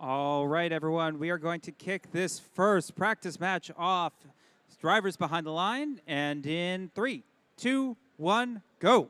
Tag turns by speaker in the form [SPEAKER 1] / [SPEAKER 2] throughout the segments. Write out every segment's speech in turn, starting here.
[SPEAKER 1] All right, everyone, we are going to kick this first practice match off. Drivers behind the line, and in 3, 2, 1, go.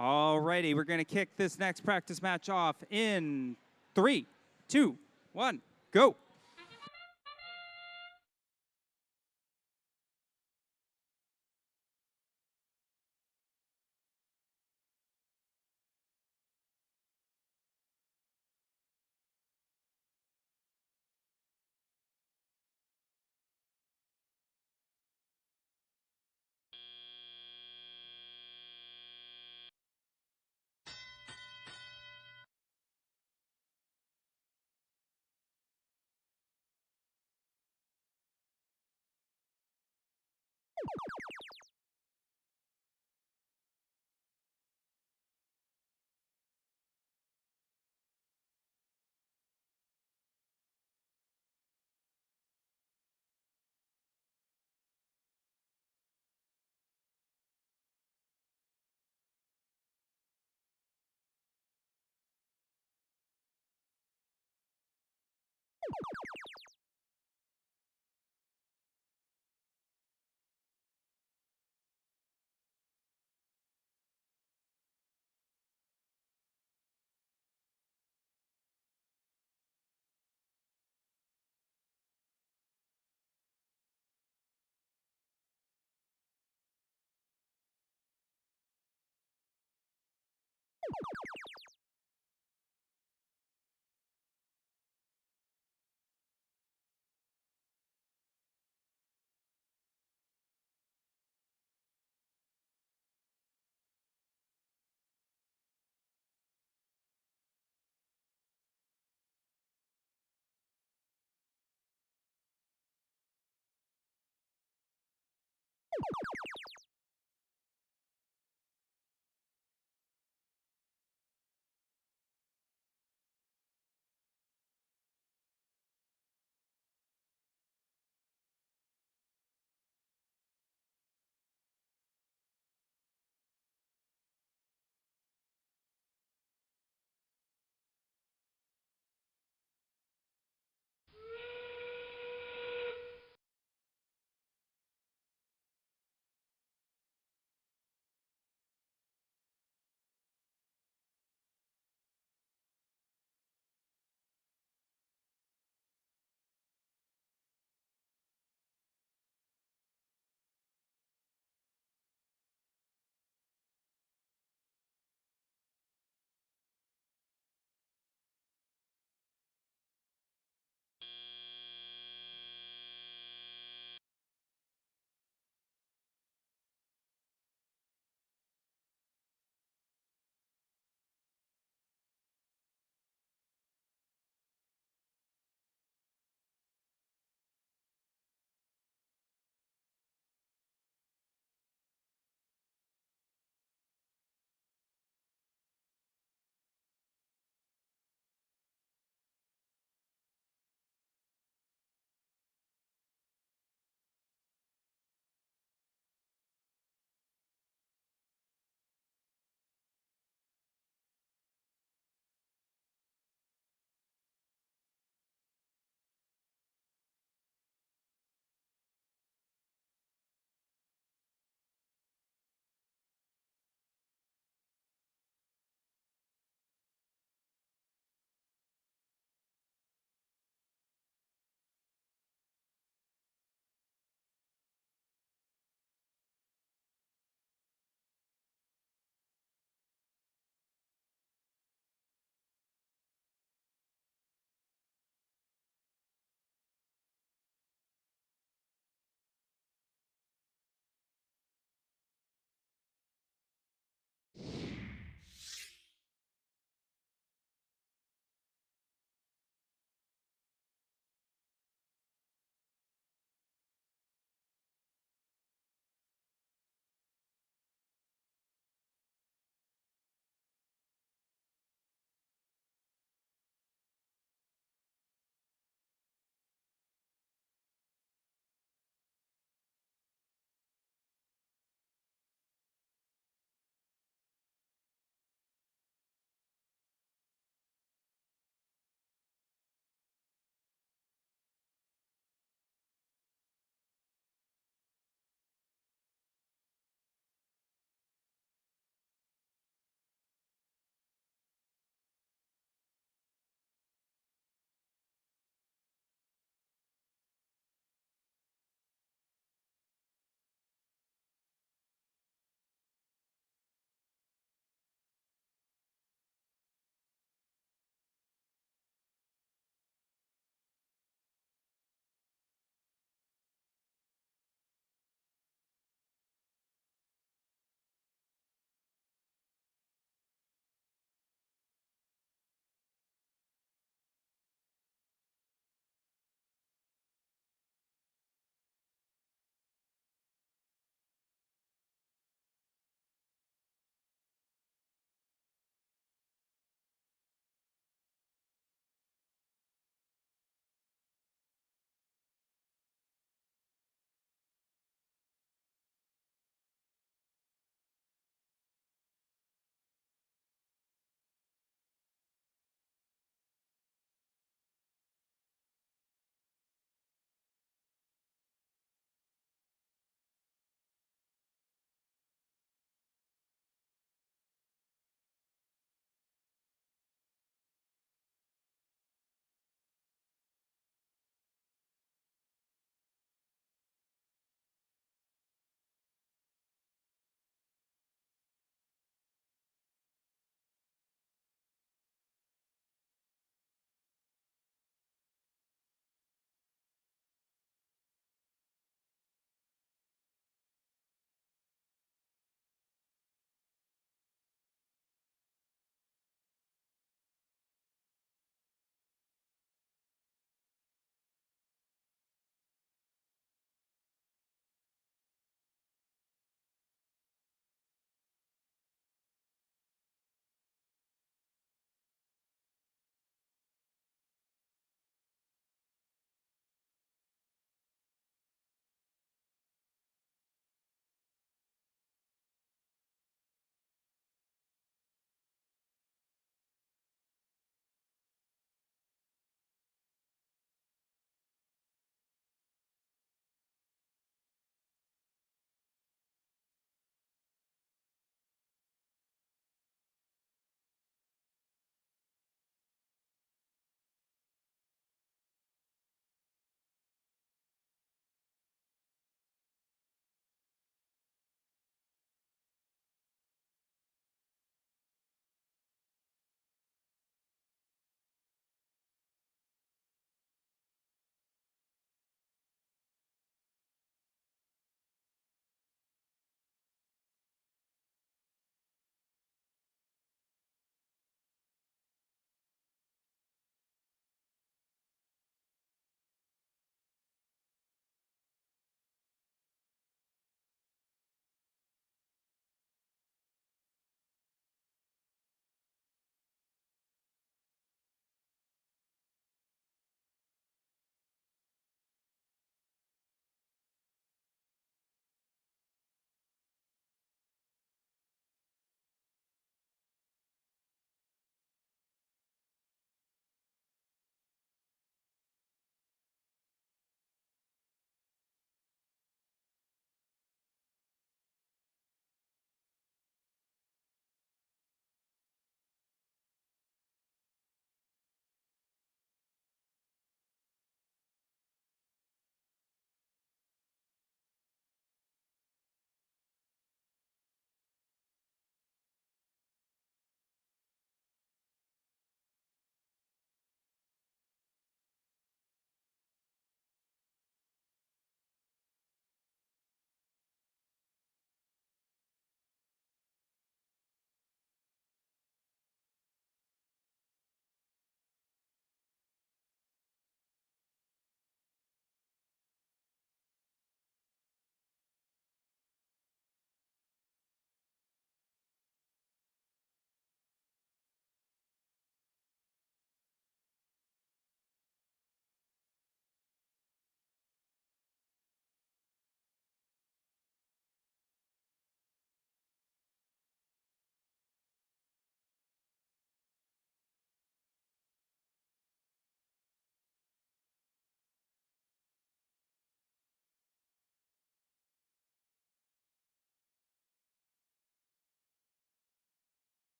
[SPEAKER 1] Alrighty, we're going to kick this next practice match off in 3, 2, 1, go.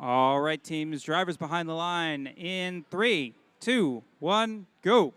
[SPEAKER 1] All right, teams, drivers behind the line in 3, 2, 1, go.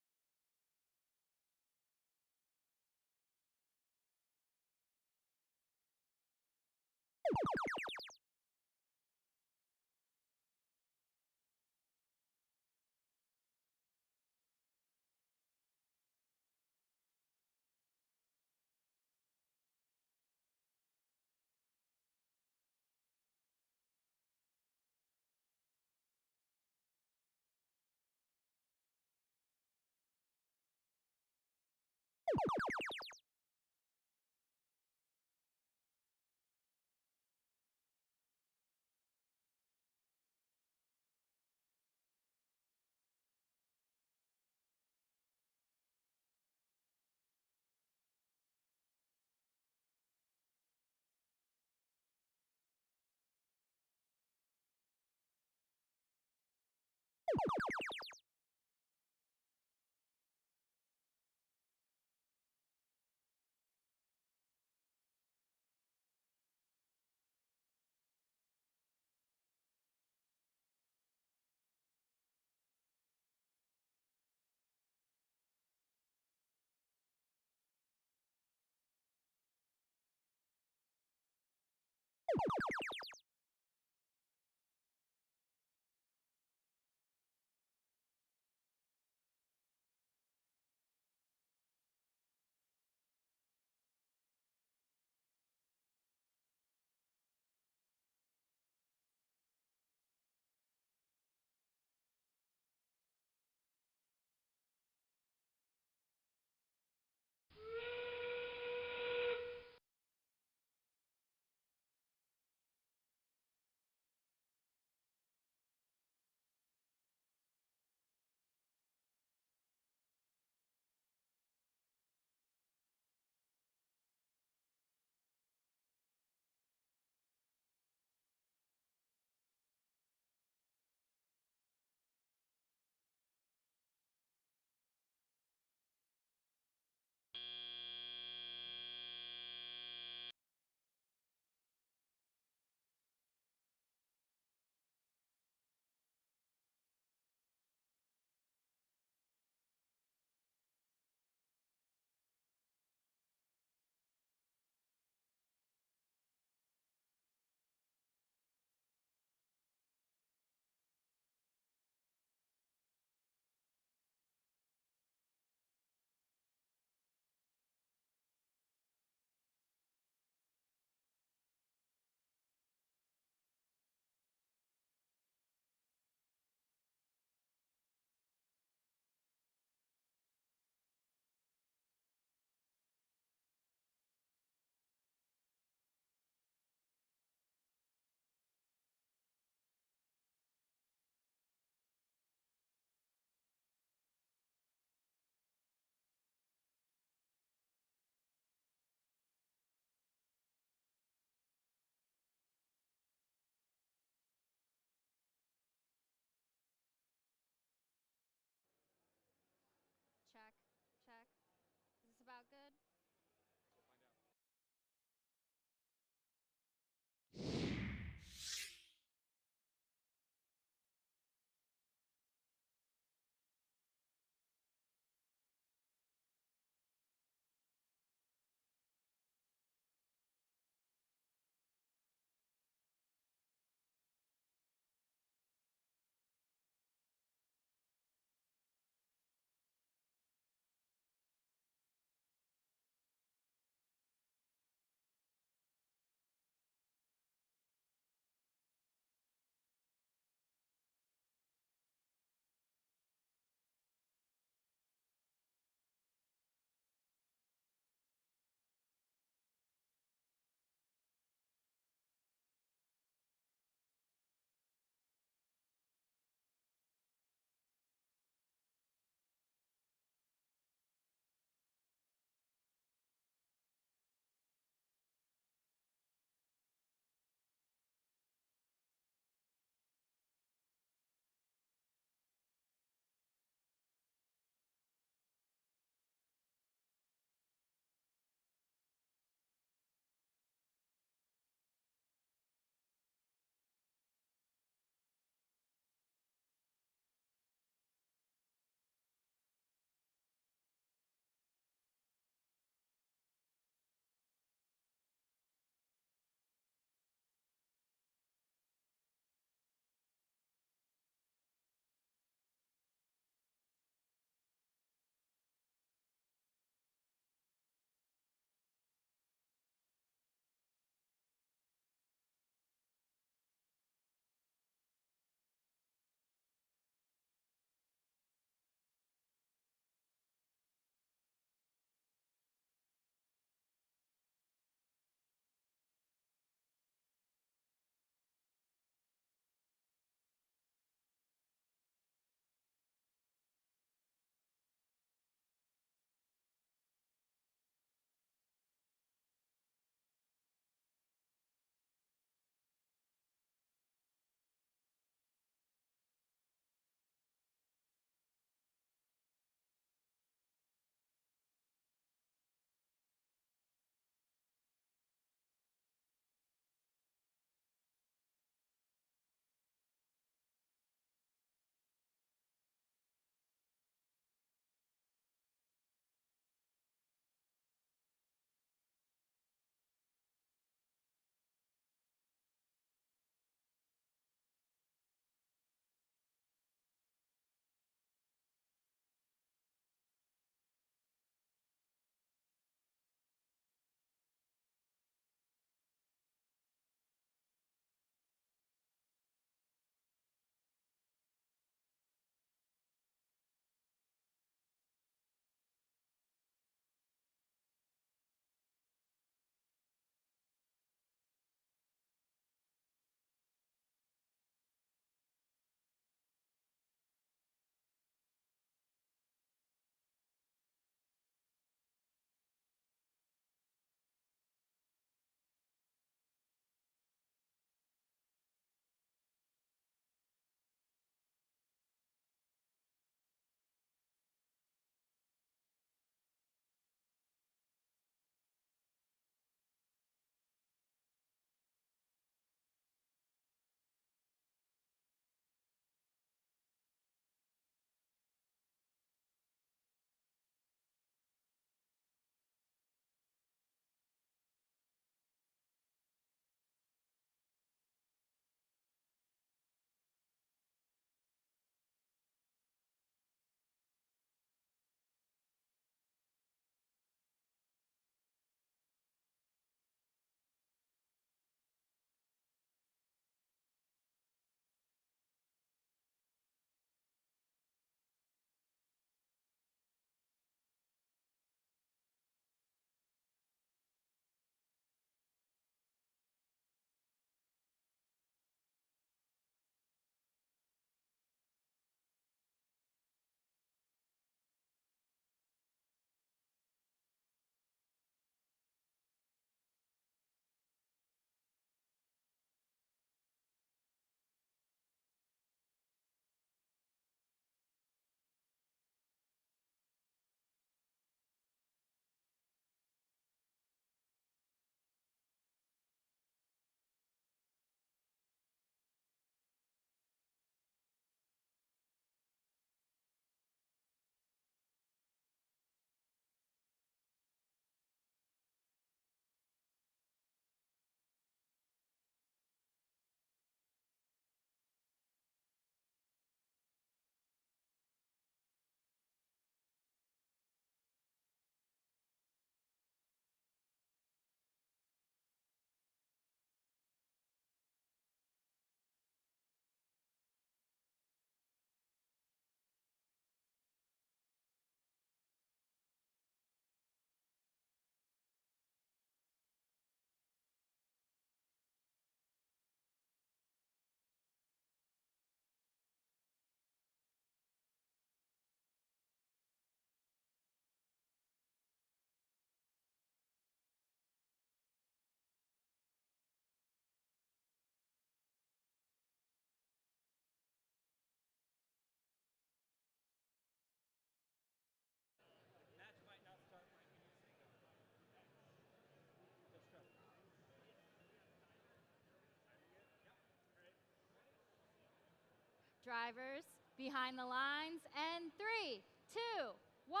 [SPEAKER 2] Drivers behind the lines, and 3, 2, 1,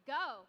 [SPEAKER 2] go.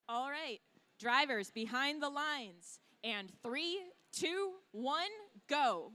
[SPEAKER 3] All right, drivers behind the lines. And 3, 2, 1, go.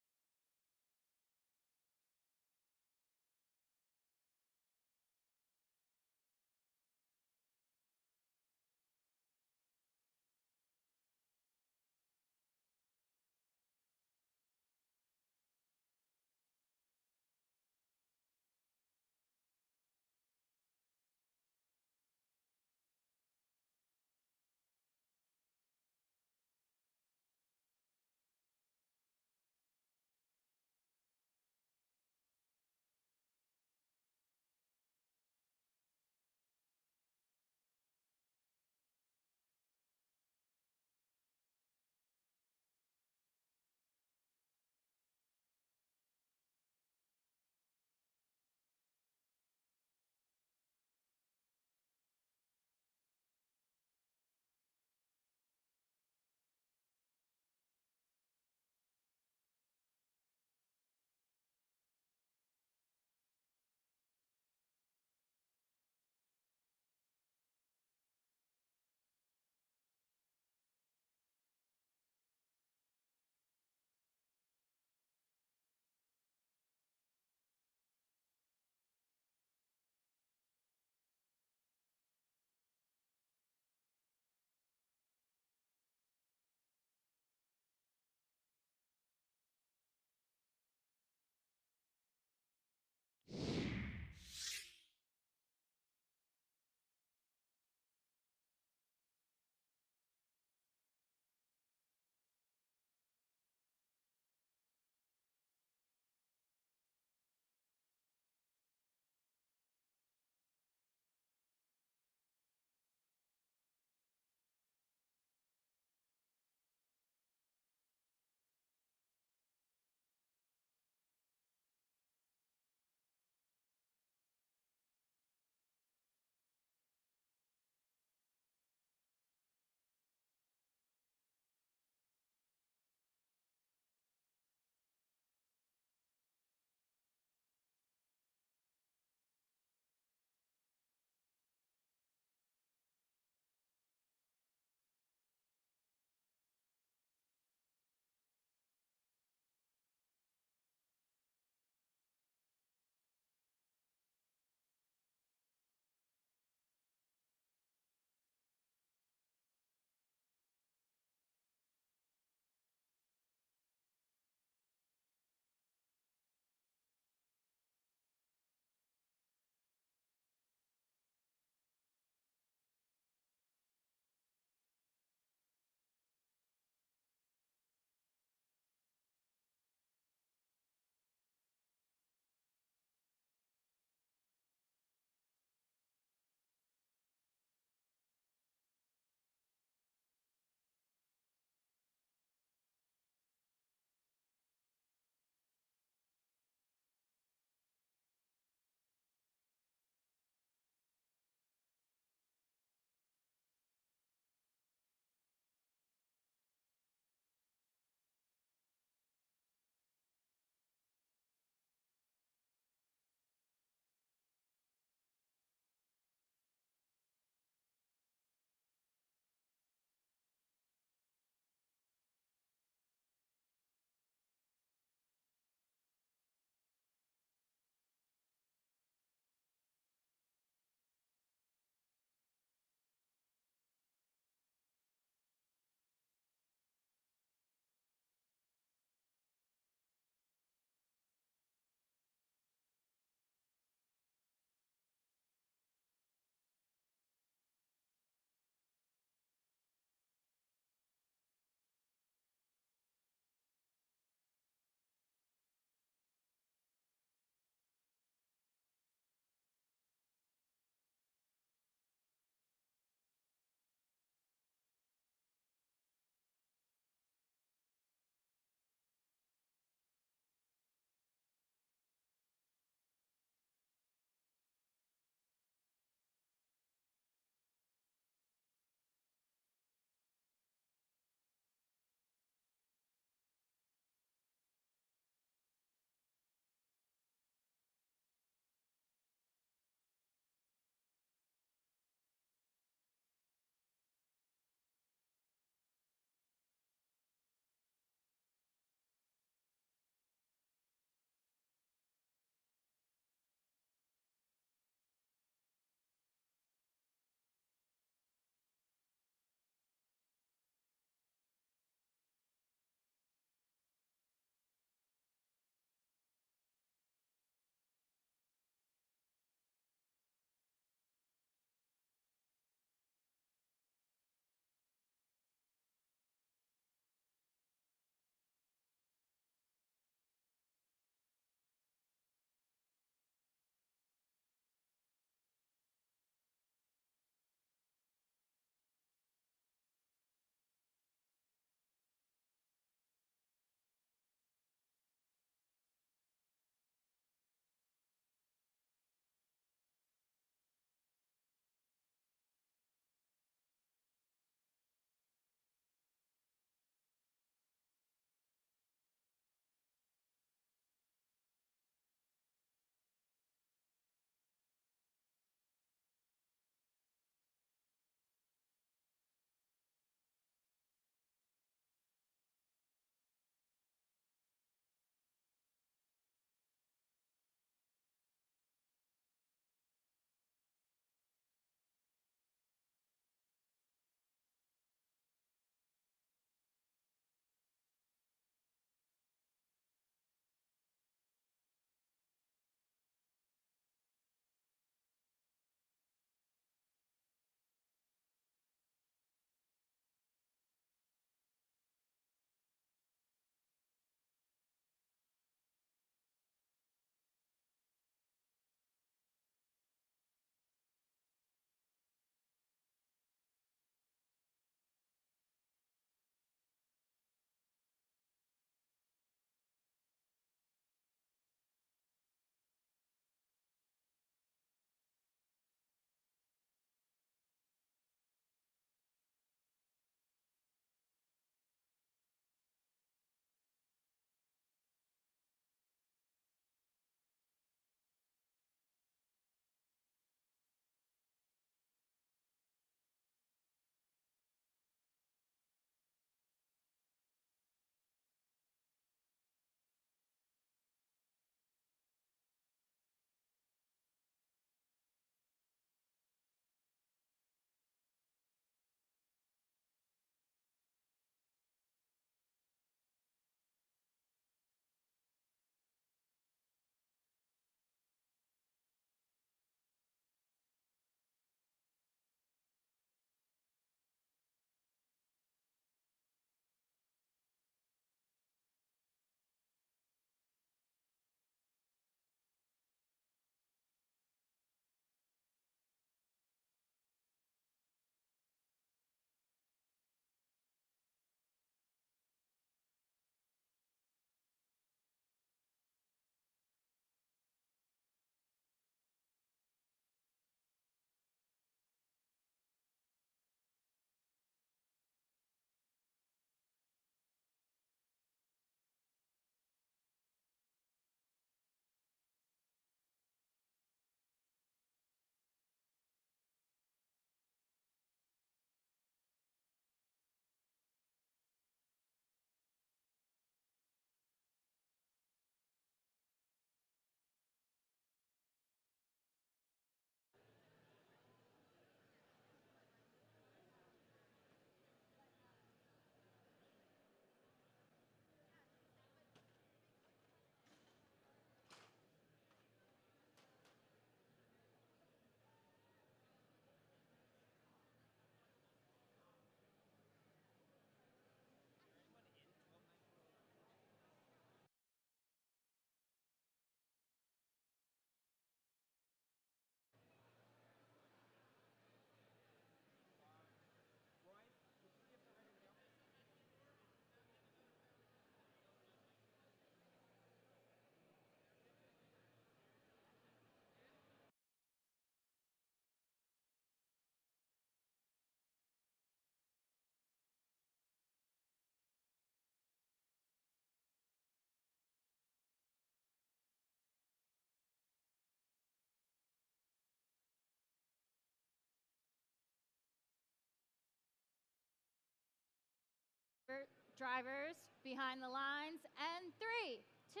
[SPEAKER 2] Drivers behind the lines, and 3, 2,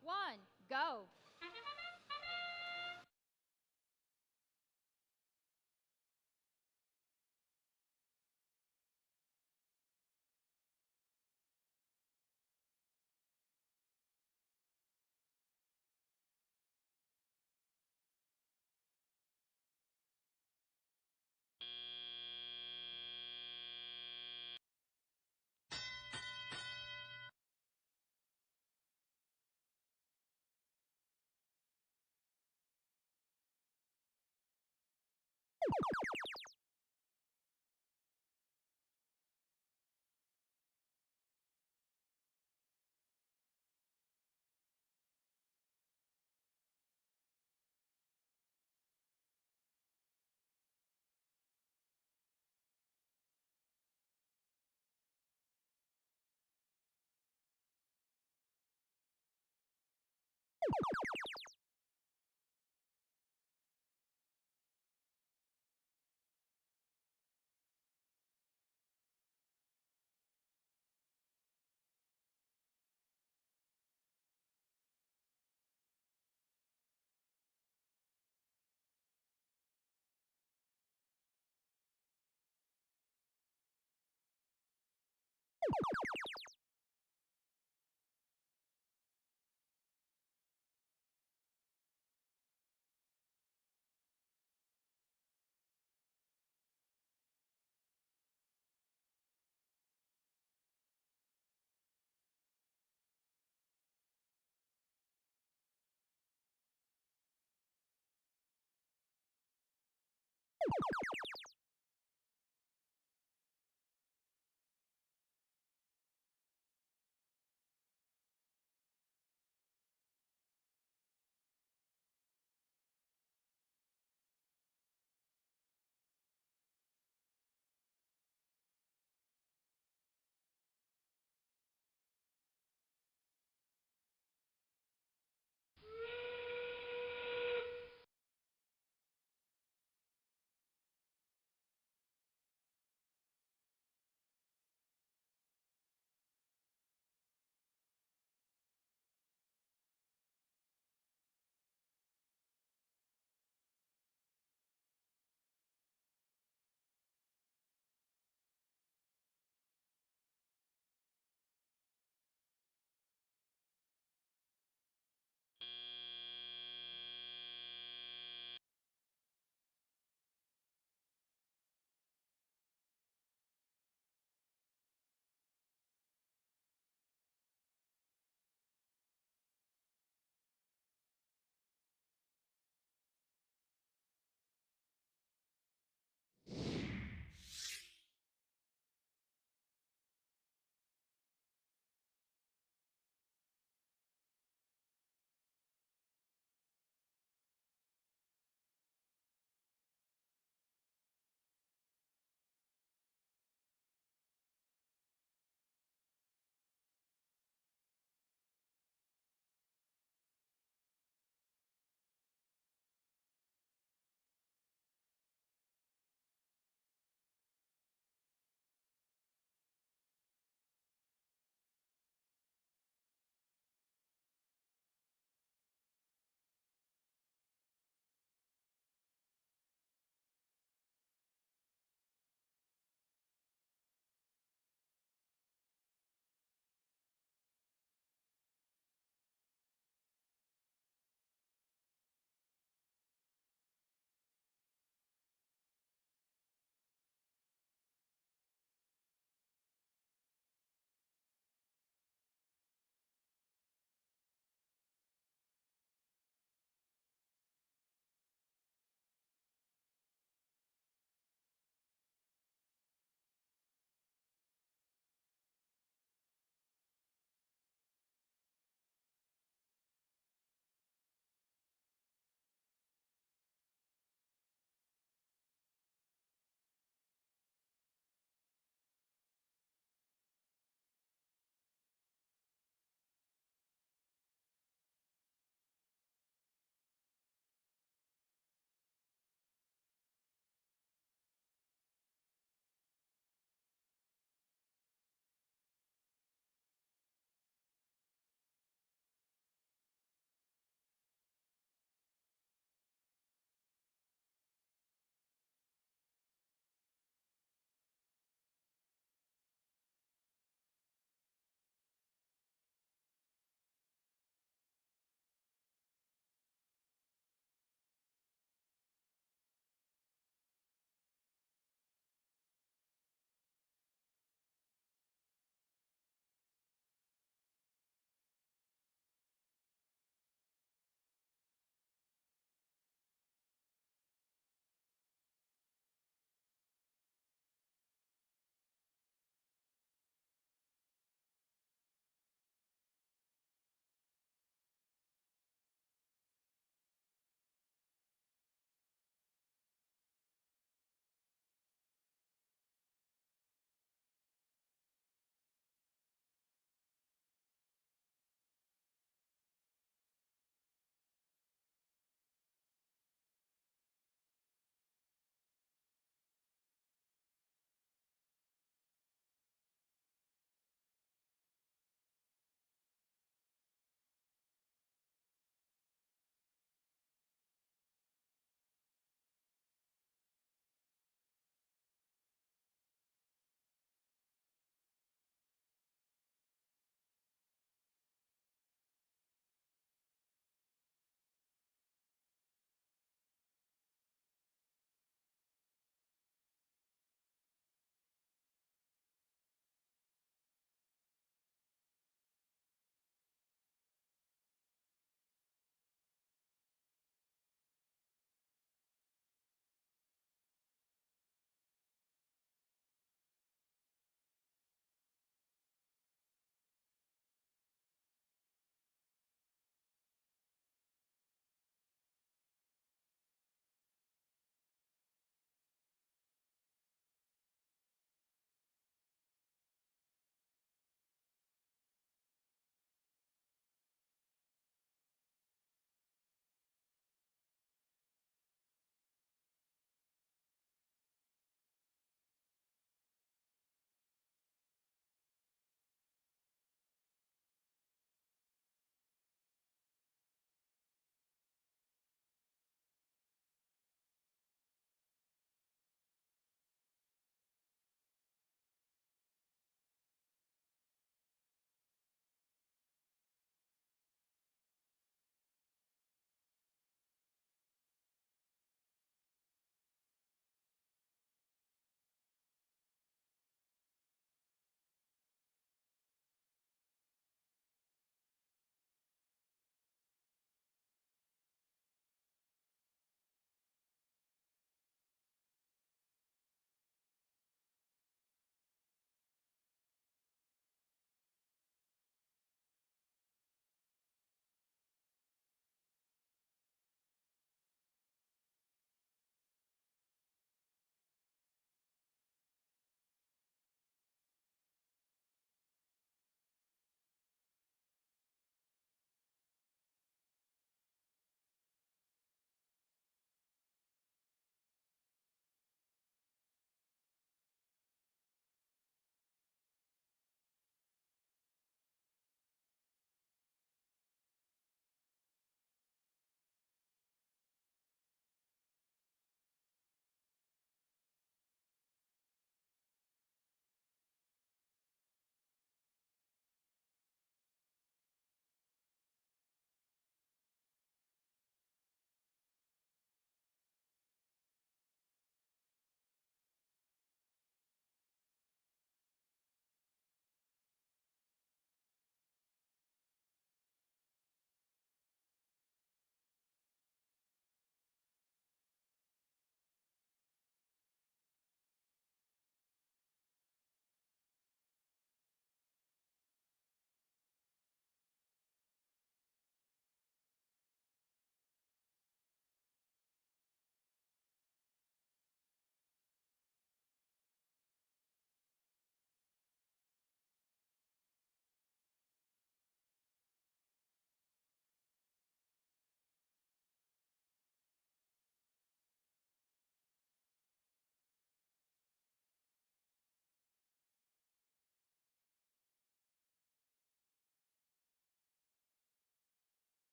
[SPEAKER 2] 1, go.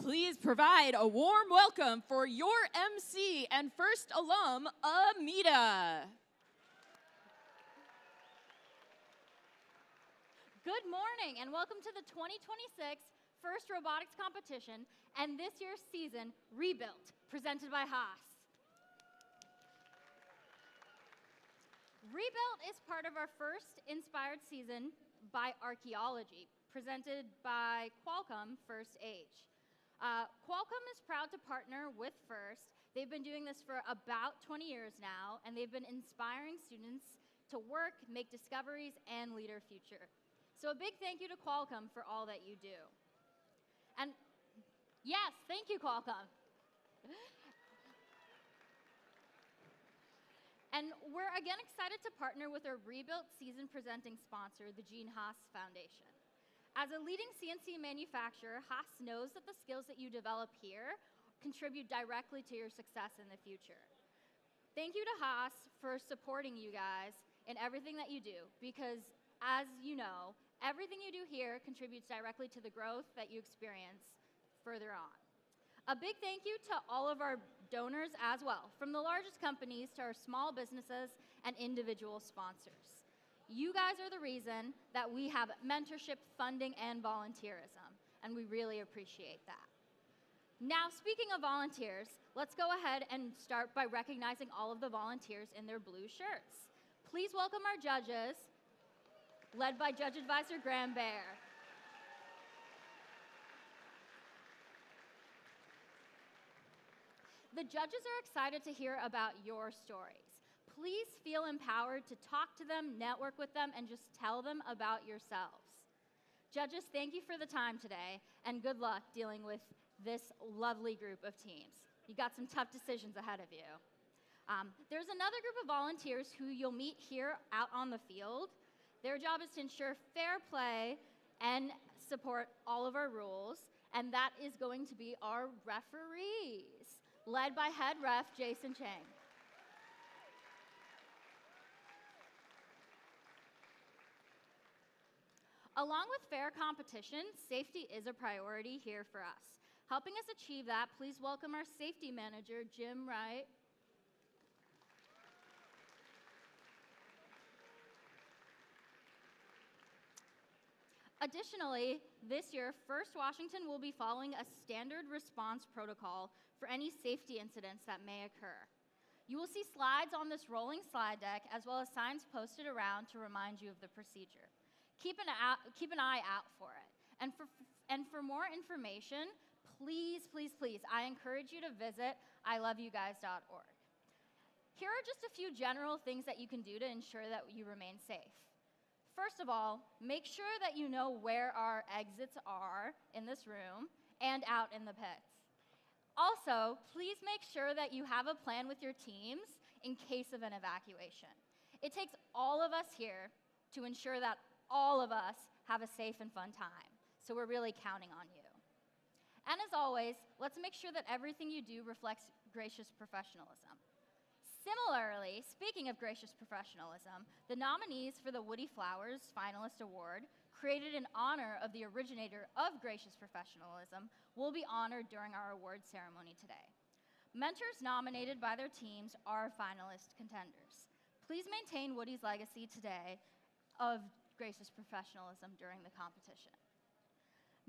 [SPEAKER 3] Please provide a warm welcome for your MC and first alum, Amita.
[SPEAKER 2] Good morning and welcome to the 2026 First Robotics Competition and this year's season, Rebuilt, presented by Haas. Rebuilt is part of our first inspired season by archaeology, presented by Qualcomm First Age. Qualcomm is proud to partner with First. They've been doing this for about 20 years now, and they've been inspiring students to work, make discoveries, and lead our future. So a big thank you to Qualcomm for all that you do. And yes, thank you, Qualcomm. And we're again excited to partner with our Rebuilt season presenting sponsor, the Gene Haas Foundation. As a leading CNC manufacturer, Haas knows that the skills that you develop here contribute directly to your success in the future. Thank you to Haas for supporting you guys in everything that you do, because as you know, everything you do here contributes directly to the growth that you experience further on. A big thank you to all of our donors as well, from the largest companies to our small businesses and individual sponsors. You guys are the reason that we have mentorship, funding, and volunteerism, and we really appreciate that. Now, speaking of volunteers, let's go ahead and start by recognizing all of the volunteers in their blue shirts. Please welcome our judges, led by Judge Advisor Graham Bear. The judges are excited to hear about your stories. Please feel empowered to talk to them, network with them, and just tell them about yourselves. Judges, thank you for the time today, and good luck dealing with this lovely group of teams. You got some tough decisions ahead of you. There's another group of volunteers who you'll meet here out on the field. Their job is to ensure fair play and support all of our rules, and that is going to be our referees, led by head ref Jason Chang. Along with fair competition, safety is a priority here for us. Helping us achieve that, please welcome our safety manager, Jim Wright. Additionally, this year, First Washington will be following a standard response protocol for any safety incidents that may occur. You will see slides on this rolling slide deck, as well as signs posted around to remind you of the procedure. Keep an eye out for it. And for more information, please, I encourage you to visit iloveyoguys.org. Here are just a few general things that you can do to ensure that you remain safe. First of all, make sure that you know where our exits are in this room and out in the pits. Also, please make sure that you have a plan with your teams in case of an evacuation. It takes all of us here to ensure that all of us have a safe and fun time. So we're really counting on you. And as always, let's make sure that everything you do reflects gracious professionalism. Similarly, speaking of gracious professionalism, the nominees for the Woody Flowers Finalist Award, created in honor of the originator of gracious professionalism, will be honored during our award ceremony today. Mentors nominated by their teams are finalist contenders. Please maintain Woody's legacy today of gracious professionalism during the competition.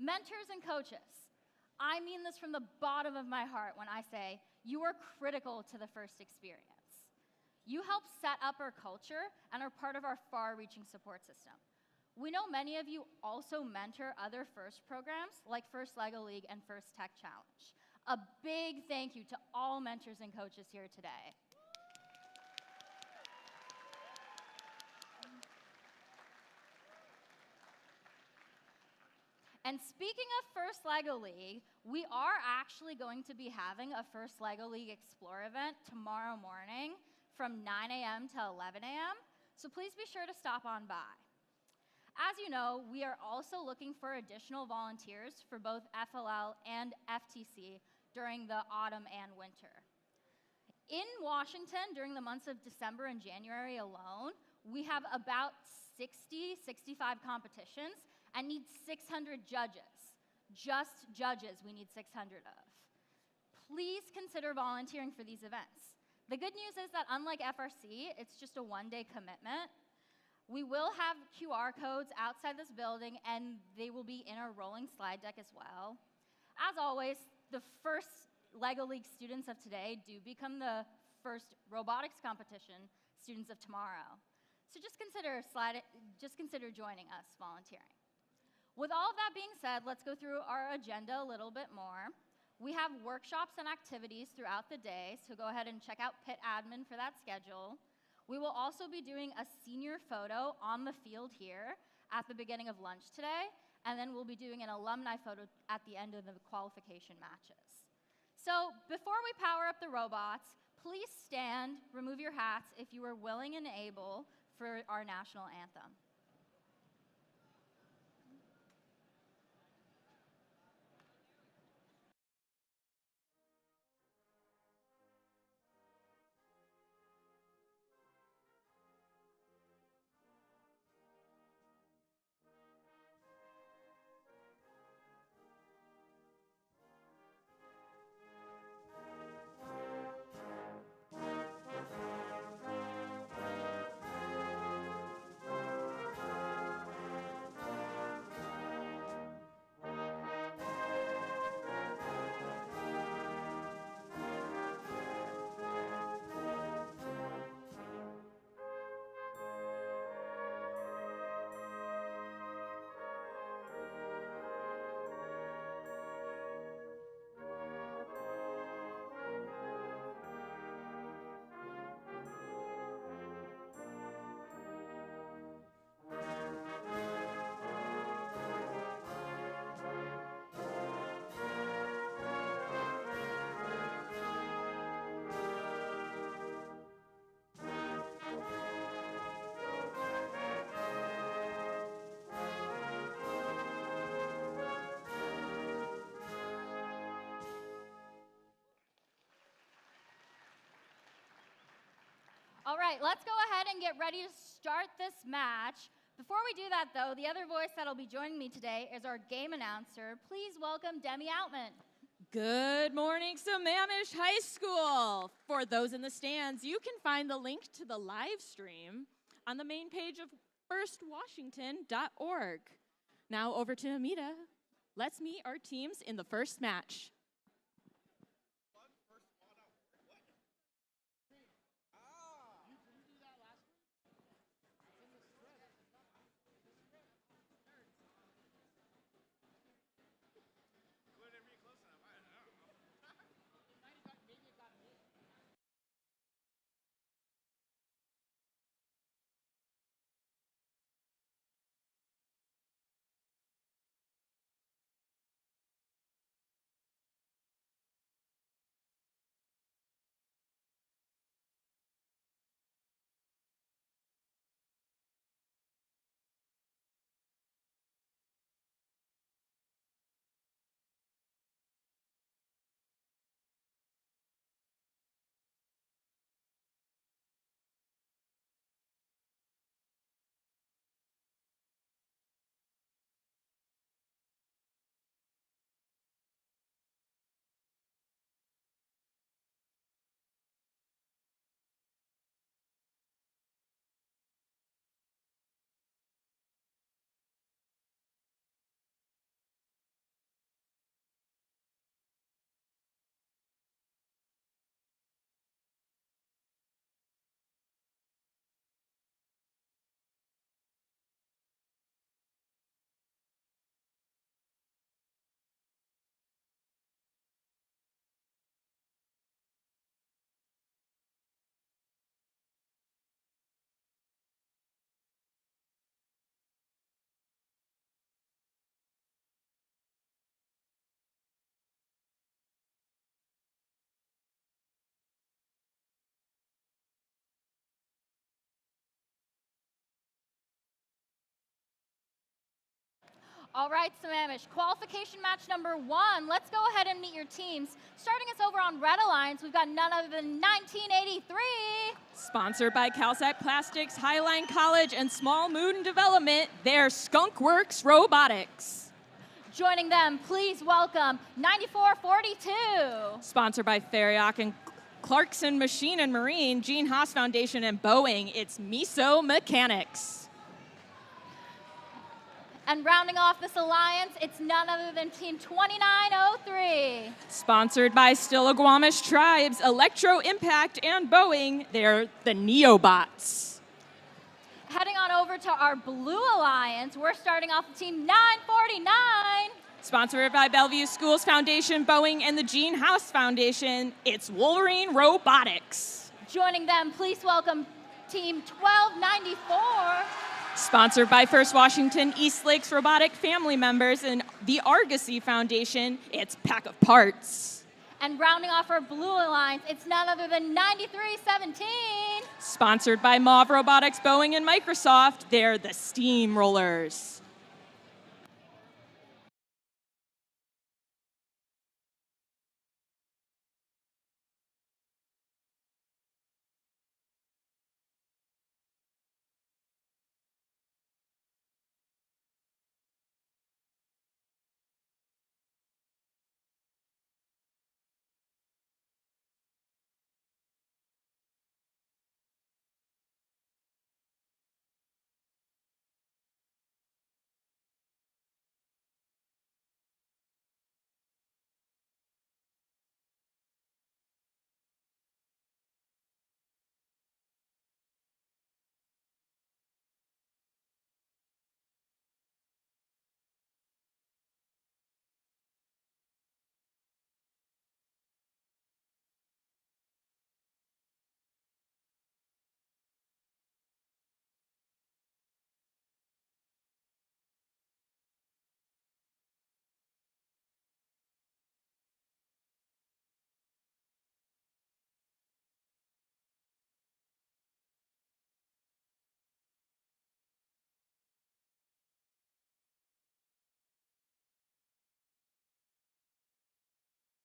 [SPEAKER 2] Mentors and coaches, I mean this from the bottom of my heart when I say you are critical to the First experience. You help set up our culture and are part of our far-reaching support system. We know many of you also mentor other First programs like First LEGO League and First Tech Challenge. A big thank you to all mentors and coaches here today. And speaking of First LEGO League, we are actually going to be having a First LEGO League Explore event tomorrow morning from 9 a.m. to 11 a.m., so please be sure to stop on by. As you know, we are also looking for additional volunteers for both FLL and FTC during the autumn and winter. In Washington, during the months of December and January alone, we have about 65 competitions and need 600 judges. Just judges we need 600 of. Please consider volunteering for these events. The good news is that unlike FRC, it's just a one-day commitment. We will have QR codes outside this building, and they will be in our rolling slide deck as well. As always, the first LEGO League students of today do become the first robotics competition students of tomorrow. So just consider joining us volunteering. With all of that being said, let's go through our agenda a little bit more. We have workshops and activities throughout the day, so go ahead and check out Pit Admin for that schedule. We will also be doing a senior photo on the field here at the beginning of lunch today, and then we'll be doing an alumni photo at the end of the qualification matches. So before we power up the robots, please stand, remove your hats if you are willing and able for our national anthem. All right, let's go ahead and get ready to start this match. Before we do that, though, the other voice that'll be joining me today is our game announcer. Please welcome Demi Outman.
[SPEAKER 3] Good morning, Sammamish High School. For those in the stands, you can find the link to the live stream on the main page of firstwashington.org. Now over to Amita. Let's meet our teams in the first match.
[SPEAKER 2] All right, Sammamish, qualification match number 1. Let's go ahead and meet your teams. Starting us over on Red Alliance, we've got none other than 1983.
[SPEAKER 3] Sponsored by Calsat Plastics, Highline College, and Small Moon Development, they're Skunkworks Robotics.
[SPEAKER 2] Joining them, please welcome 9442.
[SPEAKER 3] Sponsored by Farriock and Clarkson Machine and Marine, Gene Haas Foundation, and Boeing, it's Miso Mechanics.
[SPEAKER 2] And rounding off this alliance, it's none other than Team 2903.
[SPEAKER 3] Sponsored by Stillaguamish Tribes, Electro Impact, and Boeing, they're the Neobots.
[SPEAKER 2] Heading on over to our blue alliance, we're starting off with Team 949.
[SPEAKER 3] Sponsored by Bellevue Schools Foundation, Boeing, and the Gene Haas Foundation, it's Wolverine Robotics.
[SPEAKER 2] Joining them, please welcome Team 1294.
[SPEAKER 3] Sponsored by First Washington East Lakes Robotic family members and the Argosy Foundation, it's Pack of Parts.
[SPEAKER 2] And rounding off our blue alliance, it's none other than 9317.
[SPEAKER 3] Sponsored by Mauve Robotics, Boeing, and Microsoft, they're the Steamrollers.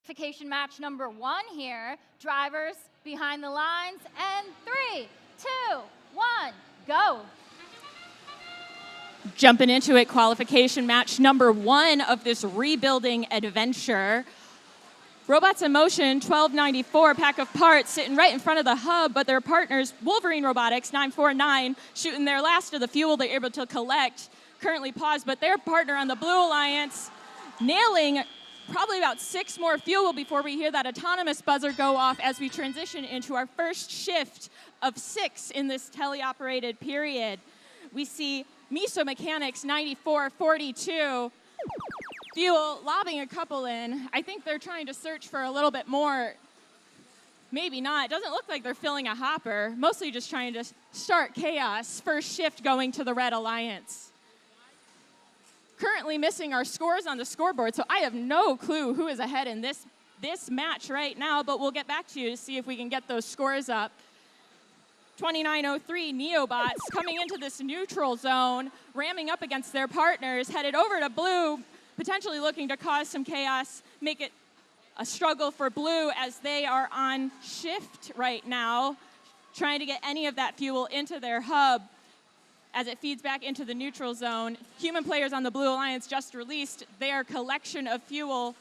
[SPEAKER 2] Qualification match number 1 here. Drivers behind the lines, and 3, 2, 1, go.
[SPEAKER 3] Jumping into it, qualification match number 1 of this rebuilding adventure. Robots in Motion, 1294, Pack of Parts, sitting right in front of the hub, but their partners, Wolverine Robotics, 949, shooting their last of the fuel they're able to collect, currently paused, but their partner on the Blue Alliance, nailing probably about 6 more fuel before we hear that autonomous buzzer go off as we transition into our first shift of 6 in this teleoperated period. We see Miso Mechanics 9442, fuel lobbing a couple in. I think they're trying to search for a little bit more. Maybe not. It doesn't look like they're filling a hopper. Mostly just trying to start chaos. First shift going to the Red Alliance. Currently missing our scores on the scoreboard, so I have no clue who is ahead in this match right now, but we'll get back to you to see if we can get those scores up. 2903 Neobots coming into this neutral zone, ramming up against their partners, headed over to blue, potentially looking to cause some chaos, make it a struggle for blue as they are on shift right now, trying to get any of that fuel into their hub as it feeds back into the neutral zone. Human players on the Blue Alliance just released their collection of fuel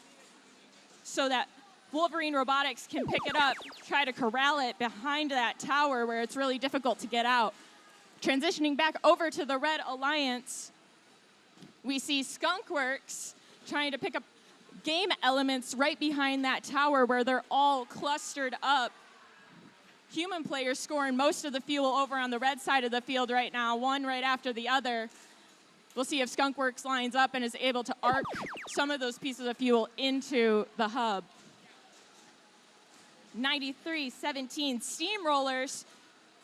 [SPEAKER 3] so that Wolverine Robotics can pick it up, try to corral it behind that tower where it's really difficult to get out. Transitioning back over to the Red Alliance, we see Skunkworks trying to pick up game elements right behind that tower where they're all clustered up. Human players scoring most of the fuel over on the red side of the field right now, one right after the other. We'll see if Skunkworks lines up and is able to arc some of those pieces of fuel into the hub. 93-17 Steamrollers.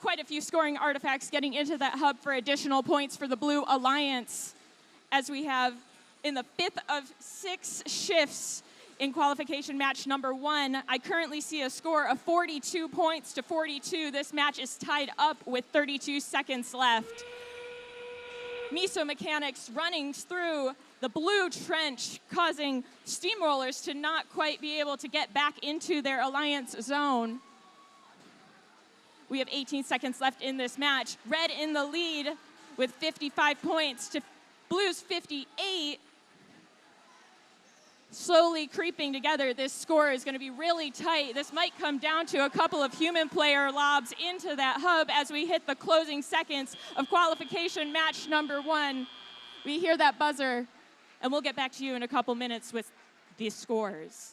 [SPEAKER 3] Quite a few scoring artifacts getting into that hub for additional points for the Blue Alliance, as we have in the 5th of 6 shifts in qualification match number 1. I currently see a score of 42 points to 42. This match is tied up with 32 seconds left. Miso Mechanics running through the blue trench, causing Steamrollers to not quite be able to get back into their alliance zone. We have 18 seconds left in this match. Red in the lead with 55 points to Blue's 58. slowly creeping together. This score is going to be really tight. This might come down to a couple of human player lobs into that hub as we hit the closing seconds of qualification match number 1. We hear that buzzer, and we'll get back to you in a couple minutes with these scores.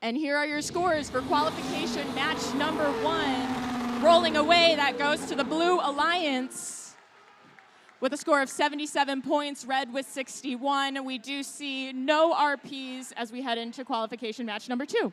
[SPEAKER 3] And here are your scores for qualification match number 1. Rolling away, that goes to the Blue Alliance with a score of 77 points, red with 61. We do see no RPs as we head into qualification match number 2.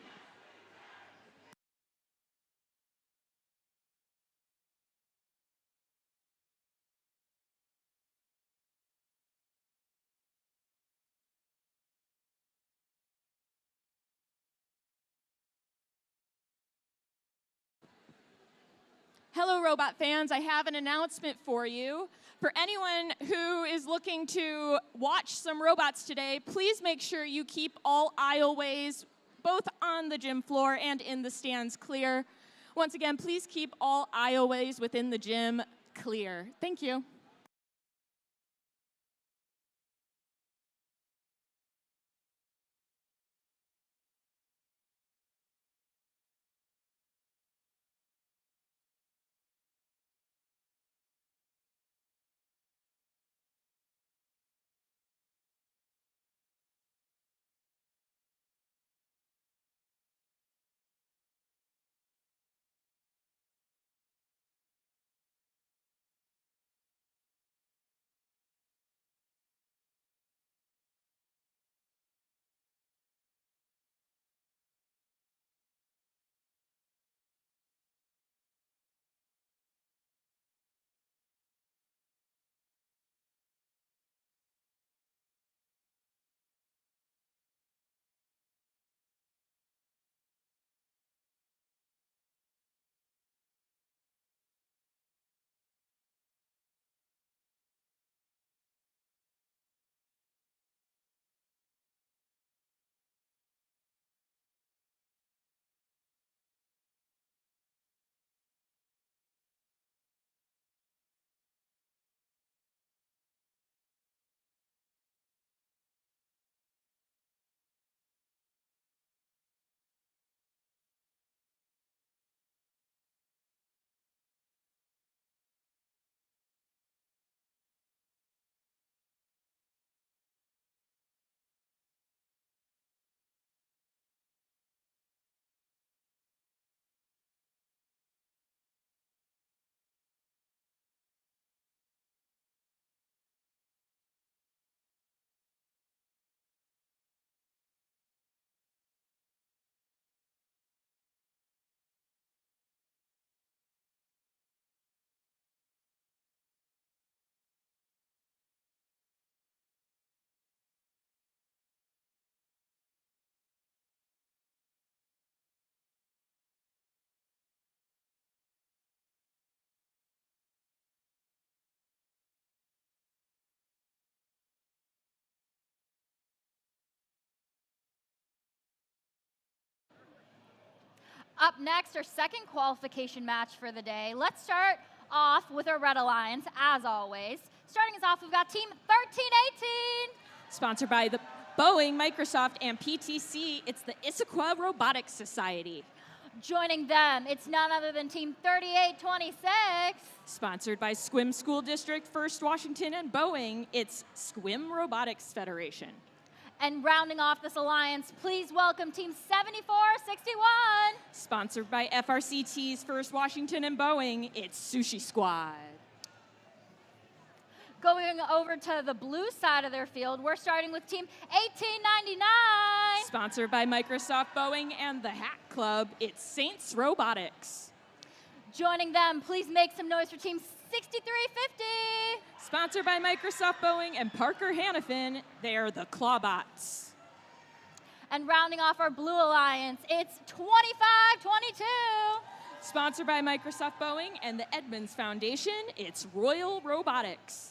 [SPEAKER 3] Hello, robot fans. I have an announcement for you. For anyone who is looking to watch some robots today, please make sure you keep all aisleways, both on the gym floor and in the stands, clear. Once again, please keep all aisleways within the gym clear. Thank you.
[SPEAKER 2] Up next, our second qualification match for the day. Let's start off with our Red Alliance, as always. Starting us off, we've got Team 1318.
[SPEAKER 3] Sponsored by the Boeing, Microsoft, and PTC, it's the Issaquah Robotics Society.
[SPEAKER 2] Joining them, it's none other than Team 3826.
[SPEAKER 3] Sponsored by Squim School District, First Washington, and Boeing, it's Squim Robotics Federation.
[SPEAKER 2] And rounding off this alliance, please welcome Team 7461.
[SPEAKER 3] Sponsored by FRCT's First Washington and Boeing, it's Sushi Squad.
[SPEAKER 2] Going over to the blue side of their field, we're starting with Team 1899.
[SPEAKER 3] Sponsored by Microsoft, Boeing, and the Hack Club, it's Saints Robotics.
[SPEAKER 2] Joining them, please make some noise for Team 6350.
[SPEAKER 3] Sponsored by Microsoft, Boeing, and Parker Hannafin, they're the Clawbots.
[SPEAKER 2] And rounding off our blue alliance, it's 2522.
[SPEAKER 3] Sponsored by Microsoft Boeing and the Edmunds Foundation, it's Royal Robotics.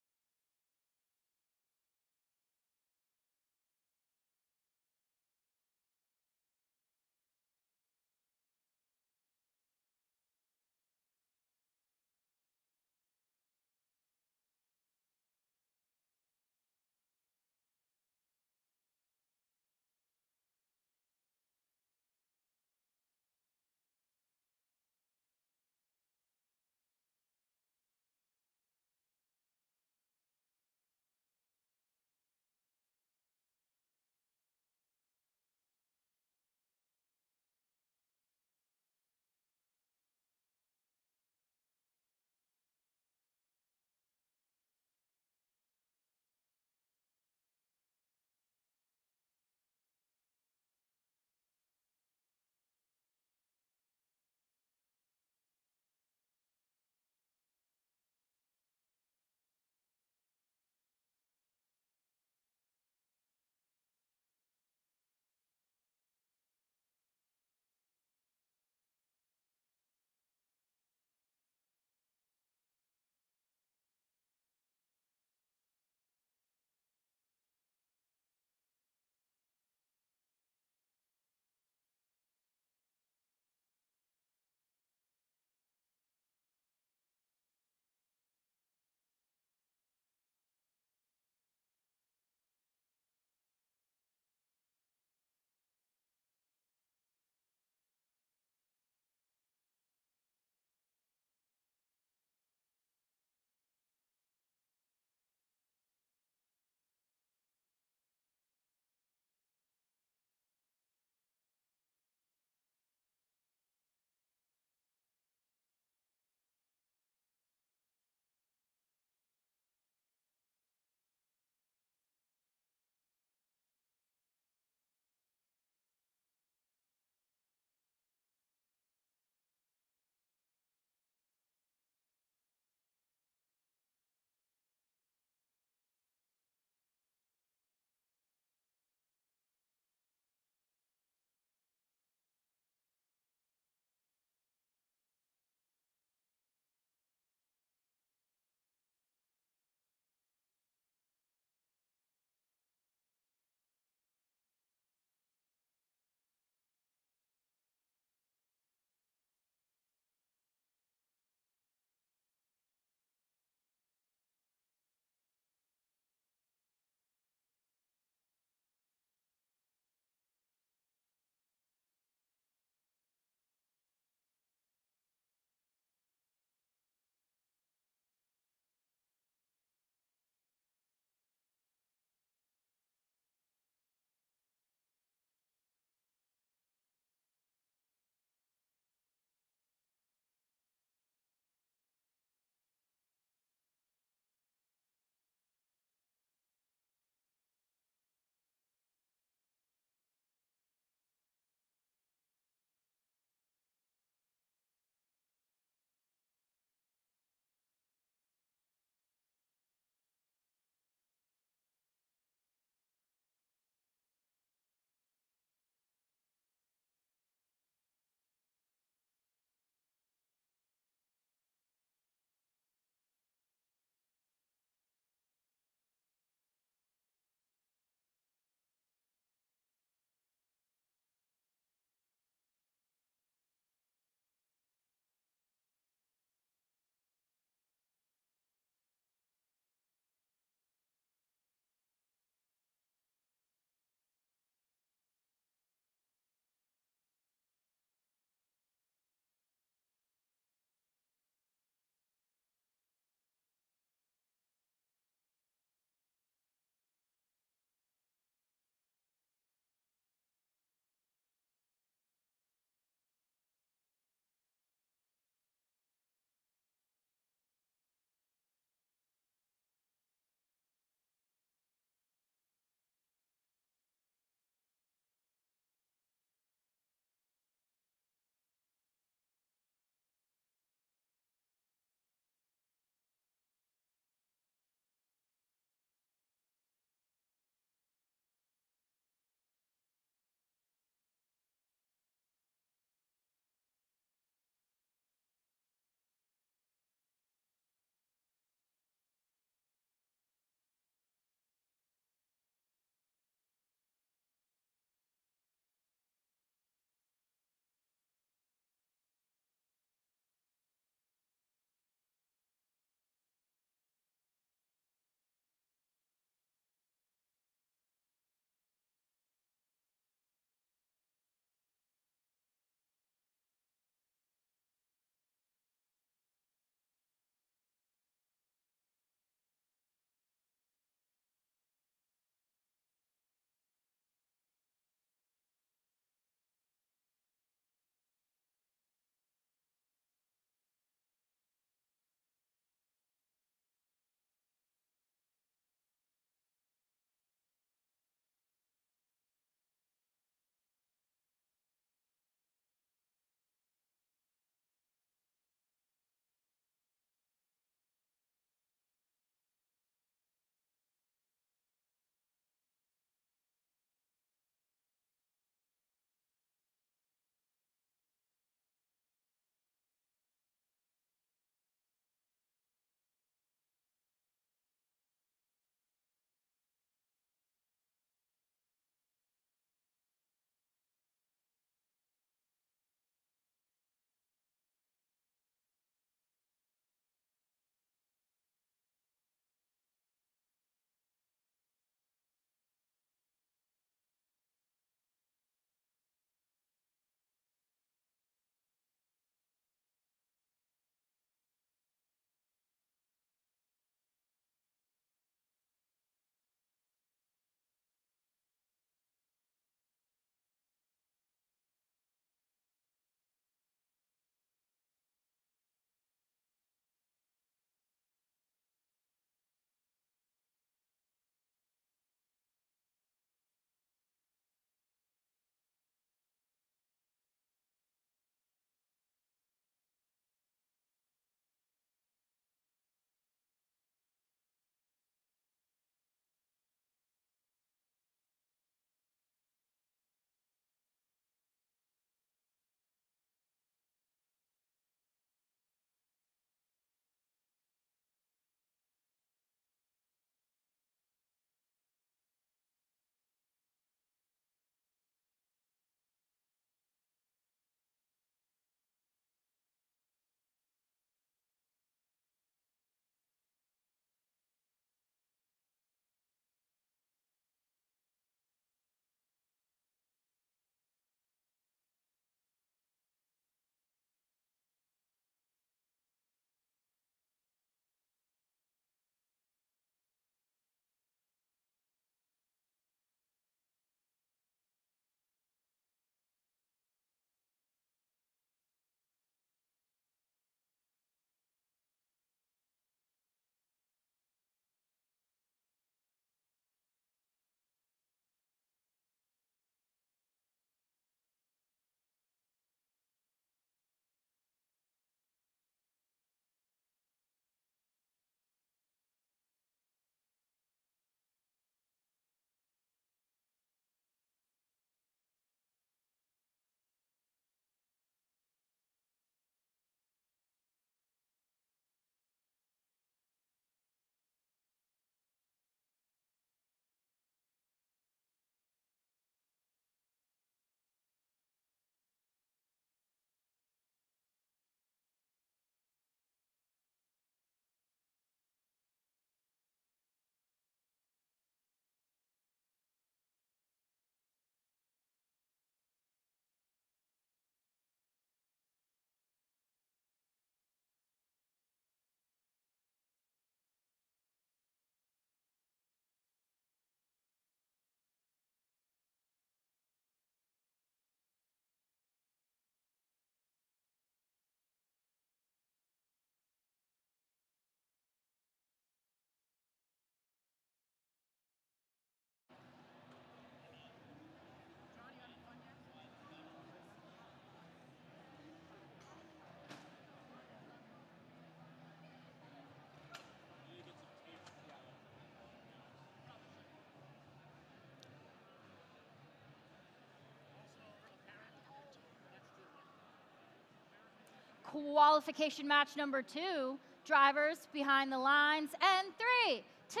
[SPEAKER 2] qualification match number 2, drivers behind the lines, and 3, 2,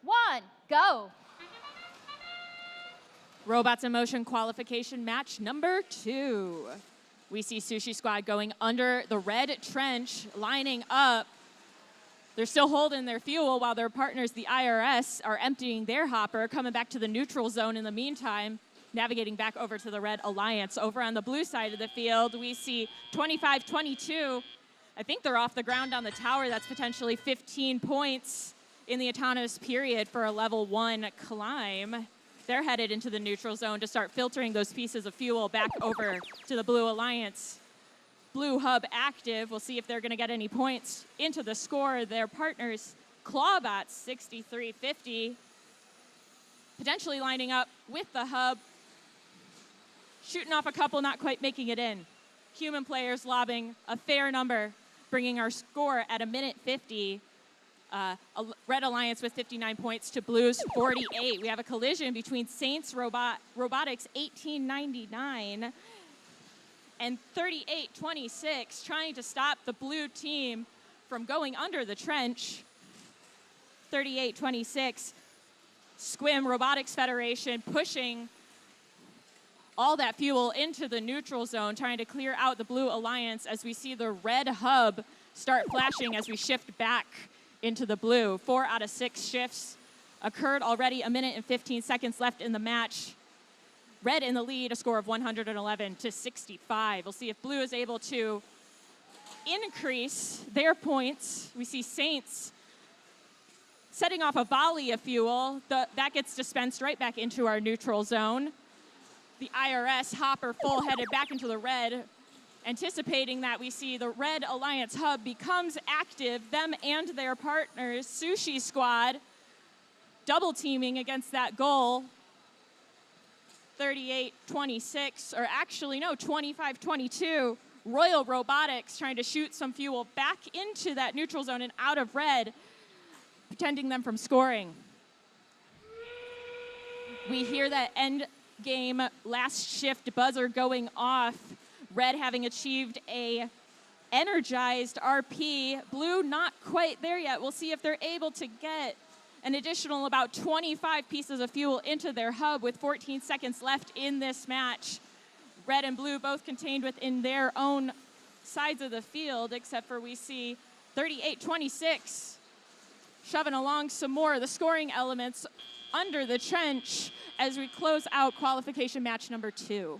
[SPEAKER 2] 1, go.
[SPEAKER 3] Robots in Motion qualification match number 2. We see Sushi Squad going under the red trench, lining up. They're still holding their fuel while their partners, the IRS, are emptying their hopper, coming back to the neutral zone in the meantime, navigating back over to the Red Alliance. Over on the blue side of the field, we see 25-22. I think they're off the ground on the tower. That's potentially 15 points in the autonomous period for a level 1 climb. They're headed into the neutral zone to start filtering those pieces of fuel back over to the Blue Alliance. Blue Hub active. We'll see if they're going to get any points into the score. Their partners, Clawbots, 6350, potentially lining up with the Hub, shooting off a couple, not quite making it in. Human players lobbing a fair number, bringing our score at 1:50. Red Alliance with 59 points to Blue's 48. We have a collision between Saints Robotics 1899 and 3826, trying to stop the blue team from going under the trench. 3826, Squim Robotics Federation pushing all that fuel into the neutral zone, trying to clear out the Blue Alliance as we see the red hub start flashing as we shift back into the blue. 4 out of 6 shifts occurred already. 1:15 left in the match. Red in the lead, a score of 111-65. We'll see if Blue is able to increase their points. We see Saints setting off a volley of fuel. That gets dispensed right back into our neutral zone. The IRS hopper full headed back into the red. Anticipating that, we see the Red Alliance hub becomes active, them and their partners, Sushi Squad, double teaming against that goal. 38-26, or actually no, 25-22. Royal Robotics trying to shoot some fuel back into that neutral zone and out of red, pretending them from scoring. We hear that end game last shift buzzer going off. Red having achieved a energized RP. Blue not quite there yet. We'll see if they're able to get an additional about 25 pieces of fuel into their hub with 14 seconds left in this match. Red and blue both contained within their own sides of the field, except for we see 38-26 shoving along some more of the scoring elements under the trench as we close out qualification match number 2.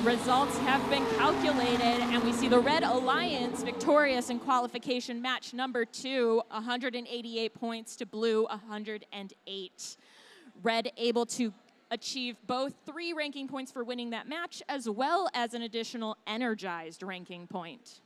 [SPEAKER 3] Results have been calculated, and we see the Red Alliance victorious in qualification match number 2, 188 points to Blue, 108. Red able to achieve both 3 ranking points for winning that match, as well as an additional energized ranking point.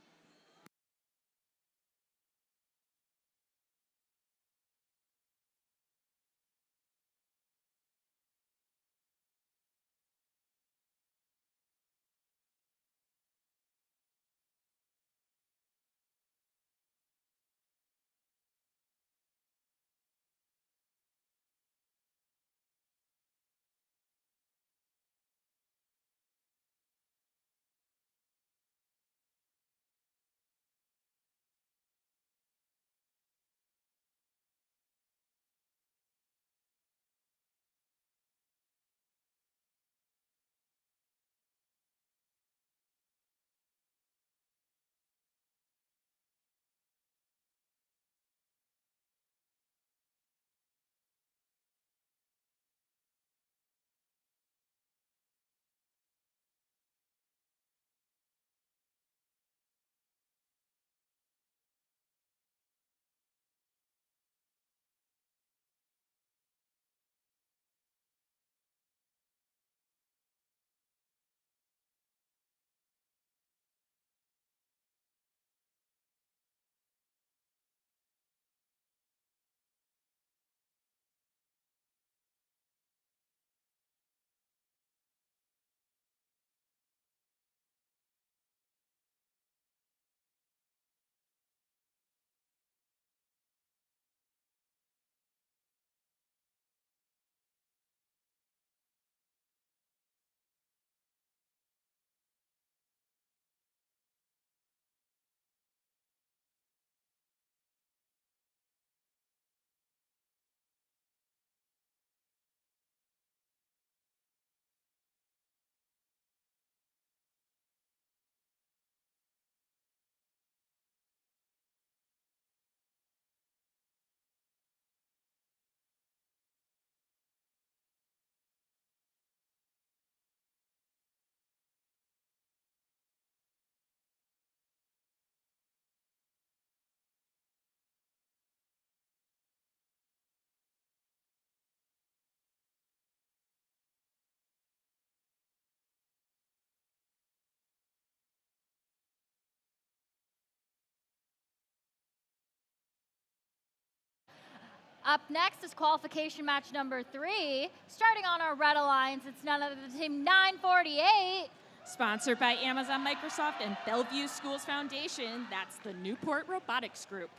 [SPEAKER 2] Up next is qualification match number 3. Starting on our red alliance, it's none other than Team 948.
[SPEAKER 3] Sponsored by Amazon, Microsoft, and Bellevue Schools Foundation. That's the Newport Robotics Group.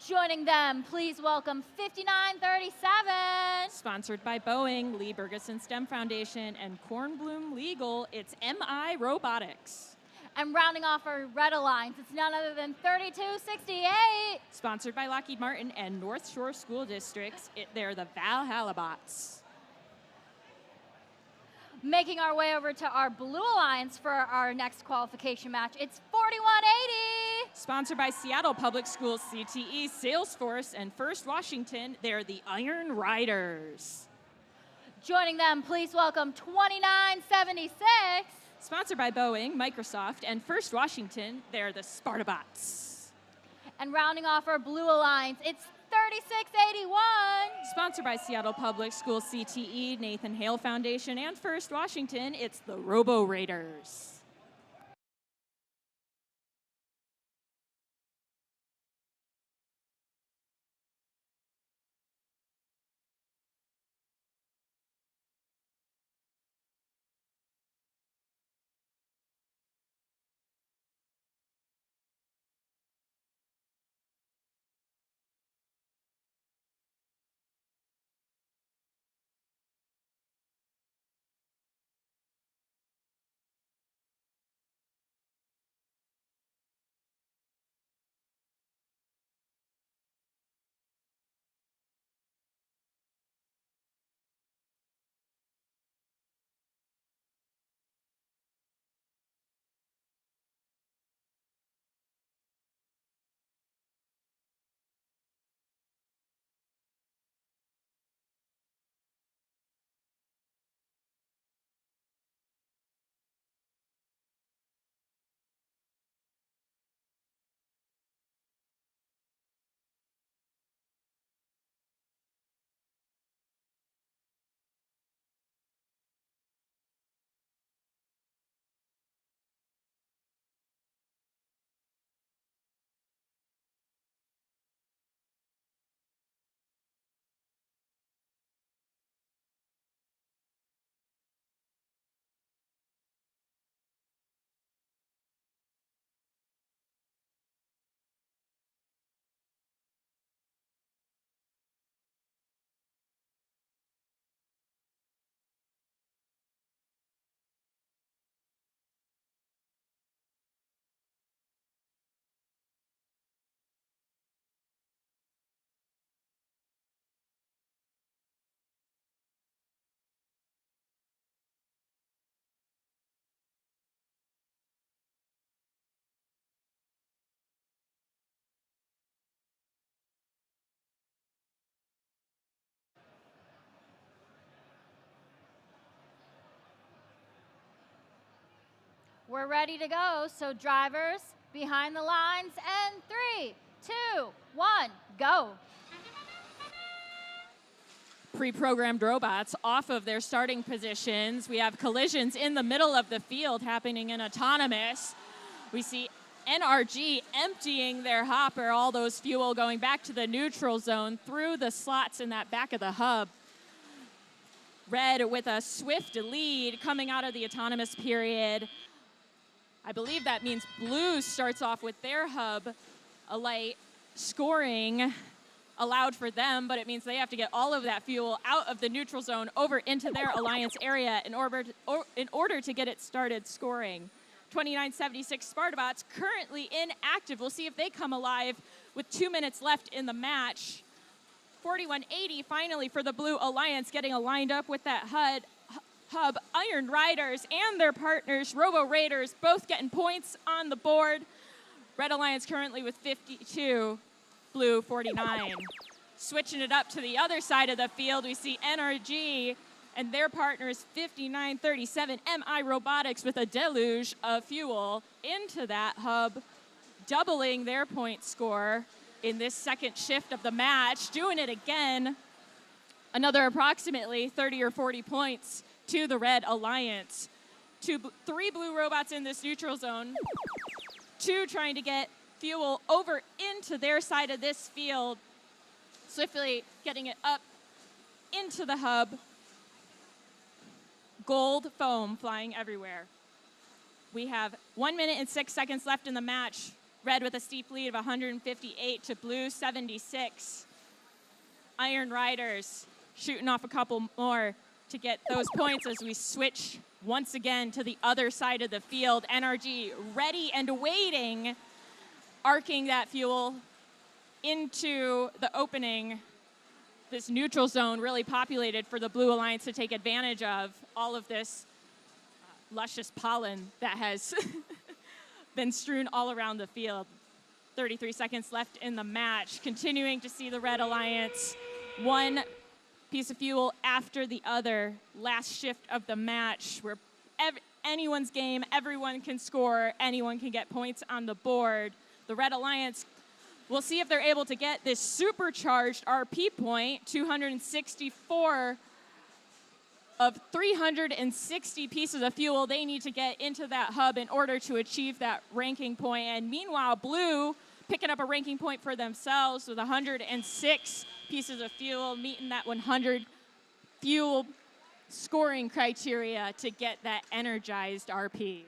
[SPEAKER 2] Joining them, please welcome 5937.
[SPEAKER 3] Sponsored by Boeing, Lee Bergeson STEM Foundation, and Kornblum Legal. It's MI Robotics.
[SPEAKER 2] And rounding off our red alliance, it's none other than 3268.
[SPEAKER 3] Sponsored by Lockheed Martin and North Shore School Districts. They're the Valhalla Bots.
[SPEAKER 2] Making our way over to our blue alliance for our next qualification match, it's 4180.
[SPEAKER 3] Sponsored by Seattle Public Schools, CTE, Salesforce, and First Washington. They're the Iron Riders.
[SPEAKER 2] Joining them, please welcome 2976.
[SPEAKER 3] Sponsored by Boeing, Microsoft, and First Washington. They're the Spartabots.
[SPEAKER 2] And rounding off our blue alliance, it's 3681.
[SPEAKER 3] Sponsored by Seattle Public Schools, CTE, Nathan Hale Foundation, and First Washington. It's the Robo Raiders.
[SPEAKER 2] We're ready to go, so drivers, behind the lines, and 3, 2, 1, go.
[SPEAKER 3] Pre-programmed robots off of their starting positions. We have collisions in the middle of the field happening in autonomous. We see NRG emptying their hopper, all those fuel going back to the neutral zone through the slots in that back of the hub. Red with a swift lead coming out of the autonomous period. I believe that means blue starts off with their hub, a light scoring allowed for them, but it means they have to get all of that fuel out of the neutral zone over into their alliance area in order to get it started scoring. 2976 Spartabots currently inactive. We'll see if they come alive with 2 minutes left in the match. 4180 finally for the Blue Alliance, getting aligned up with that hub. Iron Riders and their partners, Robo Raiders, both getting points on the board. Red Alliance currently with 52, Blue 49. Switching it up to the other side of the field, we see NRG and their partners 5937 MI Robotics with a deluge of fuel into that hub, doubling their point score in this second shift of the match, doing it again. Another approximately 30 or 40 points to the Red Alliance. 3 blue robots in this neutral zone, 2 trying to get fuel over into their side of this field. swiftly getting it up into the hub. Gold foam flying everywhere. We have 1 minute and 6 seconds left in the match. Red with a steep lead of 158 to blue 76. Iron Riders shooting off a couple more to get those points as we switch once again to the other side of the field. NRG ready and waiting, arcing that fuel into the opening. This neutral zone really populated for the Blue Alliance to take advantage of all of this luscious pollen that has been strewn all around the field. 33 seconds left in the match. Continuing to see the Red Alliance, one piece of fuel after the other. Last shift of the match where anyone's game, everyone can score, anyone can get points on the board. The Red Alliance, we'll see if they're able to get this supercharged RP point, 264 of 360 pieces of fuel they need to get into that hub in order to achieve that ranking point. And meanwhile, Blue picking up a ranking point for themselves with 106 pieces of fuel, meeting that 100 fuel scoring criteria to get that energized RP.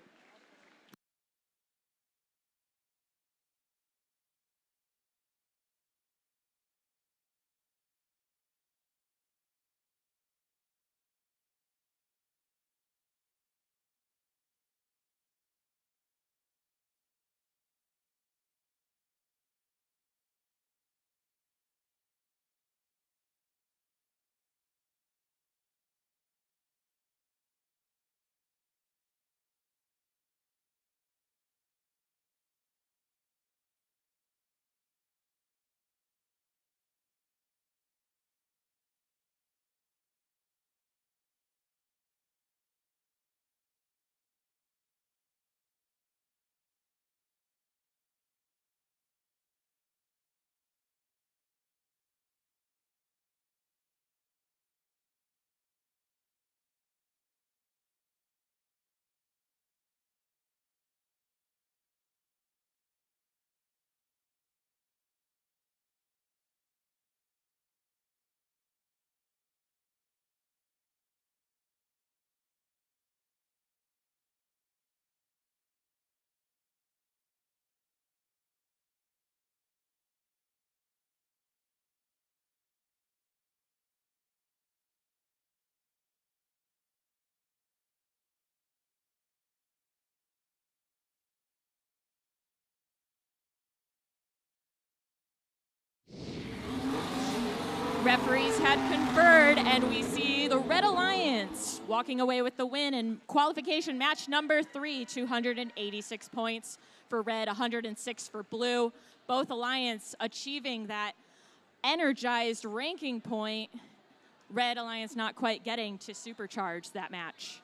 [SPEAKER 3] Referees had conferred, and we see the Red Alliance walking away with the win in qualification match number 3, 286 points for Red, 106 for Blue. Both Alliance achieving that energized ranking point. Red Alliance not quite getting to supercharge that match.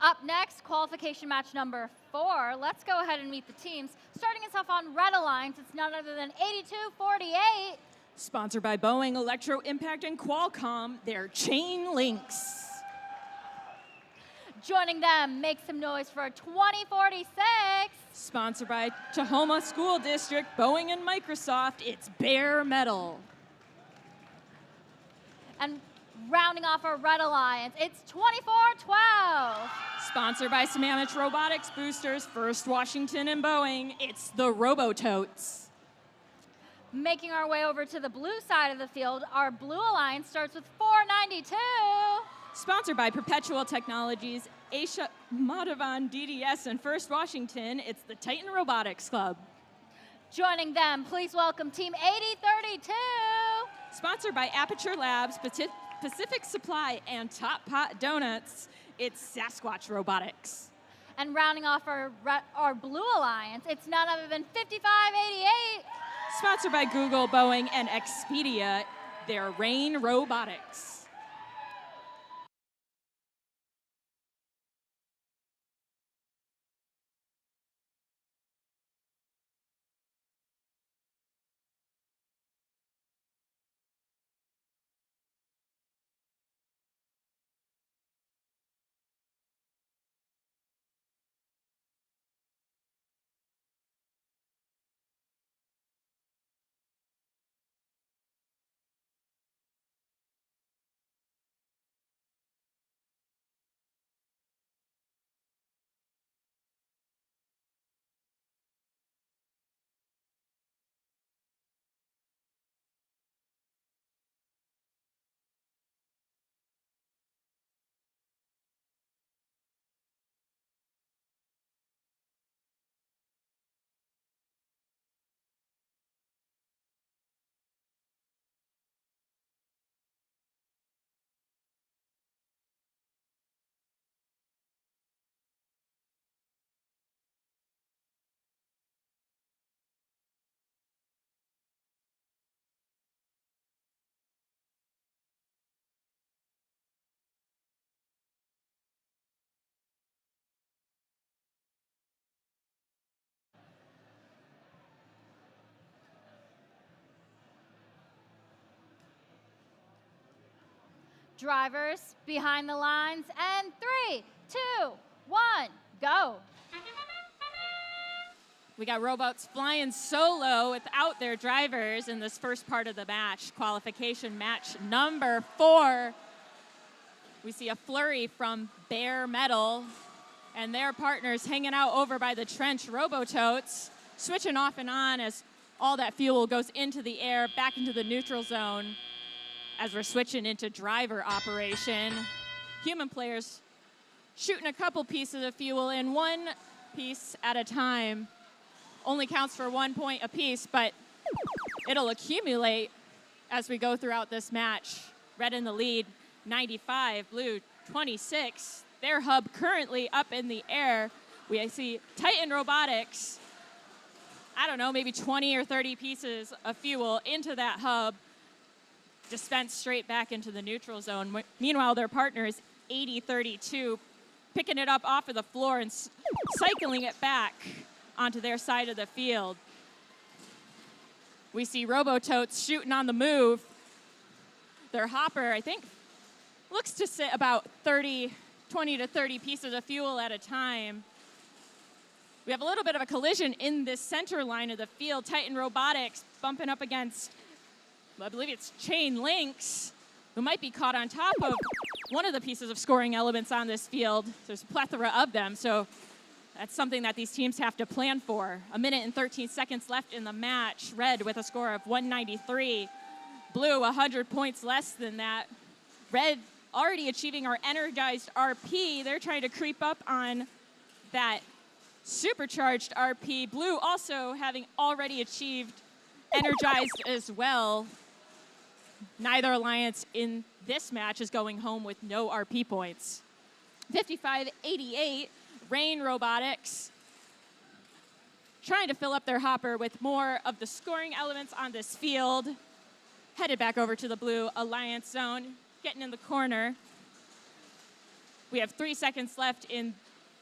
[SPEAKER 2] Up next, qualification match number 4. Let's go ahead and meet the teams. Starting us off on Red Alliance, it's none other than 8248.
[SPEAKER 3] Sponsored by Boeing, Electro Impact, and Qualcomm, their chain links.
[SPEAKER 2] Joining them, make some noise for 2046.
[SPEAKER 3] Sponsored by Tahoma School District, Boeing, and Microsoft, it's bare metal.
[SPEAKER 2] And rounding off our Red Alliance, it's 24-12.
[SPEAKER 3] Sponsored by Sammamish Robotics Boosters, First Washington, and Boeing, it's the Robototes.
[SPEAKER 2] Making our way over to the blue side of the field, our Blue Alliance starts with 492.
[SPEAKER 3] Sponsored by Perpetual Technologies, Asia Madhavan DDS, and First Washington, it's the Titan Robotics Club.
[SPEAKER 2] Joining them, please welcome Team 8032.
[SPEAKER 3] Sponsored by Aperture Labs, Pacific Supply, and Top Pot Donuts, it's Sasquatch Robotics.
[SPEAKER 2] And rounding off our Blue Alliance, it's none other than 5588.
[SPEAKER 3] Sponsored by Google, Boeing, and Expedia, they're Rain Robotics.
[SPEAKER 2] Drivers behind the lines, and 3, 2, 1, go.
[SPEAKER 3] We got robots flying solo without their drivers in this first part of the match, qualification match number 4. We see a flurry from Bare Metal and their partners hanging out over by the trench Robototes, switching off and on as all that fuel goes into the air, back into the neutral zone. As we're switching into driver operation, human players shooting a couple pieces of fuel in, one piece at a time. Only counts for 1 point apiece, but it'll accumulate as we go throughout this match. Red in the lead, 95, blue 26. Their hub currently up in the air. We see Titan Robotics, I don't know, maybe 20 or 30 pieces of fuel into that hub, dispensed straight back into the neutral zone. Meanwhile, their partner is 8032, picking it up off of the floor and cycling it back onto their side of the field. We see Robototes shooting on the move. Their hopper, I think, looks to sit about 20 to 30 pieces of fuel at a time. We have a little bit of a collision in this center line of the field. Titan Robotics bumping up against, I believe it's Chain Links, who might be caught on top of one of the pieces of scoring elements on this field. There's a plethora of them, so that's something that these teams have to plan for. 1 minute and 13 seconds left in the match. Red with a score of 193. Blue 100 points less than that. Red already achieving our energized RP. They're trying to creep up on that supercharged RP. Blue also having already achieved energized as well. Neither alliance in this match is going home with no RP points. 55-88, Rain Robotics trying to fill up their hopper with more of the scoring elements on this field. Headed back over to the blue alliance zone, getting in the corner. We have 3 seconds left in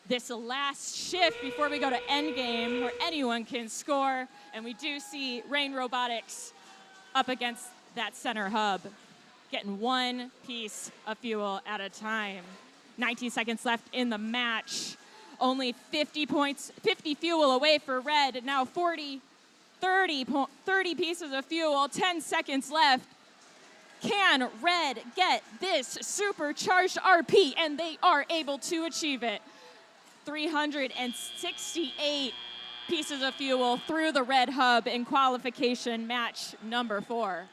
[SPEAKER 3] this last shift before we go to endgame, where anyone can score. And we do see Rain Robotics up against that center hub, getting one piece of fuel at a time. 19 seconds left in the match. Only 50 fuel away for red. Now 30 pieces of fuel, 10 seconds left. Can red get this supercharged RP? And they are able to achieve it. 368 pieces of fuel through the red hub in qualification match number 4.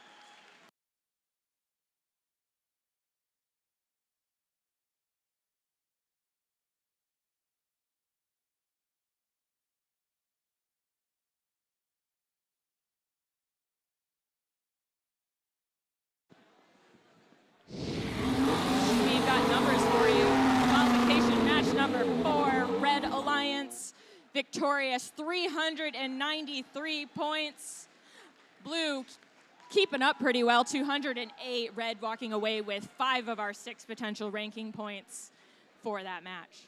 [SPEAKER 3] We've got numbers for you. Qualification match number 4, Red Alliance, victorious, 393 points. Blue keeping up pretty well, 208. Red walking away with 5 of our 6 potential ranking points for that match.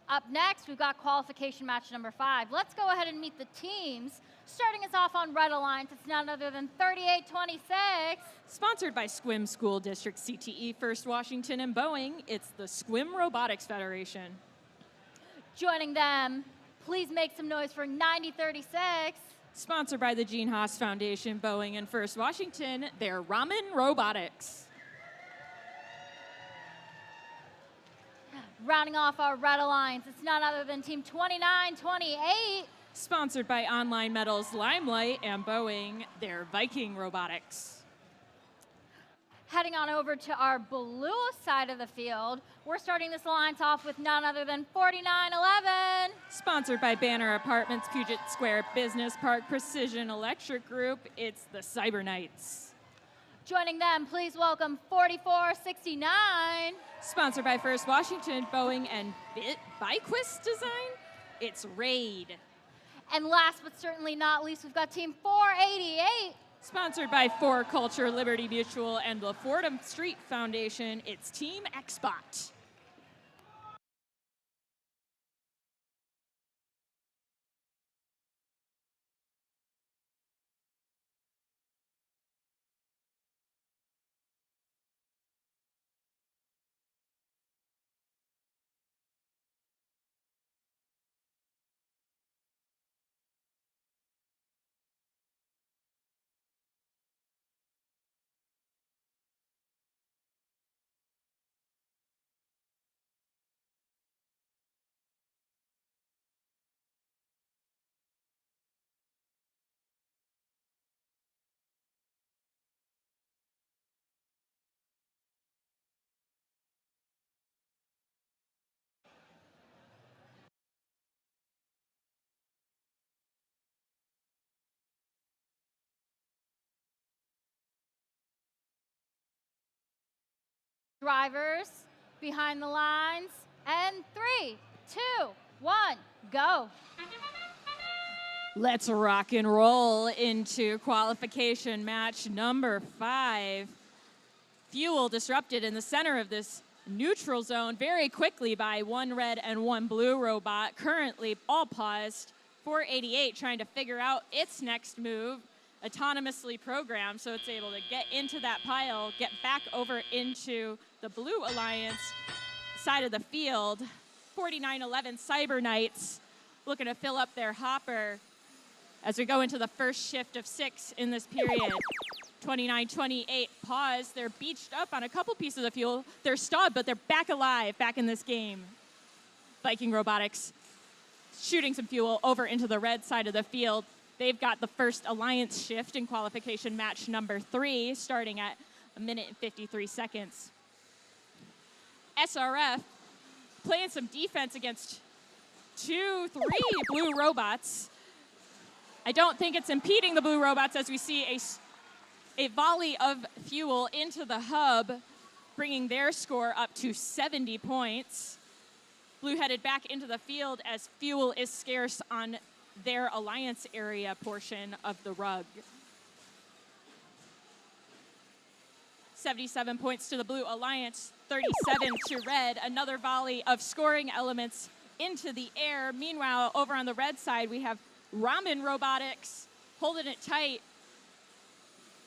[SPEAKER 2] Up next, we've got qualification match number 5. Let's go ahead and meet the teams. Starting us off on Red Alliance, it's none other than 3826.
[SPEAKER 3] Sponsored by Squim School District CTE, First Washington, and Boeing, it's the Squim Robotics Federation.
[SPEAKER 2] Joining them, please make some noise for 9036.
[SPEAKER 3] Sponsored by the Gene Haas Foundation, Boeing, and First Washington, they're Ramen Robotics.
[SPEAKER 2] Rounding off our Red Alliance, it's none other than Team 2928.
[SPEAKER 3] Sponsored by Online Metals, Limelight, and Boeing, they're Viking Robotics.
[SPEAKER 2] Heading on over to our blue side of the field, we're starting this alliance off with none other than 4911.
[SPEAKER 3] Sponsored by Banner Apartments, Puget Square Business Park, Precision Electric Group, it's the Cyber Knights.
[SPEAKER 2] Joining them, please welcome 4469.
[SPEAKER 3] Sponsored by First Washington, Boeing, and Byquist Design, it's Raid.
[SPEAKER 2] And last but certainly not least, we've got Team 488.
[SPEAKER 3] Sponsored by For Culture, Liberty Mutual, and the Fordham Street Foundation, it's Team Xbot.
[SPEAKER 2] Drivers behind the lines, and 3, 2, 1, go.
[SPEAKER 3] Let's rock and roll into qualification match number 5. Fuel disrupted in the center of this neutral zone very quickly by 1 red and 1 blue robot, currently all paused. 488 trying to figure out its next move, autonomously programmed, so it's able to get into that pile, get back over into the Blue Alliance side of the field. 4911 Cyber Knights looking to fill up their hopper as we go into the first shift of 6 in this period. 2928 pause. They're beached up on a couple pieces of fuel. They're stalled, but they're back alive, back in this game. Viking Robotics shooting some fuel over into the red side of the field. They've got the first alliance shift in qualification match number 3, starting at 1 minute and 53 seconds. SRF playing some defense against 2, 3 blue robots. I don't think it's impeding the blue robots as we see a volley of fuel into the hub, bringing their score up to 70 points. Blue headed back into the field as fuel is scarce on their alliance area portion of the rug. 77 points to the Blue Alliance, 37 to red. Another volley of scoring elements into the air. Meanwhile, over on the red side, we have Ramen Robotics holding it tight.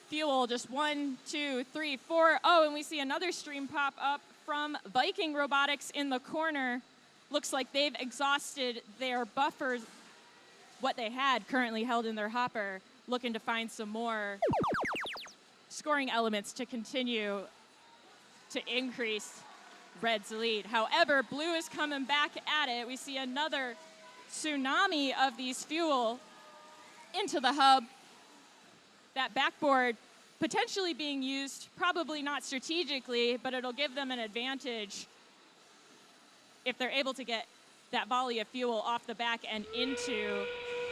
[SPEAKER 3] Fuel just 1, 2, 3, 4. Oh, and we see another stream pop up from Viking Robotics in the corner. Looks like they've exhausted their buffers, what they had currently held in their hopper, looking to find some more scoring elements to continue to increase Red's lead. However, Blue is coming back at it. We see another tsunami of these fuel into the hub. That backboard potentially being used, probably not strategically, but it'll give them an advantage if they're able to get that volley of fuel off the back and into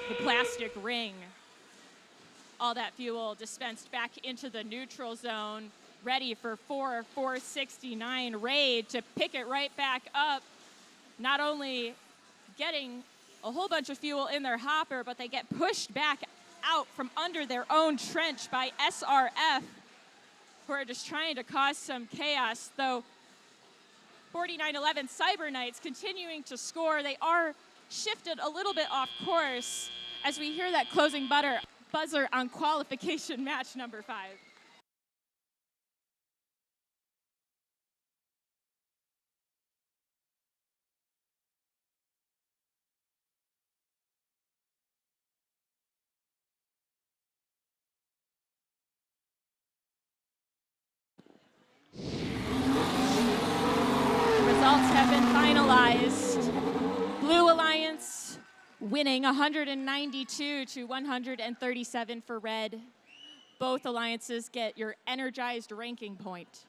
[SPEAKER 3] the plastic ring. All that fuel dispensed back into the neutral zone, ready for 469 Raid to pick it right back up. Not only getting a whole bunch of fuel in their hopper, but they get pushed back out from under their own trench by SRF, who are just trying to cause some chaos, though 4911 Cyber Knights continuing to score. They are shifted a little bit off course as we hear that closing buzzer on qualification match number 5. Results have been finalized. Blue Alliance winning 192 to 137 for Red. Both alliances get your energized ranking point.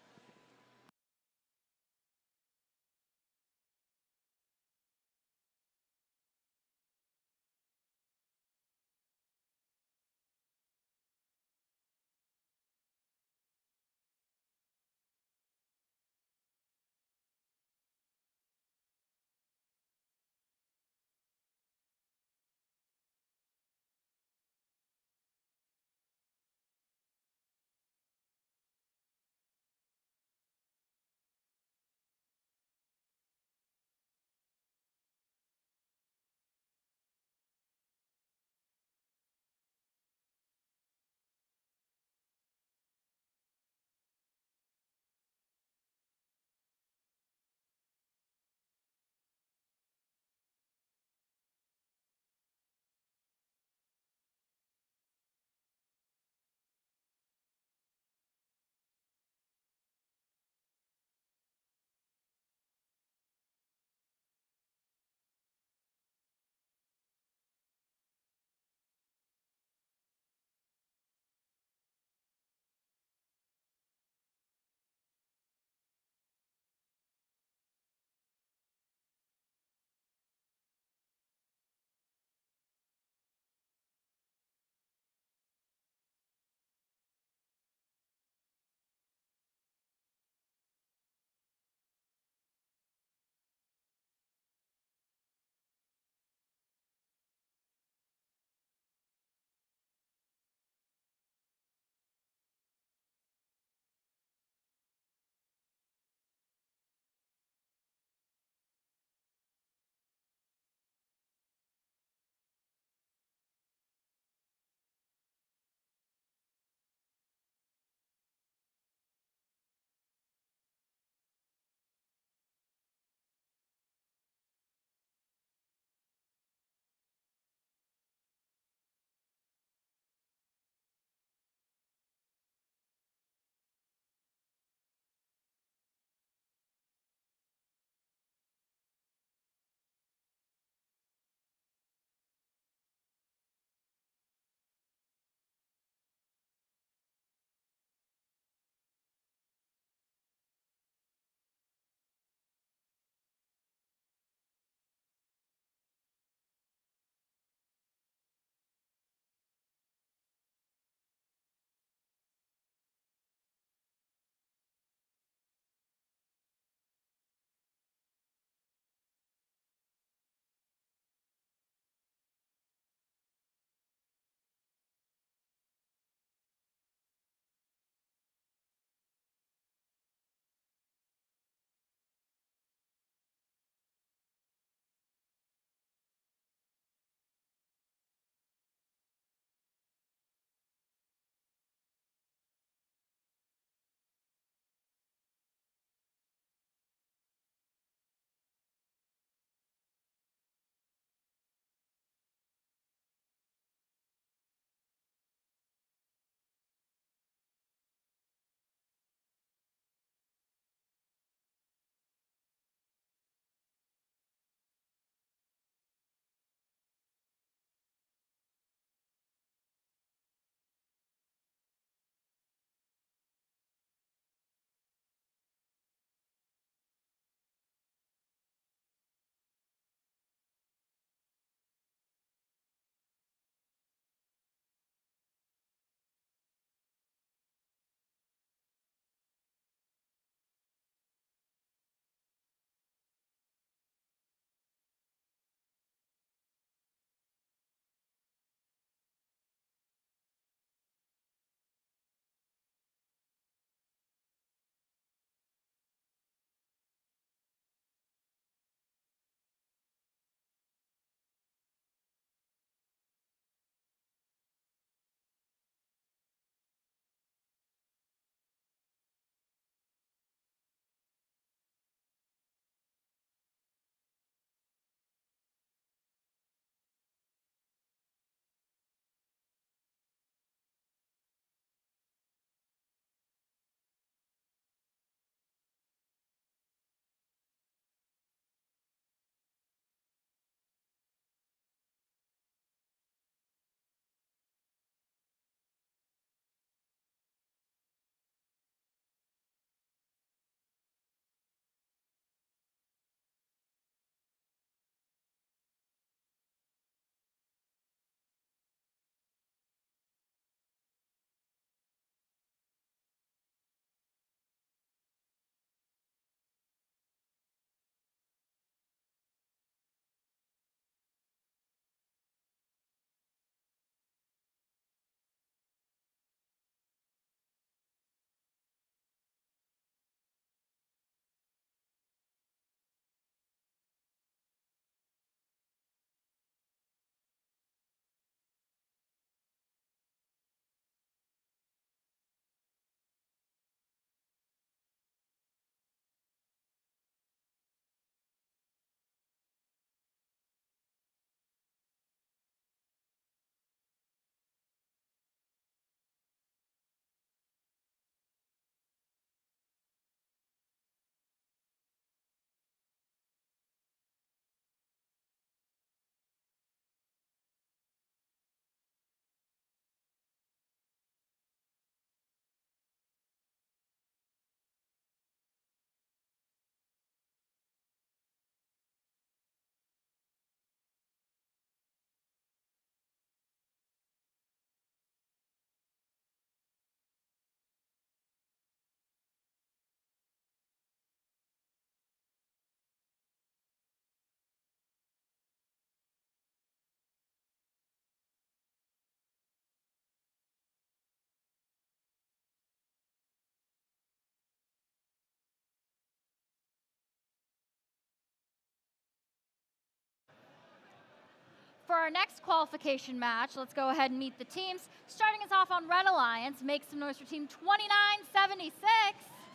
[SPEAKER 2] our next qualification match, let's go ahead and meet the teams. Starting us off on Red Alliance, make some noise for team 2976.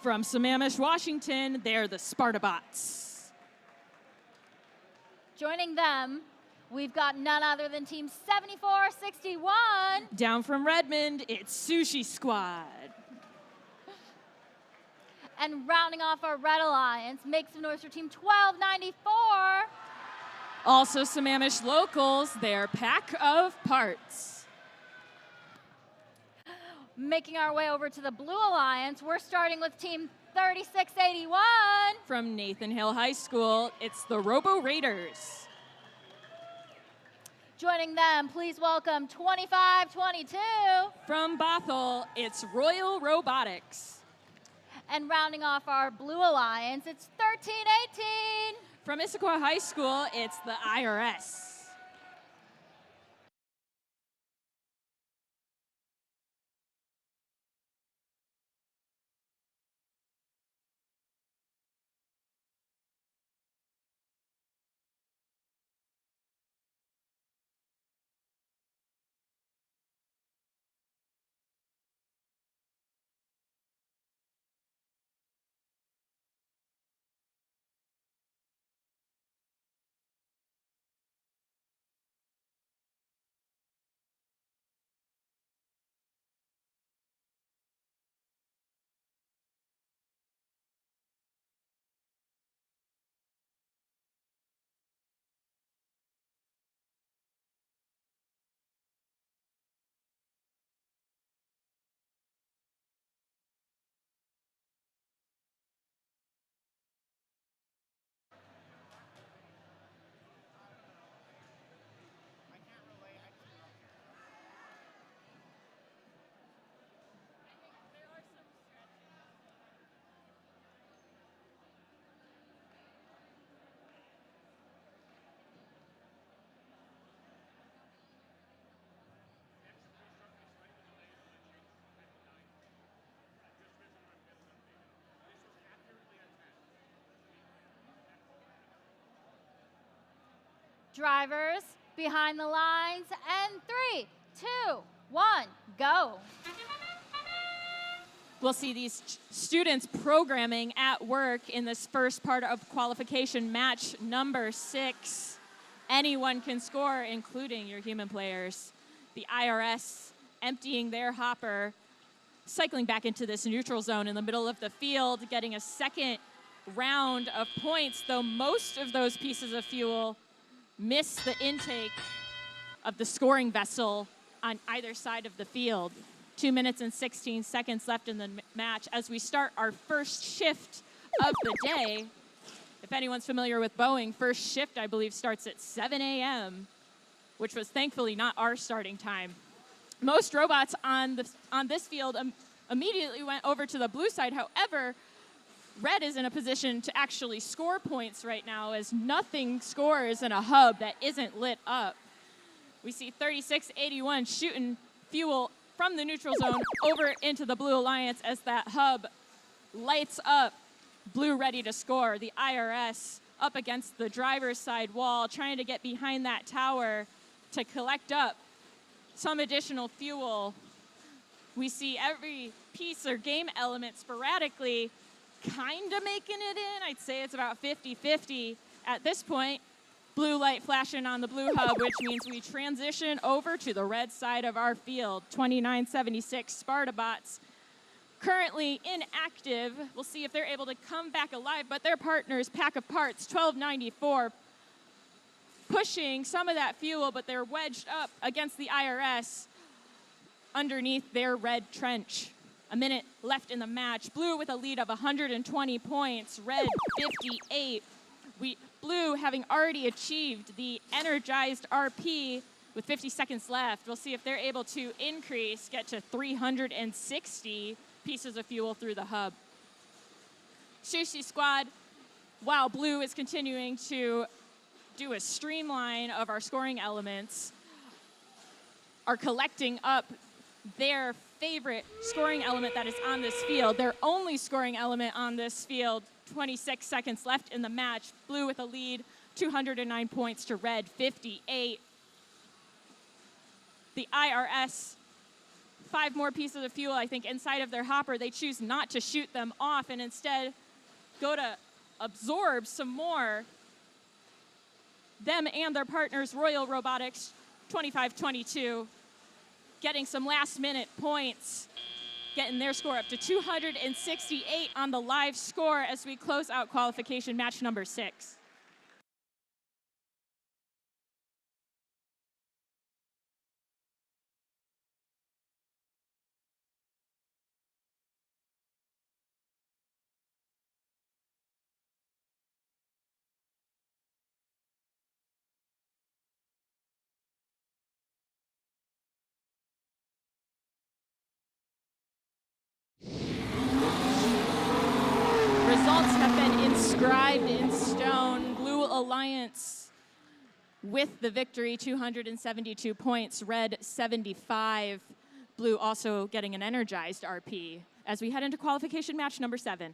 [SPEAKER 3] From Sammamish, Washington, they're the Spartabots.
[SPEAKER 2] Joining them, we've got none other than team 7461.
[SPEAKER 3] Down from Redmond, it's Sushi Squad.
[SPEAKER 2] And rounding off our Red Alliance, make some noise for team 1294.
[SPEAKER 3] Also Sammamish locals, they're Pack of Parts.
[SPEAKER 2] Making our way over to the Blue Alliance, we're starting with team 3681.
[SPEAKER 3] From Nathan Hill High School, it's the Robo Raiders.
[SPEAKER 2] Joining them, please welcome 2522.
[SPEAKER 3] From Bothell, it's Royal Robotics.
[SPEAKER 2] And rounding off our Blue Alliance, it's 1318.
[SPEAKER 3] From Issaquah High School, it's the IRS.
[SPEAKER 2] Drivers, behind the lines, and 3, 2, 1, go.
[SPEAKER 3] We'll see these students programming at work in this first part of qualification match number 6. Anyone can score, including your human players. The IRS emptying their hopper, cycling back into this neutral zone in the middle of the field, getting a second round of points, though most of those pieces of fuel miss the intake of the scoring vessel on either side of the field. 2 minutes and 16 seconds left in the match as we start our first shift of the day. If anyone's familiar with Boeing, first shift, I believe, starts at 7 a.m., which was thankfully not our starting time. Most robots on this field immediately went over to the blue side. However, Red is in a position to actually score points right now as nothing scores in a hub that isn't lit up. We see 3681 shooting fuel from the neutral zone over into the Blue Alliance as that hub lights up. Blue ready to score. The IRS up against the driver's side wall, trying to get behind that tower to collect up some additional fuel. We see every piece or game element sporadically kind of making it in. I'd say it's about 50-50 at this point. Blue light flashing on the blue hub, which means we transition over to the red side of our field. 2976 Spartabots currently inactive. We'll see if they're able to come back alive, but their partners, Pack of Parts, 1294, pushing some of that fuel, but they're wedged up against the IRS underneath their red trench. A minute left in the match. Blue with a lead of 120 points. Red 58. Blue having already achieved the energized RP with 50 seconds left. We'll see if they're able to increase, get to 360 pieces of fuel through the hub. Sushi Squad, while Blue is continuing to do a streamline of our scoring elements, are collecting up their favorite scoring element that is on this field, their only scoring element on this field. 26 seconds left in the match. Blue with a lead, 209 points to Red 58. the IRS 5 more pieces of fuel, I think, inside of their hopper. They choose not to shoot them off and instead go to absorb some more. Them and their partners, Royal Robotics, 25-22, getting some last-minute points, getting their score up to 268 on the live score as we close out qualification match number 6. Results have been inscribed in stone. Blue Alliance with the victory, 272 points, red 75. Blue also getting an energized RP as we head into qualification match number 7.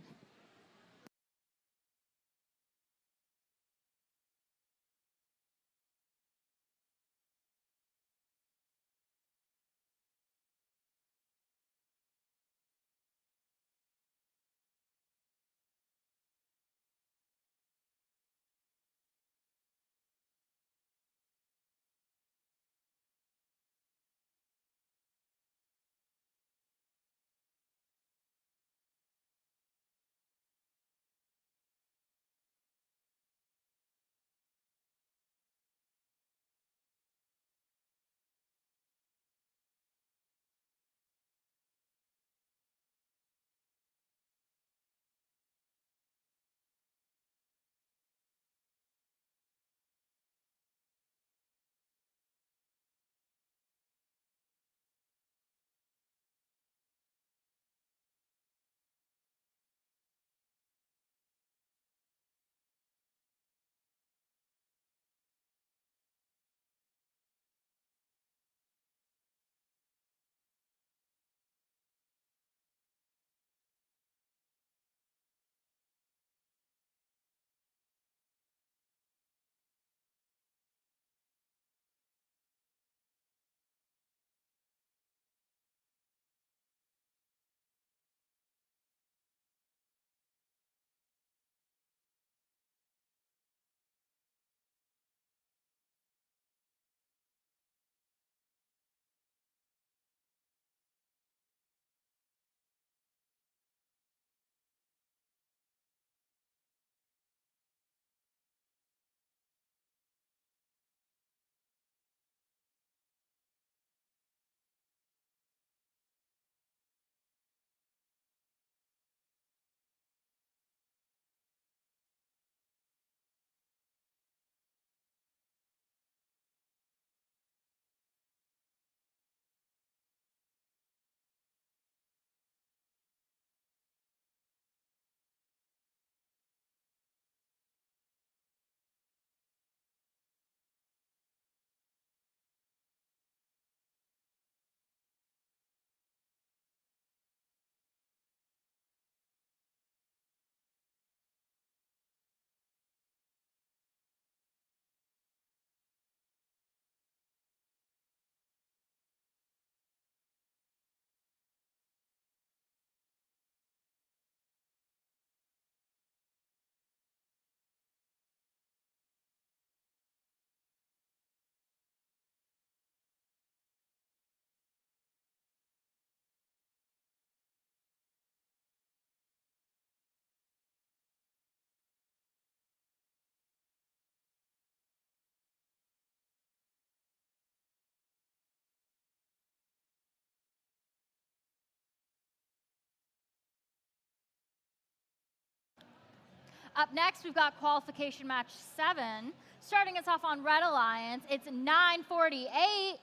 [SPEAKER 2] Up next, we've got qualification match 7. Starting us off on Red Alliance, it's 9:48.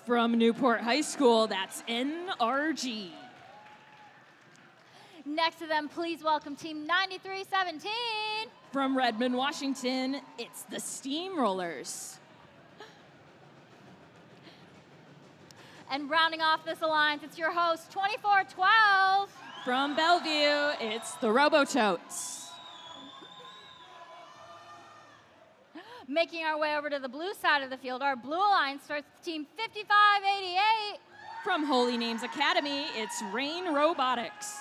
[SPEAKER 3] From Newport High School, that's NRG.
[SPEAKER 2] Next to them, please welcome team 9317.
[SPEAKER 3] From Redmond, Washington, it's the Steamrollers.
[SPEAKER 2] And rounding off this alliance, it's your host, 2412.
[SPEAKER 3] From Bellevue, it's the Robototes.
[SPEAKER 2] Making our way over to the blue side of the field, our blue alliance starts with Team 5588.
[SPEAKER 3] From Holy Names Academy, it's Rain Robotics.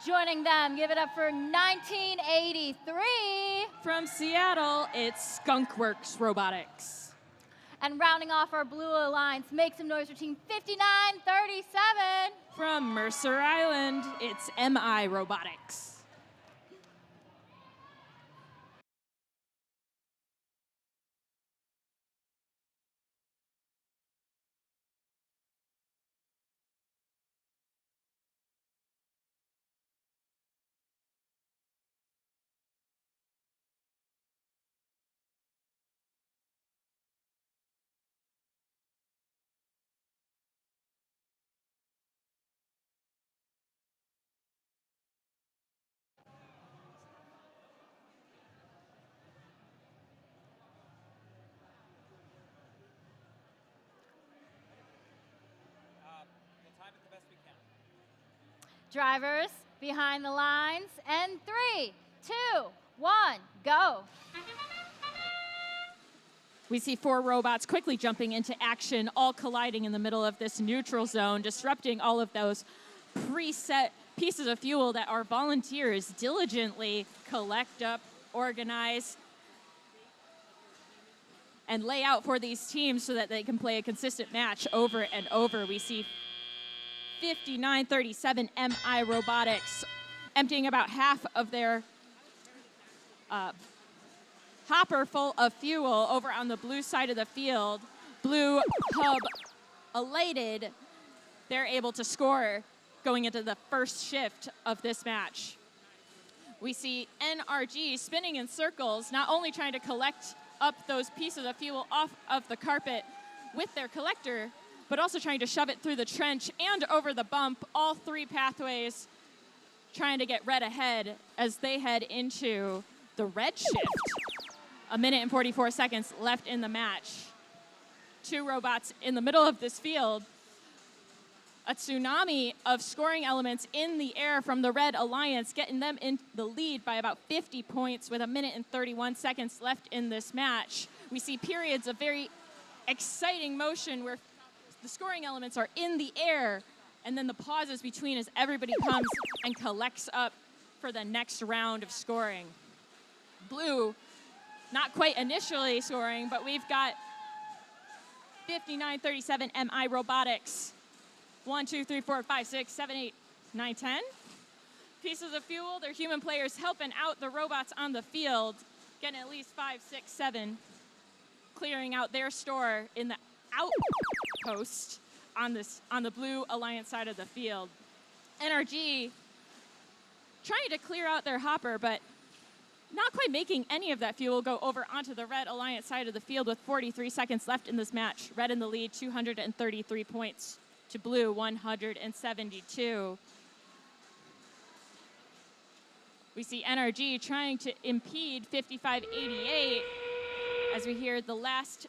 [SPEAKER 2] Joining them, give it up for 1983.
[SPEAKER 3] From Seattle, it's Skunkworks Robotics.
[SPEAKER 2] And rounding off our blue alliance, make some noise for Team 5937.
[SPEAKER 3] From Mercer Island, it's MI Robotics.
[SPEAKER 2] Drivers, behind the lines, and 3, 2, 1, go.
[SPEAKER 3] We see 4 robots quickly jumping into action, all colliding in the middle of this neutral zone, disrupting all of those preset pieces of fuel that our volunteers diligently collect up, organize, and lay out for these teams so that they can play a consistent match over and over. We see 5937 MI Robotics emptying about half of their hopper full of fuel over on the blue side of the field. Blue hub elated. They're able to score going into the first shift of this match. We see NRG spinning in circles, not only trying to collect up those pieces of fuel off of the carpet with their collector, but also trying to shove it through the trench and over the bump, all 3 pathways trying to get red ahead as they head into the red shift. 1 minute and 44 seconds left in the match. 2 robots in the middle of this field. A tsunami of scoring elements in the air from the Red Alliance, getting them in the lead by about 50 points with 1 minute and 31 seconds left in this match. We see periods of very exciting motion where the scoring elements are in the air, and then the pauses between as everybody comes and collects up for the next round of scoring. Blue, not quite initially scoring, but we've got 5937 MI Robotics. 1, 2, 3, 4, 5, 6, 7, 8, 9, 10 pieces of fuel. Their human players helping out the robots on the field, getting at least 5, 6, 7, clearing out their store in the outpost on the Blue Alliance side of the field. NRG trying to clear out their hopper, but not quite making any of that fuel go over onto the Red Alliance side of the field with 43 seconds left in this match. Red in the lead, 233 points to Blue, 172. We see NRG trying to impede 5588 as we hear the last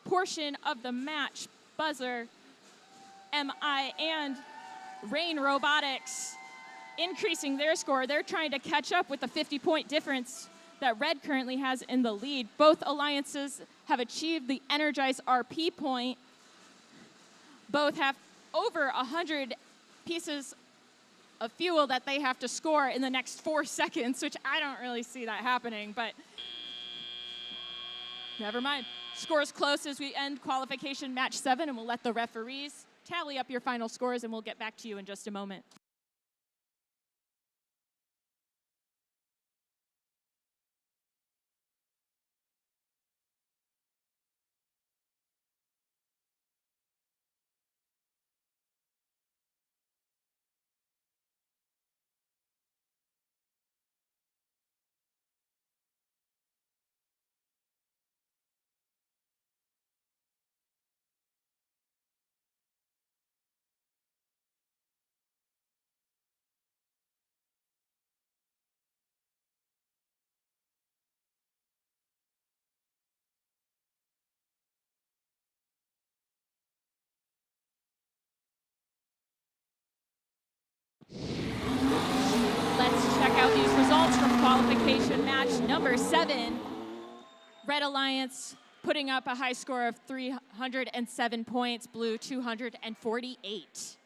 [SPEAKER 3] portion of the match buzzer. MI and Rain Robotics increasing their score. They're trying to catch up with the 50-point difference that Red currently has in the lead. Both alliances have achieved the Energize RP point. Both have over 100 pieces of fuel that they have to score in the next 4 seconds, which I don't really see that happening, but never mind. Scores close as we end qualification match 7, and we'll let the referees tally up your final scores, and we'll get back to you in just a moment. Let's check out these results from qualification match number 7. Red Alliance putting up a high score of 307 points, Blue 248.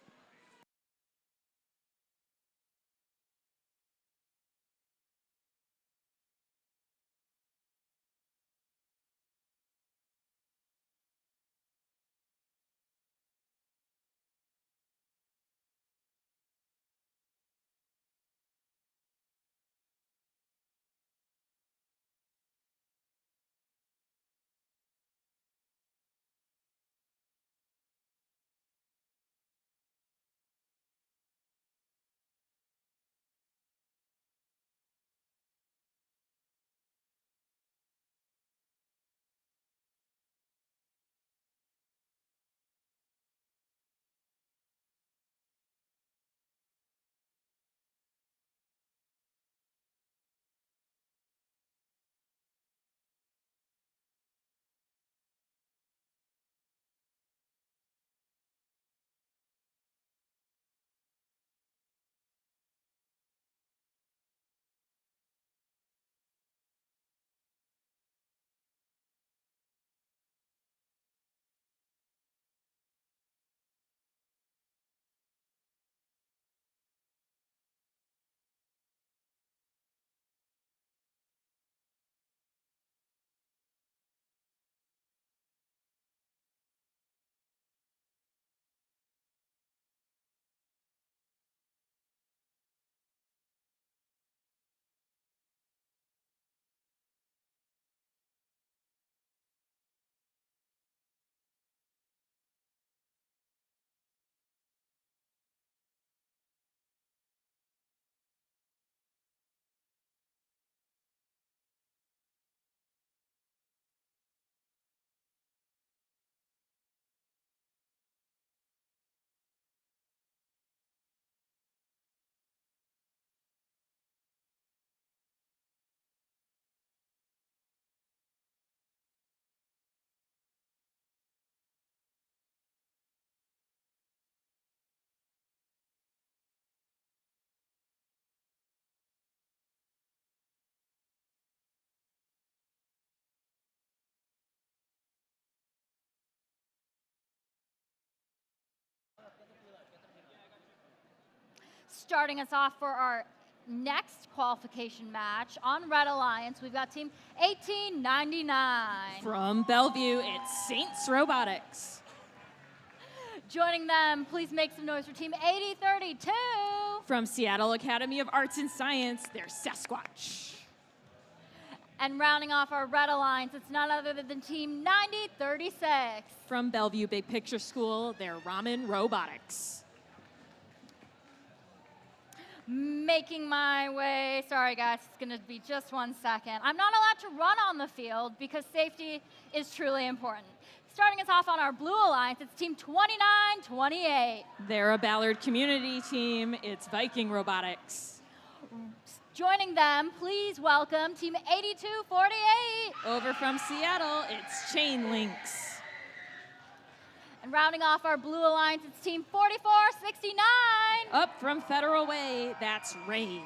[SPEAKER 2] Starting us off for our next qualification match on Red Alliance, we've got Team 1899.
[SPEAKER 3] From Bellevue, it's Saints Robotics.
[SPEAKER 2] Joining them, please make some noise for Team 8032.
[SPEAKER 3] From Seattle Academy of Arts and Science, they're Sasquatch.
[SPEAKER 2] And rounding off our Red Alliance, it's none other than Team 9036.
[SPEAKER 3] From Bellevue Big Picture School, they're Ramen Robotics.
[SPEAKER 2] Making my way, sorry guys, it's gonna be just 1 second. I'm not allowed to run on the field because safety is truly important. Starting us off on our Blue Alliance, it's Team 2928.
[SPEAKER 3] They're a Ballard community team, it's Viking Robotics.
[SPEAKER 2] Joining them, please welcome Team 8248.
[SPEAKER 3] Over from Seattle, it's Chain Links.
[SPEAKER 2] And rounding off our Blue Alliance, it's Team 4469.
[SPEAKER 3] Up from Federal Way, that's Raid.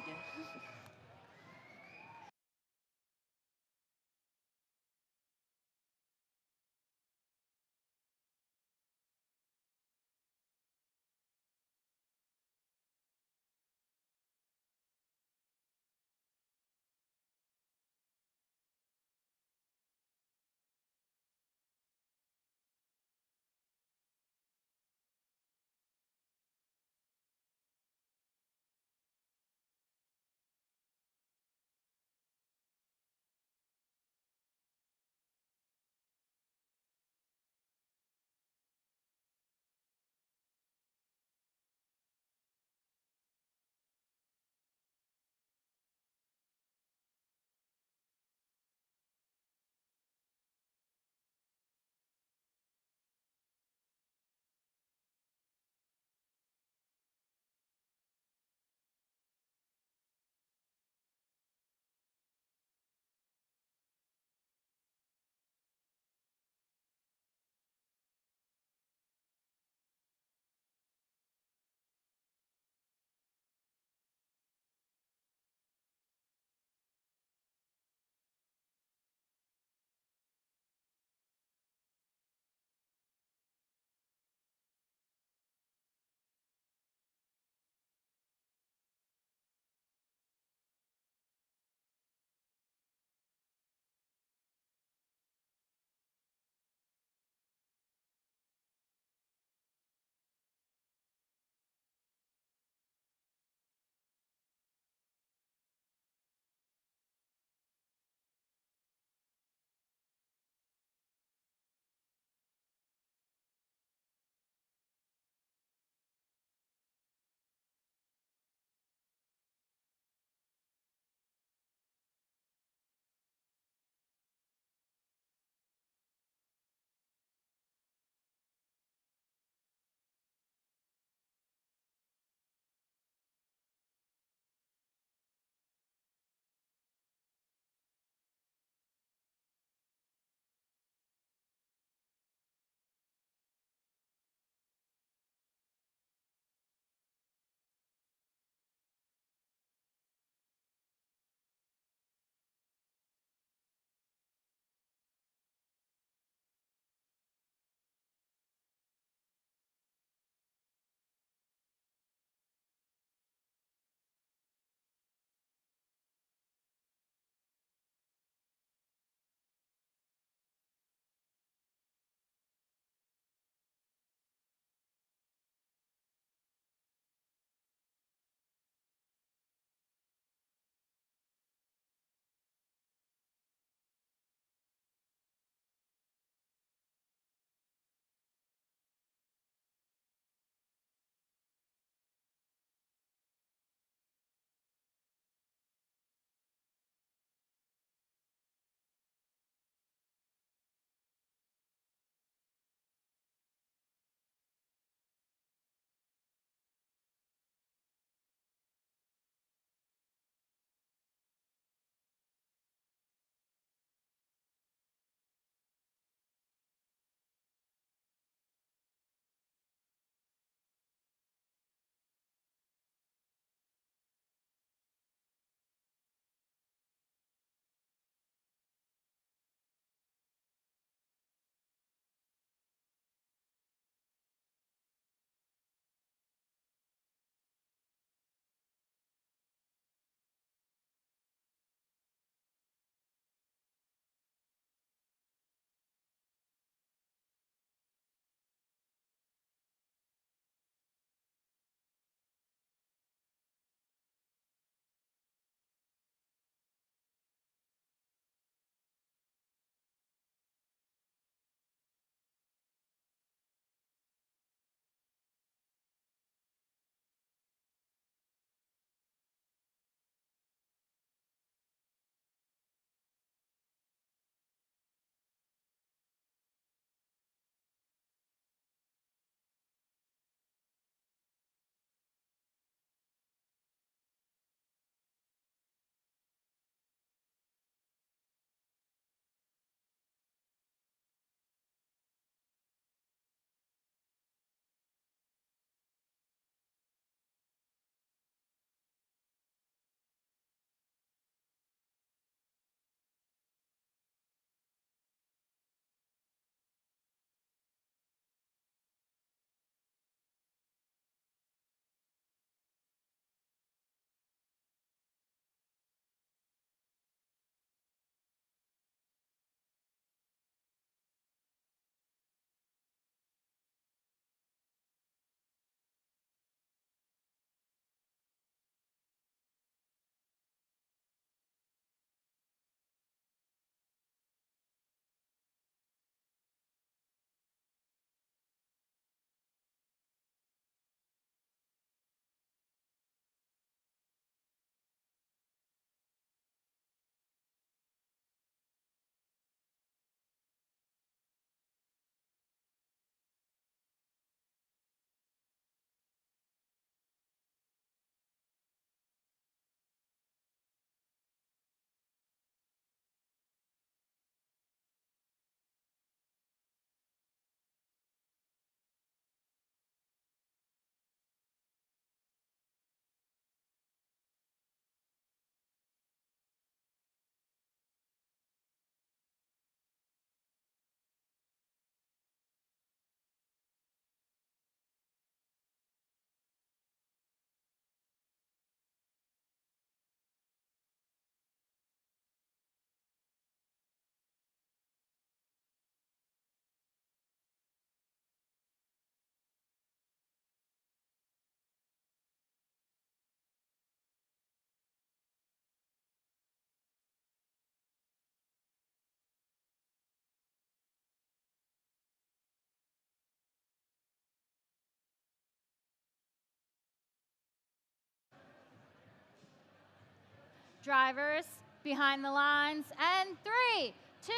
[SPEAKER 2] Drivers behind the lines, and 3, 2,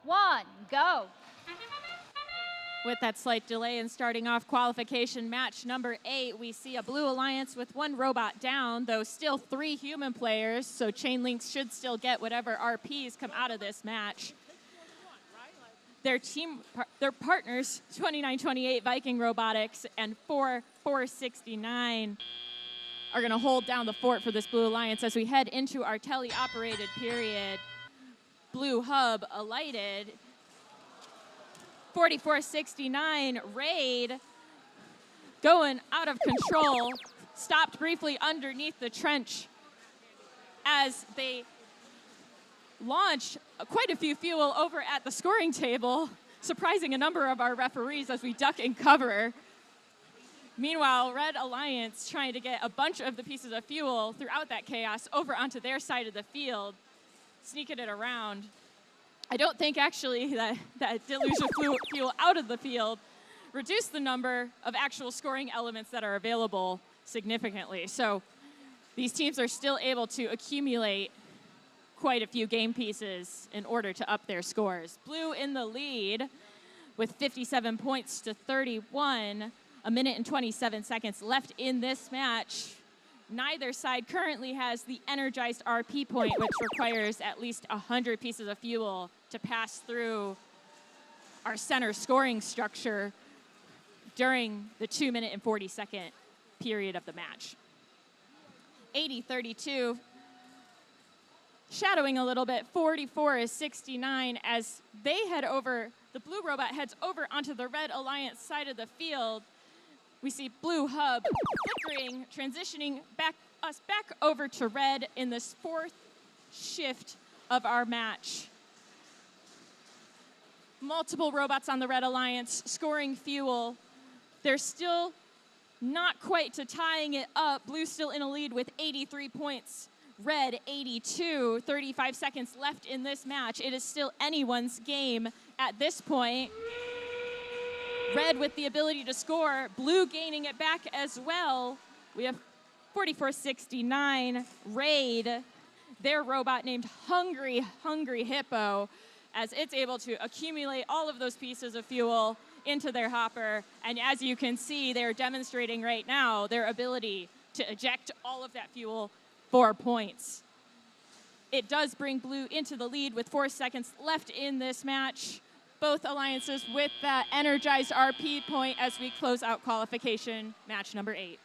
[SPEAKER 2] 1, go.
[SPEAKER 3] With that slight delay in starting off qualification match number 8, we see a Blue Alliance with 1 robot down, though still 3 human players, so Chain Links should still get whatever RPs come out of this match. Their partners, 2928 Viking Robotics and 4469, are going to hold down the fort for this Blue Alliance as we head into our tele-operated period. Blue Hub alighted. 4469 Raid going out of control, stopped briefly underneath the trench as they launched quite a few fuel over at the scoring table, surprising a number of our referees as we duck and cover. Meanwhile, Red Alliance trying to get a bunch of the pieces of fuel throughout that chaos over onto their side of the field, sneaking it around. I don't think actually that deluge of fuel out of the field reduced the number of actual scoring elements that are available significantly. So these teams are still able to accumulate quite a few game pieces in order to up their scores. Blue in the lead with 57 points to 31, a minute and 27 seconds left in this match. Neither side currently has the energized RP point, which requires at least 100 pieces of fuel to pass through our center scoring structure during the 2-minute and 40-second period of the match. 80-32, shadowing a little bit, 44-69 as they head over, the Blue Robot heads over onto the Red Alliance side of the field. We see Blue Hub flickering, transitioning us back over to Red in this 4th shift of our match. Multiple robots on the Red Alliance scoring fuel. They're still not quite to tying it up. Blue still in a lead with 83 points. Red 82, 35 seconds left in this match. It is still anyone's game at this point. Red with the ability to score, Blue gaining it back as well. We have 4469 Raid, their robot named Hungry Hippo, as it's able to accumulate all of those pieces of fuel into their hopper. And as you can see, they're demonstrating right now their ability to eject all of that fuel for points. It does bring Blue into the lead with 4 seconds left in this match. Both alliances with that energized RP point as we close out qualification match number 8.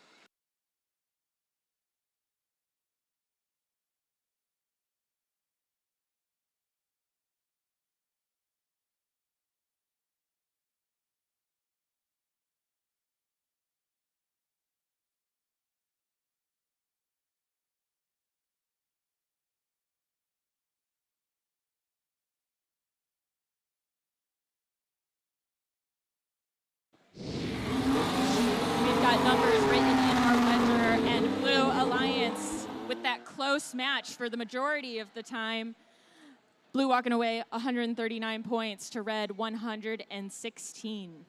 [SPEAKER 3] We've got numbers written in our ledger, and Blue Alliance with that close match for the majority of the time. Blue walking away 139 points to Red 116.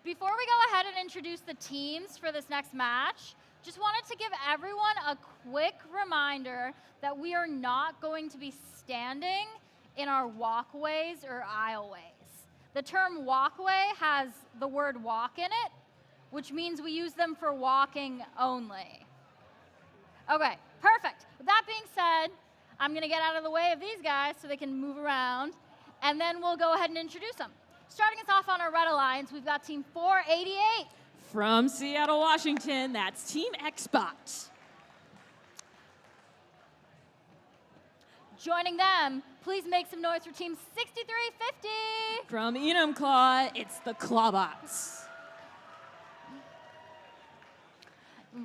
[SPEAKER 2] Before we go ahead and introduce the teams for this next match, just wanted to give everyone a quick reminder that we are not going to be standing in our walkways or aisleways. The term walkway has the word walk in it, which means we use them for walking only. Okay, perfect. With that being said, I'm going to get out of the way of these guys so they can move around, and then we'll go ahead and introduce them. Starting us off on our Red Alliance, we've got Team 488.
[SPEAKER 3] From Seattle, Washington, that's Team Xbot.
[SPEAKER 2] Joining them, please make some noise for Team 6350.
[SPEAKER 3] From Enumclaw, it's the Clawbots.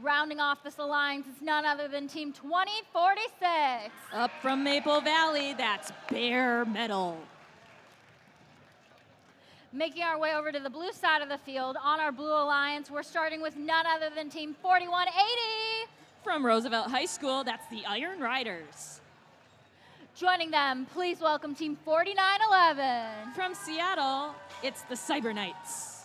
[SPEAKER 2] Rounding off this alliance is none other than Team 2046.
[SPEAKER 3] Up from Maple Valley, that's Bare Metal.
[SPEAKER 2] Making our way over to the blue side of the field on our Blue Alliance, we're starting with none other than Team 4180.
[SPEAKER 3] From Roosevelt High School, that's the Iron Riders.
[SPEAKER 2] Joining them, please welcome Team 4911.
[SPEAKER 3] From Seattle, it's the Cyber Knights.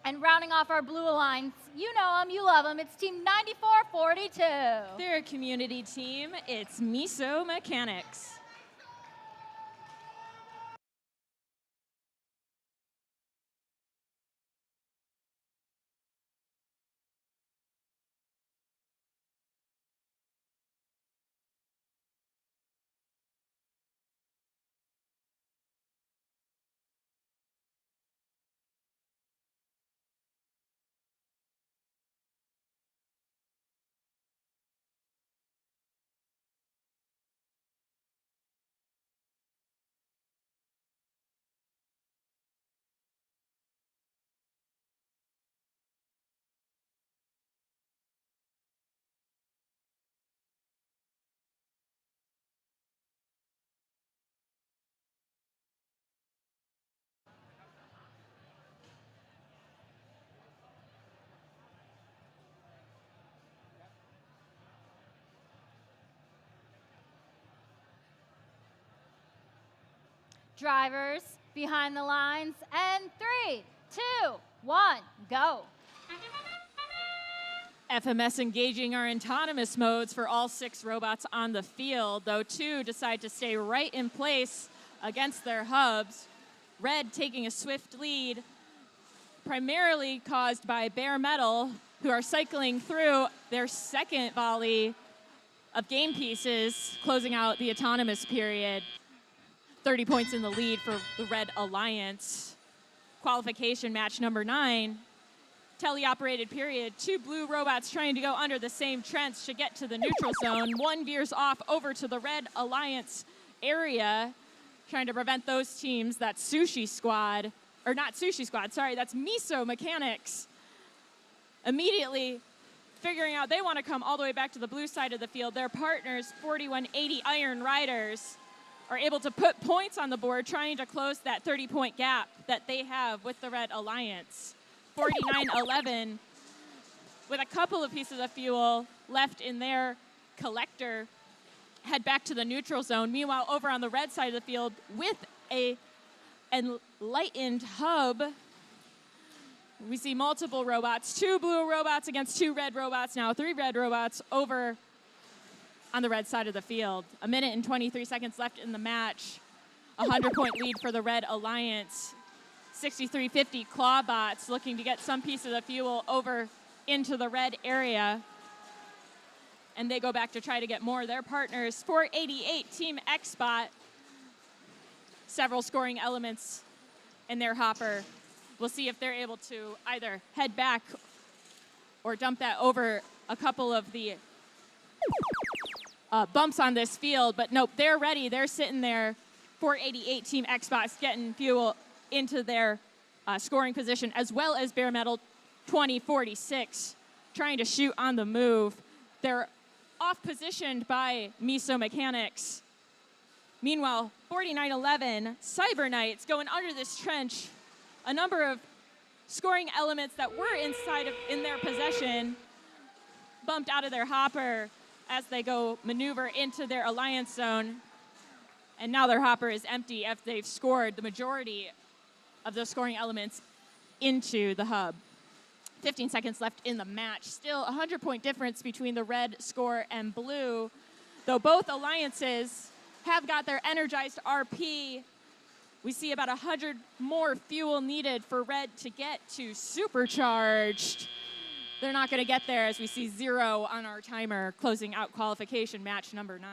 [SPEAKER 2] And rounding off our Blue Alliance, you know them, you love them, it's Team 9442.
[SPEAKER 3] Their community team, it's Miso Mechanics.
[SPEAKER 2] Drivers, behind the lines, and 3, 2, 1, go.
[SPEAKER 3] FMS engaging our autonomous modes for all 6 robots on the field, though 2 decide to stay right in place against their hubs. Red taking a swift lead, primarily caused by Bare Metal, who are cycling through their second volley of game pieces, closing out the autonomous period. 30 points in the lead for the Red Alliance. Qualification match number 9. Teleoperated period. 2 blue robots trying to go under the same trench to get to the neutral zone. 1 veers off over to the Red Alliance area, trying to prevent those teams. That's Sushi Squad, or not Sushi Squad, sorry, that's Miso Mechanics. Immediately figuring out they want to come all the way back to the blue side of the field. Their partners, 4180 Iron Riders, are able to put points on the board, trying to close that 30-point gap that they have with the Red Alliance. 4911, with a couple of pieces of fuel left in their collector, head back to the neutral zone. Meanwhile, over on the red side of the field, with a enlightened hub, we see multiple robots, 2 blue robots against 2 red robots, now 3 red robots over on the red side of the field. 1 minute and 23 seconds left in the match. 100-point lead for the Red Alliance. 6350 Clawbots looking to get some piece of the fuel over into the red area. And they go back to try to get more. Their partners, 488 Team Xbot. Several scoring elements in their hopper. We'll see if they're able to either head back or dump that over a couple of the bumps on this field, but nope, they're ready. They're sitting there. 488 Team Xbox getting fuel into their scoring position, as well as Bare Metal 2046 trying to shoot on the move. They're off-positioned by Miso Mechanics. Meanwhile, 4911 Cyber Knights going under this trench. A number of scoring elements that were in their possession bumped out of their hopper as they go maneuver into their alliance zone. And now their hopper is empty after they've scored the majority of those scoring elements into the hub. 15 seconds left in the match. Still a 100-point difference between the red score and blue, though both alliances have got their energized RP. We see about 100 more fuel needed for red to get to supercharged. They're not going to get there as we see 0 on our timer, closing out qualification match number 9.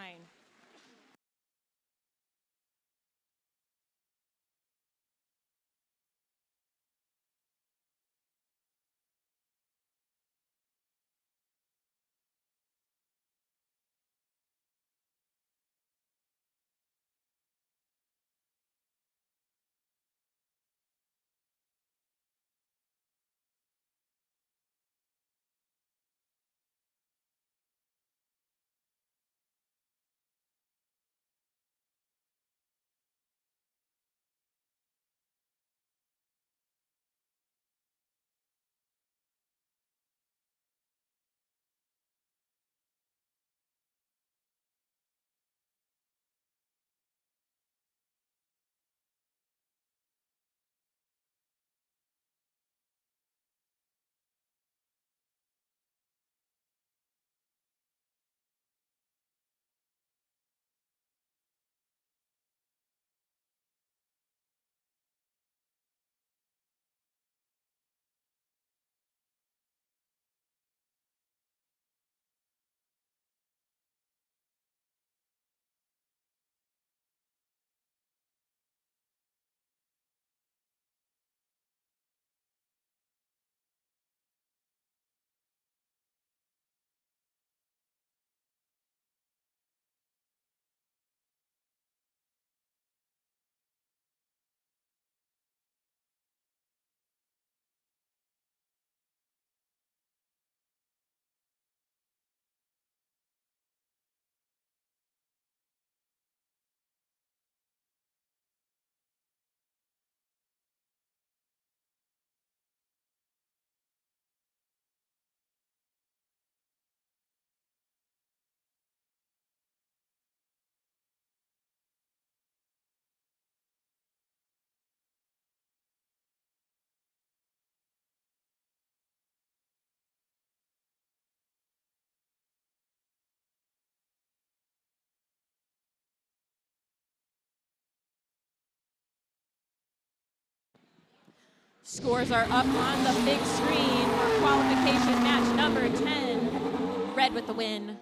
[SPEAKER 3] Scores are up on the big screen for qualification match number 10. Red with the win.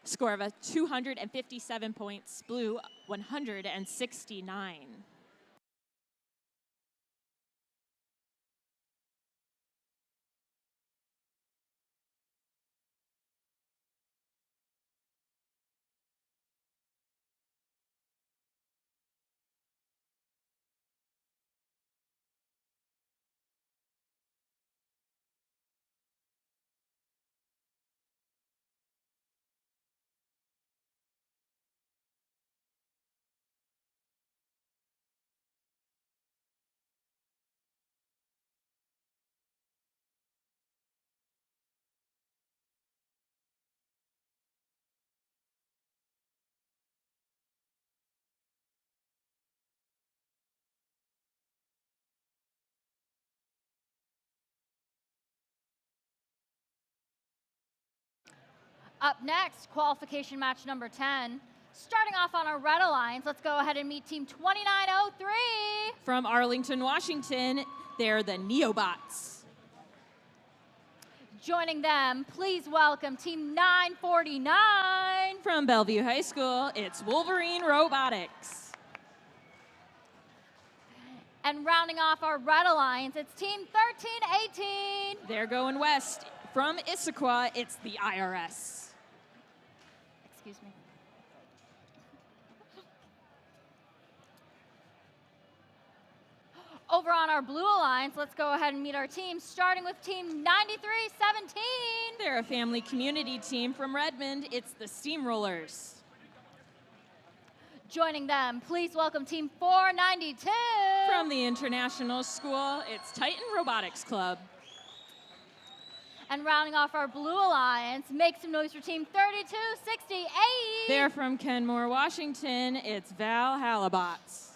[SPEAKER 3] Score of 257 points, blue 169.
[SPEAKER 2] Up next, qualification match number 10. Starting off on our red alliance, let's go ahead and meet team 2903.
[SPEAKER 3] From Arlington, Washington, they're the Neobots.
[SPEAKER 2] Joining them, please welcome team 949.
[SPEAKER 3] From Bellevue High School, it's Wolverine Robotics.
[SPEAKER 2] And rounding off our red alliance, it's team 1318.
[SPEAKER 3] They're going west. From Issaquah, it's the IRS.
[SPEAKER 2] Excuse me. Over on our blue alliance, let's go ahead and meet our team, starting with team 9317.
[SPEAKER 3] They're a family community team from Redmond. It's the Steamrollers.
[SPEAKER 2] Joining them, please welcome team 492.
[SPEAKER 3] From the International School, it's Titan Robotics Club.
[SPEAKER 2] And rounding off our blue alliance, make some noise for team 3268.
[SPEAKER 3] They're from Kenmore, Washington. It's Val Halabots.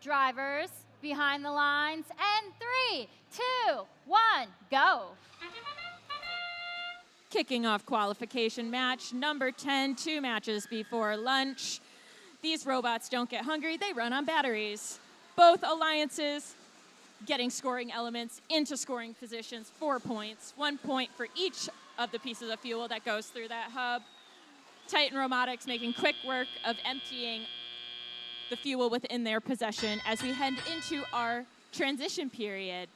[SPEAKER 2] Drivers behind the lines, and 3, 2, 1, go.
[SPEAKER 3] Kicking off qualification match number 10, 2 matches before lunch. These robots don't get hungry, they run on batteries. Both alliances getting scoring elements into scoring positions, 4 points, 1 point for each of the pieces of fuel that goes through that hub. Titan Robotics making quick work of emptying the fuel within their possession as we head into our transition period.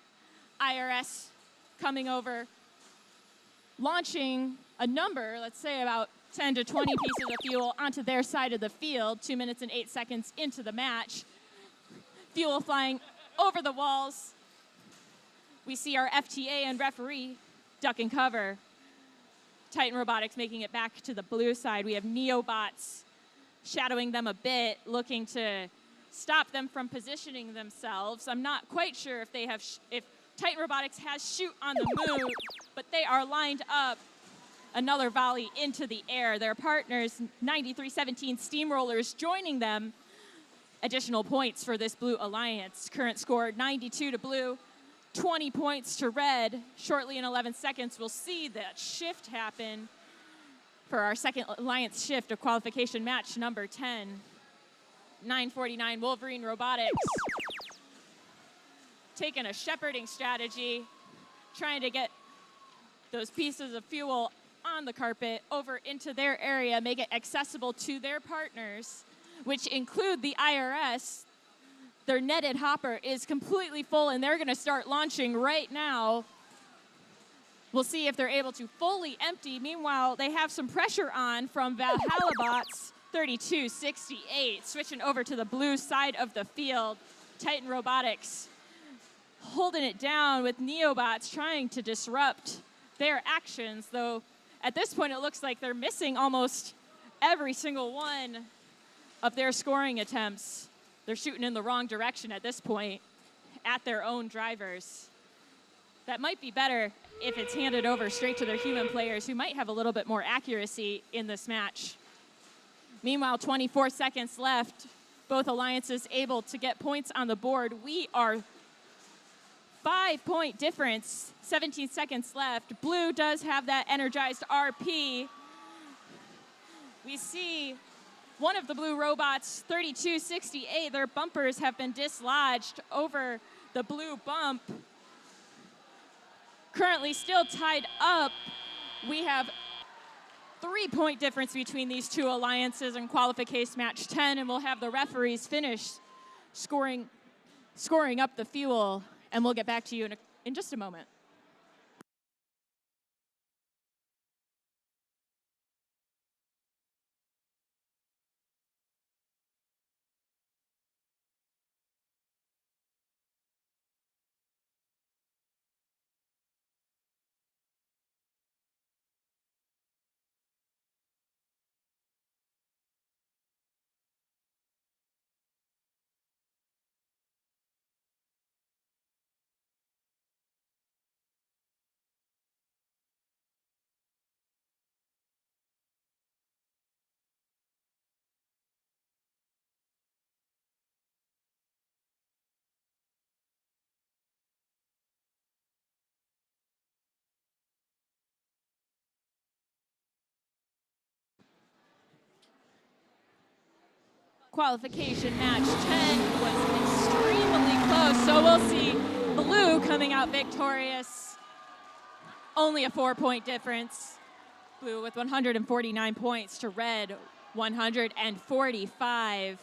[SPEAKER 3] IRS coming over, launching a number, let's say about 10 to 20 pieces of fuel onto their side of the field, 2 minutes and 8 seconds into the match. Fuel flying over the walls. We see our FTA and referee duck and cover. Titan Robotics making it back to the blue side. We have Neobots shadowing them a bit, looking to stop them from positioning themselves. I'm not quite sure if they have, if Titan Robotics has shoot on the moon, but they are lined up. Another volley into the air. Their partners, 93-17 Steamrollers, joining them. Additional points for this blue alliance. Current score 92 to blue, 20 points to red. Shortly in 11 seconds, we'll see that shift happen for our second alliance shift of qualification match number 10. 949 Wolverine Robotics taking a shepherding strategy, trying to get those pieces of fuel on the carpet over into their area, make it accessible to their partners, which include the IRS. Their netted hopper is completely full, and they're going to start launching right now. We'll see if they're able to fully empty. Meanwhile, they have some pressure on from Valhalla Bots, 32-68, switching over to the blue side of the field. Titan Robotics holding it down with Neobots trying to disrupt their actions, though at this point it looks like they're missing almost every single one of their scoring attempts. They're shooting in the wrong direction at this point at their own drivers. That might be better if it's handed over straight to their human players who might have a little bit more accuracy in this match. Meanwhile, 24 seconds left. Both alliances able to get points on the board. We are 5-point difference, 17 seconds left. Blue does have that energized RP. We see one of the blue robots, 32-68, their bumpers have been dislodged over the blue bump. Currently still tied up. We have 3-point difference between these two alliances in qualification match 10, and we'll have the referees finish scoring up the fuel, and we'll get back to you in just a moment. Qualification match 10 was extremely close, so we'll see blue coming out victorious. Only a 4-point difference. Blue with 149 points to red 145.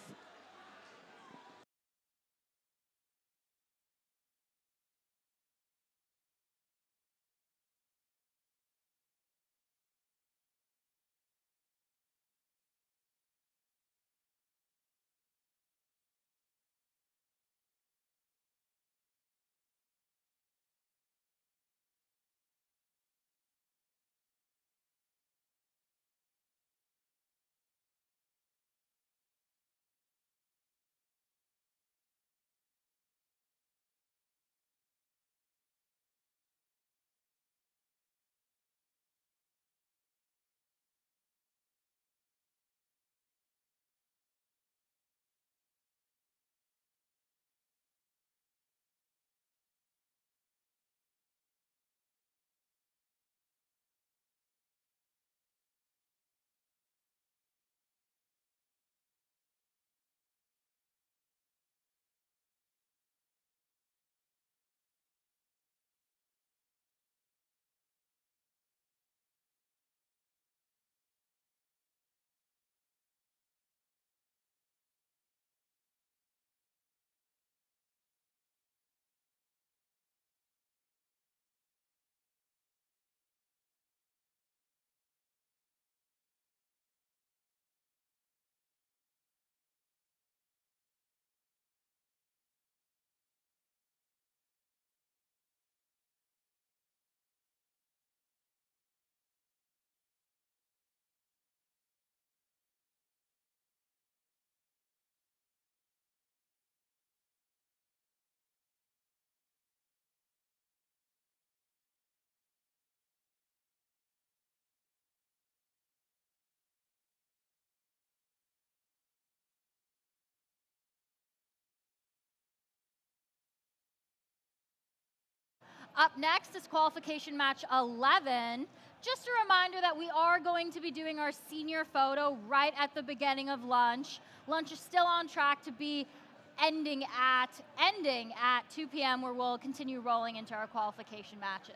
[SPEAKER 2] Up next is qualification match 11. Just a reminder that we are going to be doing our senior photo right at the beginning of lunch. Lunch is still on track to be ending at 2 p.m. where we'll continue rolling into our qualification matches.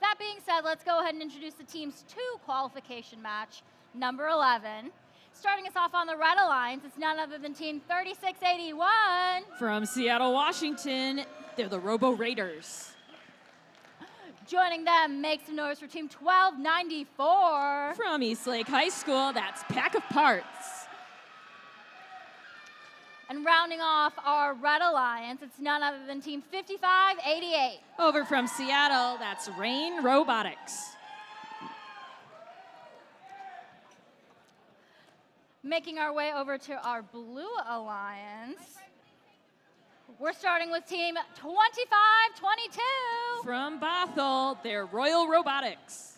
[SPEAKER 2] That being said, let's go ahead and introduce the team's 2 qualification match, number 11. Starting us off on the Red Alliance, it's none other than Team 3681.
[SPEAKER 3] From Seattle, Washington, they're the Robo Raiders.
[SPEAKER 2] Joining them, make some noise for Team 1294.
[SPEAKER 3] From Eastlake High School, that's Pack of Parts.
[SPEAKER 2] And rounding off our Red Alliance, it's none other than Team 5588.
[SPEAKER 3] Over from Seattle, that's Rain Robotics.
[SPEAKER 2] Making our way over to our Blue Alliance, we're starting with Team 2522.
[SPEAKER 3] From Bothell, they're Royal Robotics.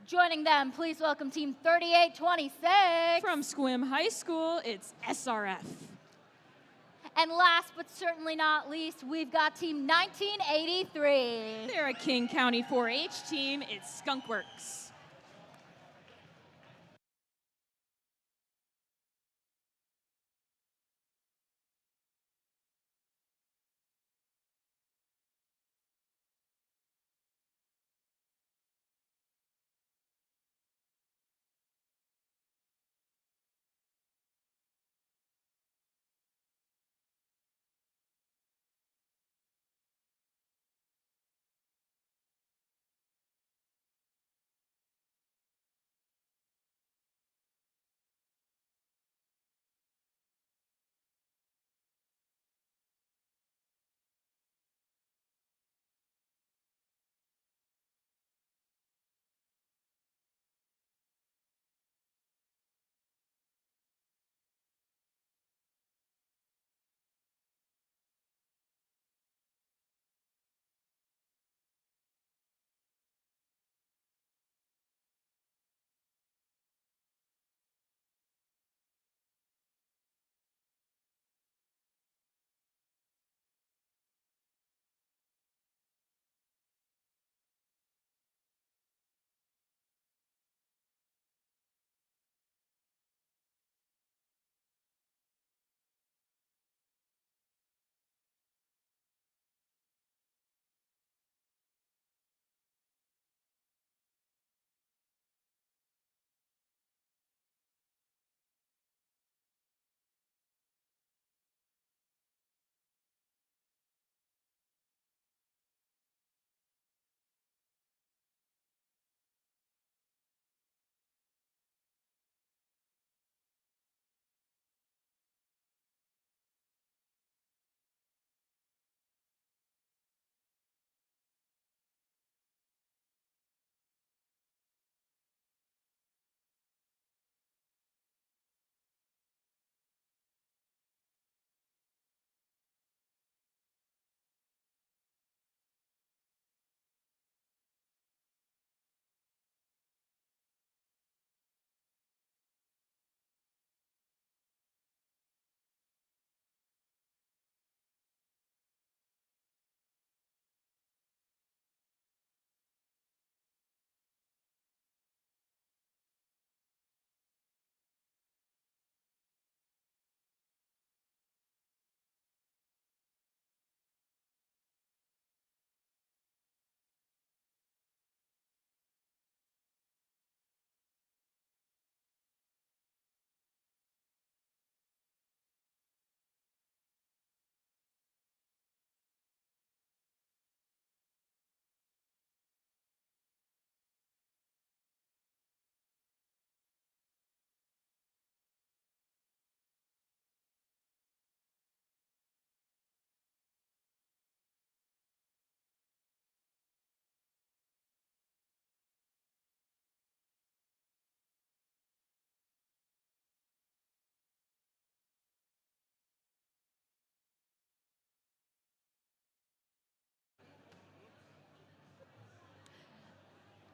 [SPEAKER 2] Joining them, please welcome Team 3826.
[SPEAKER 3] From Squim High School, it's SRF.
[SPEAKER 2] And last but certainly not least, we've got Team 1983.
[SPEAKER 3] They're a King County 4-H team, it's Skunkworks.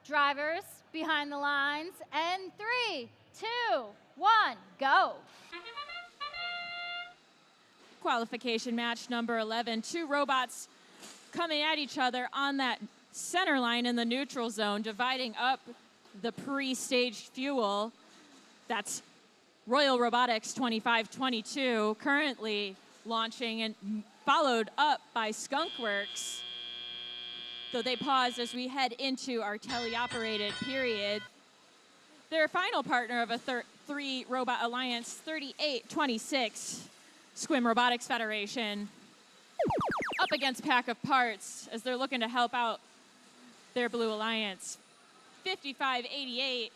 [SPEAKER 2] Drivers behind the lines, and 3, 2, 1, go.
[SPEAKER 3] Qualification match number 11. 2 robots coming at each other on that center line in the neutral zone, dividing up the pre-staged fuel. That's Royal Robotics 2522, currently launching, and followed up by Skunkworks, though they pause as we head into our teleoperated period. Their final partner of a three-robot alliance, 3826, Squim Robotics Federation, up against Pack of Parts as they're looking to help out their Blue Alliance. 5588,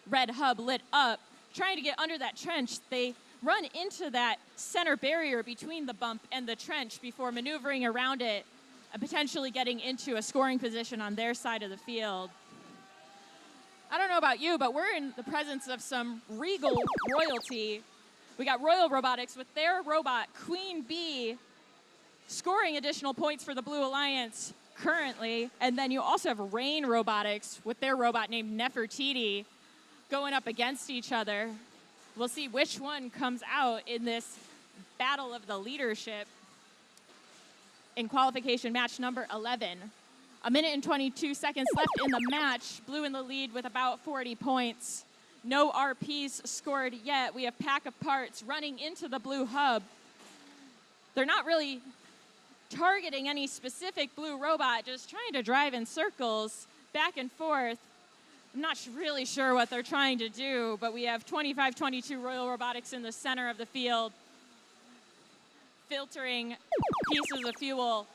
[SPEAKER 3] Red Hub lit up, trying to get under that trench. They run into that center barrier between the bump and the trench before maneuvering around it and potentially getting into a scoring position on their side of the field. I don't know about you, but we're in the presence of some regal royalty. We got Royal Robotics with their robot, Queen Bee, scoring additional points for the Blue Alliance currently. And then you also have Rain Robotics with their robot named Nefertiti going up against each other. We'll see which one comes out in this battle of the leadership in qualification match number 11. A minute and 22 seconds left in the match. Blue in the lead with about 40 points. No RPs scored yet. We have Pack of Parts running into the Blue Hub. They're not really targeting any specific blue robot, just trying to drive in circles back and forth. I'm not really sure what they're trying to do, but we have 2522 Royal Robotics in the center of the field, filtering pieces of fuel.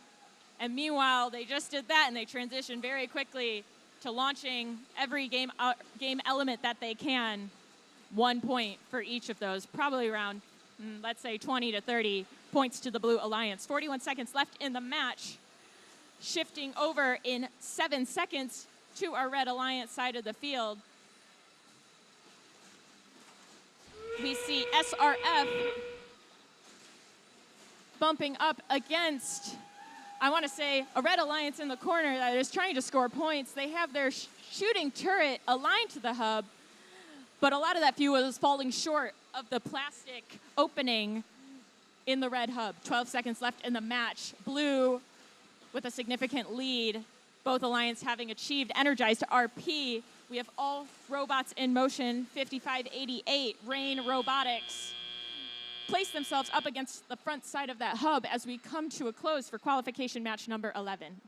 [SPEAKER 3] And meanwhile, they just did that, and they transitioned very quickly to launching every game element that they can. 1 point for each of those, probably around, let's say, 20 to 30 points to the Blue Alliance. 41 seconds left in the match. Shifting over in 7 seconds to our Red Alliance side of the field. We see SRF bumping up against, I want to say, a Red Alliance in the corner that is trying to score points. They have their shooting turret aligned to the hub, but a lot of that fuel is falling short of the plastic opening in the red hub. 12 seconds left in the match. Blue with a significant lead. Both alliance having achieved energized RP. We have all robots in motion. 5588, Rain Robotics place themselves up against the front side of that hub as we come to a close for qualification match number 11.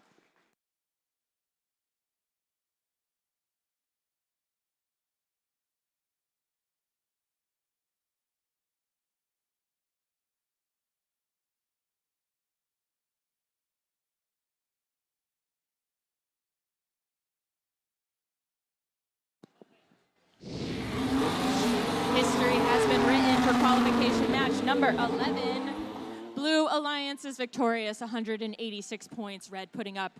[SPEAKER 3] History has been written for qualification match number 11. Blue Alliance is victorious, 186 points. Red putting up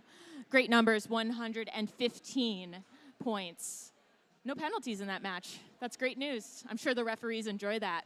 [SPEAKER 3] great numbers, 115 points. No penalties in that match. That's great news. I'm sure the referees enjoy that.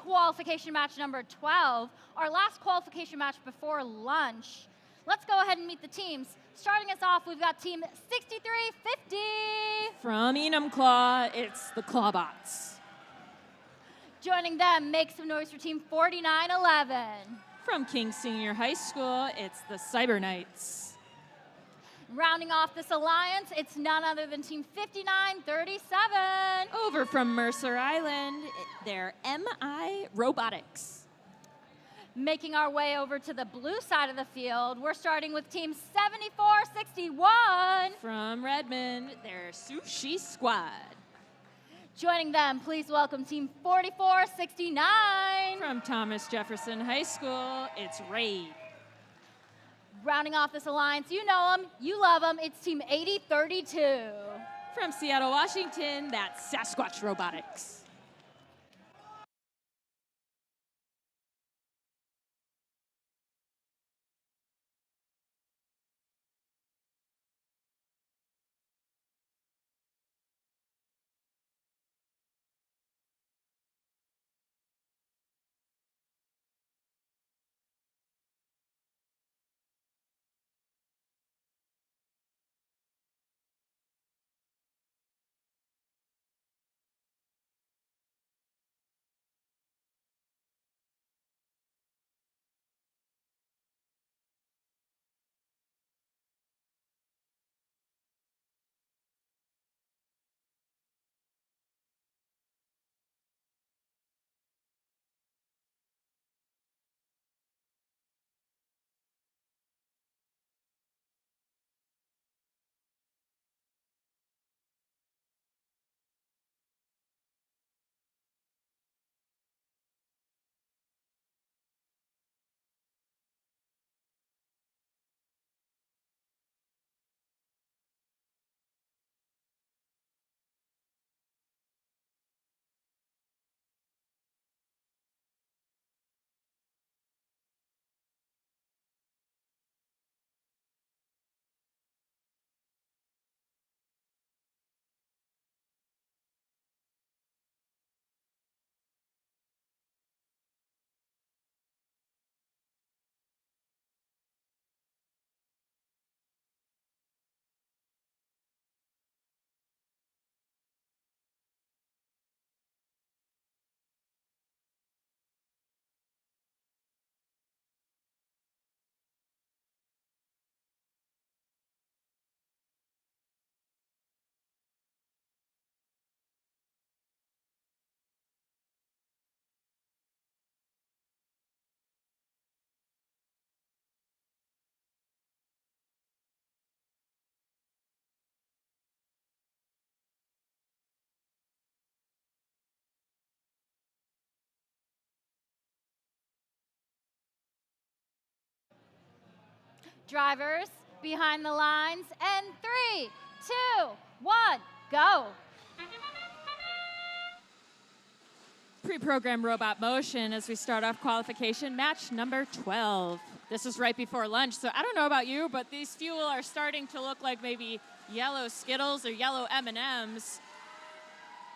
[SPEAKER 2] qualification match number 12, our last qualification match before lunch. Let's go ahead and meet the teams. Starting us off, we've got team 6350.
[SPEAKER 3] From Enumclaw, it's the Clawbots.
[SPEAKER 2] Joining them, make some noise for team 4911.
[SPEAKER 3] From King Senior High School, it's the Cyber Knights.
[SPEAKER 2] Rounding off this alliance, it's none other than team 5937.
[SPEAKER 3] Over from Mercer Island, they're MI Robotics.
[SPEAKER 2] Making our way over to the blue side of the field, we're starting with team 7461.
[SPEAKER 3] From Redmond, they're Sushi Squad.
[SPEAKER 2] Joining them, please welcome team 4469.
[SPEAKER 3] From Thomas Jefferson High School, it's Raid.
[SPEAKER 2] Rounding off this alliance, you know them, you love them, it's team 8032.
[SPEAKER 3] From Seattle, Washington, that's Sasquatch Robotics.
[SPEAKER 2] Drivers, behind the lines, and 3, 2, 1, go.
[SPEAKER 3] Pre-programmed robot motion as we start off qualification match number 12. This is right before lunch, so I don't know about you, but these fuel are starting to look like maybe yellow Skittles or yellow M&Ms.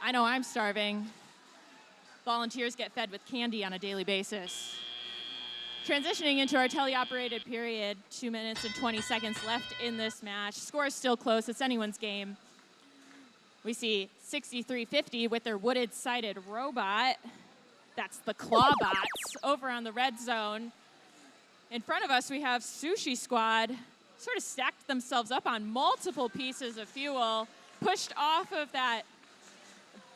[SPEAKER 3] I know I'm starving. Volunteers get fed with candy on a daily basis. Transitioning into our teleoperated period, 2 minutes and 20 seconds left in this match. Score is still close, it's anyone's game. We see 6350 with their wooded-sided robot. That's the Clawbots over on the red zone. In front of us, we have Sushi Squad, sort of stacked themselves up on multiple pieces of fuel, pushed off of that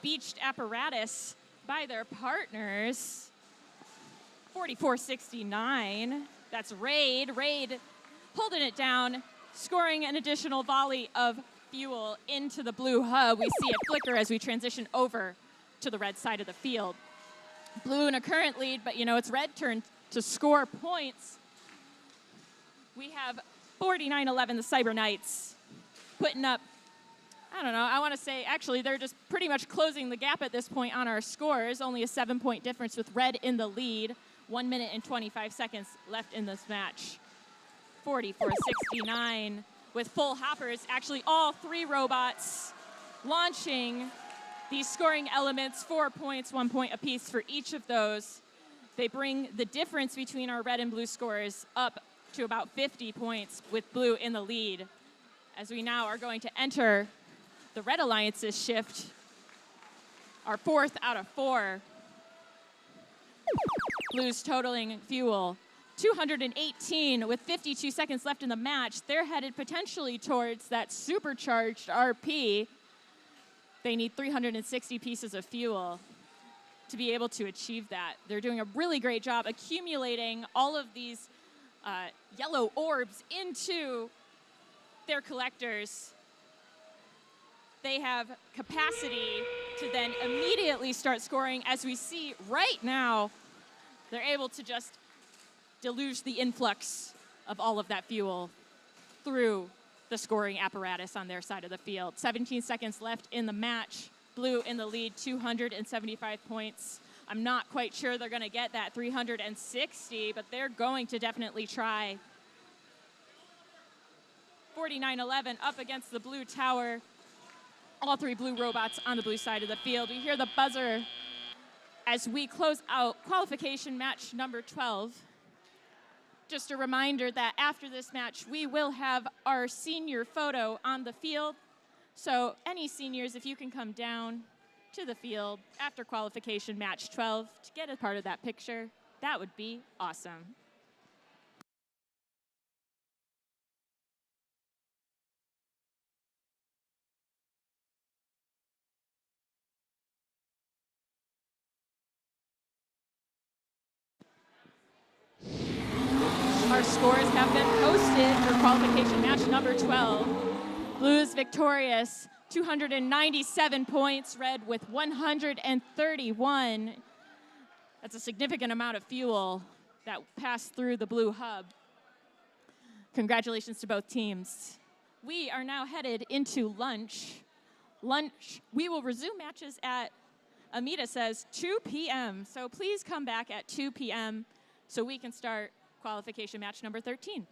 [SPEAKER 3] beached apparatus by their partners. 4469, that's Raid. Raid holding it down, scoring an additional volley of fuel into the blue hub. We see it flicker as we transition over to the red side of the field. Blue in a current lead, but you know, it's red turn to score points. We have 4911, the Cyber Knights, putting up, I don't know, I want to say, actually, they're just pretty much closing the gap at this point on our scores. Only a 7-point difference with red in the lead. 1 minute and 25 seconds left in this match. 4469 with full hoppers. Actually, all 3 robots launching These scoring elements, 4 points, 1 point apiece for each of those. They bring the difference between our red and blue scores up to about 50 points, with blue in the lead. As we now are going to enter the Red Alliance's shift, our 4th out of 4. Blues totaling fuel 218 with 52 seconds left in the match. They're headed potentially towards that supercharged RP. They need 360 pieces of fuel to be able to achieve that. They're doing a really great job accumulating all of these yellow orbs into their collectors. They have capacity to then immediately start scoring. As we see right now, they're able to just deluge the influx of all of that fuel through the scoring apparatus on their side of the field. 17 seconds left in the match. Blue in the lead, 275 points. I'm not quite sure they're going to get that 360, but they're going to definitely try. 49-11 up against the blue tower. All 3 blue robots on the blue side of the field. We hear the buzzer as we close out qualification match number 12. Just a reminder that after this match, we will have our senior photo on the field. So any seniors, if you can come down to the field after qualification match 12 to get a part of that picture, that would be awesome. Our scores have been posted for qualification match number 12. Blues victorious, 297 points, red with 131. That's a significant amount of fuel that passed through the blue hub. Congratulations to both teams. We are now headed into lunch. We will resume matches at, Amita says, 2 p.m. So please come back at 2 p.m. so we can start qualification match number 13.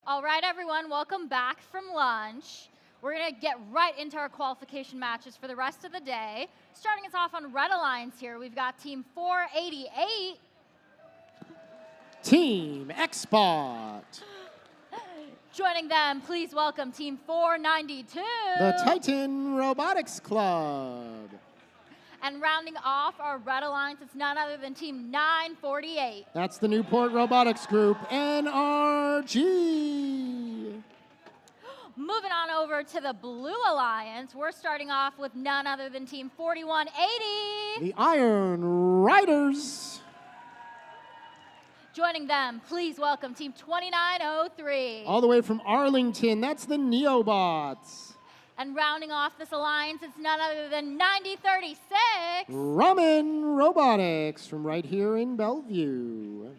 [SPEAKER 2] All right, everyone, welcome back from lunch. We're going to get right into our qualification matches for the rest of the day. Starting us off on Red Alliance here, we've got Team 488.
[SPEAKER 4] Team Xbot.
[SPEAKER 2] Joining them, please welcome Team 492.
[SPEAKER 4] The Titan Robotics Club.
[SPEAKER 2] And rounding off our Red Alliance, it's none other than Team 948.
[SPEAKER 4] That's the Newport Robotics Group, NRG.
[SPEAKER 2] Moving on over to the Blue Alliance, we're starting off with none other than Team 4180.
[SPEAKER 4] The Iron Riders.
[SPEAKER 2] Joining them, please welcome Team 2903.
[SPEAKER 4] All the way from Arlington, that's the Neobots.
[SPEAKER 2] And rounding off this alliance, it's none other than 9036.
[SPEAKER 4] Ramen Robotics from right here in Bellevue.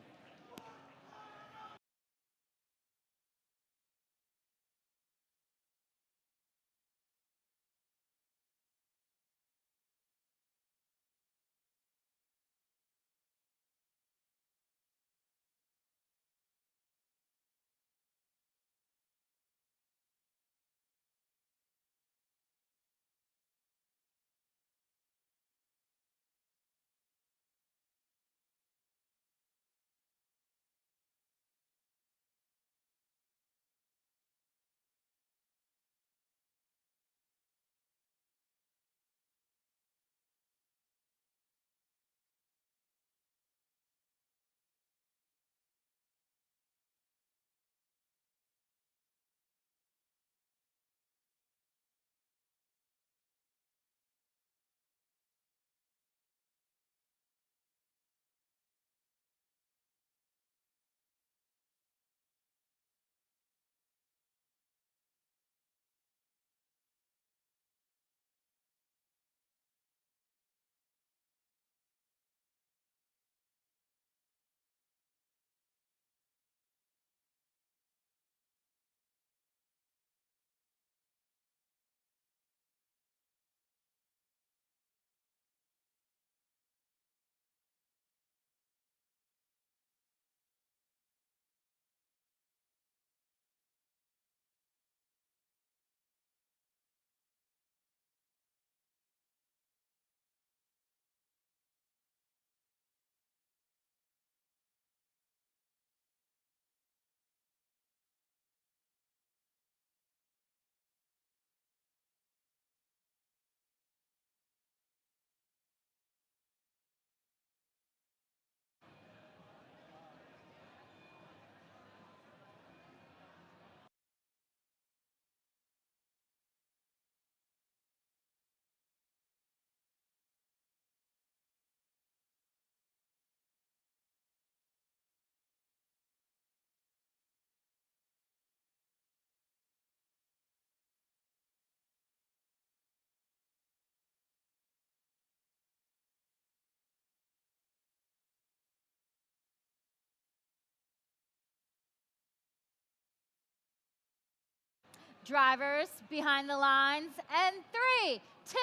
[SPEAKER 2] Drivers behind the lines, and 3, 2,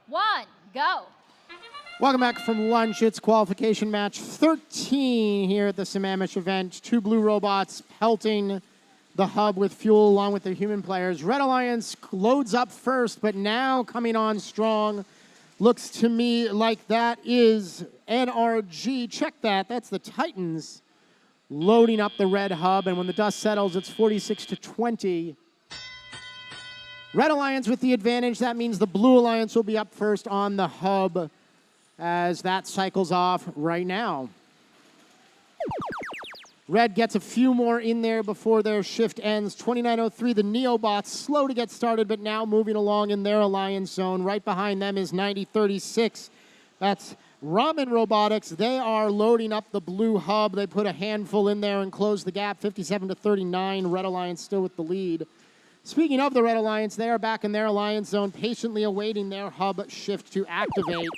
[SPEAKER 2] 1, go.
[SPEAKER 4] Welcome back from lunch. It's qualification match 13 here at the Sammamish event. 2 blue robots pelting the hub with fuel along with the human players. Red Alliance loads up first, but now coming on strong. Looks to me like that is NRG. Check that. That's the Titans loading up the red hub. And when the dust settles, it's 46-20. Red Alliance with the advantage. That means the Blue Alliance will be up first on the hub as that cycles off right now. Red gets a few more in there before their shift ends. 2903, the Neobots, slow to get started, but now moving along in their alliance zone. Right behind them is 9036. That's Ramen Robotics. They are loading up the blue hub. They put a handful in there and close the gap, 57-39. Red Alliance still with the lead. Speaking of the Red Alliance, they are back in their alliance zone, patiently awaiting their hub shift to activate.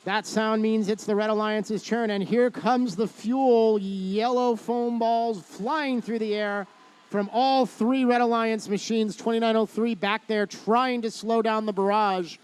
[SPEAKER 4] That sound means it's the Red Alliance's turn, and here comes the fuel. Yellow foam balls flying through the air from all 3 Red Alliance machines. 2903 back there trying to slow down the barrage,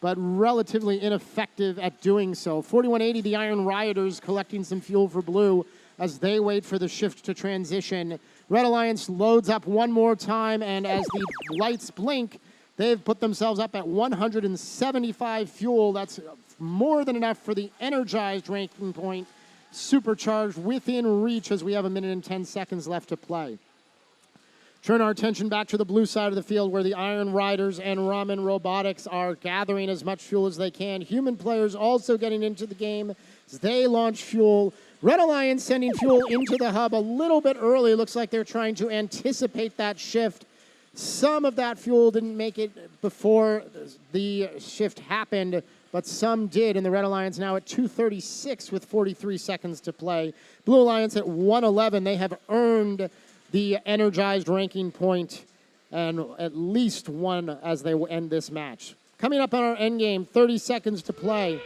[SPEAKER 4] but relatively ineffective at doing so. 4180, the Iron Rioters collecting some fuel for blue. as they wait for the shift to transition. Red Alliance loads up one more time, and as the lights blink, they've put themselves up at 175 fuel. That's more than enough for the energized ranking point. Supercharged within reach as we have 1 minute and 10 seconds left to play. Turn our attention back to the blue side of the field where the Iron Riders and Ramen Robotics are gathering as much fuel as they can. Human players also getting into the game as they launch fuel. Red Alliance sending fuel into the hub a little bit early. Looks like they're trying to anticipate that shift. Some of that fuel didn't make it before the shift happened, but some did, and the Red Alliance now at 2:36 with 43 seconds to play. Blue Alliance at 1:11. They have earned the energized ranking point and at least one as they end this match. Coming up on our end game, 30 seconds to play.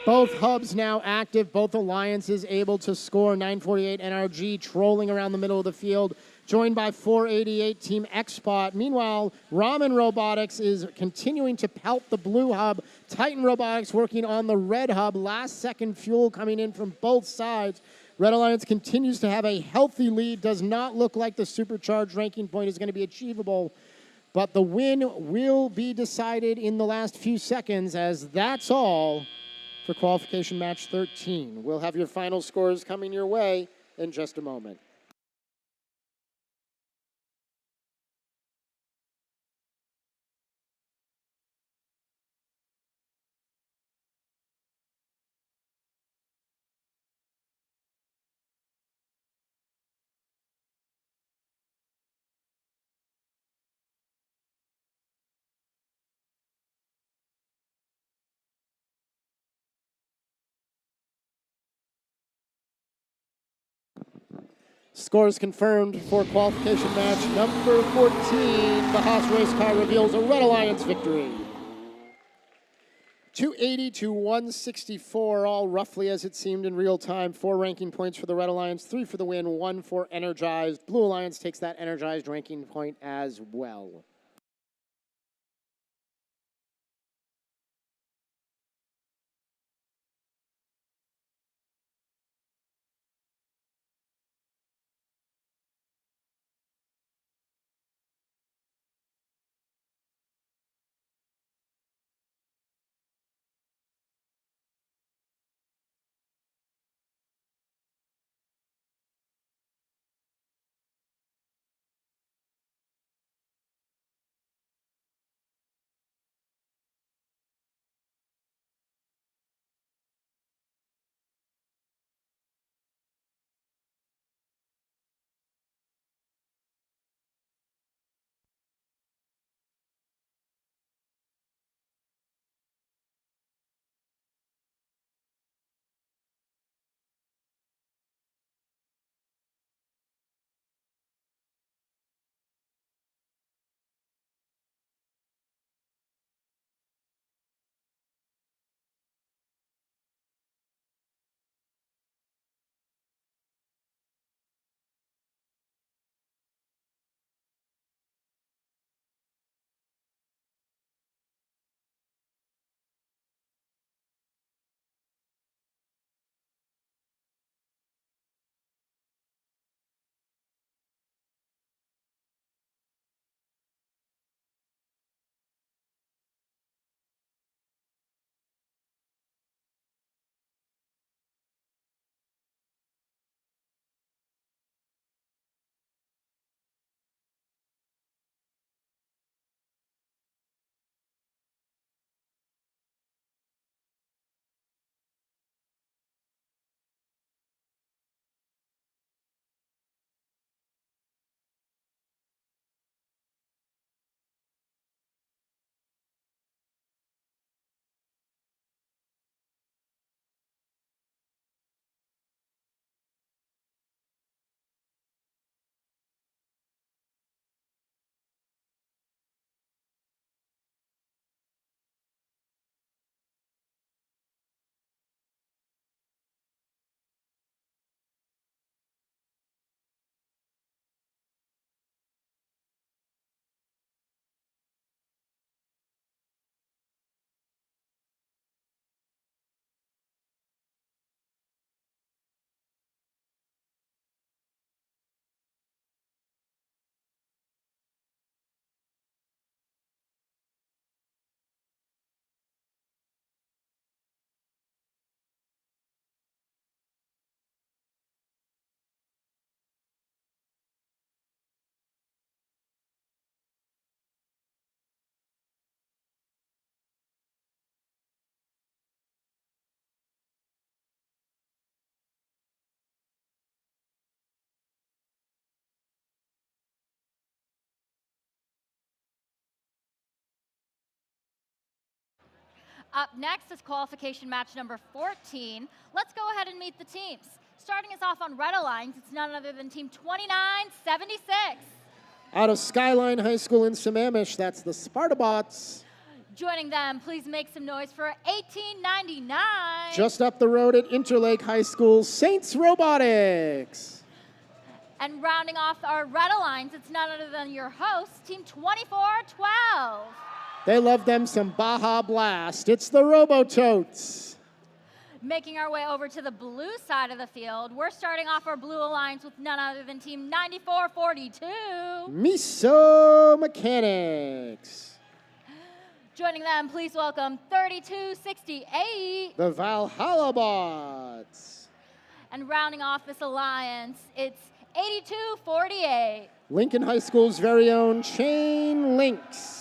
[SPEAKER 4] Both hubs now active, both alliances able to score. 948 NRG trolling around the middle of the field, joined by 488 Team Xpot. Meanwhile, Ramen Robotics is continuing to pelt the blue hub. Titan Robotics working on the red hub. Last second fuel coming in from both sides. Red Alliance continues to have a healthy lead. Does not look like the supercharged ranking point is going to be achievable. But the win will be decided in the last few seconds, as that's all for qualification match 13. We'll have your final scores coming your way in just a moment. Scores confirmed for qualification match number 14. The Haas race car reveals a Red Alliance victory. 280 to 164, all roughly as it seemed in real time. 4 ranking points for the Red Alliance, 3 for the win, 1 for energized. Blue Alliance takes that energized ranking point as well.
[SPEAKER 2] Up next is qualification match number 14. Let's go ahead and meet the teams. Starting us off on Red Alliance, it's none other than Team 2976.
[SPEAKER 4] Out of Skyline High School in Sammamish, that's the Spartabots.
[SPEAKER 2] Joining them, please make some noise for 1899.
[SPEAKER 4] Just up the road at Interlake High School, Saints Robotics.
[SPEAKER 2] And rounding off our Red Alliance, it's none other than your host, Team 2412.
[SPEAKER 4] They love them some Baja Blast. It's the Robototes.
[SPEAKER 2] Making our way over to the blue side of the field, we're starting off our Blue Alliance with none other than Team 9442.
[SPEAKER 4] Miso Mechanics.
[SPEAKER 2] Joining them, please welcome 3268.
[SPEAKER 4] The Valhalla Bots.
[SPEAKER 2] And rounding off this alliance, it's 8248.
[SPEAKER 4] Lincoln High School's very own Chain Links.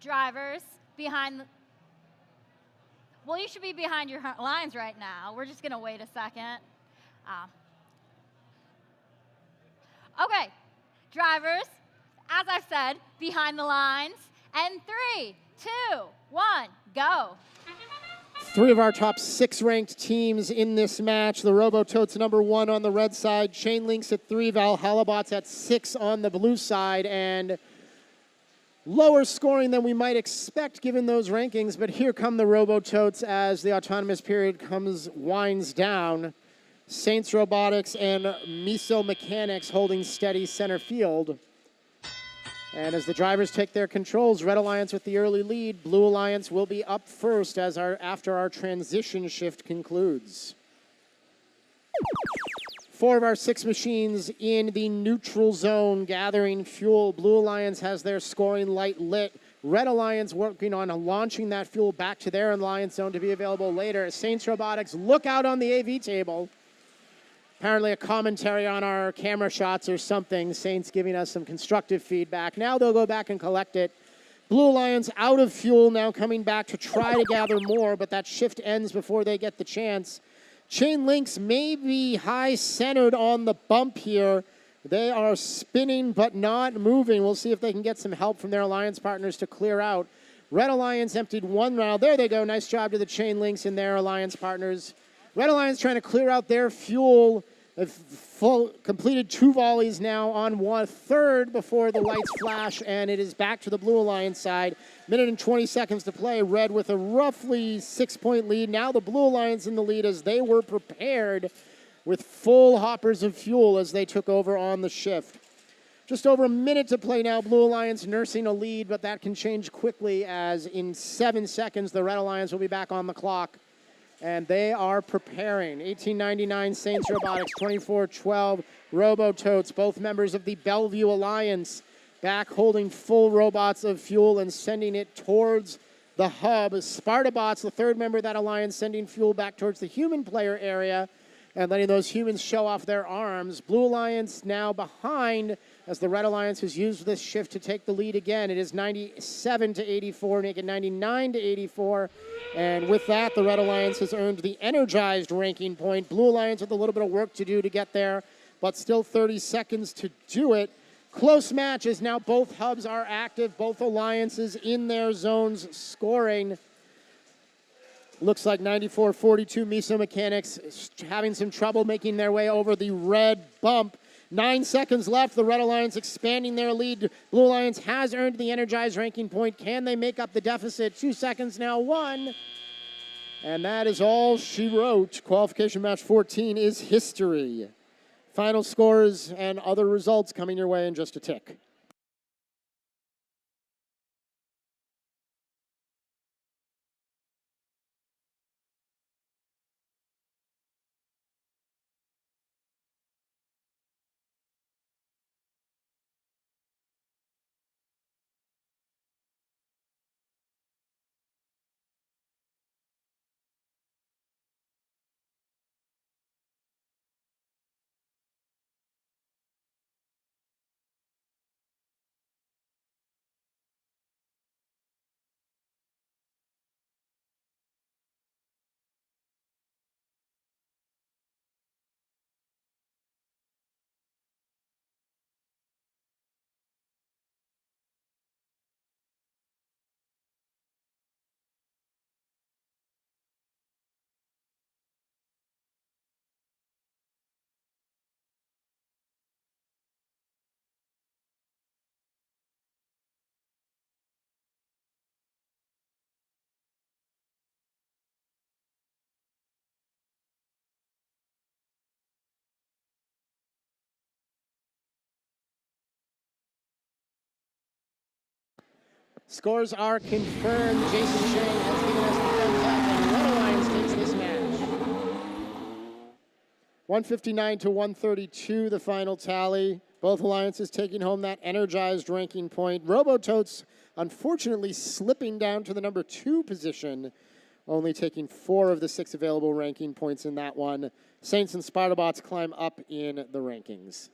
[SPEAKER 2] Drivers behind the... Well, you should be behind your lines right now. We're just going to wait a second. Okay, drivers, as I've said, behind the lines. And 3, 2, 1, go.
[SPEAKER 4] 3 of our top 6 ranked teams in this match. The Robototes #1 on the red side. Chain Links at 3. Valhalla Bots at 6 on the blue side. And lower scoring than we might expect given those rankings. But here come the Robototes as the autonomous period winds down. Saints Robotics and Miso Mechanics holding steady center field. And as the drivers take their controls, Red Alliance with the early lead. Blue Alliance will be up first after our transition shift concludes. 4 of our 6 machines in the neutral zone gathering fuel. Blue Alliance has their scoring light lit. Red Alliance working on launching that fuel back to their alliance zone to be available later. Saints Robotics, look out on the AV table. Apparently a commentary on our camera shots or something. Saints giving us some constructive feedback. Now they'll go back and collect it. Blue Alliance out of fuel, now coming back to try to gather more, but that shift ends before they get the chance. Chain Links may be high-centered on the bump here. They are spinning but not moving. We'll see if they can get some help from their alliance partners to clear out. Red Alliance emptied 1 round. There they go. Nice job to the Chain Links and their alliance partners. Red Alliance trying to clear out their fuel. They've completed 2 volleys now on 1/3 before the lights flash, and it is back to the Blue Alliance side. Minute and 20 seconds to play. Red with a roughly 6-point lead. Now the Blue Alliance in the lead as they were prepared with full hoppers of fuel as they took over on the shift. Just over a minute to play now. Blue Alliance nursing a lead, but that can change quickly as in 7 seconds, the Red Alliance will be back on the clock. And they are preparing. 1899 Saints Robotics, 2412 Robototes, both members of the Bellevue Alliance, back holding full robots of fuel and sending it towards the hub. Spartabots, the third member of that alliance, sending fuel back towards the human player area and letting those humans show off their arms. Blue Alliance now behind as the Red Alliance has used this shift to take the lead again. It is 97 to 84, make it 99 to 84. And with that, the Red Alliance has earned the energized ranking point. Blue Alliance with a little bit of work to do to get there, but still 30 seconds to do it. Close match as now both hubs are active, both alliances in their zones scoring. Looks like 94-42 Miso Mechanics having some trouble making their way over the red bump. 9 seconds left. The Red Alliance expanding their lead. Blue Alliance has earned the energized ranking point. Can they make up the deficit? 2 seconds now, 1. And that is all she wrote. Qualification match 14 is history. Final scores and other results coming your way in just a tick. Scores are confirmed. Jason Shang has given us the thumbs up, and Red Alliance takes this match. 159 to 132, the final tally. Both alliances taking home that energized ranking point. Robototes, unfortunately, slipping down to the number 2 position, only taking 4 of the 6 available ranking points in that one. Saints and Spartabots climb up in the rankings.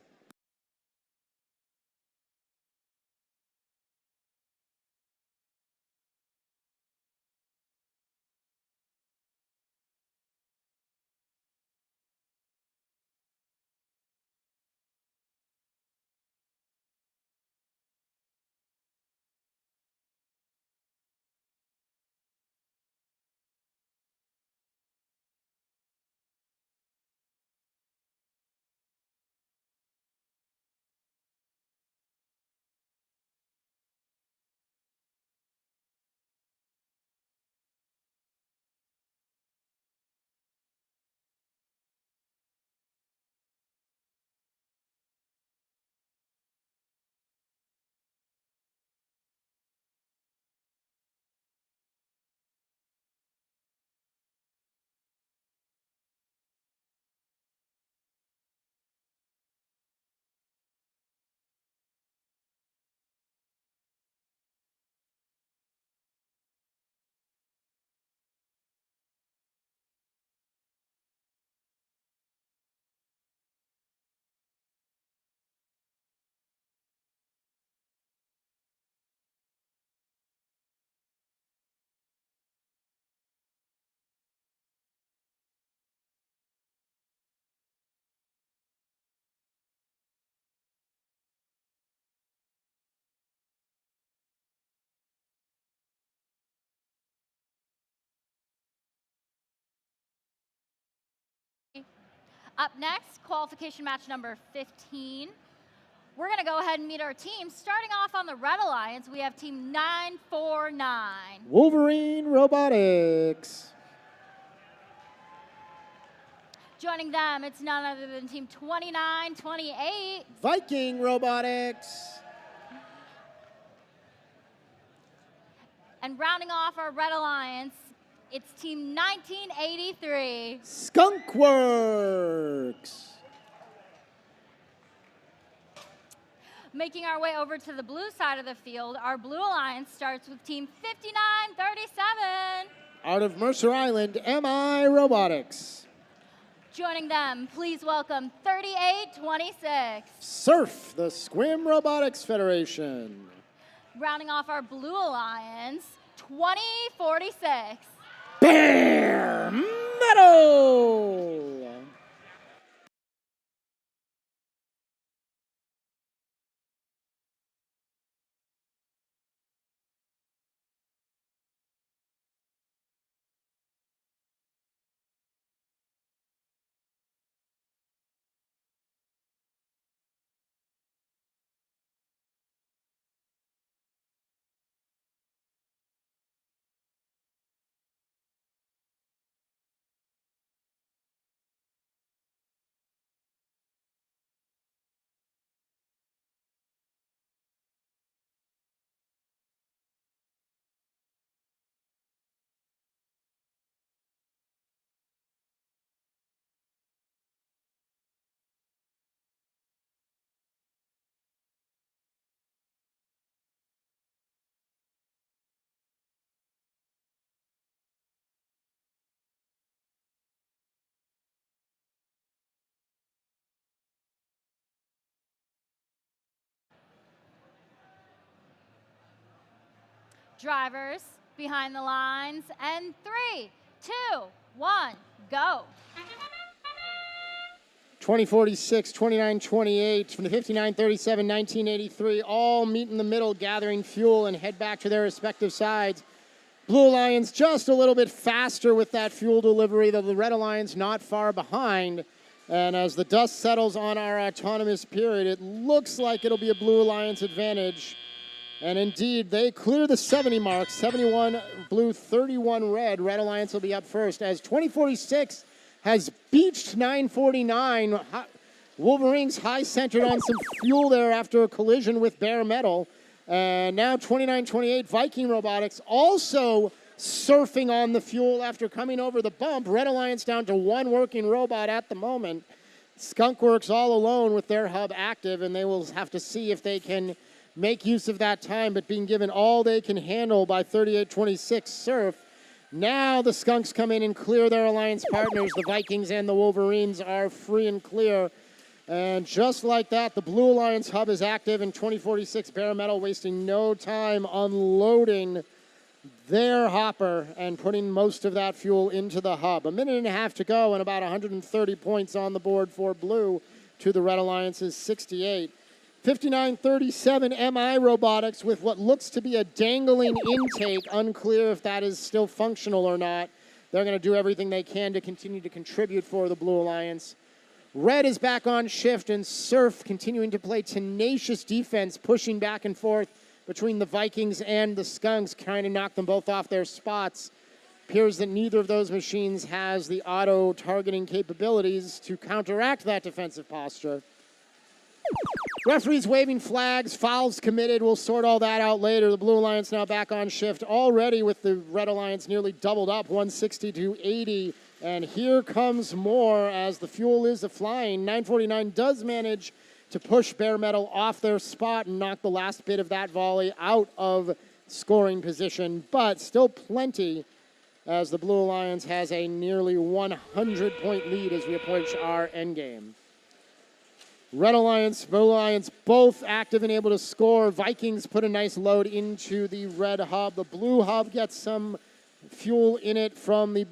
[SPEAKER 2] Up next, qualification match number 15. We're going to go ahead and meet our teams. Starting off on the Red Alliance, we have team 949.
[SPEAKER 4] Wolverine Robotics.
[SPEAKER 2] Joining them, it's none other than Team 2928.
[SPEAKER 4] Viking Robotics.
[SPEAKER 2] And rounding off our Red Alliance, it's Team 1983.
[SPEAKER 4] Skunkworks.
[SPEAKER 2] Making our way over to the blue side of the field, our Blue Alliance starts with Team 5937.
[SPEAKER 4] Out of Mercer Island, MI Robotics.
[SPEAKER 2] Joining them, please welcome 3826.
[SPEAKER 4] Surf, the Squim Robotics Federation.
[SPEAKER 2] Rounding off our Blue Alliance, 2046.
[SPEAKER 4] Bare Metal.
[SPEAKER 2] Drivers behind the lines, and 3, 2, 1, go.
[SPEAKER 4] 2046, 2928, from the 5937, 1983, all meet in the middle, gathering fuel and head back to their respective sides. Blue Alliance just a little bit faster with that fuel delivery, though the Red Alliance not far behind. And as the dust settles on our autonomous period, it looks like it'll be a Blue Alliance advantage. And indeed, they clear the 70 mark, 71 blue, 31 red. Red Alliance will be up first as 2046 has beached 949. Wolverines high-centered on some fuel there after a collision with Bare Metal. And now 2928 Viking Robotics also surfing on the fuel after coming over the bump. Red Alliance down to one working robot at the moment. Skunkworks all alone with their hub active, and they will have to see if they can make use of that time, but being given all they can handle by 3826 Surf. Now the Skunks come in and clear their alliance partners. The Vikings and the Wolverines are free and clear. And just like that, the Blue Alliance hub is active, and 2046 Bare Metal wasting no time unloading their hopper and putting most of that fuel into the hub. A minute and a half to go and about 130 points on the board for Blue to the Red Alliance's 68. 5937 MI Robotics with what looks to be a dangling intake. Unclear if that is still functional or not. They're going to do everything they can to continue to contribute for the Blue Alliance. Red is back on shift, and Surf continuing to play tenacious defense, pushing back and forth between the Vikings and the Skunks, trying to knock them both off their spots. Appears that neither of those machines has the auto-targeting capabilities to counteract that defensive posture. Referees waving flags, fouls committed. We'll sort all that out later. The Blue Alliance now back on shift already with the Red Alliance nearly doubled up, 160 to 80. And here comes more as the fuel is a-flying. 949 does manage to push Bare Metal off their spot and knock the last bit of that volley out of scoring position, but still plenty as the Blue Alliance has a nearly 100-point lead as we approach our endgame. Red Alliance, Blue Alliance, both active and able to score. Vikings put a nice load into the red hub. The blue hub gets some fuel in it from the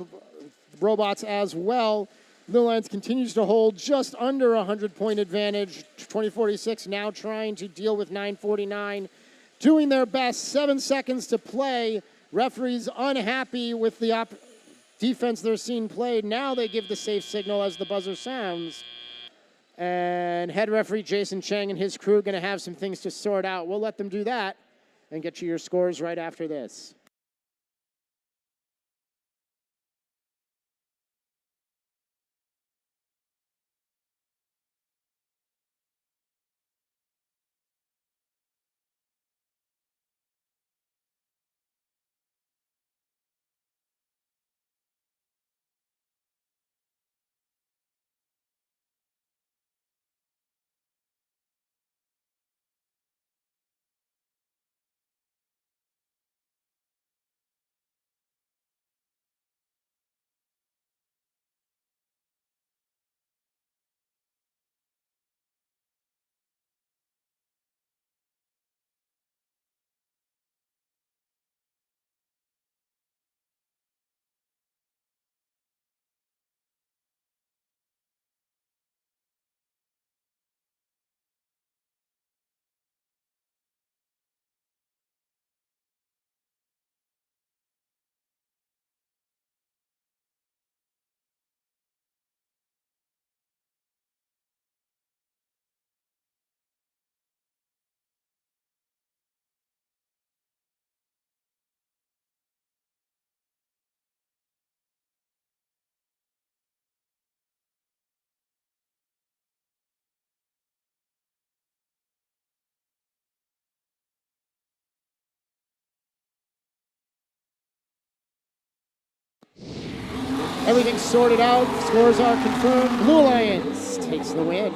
[SPEAKER 4] robots as well. Blue Alliance continues to hold just under a 100-point advantage. 2046 now trying to deal with 949. Doing their best, 7 seconds to play. Referees unhappy with the defense they're seeing played. Now they give the safe signal as the buzzer sounds. And head referee Jason Chang and his crew are going to have some things to sort out. We'll let them do that and get you your scores right after this. Everything's sorted out. Scores are confirmed. Blue Alliance takes the win.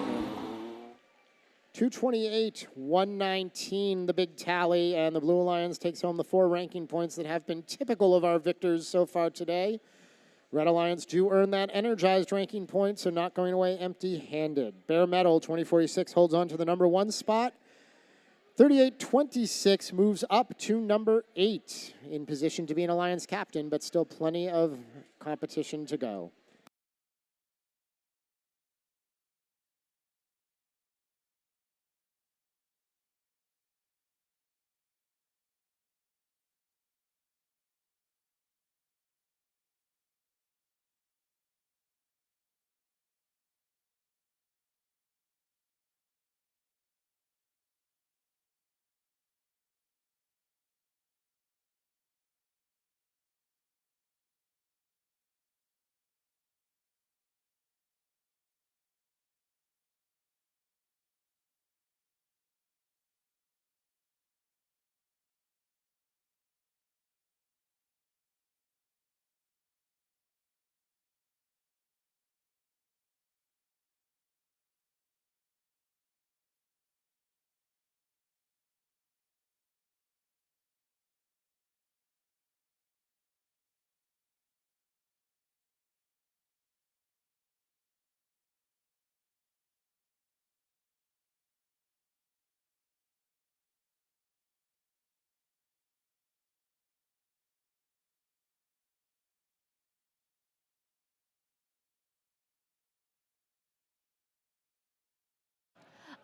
[SPEAKER 4] 228, 119, the big tally, and the Blue Alliance takes home the 4 ranking points that have been typical of our victors so far today. Red Alliance do earn that energized ranking point, so not going away empty-handed. Bare Metal, 2046, holds on to the number 1 spot. 3826 moves up to number 8, in position to be an Alliance captain, but still plenty of competition to go.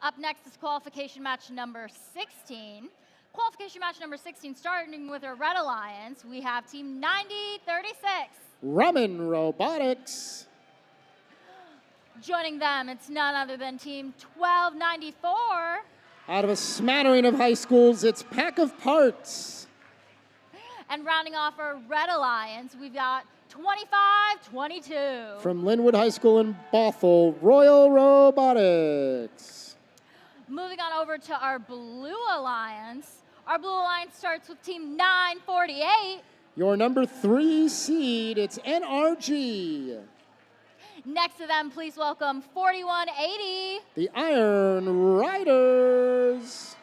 [SPEAKER 2] Up next is qualification match number 16. Qualification match number 16, starting with our Red Alliance, we have team 9036.
[SPEAKER 4] Ramen Robotics.
[SPEAKER 2] Joining them, it's none other than team 1294.
[SPEAKER 4] Out of a smattering of high schools, it's Pack of Parts.
[SPEAKER 2] And rounding off our Red Alliance, we've got 2522.
[SPEAKER 4] From Linwood High School in Bothell, Royal Robotics.
[SPEAKER 2] Moving on over to our Blue Alliance. Our Blue Alliance starts with team 948.
[SPEAKER 4] Your number 3 seed, it's NRG.
[SPEAKER 2] Next to them, please welcome 4180.
[SPEAKER 4] The Iron Riders.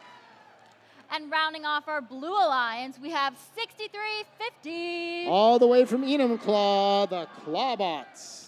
[SPEAKER 2] And rounding off our Blue Alliance, we have 6350.
[SPEAKER 4] All the way from Enumclaw, the Clawbots.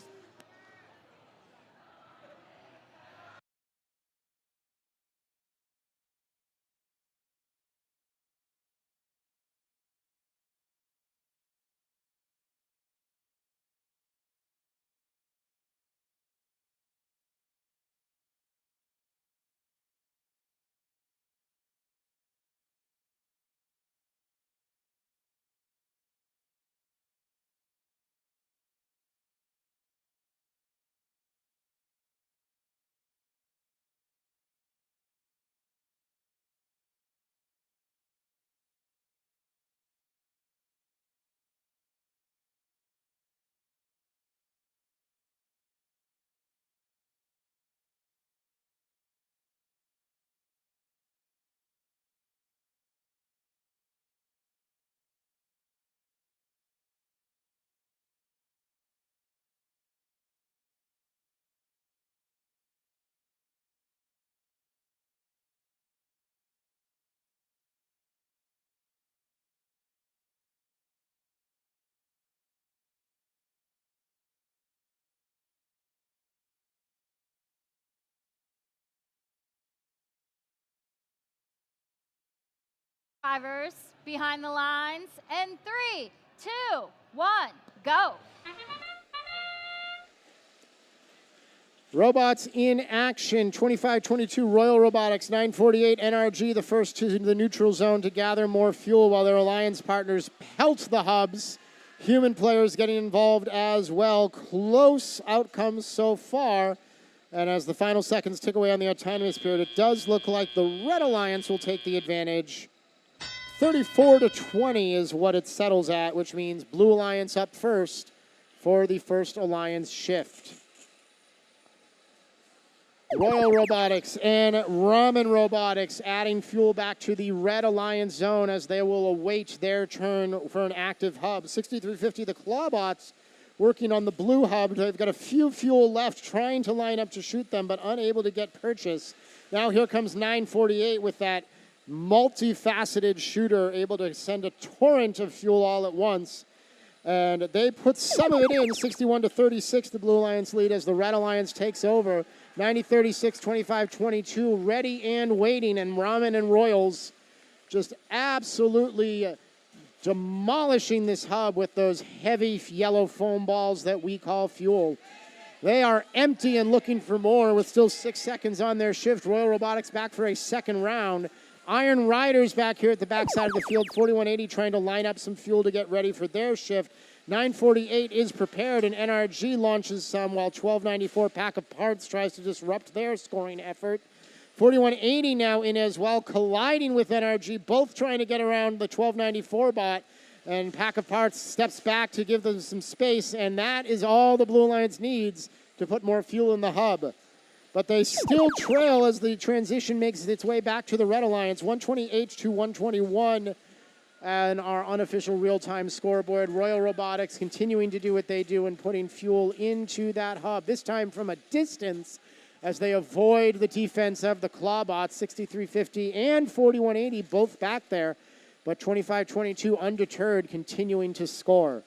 [SPEAKER 2] Drivers behind the lines, and 3, 2, 1, go.
[SPEAKER 4] Robots in action, 2522 Royal Robotics, 948 NRG, the first to the neutral zone to gather more fuel while their alliance partners pelt the hubs. Human players getting involved as well. Close outcomes so far. And as the final seconds tick away on the autonomous period, it does look like the Red Alliance will take the advantage. 34-20 is what it settles at, which means Blue Alliance up first for the first Alliance shift. Royal Robotics and Ramen Robotics adding fuel back to the Red Alliance zone as they will await their turn for an active hub. 6350, the Clawbots working on the blue hub. They've got a few fuel left, trying to line up to shoot them, but unable to get purchase. Now here comes 948 with that multifaceted shooter, able to send a torrent of fuel all at once. And they put some of it in, 61-36, the Blue Alliance lead as the Red Alliance takes over. 90-36, 25-22, ready and waiting, and Ramen and Royals just absolutely demolishing this hub with those heavy yellow foam balls that we call fuel. They are empty and looking for more with still 6 seconds on their shift. Royal Robotics back for a second round. Iron Riders back here at the backside of the field, 4180 trying to line up some fuel to get ready for their shift. 948 is prepared, and NRG launches some, while 1294 Pack of Parts tries to disrupt their scoring effort. 4180 now in as well, colliding with NRG, both trying to get around the 1294 bot, and Pack of Parts steps back to give them some space, and that is all the Blue Alliance needs to put more fuel in the hub. But they still trail as the transition makes its way back to the Red Alliance, 120H to 121. And our unofficial real-time scoreboard, Royal Robotics continuing to do what they do and putting fuel into that hub, this time from a distance as they avoid the defense of the Clawbots, 6350 and 4180, both back there, but 25-22 undeterred, continuing to score.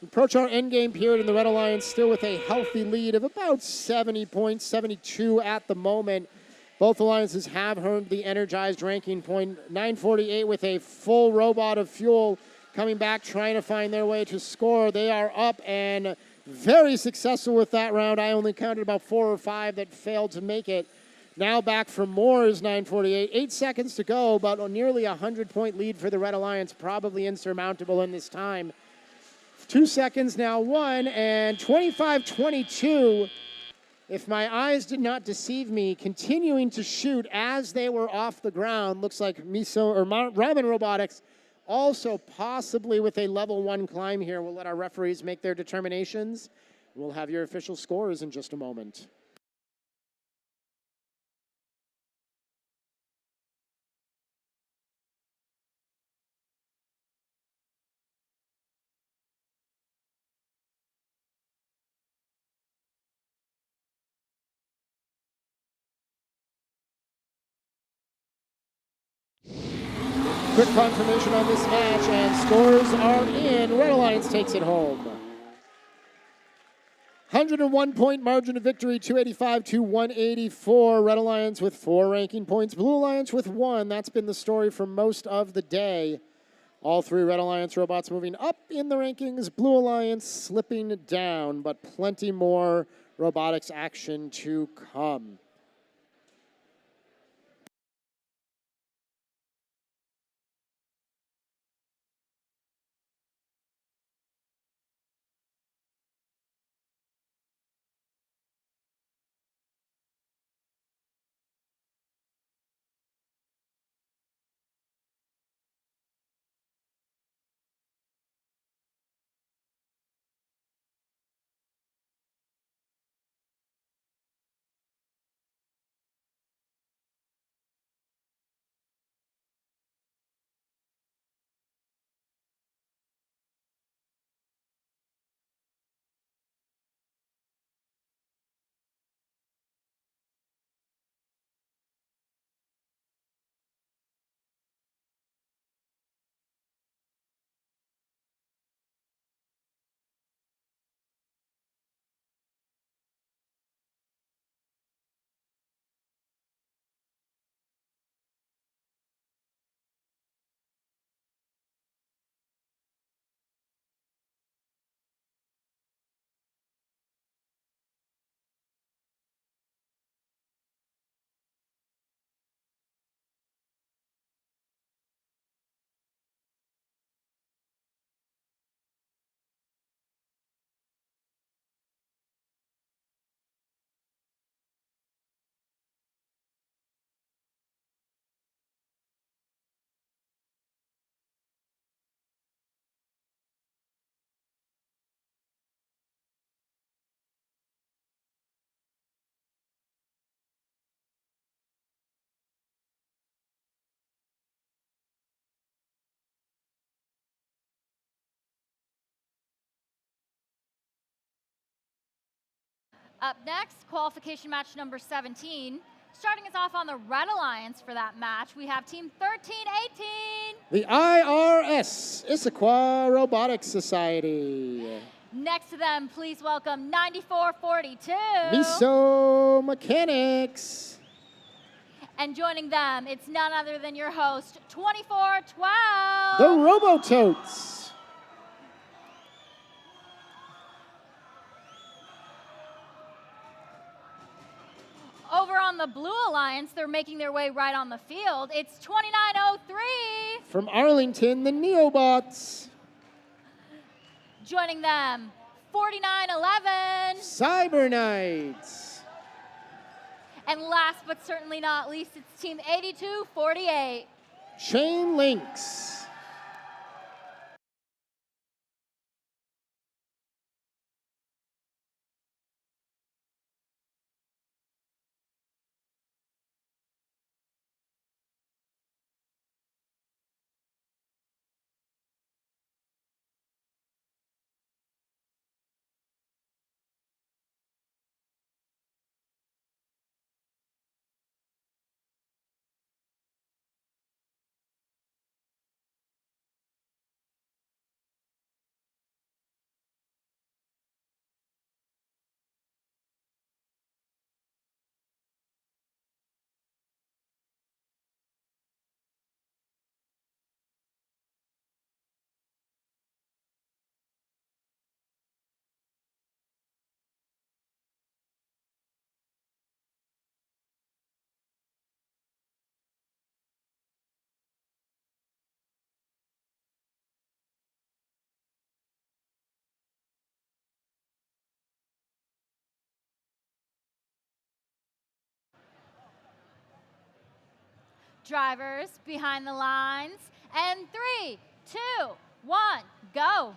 [SPEAKER 4] We approach our endgame period in the Red Alliance still with a healthy lead of about 70 points, 72 at the moment. Both alliances have earned the energized ranking point. 948 with a full robot of fuel coming back, trying to find their way to score. They are up and very successful with that round. I only counted about 4 or 5 that failed to make it. Now back for more is 948. 8 seconds to go, but nearly a 100-point lead for the Red Alliance, probably insurmountable in this time. 2 seconds now, 1, and 25-22. If my eyes did not deceive me, continuing to shoot as they were off the ground. Looks like Ramen Robotics also possibly with a level 1 climb here. We'll let our referees make their determinations. We'll have your official scores in just a moment. Quick confirmation on this match, and scores are in. Red Alliance takes it home. 101-point margin of victory, 285 to 184. Red Alliance with 4 ranking points. Blue Alliance with 1. That's been the story for most of the day. All 3 Red Alliance robots moving up in the rankings. Blue Alliance slipping down, but plenty more robotics action to come.
[SPEAKER 2] Up next, qualification match number 17. Starting us off on the Red Alliance for that match, we have Team 1318.
[SPEAKER 4] The IRS, Issaquah Robotics Society.
[SPEAKER 2] Next to them, please welcome 9442.
[SPEAKER 4] Miso Mechanics.
[SPEAKER 2] And joining them, it's none other than your host, 2412.
[SPEAKER 4] The Robototes.
[SPEAKER 2] Over on the Blue Alliance, they're making their way right on the field. It's 2903.
[SPEAKER 4] From Arlington, the Neobots.
[SPEAKER 2] Joining them, 4911.
[SPEAKER 4] Cyber Knights.
[SPEAKER 2] And last but certainly not least, it's Team 8248.
[SPEAKER 4] Chain Links.
[SPEAKER 2] Drivers behind the lines. And 3, 2, 1, go.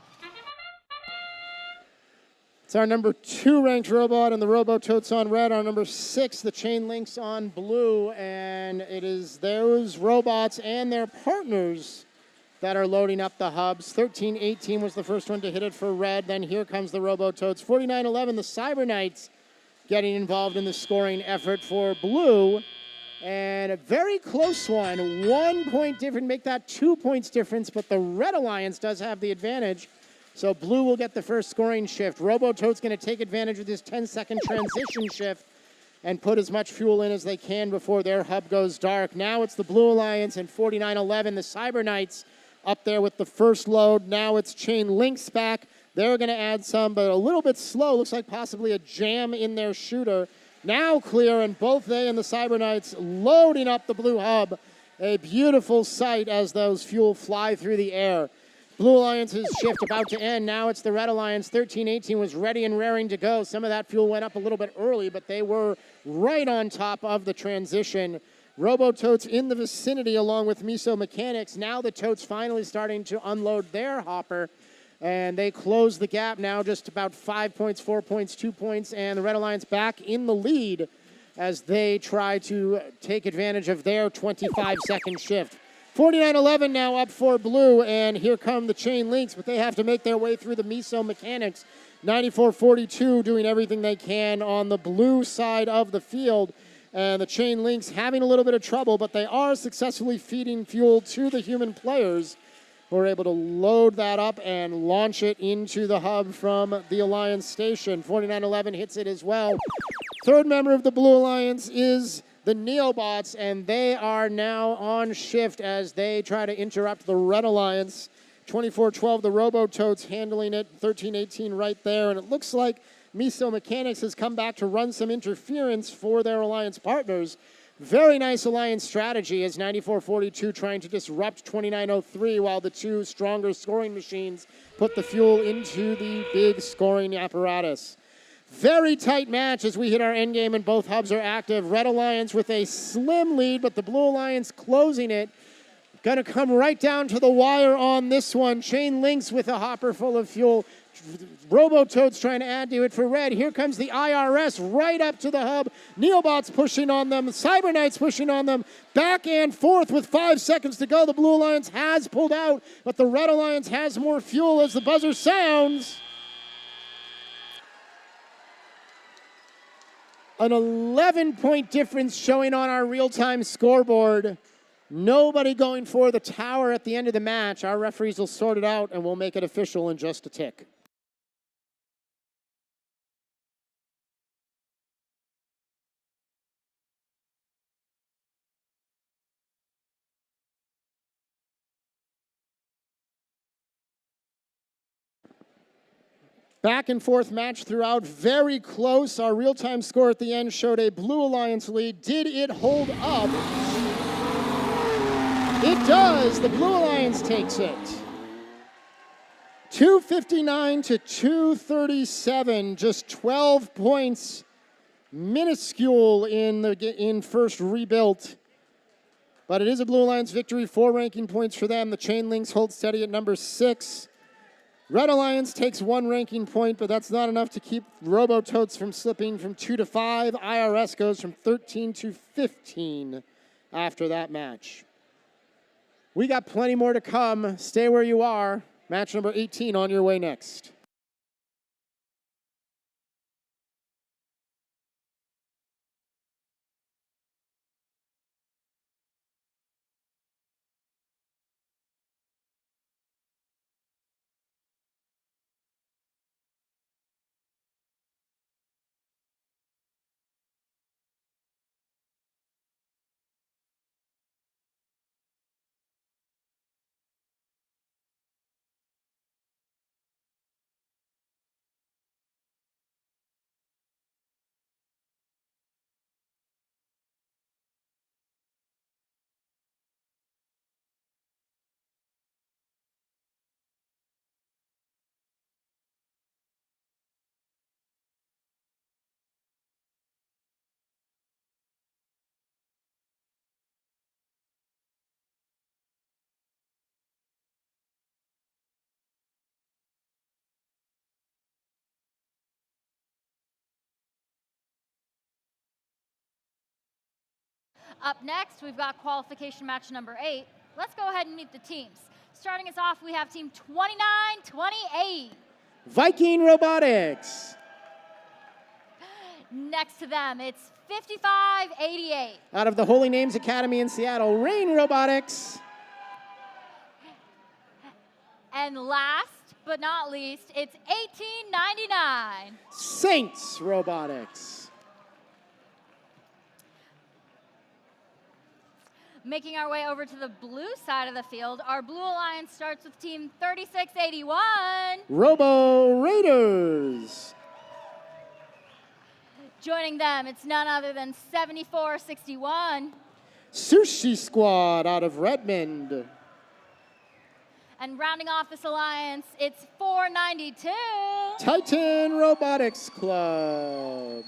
[SPEAKER 4] It's our number 2 ranked robot and the Robototes on red. Our number 6, the Chain Links on blue. And it is those robots and their partners that are loading up the hubs. 1318 was the first one to hit it for red. Then here comes the Robototes. 4911, the Cyber Knights, getting involved in the scoring effort for blue. And a very close one. 1 point difference, make that 2 points difference, but the Red Alliance does have the advantage. So blue will get the first scoring shift. Robotote's going to take advantage of this 10-second transition shift and put as much fuel in as they can before their hub goes dark. Now it's the Blue Alliance and 4911, the Cyber Knights, up there with the first load. Now it's Chain Links back. They're going to add some, but a little bit slow. Looks like possibly a jam in their shooter. Now clear, and both they and the Cyber Knights loading up the blue hub. A beautiful sight as those fuel fly through the air. Blue Alliance's shift about to end. Now it's the Red Alliance. 1318 was ready and raring to go. Some of that fuel went up a little bit early, but they were right on top of the transition. Robototes in the vicinity along with Miso Mechanics. Now the Totes finally starting to unload their hopper. And they close the gap now, just about 5 points, 4 points, 2 points, and the Red Alliance back in the lead as they try to take advantage of their 25-second shift. 4911 now up for blue, and here come the Chain Links, but they have to make their way through the Miso Mechanics. 9442 doing everything they can on the blue side of the field, and the Chain Links having a little bit of trouble, but they are successfully feeding fuel to the human players. We're able to load that up and launch it into the hub from the Alliance station. 4911 hits it as well. Third member of the Blue Alliance is the Neobots, and they are now on shift as they try to interrupt the Red Alliance. 2412, the Robototes handling it. 1318 right there, and it looks like Miso Mechanics has come back to run some interference for their Alliance partners. Very nice Alliance strategy as 9442 trying to disrupt 2903 while the two stronger scoring machines put the fuel into the big scoring apparatus. Very tight match as we hit our end game and both hubs are active. Red Alliance with a slim lead, but the Blue Alliance closing it. Going to come right down to the wire on this one. Chain Links with a hopper full of fuel. Robototes trying to add to it for red. Here comes the IRS right up to the hub. Neobots pushing on them. Cyber Knights pushing on them. Back and forth with 5 seconds to go. The Blue Alliance has pulled out, but the Red Alliance has more fuel as the buzzer sounds. An 11-point difference showing on our real-time scoreboard. Nobody going for the tower at the end of the match. Our referees will sort it out, and we'll make it official in just a tick. Back and forth match throughout, very close. Our real-time score at the end showed a Blue Alliance lead. Did it hold up? It does. The Blue Alliance takes it. 259 to 237, just 12 points, minuscule in first rebuilt. But it is a Blue Alliance victory, 4 ranking points for them. The Chain Links hold steady at number 6. Red Alliance takes 1 ranking point, but that's not enough to keep Robototes from slipping from 2 to 5. IRS goes from 13 to 15 after that match. We got plenty more to come. Stay where you are. Match number 18 on your way next.
[SPEAKER 2] Up next, we've got qualification match number 8. Let's go ahead and meet the teams. Starting us off, we have team 29-28.
[SPEAKER 4] Viking Robotics.
[SPEAKER 2] Next to them, it's 55-88.
[SPEAKER 4] Out of the Holy Names Academy in Seattle, Rain Robotics.
[SPEAKER 2] And last but not least, it's 1899.
[SPEAKER 4] Saints Robotics.
[SPEAKER 2] Making our way over to the blue side of the field, our Blue Alliance starts with team 3681.
[SPEAKER 4] Robo Raiders.
[SPEAKER 2] Joining them, it's none other than 7461.
[SPEAKER 4] Sushi Squad out of Redmond.
[SPEAKER 2] And rounding off this alliance, it's 492.
[SPEAKER 4] Titan Robotics Club.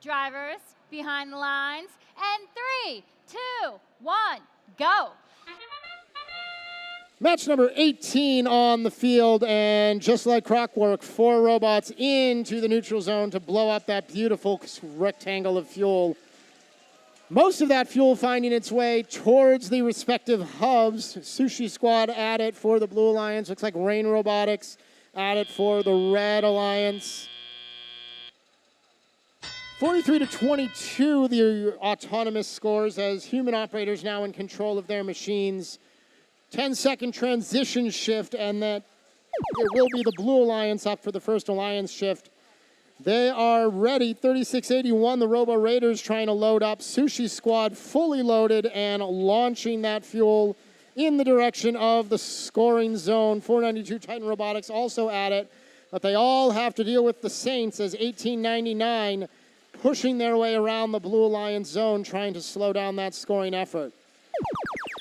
[SPEAKER 2] Drivers behind the lines. And 3, 2, 1, go.
[SPEAKER 4] Match number 18 on the field, and just like clockwork, 4 robots into the neutral zone to blow up that beautiful rectangle of fuel. Most of that fuel finding its way towards the respective hubs. Sushi Squad at it for the Blue Alliance. Looks like Rain Robotics at it for the Red Alliance. 43-22, the autonomous scores as human operators now in control of their machines. 10-second transition shift, and that it will be the Blue Alliance up for the first Alliance shift. They are ready. 3681, the Robo Raiders trying to load up. Sushi Squad fully loaded and launching that fuel in the direction of the scoring zone. 492 Titan Robotics also at it, but they all have to deal with the Saints as 1899 pushing their way around the Blue Alliance zone, trying to slow down that scoring effort.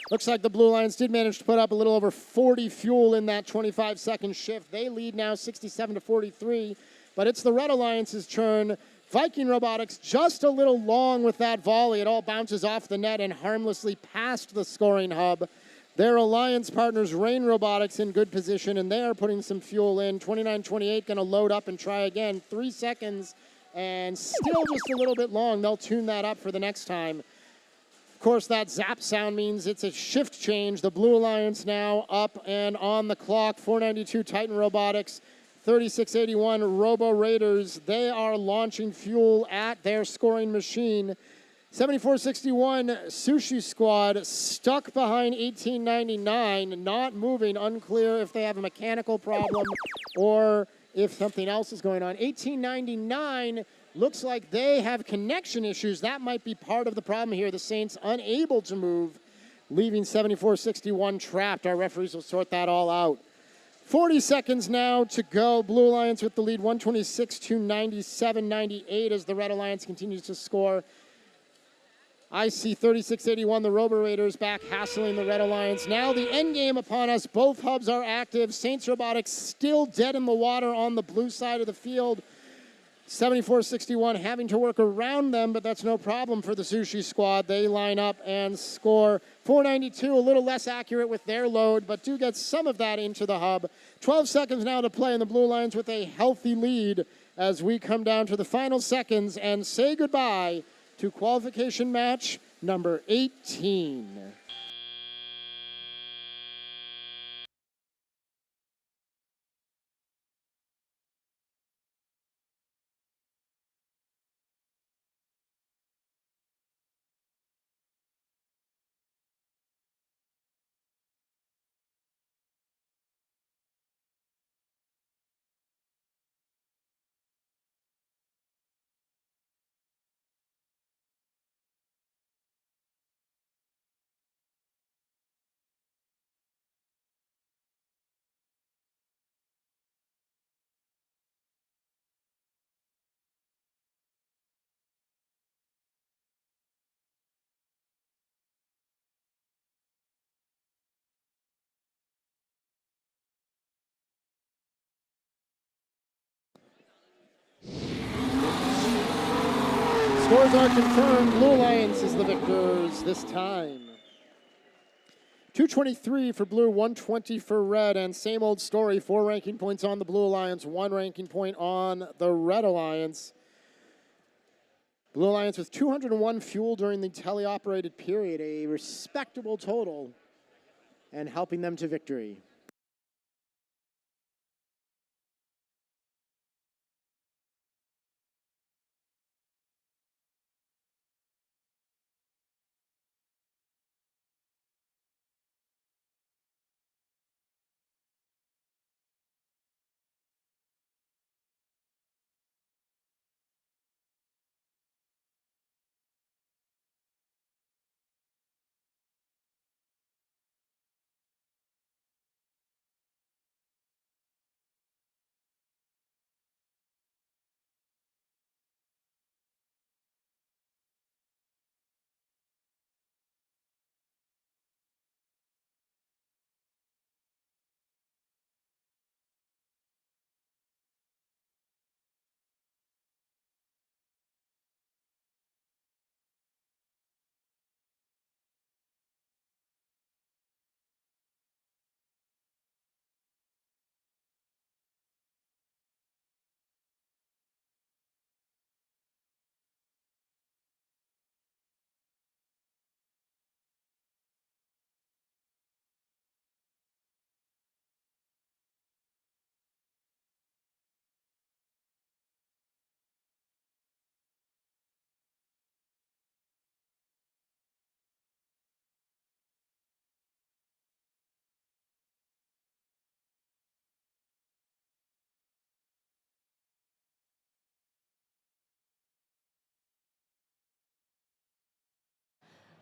[SPEAKER 4] Looks like the Blue Alliance did manage to put up a little over 40 fuel in that 25-second shift. They lead now 67-43, but it's the Red Alliance's turn. Viking Robotics just a little long with that volley. It all bounces off the net and harmlessly past the scoring hub. Their alliance partners, Rain Robotics, in good position, and they are putting some fuel in. 29-28 going to load up and try again. 3 seconds, and still just a little bit long. They'll tune that up for the next time. Of course, that zap sound means it's a shift change. The Blue Alliance now up and on the clock. 492 Titan Robotics, 3681 Robo Raiders. They are launching fuel at their scoring machine. 7461 Sushi Squad stuck behind 1899, not moving. Unclear if they have a mechanical problem or if something else is going on. 1899 looks like they have connection issues. That might be part of the problem here. The Saints unable to move, leaving 7461 trapped. Our referees will sort that all out. 40 seconds now to go. Blue Alliance with the lead, 126-97-98 as the Red Alliance continues to score. I see 3681, the Robo Raiders back hassling the Red Alliance. Now the end game upon us. Both hubs are active. Saints Robotics still dead in the water on the blue side of the field. 7461 having to work around them, but that's no problem for the Sushi Squad. They line up and score. 492, a little less accurate with their load, but do get some of that into the hub. 12 seconds now to play, and the Blue Lions with a healthy lead as we come down to the final seconds and say goodbye to qualification match number 18. Scores are confirmed. Blue Alliance is the victors this time. 223 for Blue, 120 for Red, and same old story. 4 ranking points on the Blue Alliance, 1 ranking point on the Red Alliance. Blue Alliance with 201 fuel during the teleoperated period, a respectable total, and helping them to victory.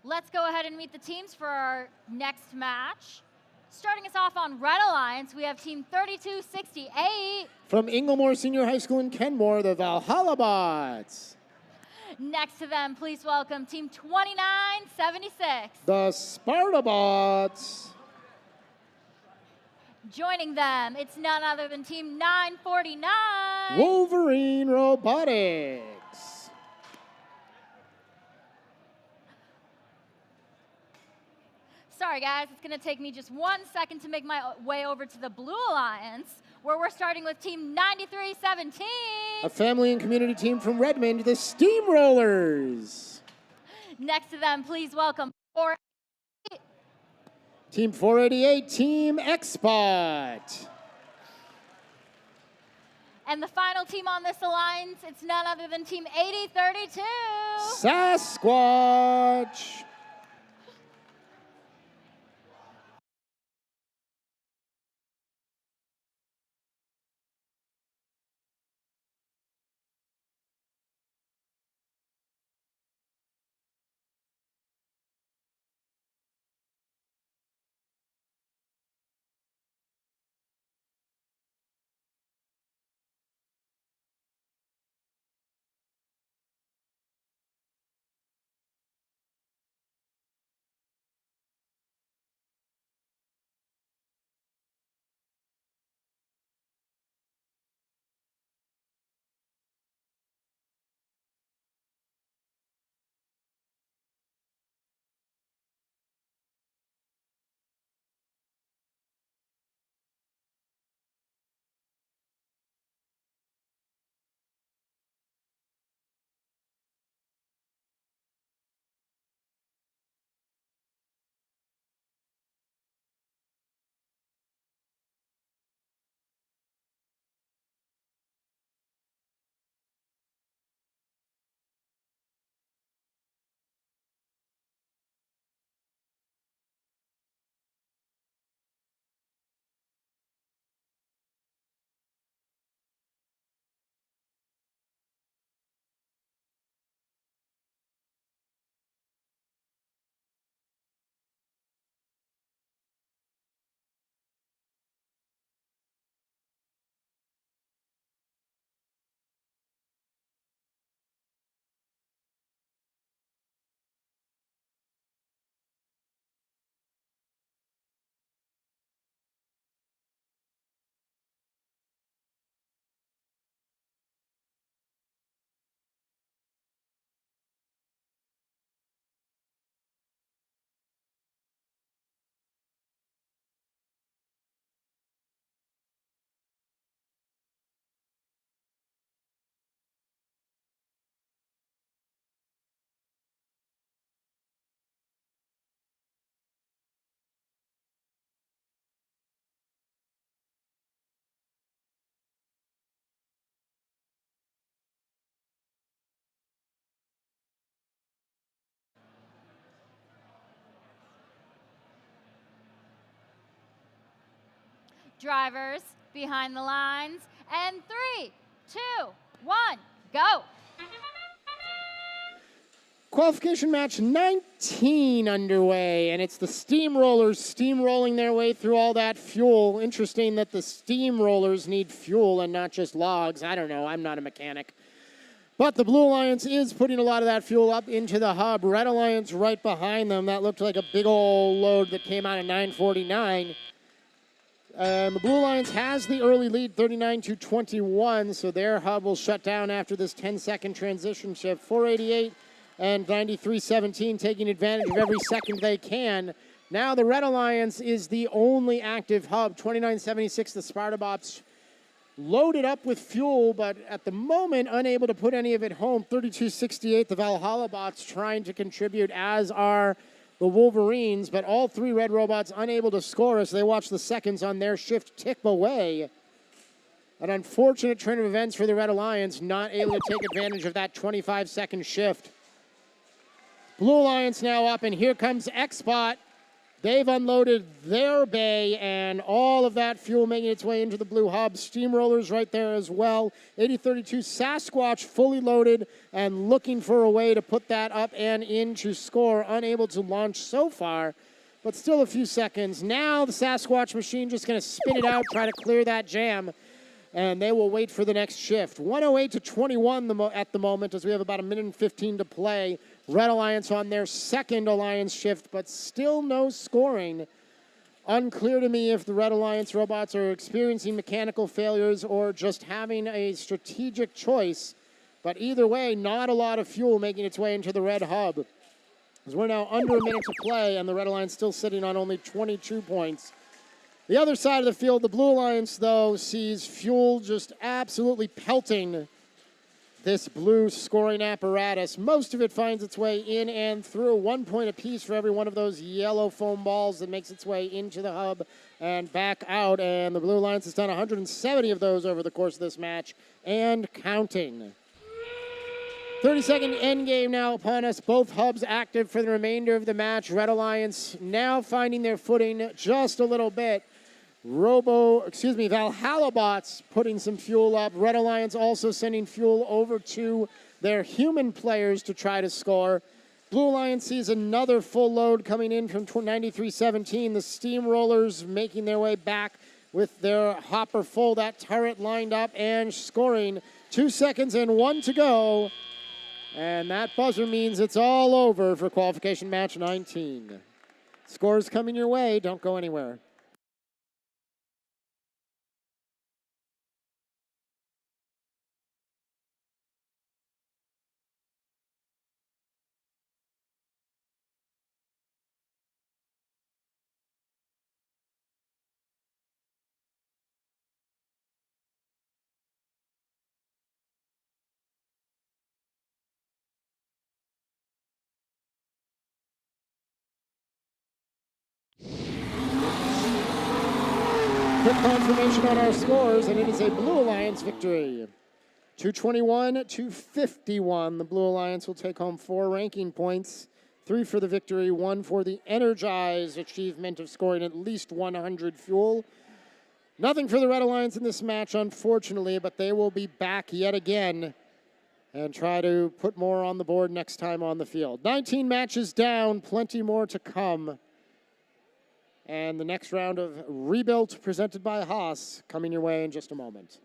[SPEAKER 2] Let's go ahead and meet the teams for our next match. Starting us off on Red Alliance, we have Team 3268.
[SPEAKER 4] From Inglemore Senior High School in Kenmore, the Valhalla Bots.
[SPEAKER 2] Next to them, please welcome Team 2976.
[SPEAKER 4] The Sparta Bots.
[SPEAKER 2] Joining them, it's none other than Team 949.
[SPEAKER 4] Wolverine Robotics.
[SPEAKER 2] Sorry, guys, it's going to take me just 1 second to make my way over to the Blue Alliance, where we're starting with Team 9317.
[SPEAKER 4] A family and community team from Redmond, the Steamrollers.
[SPEAKER 2] Next to them, please welcome 4.
[SPEAKER 4] Team 488, Team X-Bot.
[SPEAKER 2] And the final team on this alliance, it's none other than Team 8032.
[SPEAKER 4] Sasquatch.
[SPEAKER 2] Drivers behind the lines, and 3, 2, 1, go.
[SPEAKER 4] Qualification match 19 underway, and it's the Steamrollers steamrolling their way through all that fuel. Interesting that the Steamrollers need fuel and not just logs. I don't know. I'm not a mechanic. But the Blue Alliance is putting a lot of that fuel up into the hub. Red Alliance right behind them. That looked like a big old load that came out at 949. The Blue Alliance has the early lead, 39-21, so their hub will shut down after this 10-second transition shift. 488 and 9317 taking advantage of every second they can. Now the Red Alliance is the only active hub. 2976, the Sparta Bots loaded up with fuel, but at the moment unable to put any of it home. 3268, the Valhalla Bots trying to contribute, as are the Wolverines, but all three Red Robots unable to score as they watch the seconds on their shift tick away. An unfortunate turn of events for the Red Alliance, not able to take advantage of that 25-second shift. Blue Alliance now up, and here comes X-Bot They've unloaded their bay, and all of that fuel making its way into the blue hub. Steamrollers right there as well. 8032 Sasquatch fully loaded and looking for a way to put that up and in to score. Unable to launch so far, but still a few seconds. Now the Sasquatch machine just going to spin it out, try to clear that jam, and they will wait for the next shift. 108 to 21 at the moment as we have about a minute and 15 to play. Red Alliance on their second Alliance shift, but still no scoring. Unclear to me if the Red Alliance robots are experiencing mechanical failures or just having a strategic choice. But either way, not a lot of fuel making its way into the Red Hub. As we're now under a minute to play, and the Red Alliance still sitting on only 22 points. The other side of the field, the Blue Alliance, though, sees fuel just absolutely pelting this blue scoring apparatus. Most of it finds its way in and through. 1 point apiece for every one of those yellow foam balls that makes its way into the hub and back out. And the Blue Alliance has done 170 of those over the course of this match and counting. 30-second end game now upon us. Both hubs active for the remainder of the match. Red Alliance now finding their footing just a little bit. Valhalla bots putting some fuel up. Red Alliance also sending fuel over to their human players to try to score. Blue Alliance sees another full load coming in from 9317. The Steamrollers making their way back with their hopper full. That turret lined up and scoring. 2 seconds and 1 to go. And that buzzer means it's all over for qualification match 19. Scores coming your way. Don't go anywhere. Quick confirmation on our scores, and it is a Blue Alliance victory. 221 to 51. The Blue Alliance will take home 4 ranking points, 3 for the victory, 1 for the energized achievement of scoring at least 100 fuel. Nothing for the Red Alliance in this match, unfortunately, but they will be back yet again and try to put more on the board next time on the field. 19 matches down, plenty more to come. And the next round of Rebuilt presented by Haas coming your way in just a moment.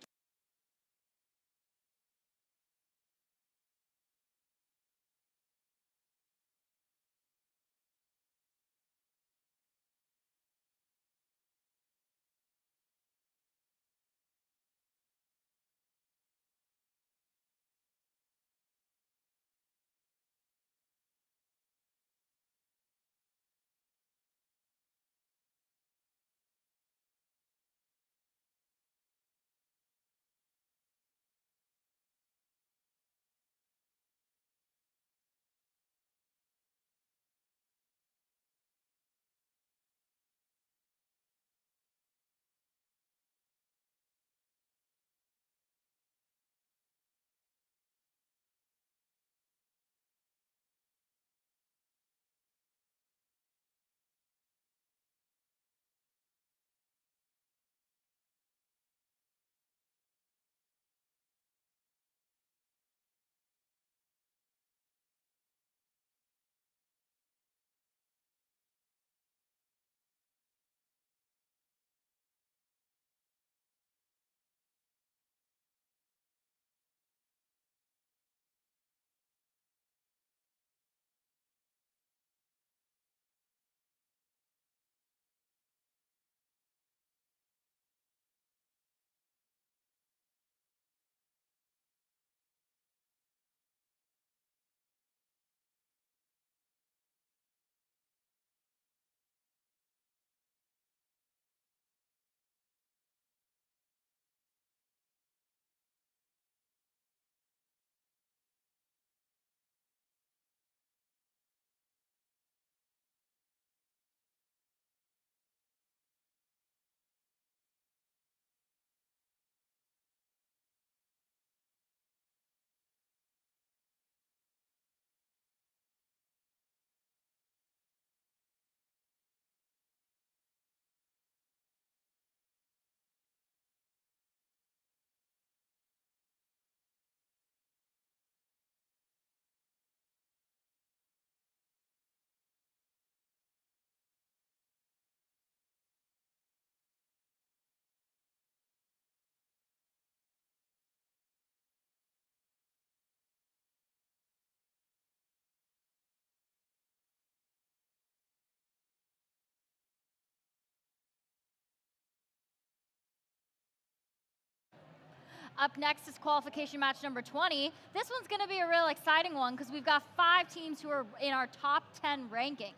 [SPEAKER 2] Up next is qualification match number 20. This one's going to be a real exciting one because we've got 5 teams who are in our top 10 rankings.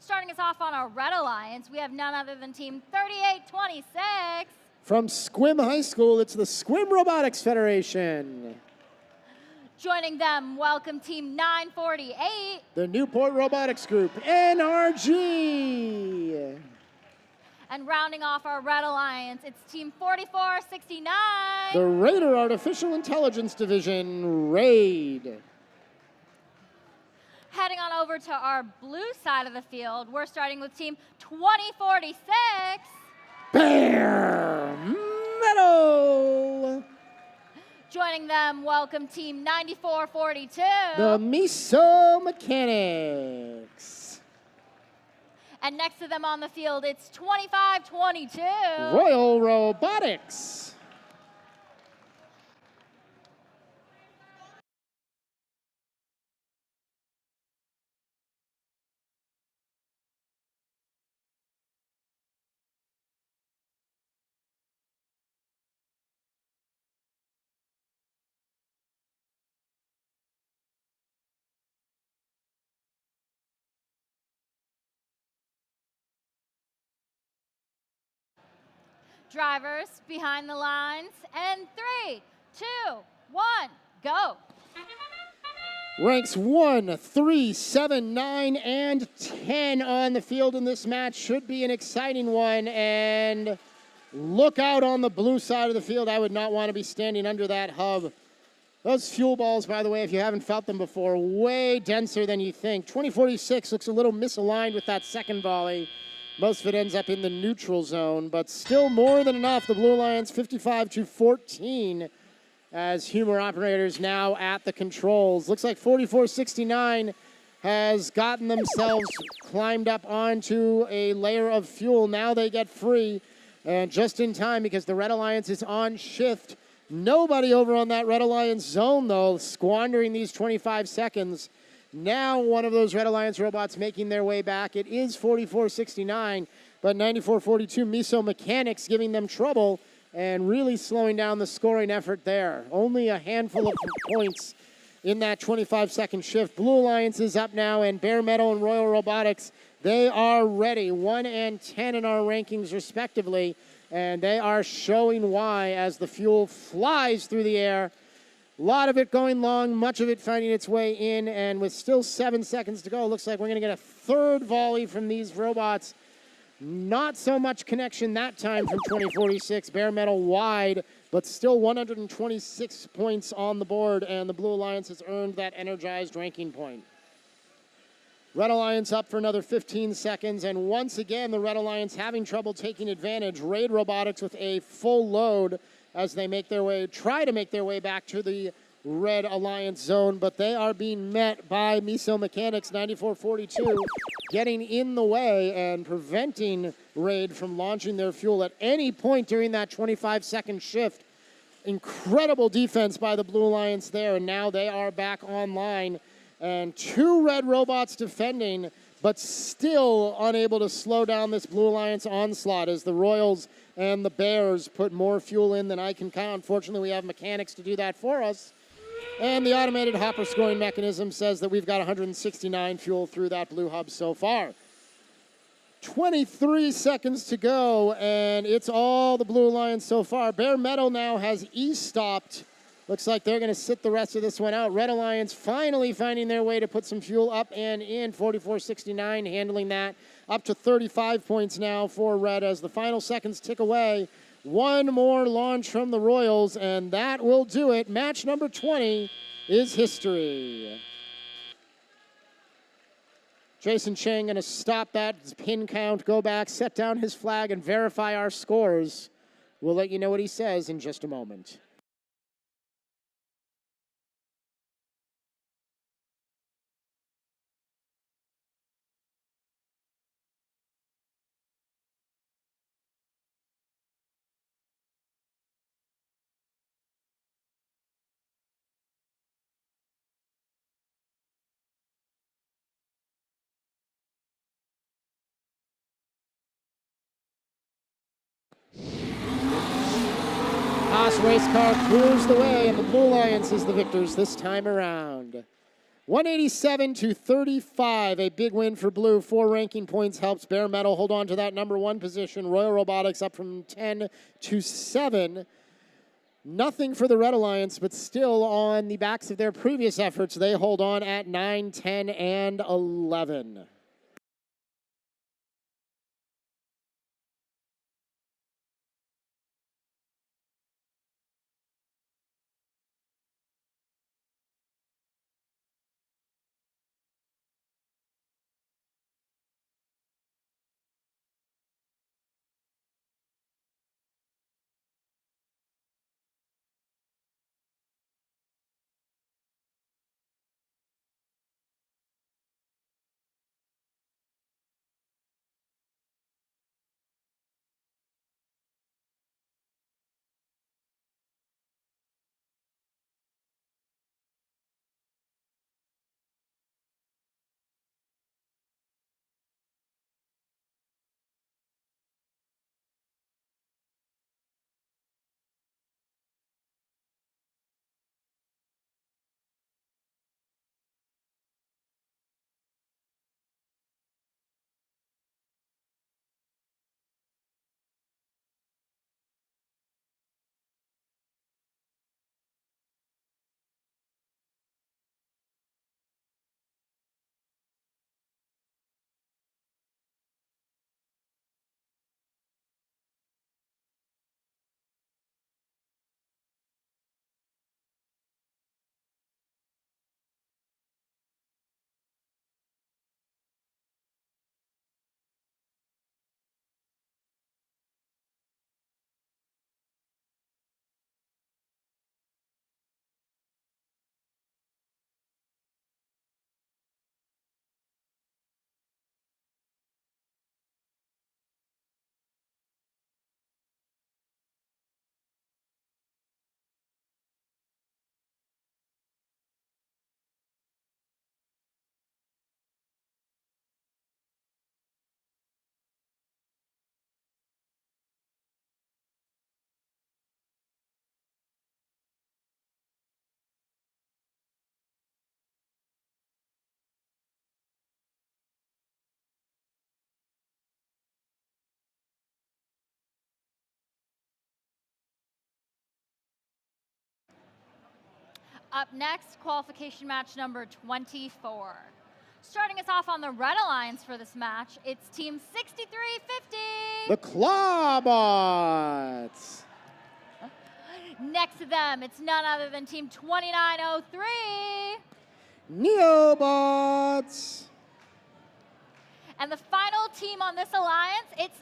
[SPEAKER 2] Starting us off on our Red Alliance, we have none other than Team 3826.
[SPEAKER 4] From Squim High School, it's the Squim Robotics Federation.
[SPEAKER 2] Joining them, welcome Team 948.
[SPEAKER 4] The Newport Robotics Group, NRG.
[SPEAKER 2] And rounding off our Red Alliance, it's Team 4469.
[SPEAKER 4] The Raider Artificial Intelligence Division, RAID.
[SPEAKER 2] Heading on over to our blue side of the field, we're starting with Team 2046.
[SPEAKER 4] Bare Metal.
[SPEAKER 2] Joining them, welcome Team 9442.
[SPEAKER 4] The Miso Mechanics.
[SPEAKER 2] And next to them on the field, it's 2522.
[SPEAKER 4] Royal Robotics.
[SPEAKER 2] Drivers behind the lines, and 3, 2, 1, go.
[SPEAKER 4] Ranks 1, 3, 7, 9, and 10 on the field in this match. Should be an exciting one. And look out on the blue side of the field. I would not want to be standing under that hub. Those fuel balls, by the way, if you haven't felt them before, way denser than you think. 2046 looks a little misaligned with that second volley. Most of it ends up in the neutral zone, but still more than enough. The Blue Alliance 55-14 as Humor operators now at the controls. Looks like 4469 has gotten themselves climbed up onto a layer of fuel. Now they get free, and just in time because the Red Alliance is on shift. Nobody over on that Red Alliance zone, though, squandering these 25 seconds. Now one of those Red Alliance robots making their way back. It is 4469, but 9442 Miso Mechanics giving them trouble and really slowing down the scoring effort there. Only a handful of points in that 25-second shift. Blue Alliance is up now, and Bare Metal and Royal Robotics, they are ready. 1 and 10 in our rankings respectively, and they are showing why as the fuel flies through the air. A lot of it going long, much of it finding its way in, and with still 7 seconds to go, looks like we're going to get a third volley from these robots. Not so much connection that time from 2046. Bare Metal wide, but still 126 points on the board, and the Blue Alliance has earned that energized ranking point. Red Alliance up for another 15 seconds, and once again, the Red Alliance having trouble taking advantage. Raid Robotics with a full load as they try to make their way back to the Red Alliance zone, but they are being met by Miso Mechanics 9442, getting in the way and preventing Raid from launching their fuel at any point during that 25-second shift. Incredible defense by the Blue Alliance there, and now they are back online. And 2 red robots defending, but still unable to slow down this Blue Alliance onslaught as the Royals and the Bears put more fuel in than I can count. Unfortunately, we have mechanics to do that for us. And the automated hopper scoring mechanism says that we've got 169 fuel through that blue hub so far. 23 seconds to go, and it's all the Blue Alliance so far. Bare Metal now has E-stopped. Looks like they're going to sit the rest of this one out. Red Alliance finally finding their way to put some fuel up and in. 4469 handling that. Up to 35 points now for Red as the final seconds tick away. One more launch from the Royals, and that will do it. Match number 20 is history. Jason Chang going to stop that pin count, go back, set down his flag, and verify our scores. We'll let you know what he says in just a moment. fast race car clears the way, and the Blue Alliance is the victors this time around. 187 to 35, a big win for Blue. 4 ranking points helps Bare Metal hold on to that number 1 position. Royal Robotics up from 10 to 7. Nothing for the Red Alliance, but still on the backs of their previous efforts, they hold on at 9, 10, and 11.
[SPEAKER 2] Up next, qualification match number 24. Starting us off on the Red Alliance for this match, it's Team 6350.
[SPEAKER 4] The Clawbots.
[SPEAKER 2] Next to them, it's none other than Team 2903.
[SPEAKER 4] Neobots.
[SPEAKER 2] And the final team on this alliance, it's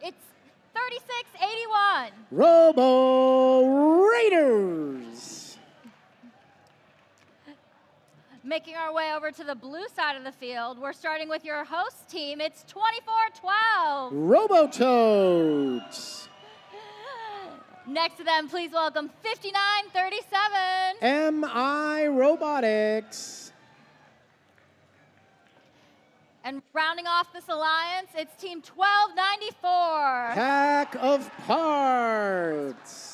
[SPEAKER 2] 3681.
[SPEAKER 4] Robo Raiders.
[SPEAKER 2] Making our way over to the blue side of the field, we're starting with your host team. It's 2412.
[SPEAKER 4] Robotoads.
[SPEAKER 2] Next to them, please welcome 5937.
[SPEAKER 4] MI Robotics.
[SPEAKER 2] And rounding off this alliance, it's Team 1294.
[SPEAKER 4] Pack of Parts.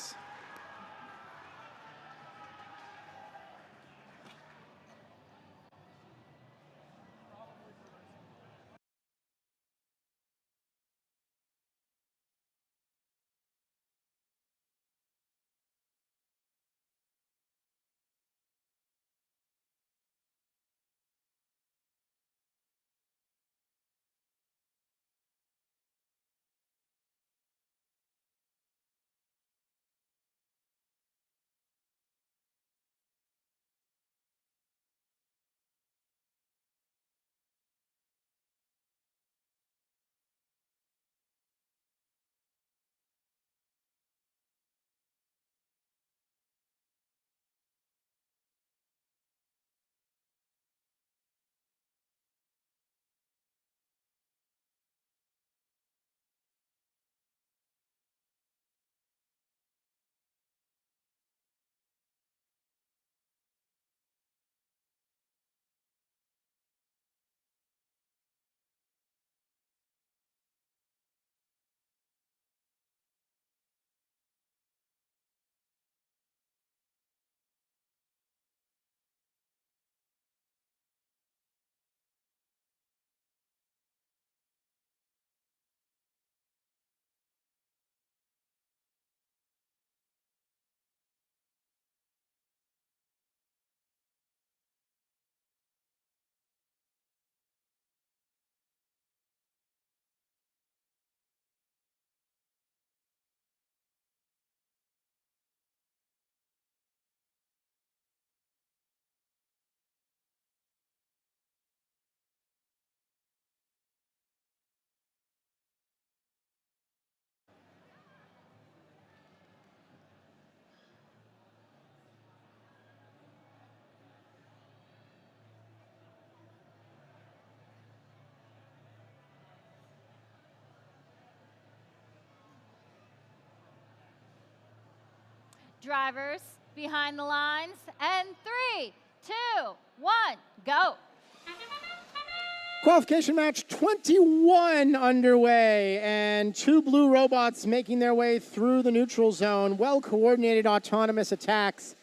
[SPEAKER 2] Drivers behind the lines, and 3, 2, 1, go.
[SPEAKER 4] Qualification match 21 underway, and 2 blue robots making their way through the neutral zone. Well-coordinated autonomous attacks.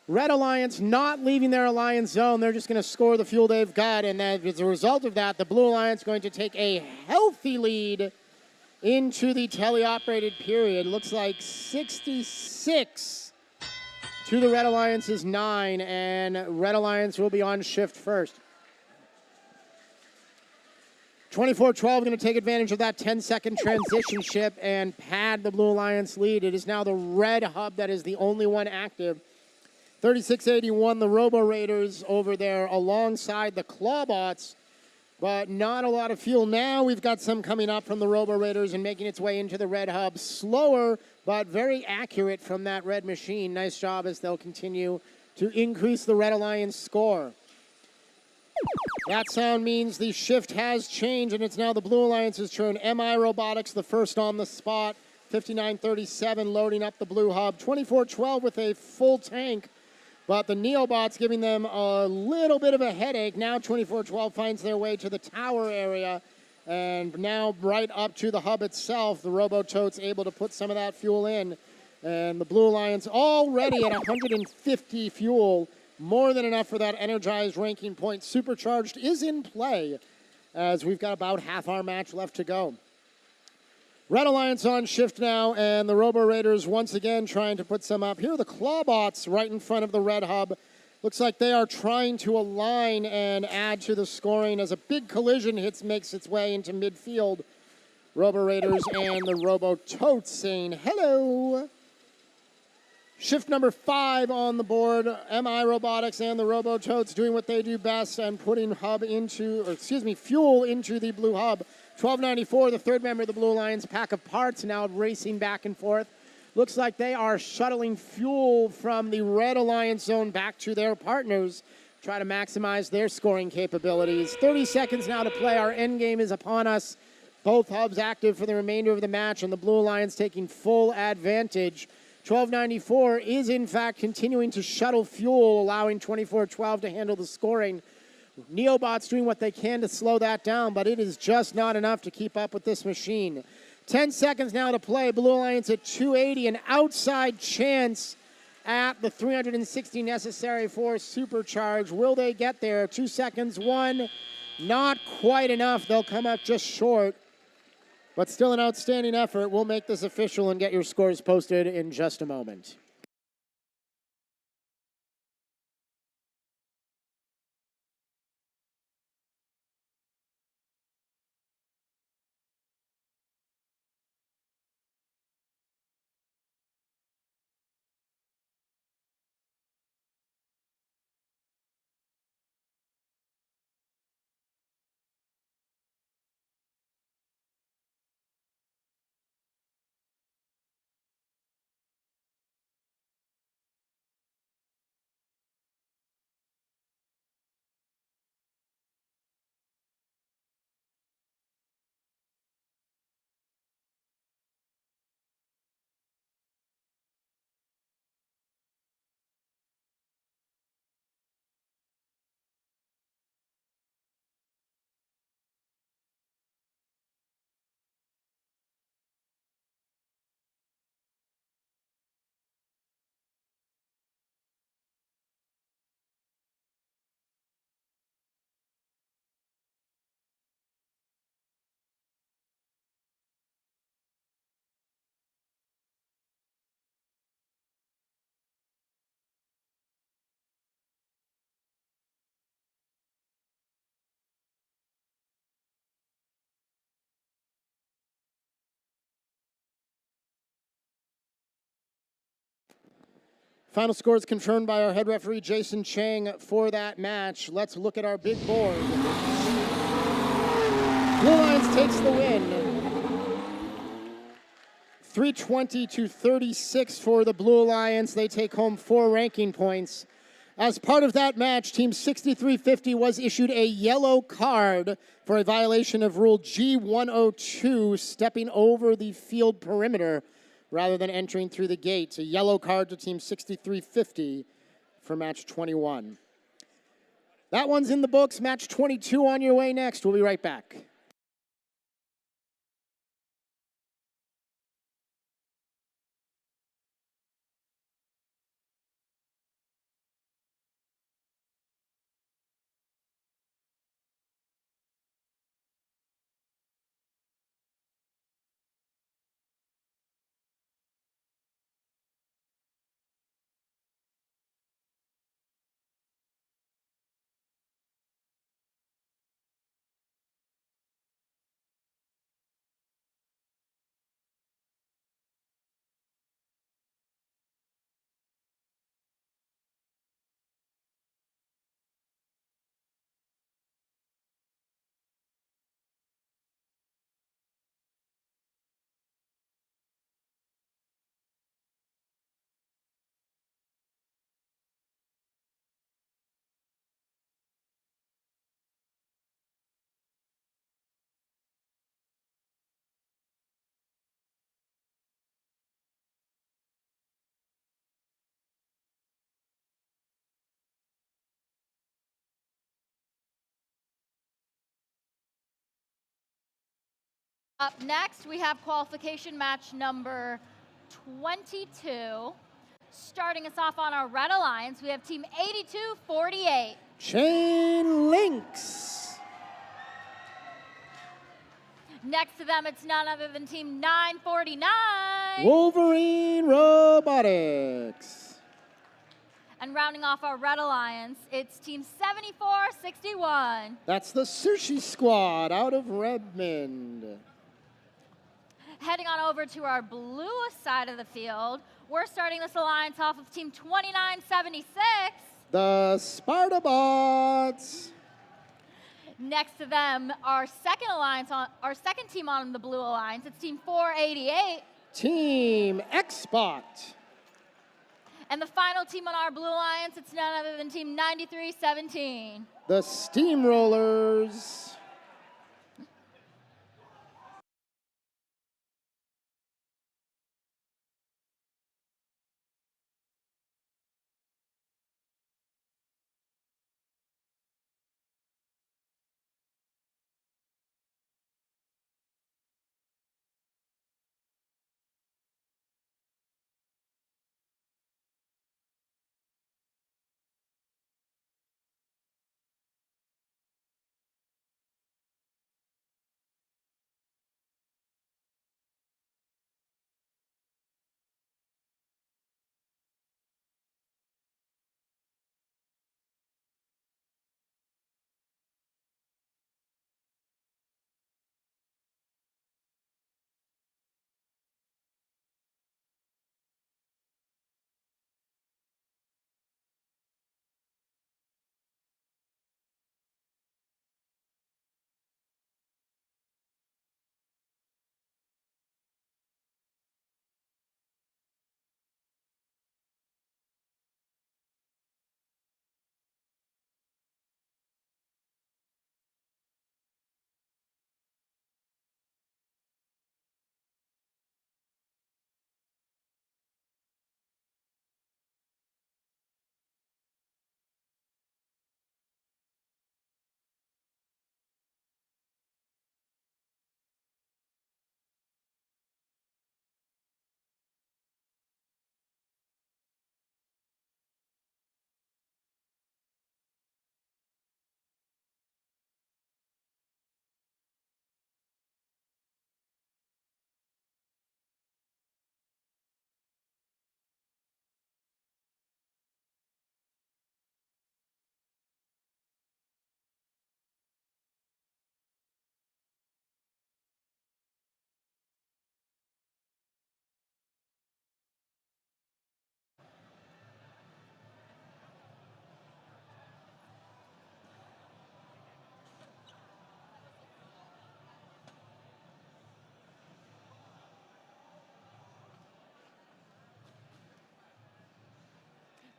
[SPEAKER 4] Red Alliance not leaving their alliance zone. They're just going to score the fuel they've got, and as a result of that, the Blue Alliance going to take a healthy lead into the teleoperated period. Looks like 66 to the Red Alliance's 9, and Red Alliance will be on shift first. 24-12 going to take advantage of that 10-second transition ship and pad the Blue Alliance lead. It is now the red hub that is the only one active. 3681, the Robo Raiders over there alongside the Clawbots, but not a lot of fuel now. We've got some coming up from the Robo Raiders and making its way into the red hub. Slower, but very accurate from that red machine. Nice job as they'll continue to increase the Red Alliance score. That sound means the shift has changed, and it's now the Blue Alliance's turn. MI Robotics, the first on the spot. 5937 loading up the blue hub. 2412 with a full tank. But the Neobots giving them a little bit of a headache. Now 2412 finds their way to the tower area. And now right up to the hub itself, the Robototes able to put some of that fuel in. And the Blue Alliance already at 150 fuel. More than enough for that energized ranking point. Supercharged is in play as we've got about half our match left to go. Red Alliance on shift now, and the Robo Raiders once again trying to put some up. Here are the Clawbots right in front of the red hub. Looks like they are trying to align and add to the scoring as a big collision makes its way into midfield. Robo Raiders and the Robo Totes saying hello. Shift number 5 on the board. MI Robotics and the Robo Totes doing what they do best and putting fuel into the blue hub. 1294, the third member of the Blue Alliance pack of parts, now racing back and forth. Looks like they are shuttling fuel from the Red Alliance zone back to their partners. Try to maximize their scoring capabilities. 30 seconds now to play. Our end game is upon us. Both hubs active for the remainder of the match, and the Blue Alliance taking full advantage. 1294 is, in fact, continuing to shuttle fuel, allowing 2412 to handle the scoring. Neobots doing what they can to slow that down, but it is just not enough to keep up with this machine. 10 seconds now to play. Blue Alliance at 280, an outside chance at the 360 necessary for supercharge. Will they get there? 2 seconds, 1. Not quite enough. They'll come up just short, but still an outstanding effort. We'll make this official and get your scores posted in just a moment. Final scores confirmed by our head referee, Jason Chang, for that match. Let's look at our big board. Blue Alliance takes the win. 320 to 36 for the Blue Alliance. They take home 4 ranking points. As part of that match, Team 6350 was issued a yellow card for a violation of Rule G102, stepping over the field perimeter. rather than entering through the gates. A yellow card to Team 6350 for match 21. That one's in the books. Match 22 on your way next. We'll be right back.
[SPEAKER 2] Up next, we have qualification match number 22. Starting us off on our red alliance, we have team 8248.
[SPEAKER 4] Chain Links.
[SPEAKER 2] Next to them, it's none other than team 949.
[SPEAKER 4] Wolverine Robotics.
[SPEAKER 2] And rounding off our red alliance, it's team 7461.
[SPEAKER 4] That's the Sushi Squad out of Redmond.
[SPEAKER 2] Heading on over to our blue side of the field, we're starting this alliance off of team 2976.
[SPEAKER 4] The Sparta Bots.
[SPEAKER 2] Next to them, our second team on the blue alliance, it's team 488.
[SPEAKER 4] Team Xbot.
[SPEAKER 2] And the final team on our blue alliance, it's none other than team 9317.
[SPEAKER 4] The Steamrollers.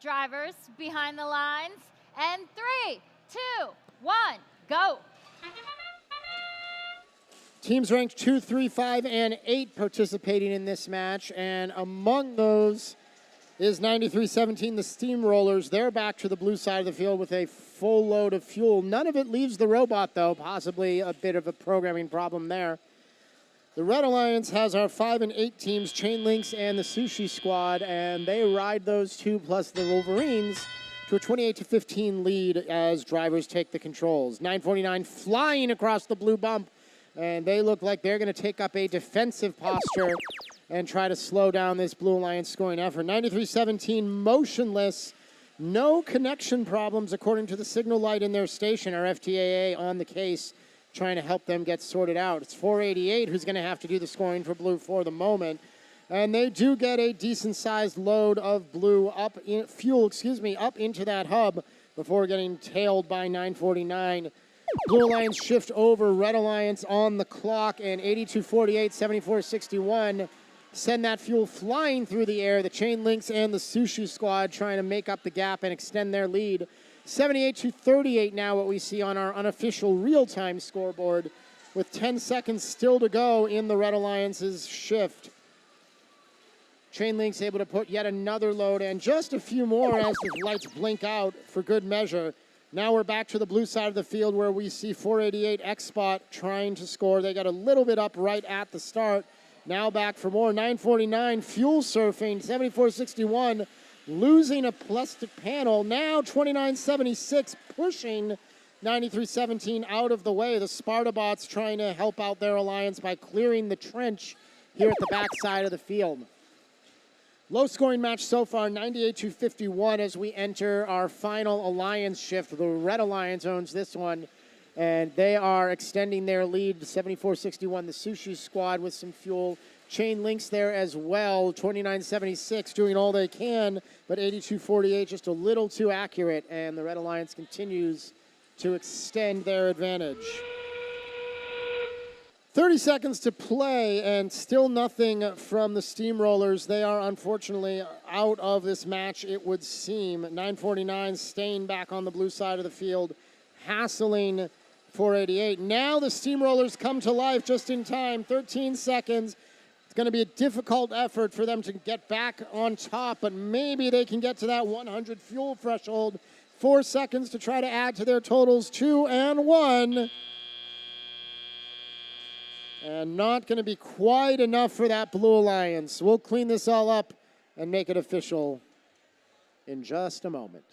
[SPEAKER 2] Drivers behind the lines. And 3, 2, 1, go.
[SPEAKER 4] Teams ranked 2, 3, 5, and 8 participating in this match, and among those is 93-17, the Steamrollers. They're back to the blue side of the field with a full load of fuel. None of it leaves the robot, though, possibly a bit of a programming problem there. The Red Alliance has our 5 and 8 teams, Chain Links and the Sushi Squad, and they ride those two plus the Wolverines to a 28-15 lead as drivers take the controls. 949 flying across the blue bump, and they look like they're going to take up a defensive posture and try to slow down this Blue Alliance scoring effort. 93-17 motionless. No connection problems according to the signal light in their station. Our FTAA on the case trying to help them get sorted out. It's 488 who's going to have to do the scoring for Blue for the moment. And they do get a decent-sized load of Blue fuel up into that hub before getting tailed by 949. Blue Alliance shift over, Red Alliance on the clock, and 82-48, 74-61 send that fuel flying through the air. The Chain Links and the Sushi Squad trying to make up the gap and extend their lead. 78-38 now what we see on our unofficial real-time scoreboard with 10 seconds still to go in the Red Alliance's shift. Chain Links able to put yet another load and just a few more as the lights blink out for good measure. Now we're back to the blue side of the field where we see 488 X-Spot trying to score. They got a little bit up right at the start. Now back for more. 949 fuel surfing, 74-61, losing a plastic panel. Now 29-76 pushing 93-17 out of the way. The Spartabots trying to help out their alliance by clearing the trench here at the back side of the field. Low scoring match so far, 98-51 as we enter our final alliance shift. The Red Alliance owns this one, and they are extending their lead to 74-61. The Sushi Squad with some fuel. Chain Links there as well, 29-76, doing all they can, but 82-48 just a little too accurate, and the Red Alliance continues to extend their advantage. 30 seconds to play, and still nothing from the Steamrollers. They are unfortunately out of this match, it would seem. 949 staying back on the blue side of the field, hassling 488. Now the Steamrollers come to life just in time, 13 seconds. It's going to be a difficult effort for them to get back on top, but maybe they can get to that 100 fuel threshold. 4 seconds to try to add to their totals, 2 and 1. And not going to be quite enough for that Blue Alliance. We'll clean this all up and make it official in just a moment.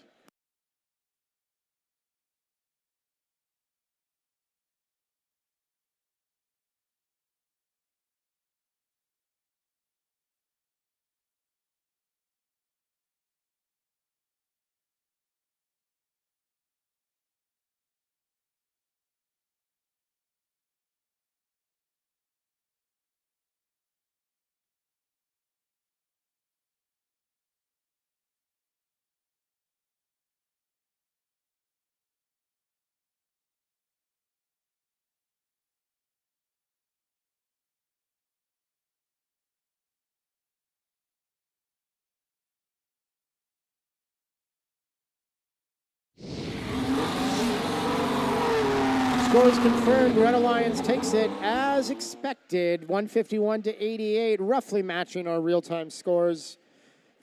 [SPEAKER 4] Scores confirmed. Red Alliance takes it as expected, 151-88, roughly matching our real-time scores.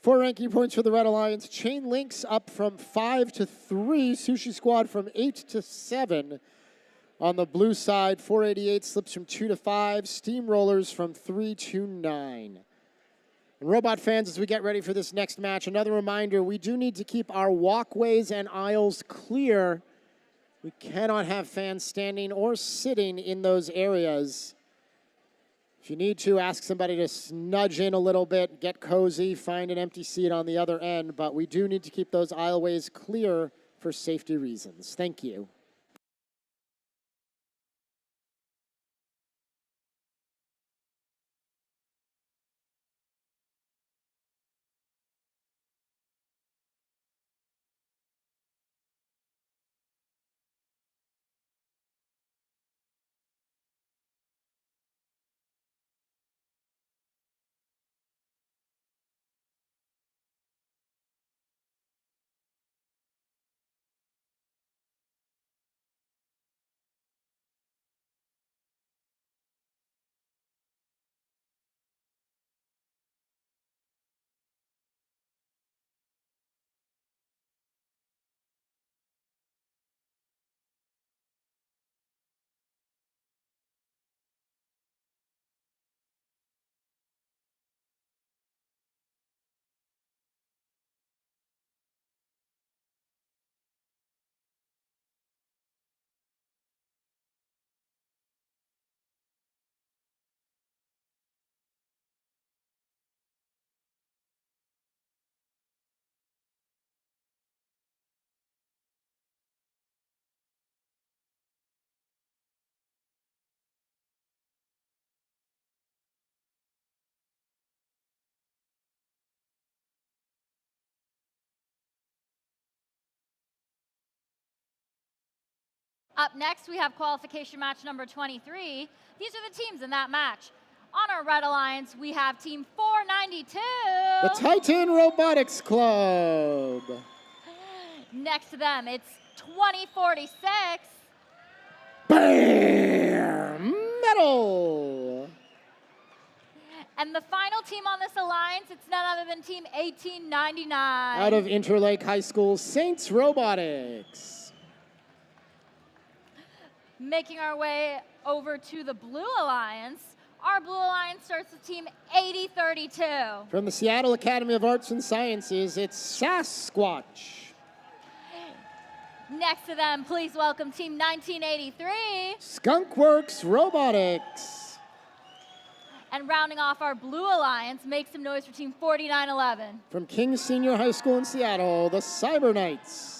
[SPEAKER 4] 4 ranking points for the Red Alliance. Chain Links up from 5 to 3. Sushi Squad from 8 to 7. On the blue side, 488 slips from 2 to 5. Steamrollers from 3 to 9. And Robot fans, as we get ready for this next match, another reminder, we do need to keep our walkways and aisles clear. We cannot have fans standing or sitting in those areas. If you need to, ask somebody to nudge in a little bit, get cozy, find an empty seat on the other end, but we do need to keep those aisleways clear for safety reasons. Thank you.
[SPEAKER 2] Up next, we have qualification match number 23. These are the teams in that match. On our Red Alliance, we have Team 492.
[SPEAKER 4] The Titan Robotics Club.
[SPEAKER 2] Next to them, it's 2046.
[SPEAKER 4] Bam! Metal!
[SPEAKER 2] And the final team on this alliance, it's none other than Team 1899.
[SPEAKER 4] Out of Interlake High School, Saints Robotics.
[SPEAKER 2] Making our way over to the Blue Alliance, our Blue Alliance starts with Team 8032.
[SPEAKER 4] From the Seattle Academy of Arts and Sciences, it's Sasquatch.
[SPEAKER 2] Next to them, please welcome Team 1983.
[SPEAKER 4] Skunkworks Robotics.
[SPEAKER 2] And rounding off our Blue Alliance, make some noise for Team 4911.
[SPEAKER 4] From King Senior High School in Seattle, the Cyber Knights.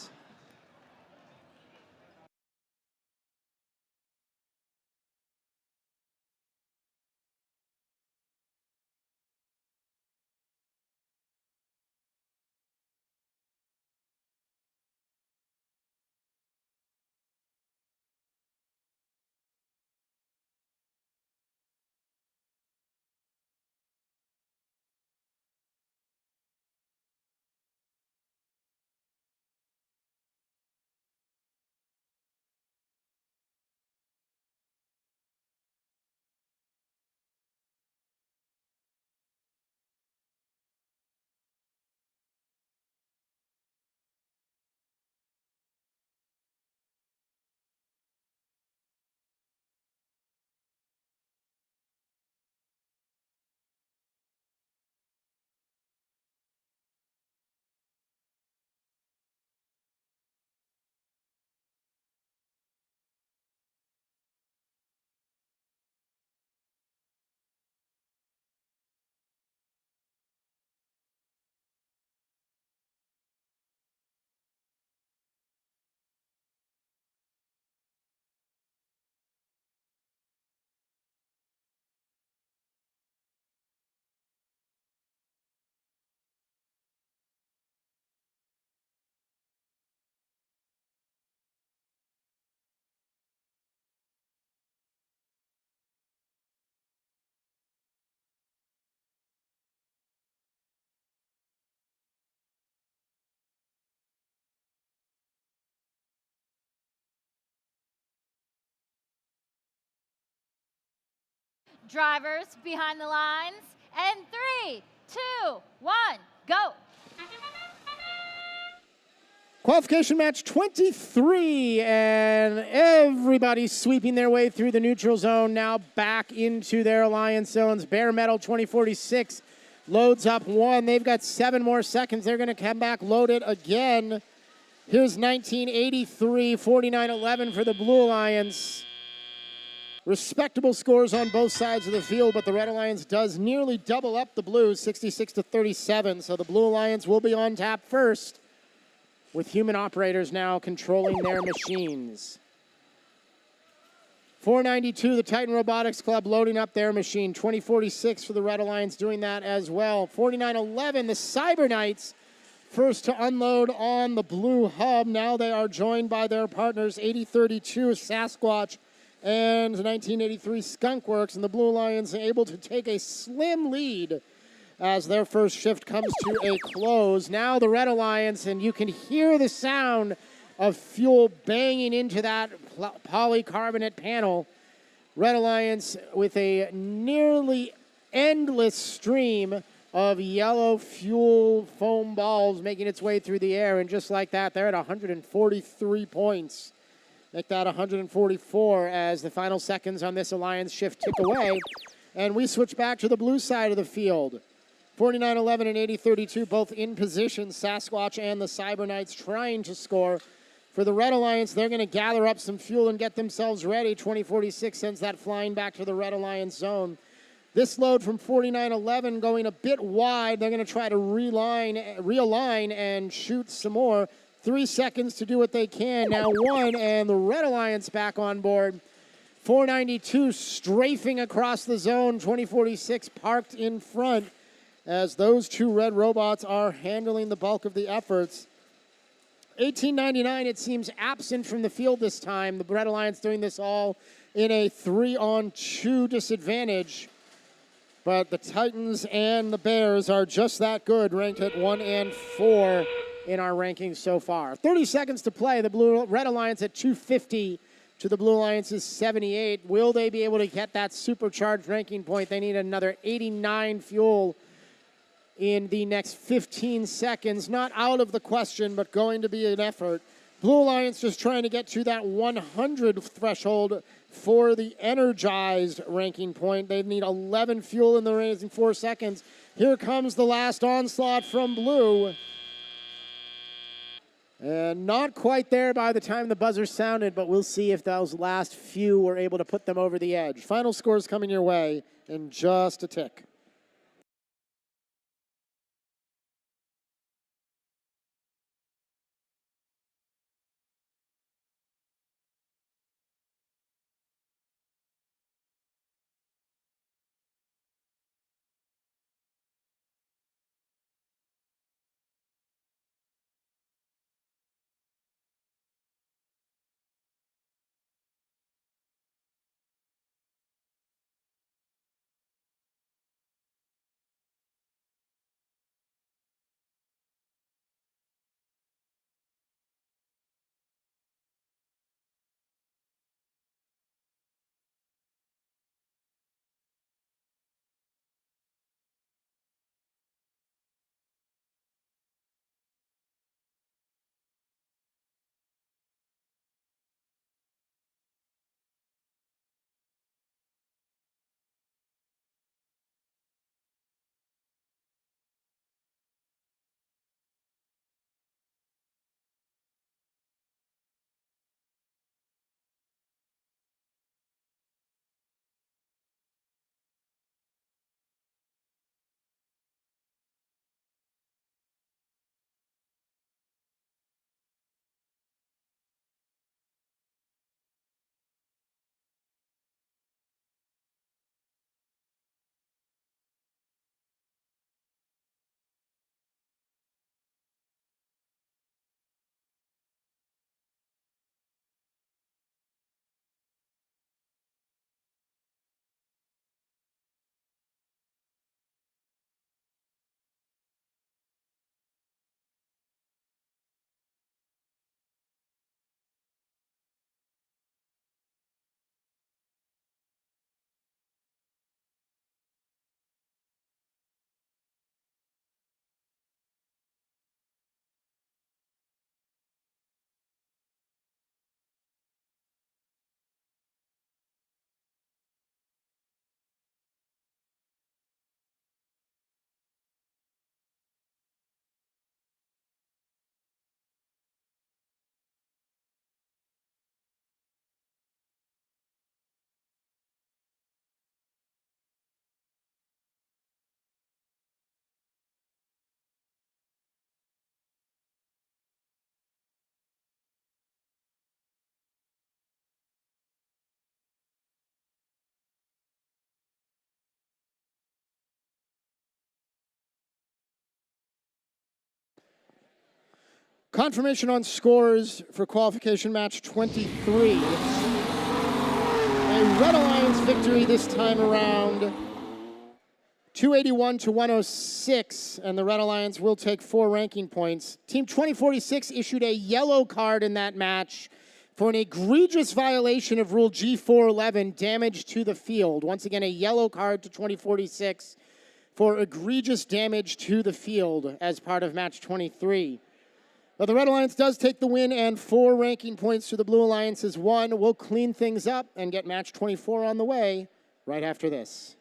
[SPEAKER 2] Drivers behind the lines. And 3, 2, 1, go.
[SPEAKER 4] Qualification match 23, and everybody's sweeping their way through the neutral zone, now back into their alliance zones. Bare Metal 2046 loads up 1. They've got 7 more seconds. They're going to come back, load it again. Here's 1983, 49-11 for the Blue Alliance. Respectable scores on both sides of the field, but the Red Alliance does nearly double up the Blues, 66-37. So the Blue Alliance will be on tap first, with human operators now controlling their machines. 492, the Titan Robotics Club loading up their machine. 2046 for the Red Alliance doing that as well. 49-11, the Cyber Knights first to unload on the Blue Hub. Now they are joined by their partners, 8032 Sasquatch and 1983 Skunkworks, and the Blue Alliance able to take a slim lead as their first shift comes to a close. Now the Red Alliance, and you can hear the sound of fuel banging into that polycarbonate panel. Red Alliance with a nearly endless stream of yellow fuel foam balls making its way through the air, and just like that, they're at 143 points. Make that 144 as the final seconds on this alliance shift tick away. And we switch back to the blue side of the field. 49-11 and 80-32, both in position. Sasquatch and the Cyber Knights trying to score. For the Red Alliance, they're going to gather up some fuel and get themselves ready. 2046 sends that flying back to the Red Alliance zone. This load from 49-11 going a bit wide. They're going to try to realign and shoot some more. 3 seconds to do what they can. Now 1, and the Red Alliance back on board. 492 strafing across the zone. 2046 parked in front as those two red robots are handling the bulk of the efforts. 1899, it seems, absent from the field this time. The Red Alliance doing this all in a 3-on-2 disadvantage. But the Titans and the Bears are just that good, ranked at 1 and 4 in our rankings so far. 30 seconds to play. The Red Alliance at 250 to the Blue Alliance's 78. Will they be able to get that supercharged ranking point? They need another 89 fuel in the next 15 seconds. Not out of the question, but going to be an effort. Blue Alliance just trying to get to that 100 threshold for the energized ranking point. They need 11 fuel in the remaining 4 seconds. Here comes the last onslaught from Blue. And not quite there by the time the buzzer sounded, but we'll see if those last few were able to put them over the edge. Final scores coming your way in just a tick. Confirmation on scores for qualification match 23. A Red Alliance victory this time around, 281 to 106, and the Red Alliance will take 4 ranking points. Team 2046 issued a yellow card in that match for an egregious violation of Rule G411, damage to the field. Once again, a yellow card to 2046 for egregious damage to the field as part of match 23. But the Red Alliance does take the win, and 4 ranking points to the Blue Alliance's 1. We'll clean things up and get match 24 on the way right after this.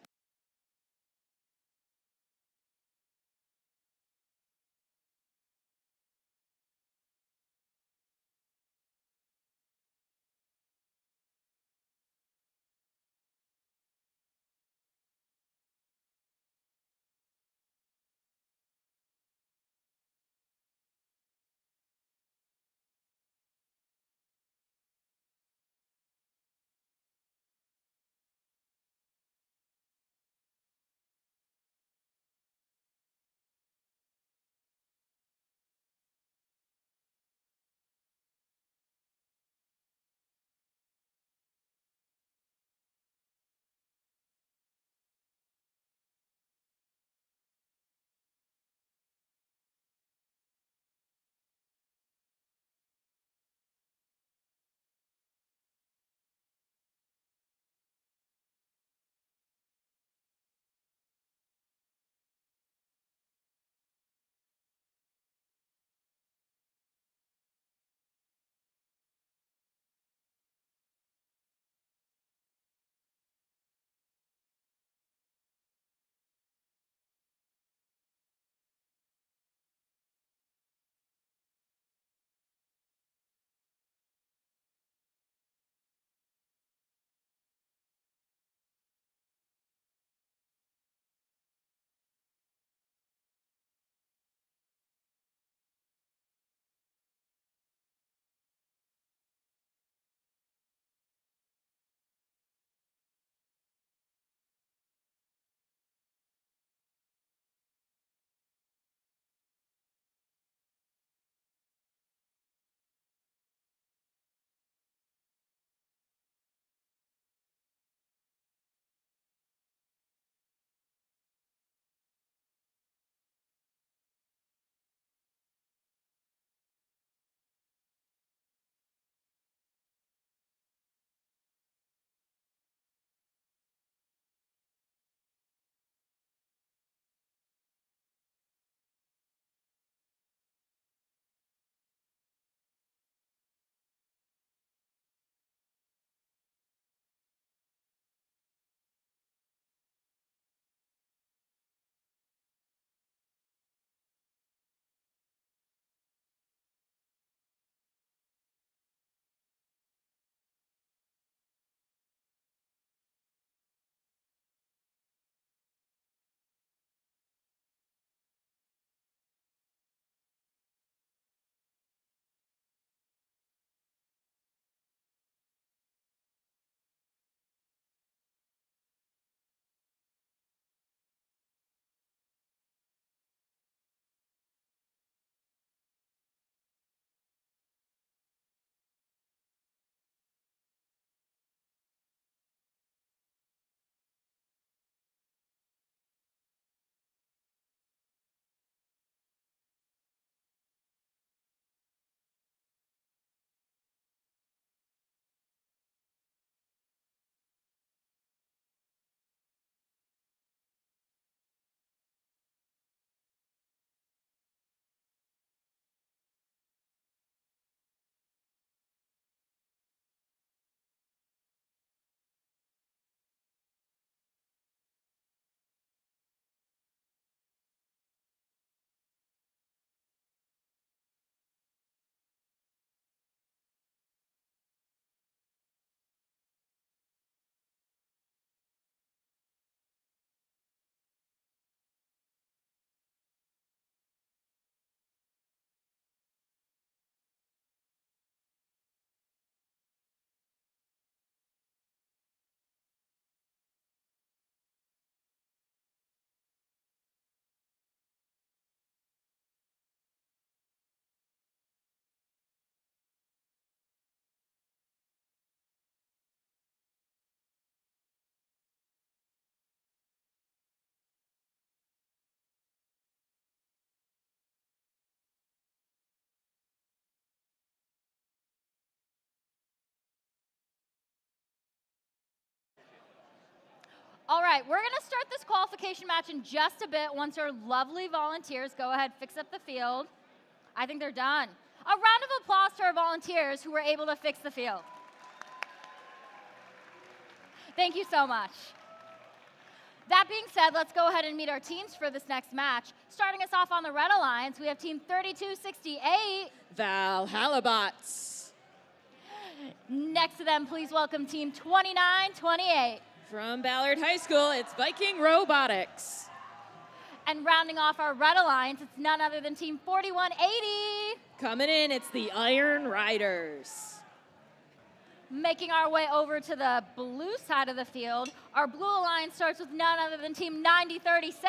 [SPEAKER 2] All right, we're going to start this qualification match in just a bit once our lovely volunteers go ahead, fix up the field. I think they're done. A round of applause to our volunteers who were able to fix the field. Thank you so much. That being said, let's go ahead and meet our teams for this next match. Starting us off on the Red Alliance, we have Team 3268.
[SPEAKER 5] Valhalabots.
[SPEAKER 2] Next to them, please welcome Team 2928.
[SPEAKER 5] From Ballard High School, it's Viking Robotics.
[SPEAKER 2] And rounding off our Red Alliance, it's none other than Team 4180.
[SPEAKER 5] Coming in, it's the Iron Riders.
[SPEAKER 2] Making our way over to the blue side of the field, our Blue Alliance starts with none other than Team 9036.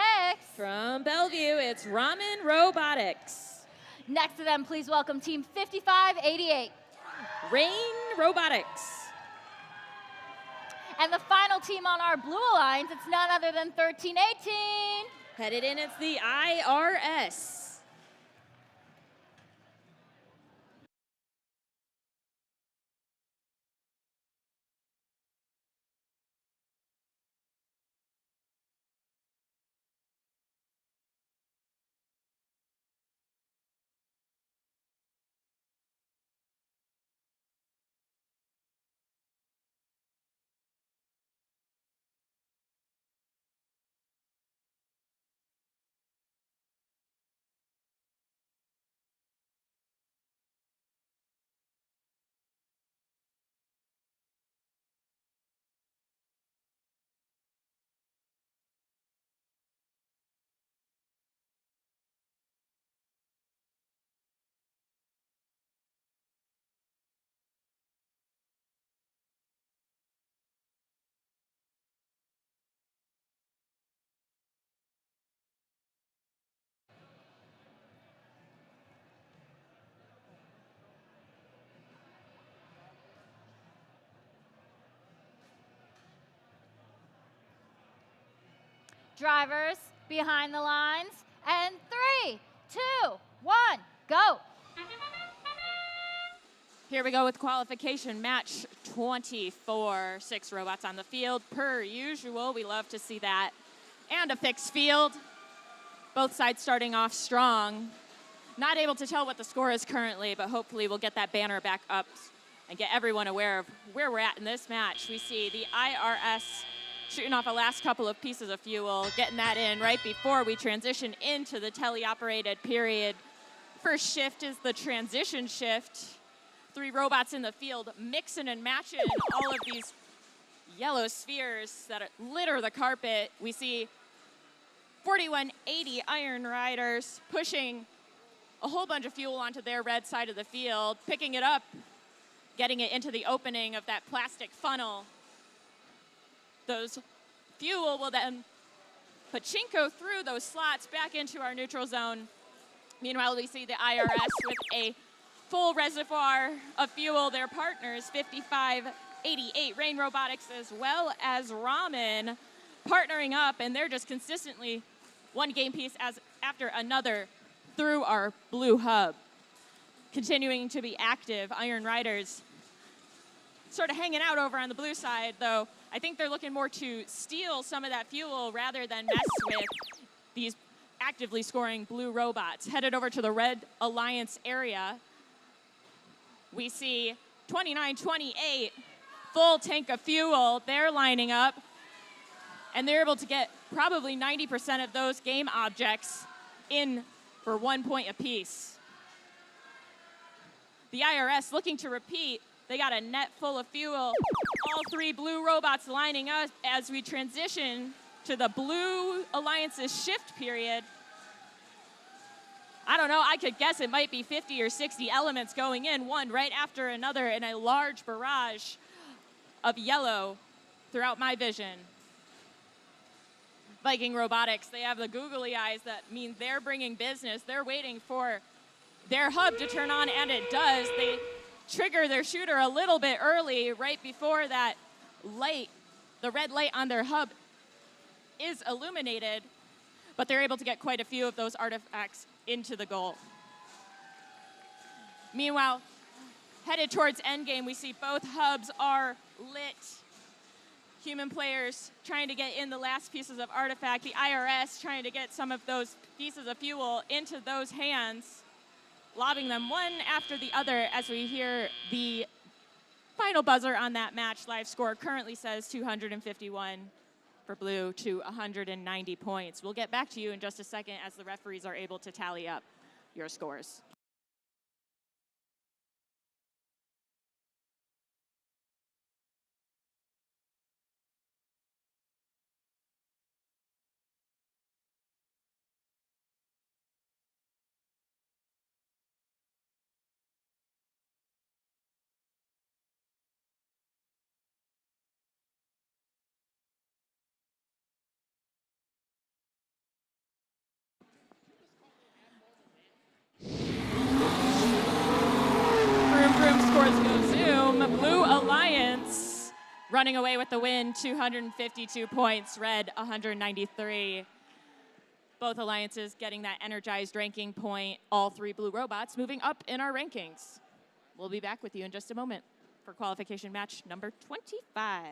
[SPEAKER 5] From Bellevue, it's Ramen Robotics.
[SPEAKER 2] Next to them, please welcome Team 5588.
[SPEAKER 5] Rain Robotics.
[SPEAKER 2] And the final team on our Blue Alliance, it's none other than 1318.
[SPEAKER 5] Headed in, it's the IRS.
[SPEAKER 2] Drivers behind the lines, and 3, 2, 1, go.
[SPEAKER 3] Here we go with qualification match 24. 6 robots on the field per usual. We love to see that. And a fixed field. Both sides starting off strong. Not able to tell what the score is currently, but hopefully we'll get that banner back up and get everyone aware of where we're at in this match. We see the IRS shooting off a last couple of pieces of fuel, getting that in right before we transition into the teleoperated period. First shift is the transition shift. 3 robots in the field mixing and matching all of these yellow spheres that litter the carpet. We see 4180 Iron Riders pushing a whole bunch of fuel onto their red side of the field, picking it up, getting it into the opening of that plastic funnel. Those fuel will then pachinko through those slots back into our neutral zone. Meanwhile, we see the IRS with a full reservoir of fuel. Their partners, 5588 Rain Robotics, as well as Ramen, partnering up, and they're just consistently one game piece after another through our blue hub. Continuing to be active, Iron Riders sort of hanging out over on the blue side, though I think they're looking more to steal some of that fuel rather than mess with these actively scoring blue robots. Headed over to the Red Alliance area, we see 2928, full tank of fuel. They're lining up, and they're able to get probably 90% of those game objects in for 1 point apiece. The IRS looking to repeat. They got a net full of fuel. All 3 blue robots lining up as we transition to the Blue Alliance's shift period. I don't know, I could guess it might be 50 or 60 elements going in, one right after another in a large barrage of yellow throughout my vision. Viking Robotics, they have the googly eyes. That means they're bringing business. They're waiting for their hub to turn on, and it does. They trigger their shooter a little bit early, right before that light, the red light on their hub is illuminated, but they're able to get quite a few of those artifacts into the goal. Meanwhile, headed towards endgame, we see both hubs are lit. Human players trying to get in the last pieces of artifact. The IRS trying to get some of those pieces of fuel into those hands, lobbing them one after the other as we hear the final buzzer on that match. Live score currently says 251 for blue to 190 points. We'll get back to you in just a second as the referees are able to tally up your scores. Vroom, vroom, scores go zoom. Blue Alliance running away with the win, 252 points. Red, 193. Both alliances getting that energized ranking point. All three blue robots moving up in our rankings. We'll be back with you in just a moment for qualification match number 25.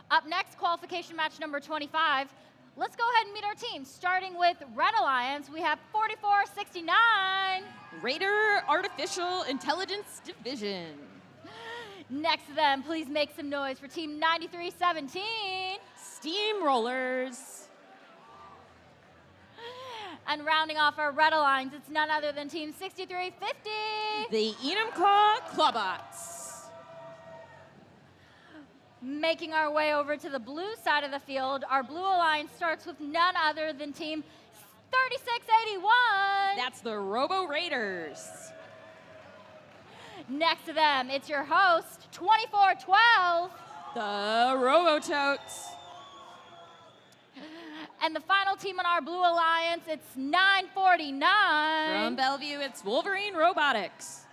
[SPEAKER 2] Up next, qualification match number 25. Let's go ahead and meet our teams. Starting with Red Alliance, we have 4469.
[SPEAKER 5] Raider Artificial Intelligence Division.
[SPEAKER 2] Next to them, please make some noise for Team 9317.
[SPEAKER 5] Steamrollers.
[SPEAKER 2] And rounding off our Red Alliance, it's none other than Team 6350.
[SPEAKER 5] The Enumclaw Clawbots.
[SPEAKER 2] Making our way over to the blue side of the field, our Blue Alliance starts with none other than Team 3681.
[SPEAKER 5] That's the Robo Raiders.
[SPEAKER 2] Next to them, it's your host, 2412.
[SPEAKER 5] The Robototes.
[SPEAKER 2] And the final team on our Blue Alliance, it's 949.
[SPEAKER 5] From Bellevue, it's Wolverine Robotics.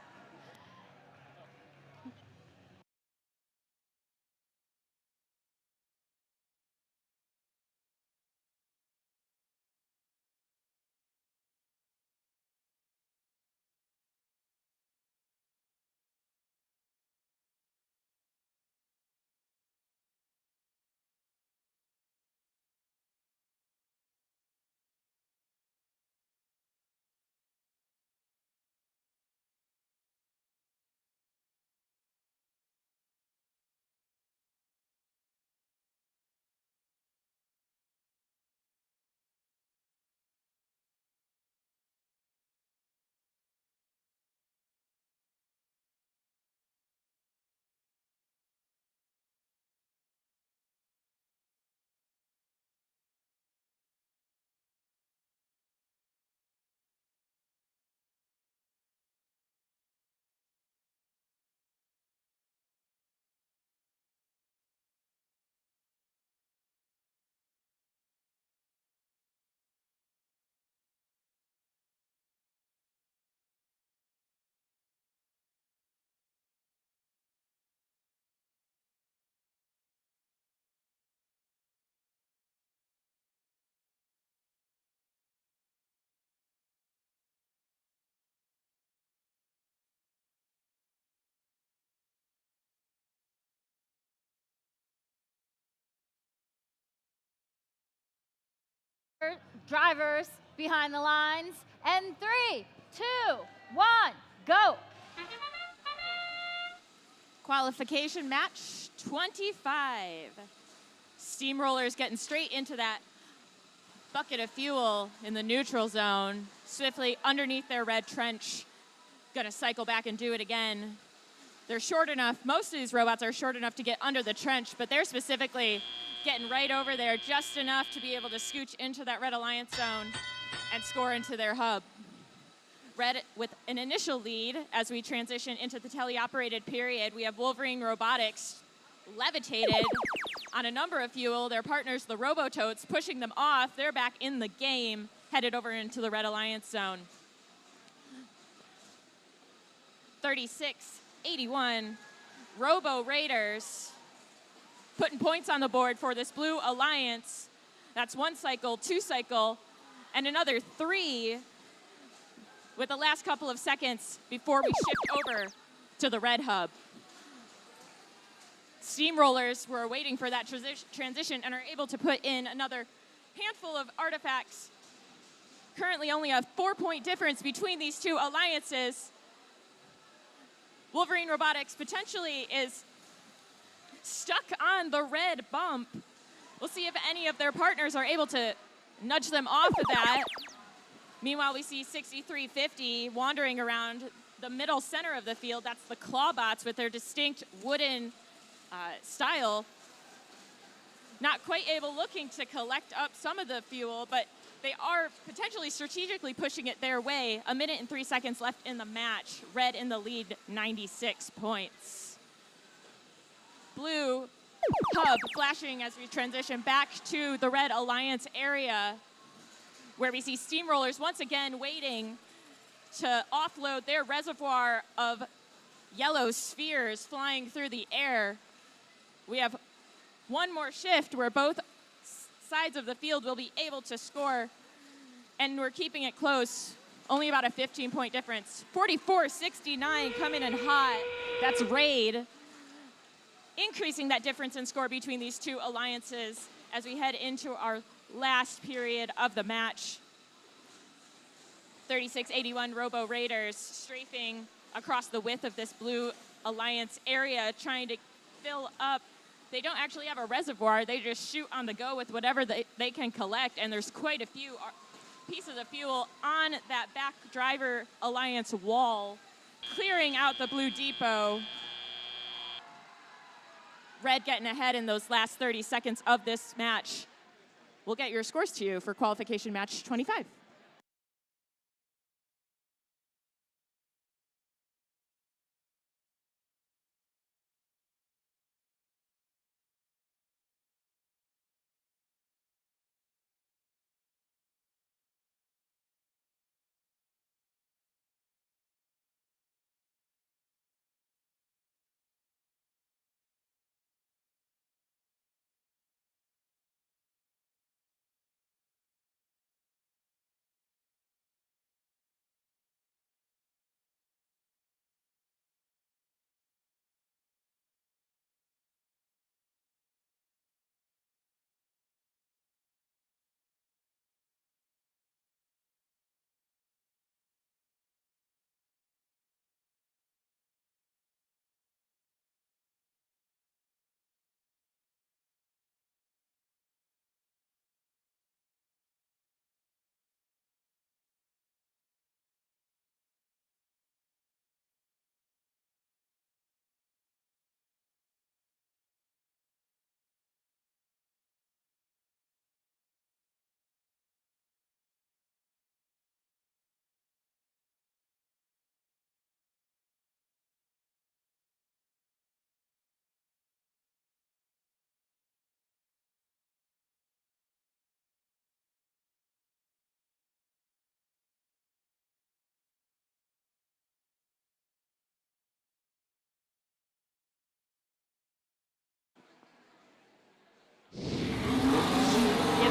[SPEAKER 2] Drivers behind the lines. And 3, 2, 1, go.
[SPEAKER 3] Qualification match 25. Steamrollers getting straight into that bucket of fuel in the neutral zone, swiftly underneath their red trench. Gonna cycle back and do it again. They're short enough, most of these robots are short enough to get under the trench, but they're specifically getting right over there just enough to be able to scooch into that Red Alliance zone and score into their hub. Red with an initial lead as we transition into the teleoperated period. We have Wolverine Robotics levitated on a number of fuel. Their partners, the Robototes, pushing them off. They're back in the game, headed over into the Red Alliance zone. 36-81, Robo Raiders putting points on the board for this Blue Alliance. That's 1 cycle, 2 cycle, and another 3 with the last couple of seconds before we shift over to the Red Hub. Steamrollers were waiting for that transition and are able to put in another handful of artifacts. Currently only a 4-point difference between these two alliances. Wolverine Robotics potentially is stuck on the red bump. We'll see if any of their partners are able to nudge them off of that. Meanwhile, we see 6350 wandering around the middle center of the field. That's the Clawbots with their distinct wooden style. Not quite able looking to collect up some of the fuel, but they are potentially strategically pushing it their way. 1 minute and 3 seconds left in the match. Red in the lead, 96 points. Blue hub flashing as we transition back to the Red Alliance area, where we see Steamrollers once again waiting to offload their reservoir of yellow spheres flying through the air. We have one more shift where both sides of the field will be able to score, and we're keeping it close. Only about a 15-point difference. 44-69 coming in hot. That's Raid. Increasing that difference in score between these two alliances as we head into our last period of the match. 36-81 Robo Raiders strafing across the width of this Blue Alliance area, trying to fill up. They don't actually have a reservoir. They just shoot on the go with whatever they can collect, and there's quite a few pieces of fuel on that back driver alliance wall, clearing out the Blue Depot. Red getting ahead in those last 30 seconds of this match. We'll get your scores to you for qualification match 25.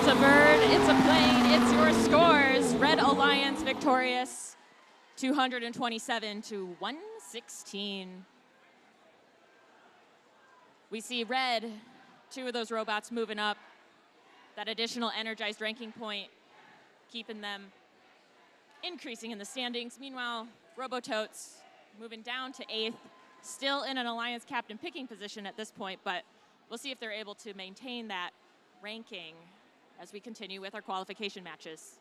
[SPEAKER 3] It's a bird, it's a plane, it's your scores. Red Alliance victorious, 227 to 116. We see Red, 2 of those robots moving up. That additional energized ranking point keeping them increasing in the standings. Meanwhile, Robototes moving down to 8th, still in an alliance captain picking position at this point, but we'll see if they're able to maintain that ranking as we continue with our qualification matches.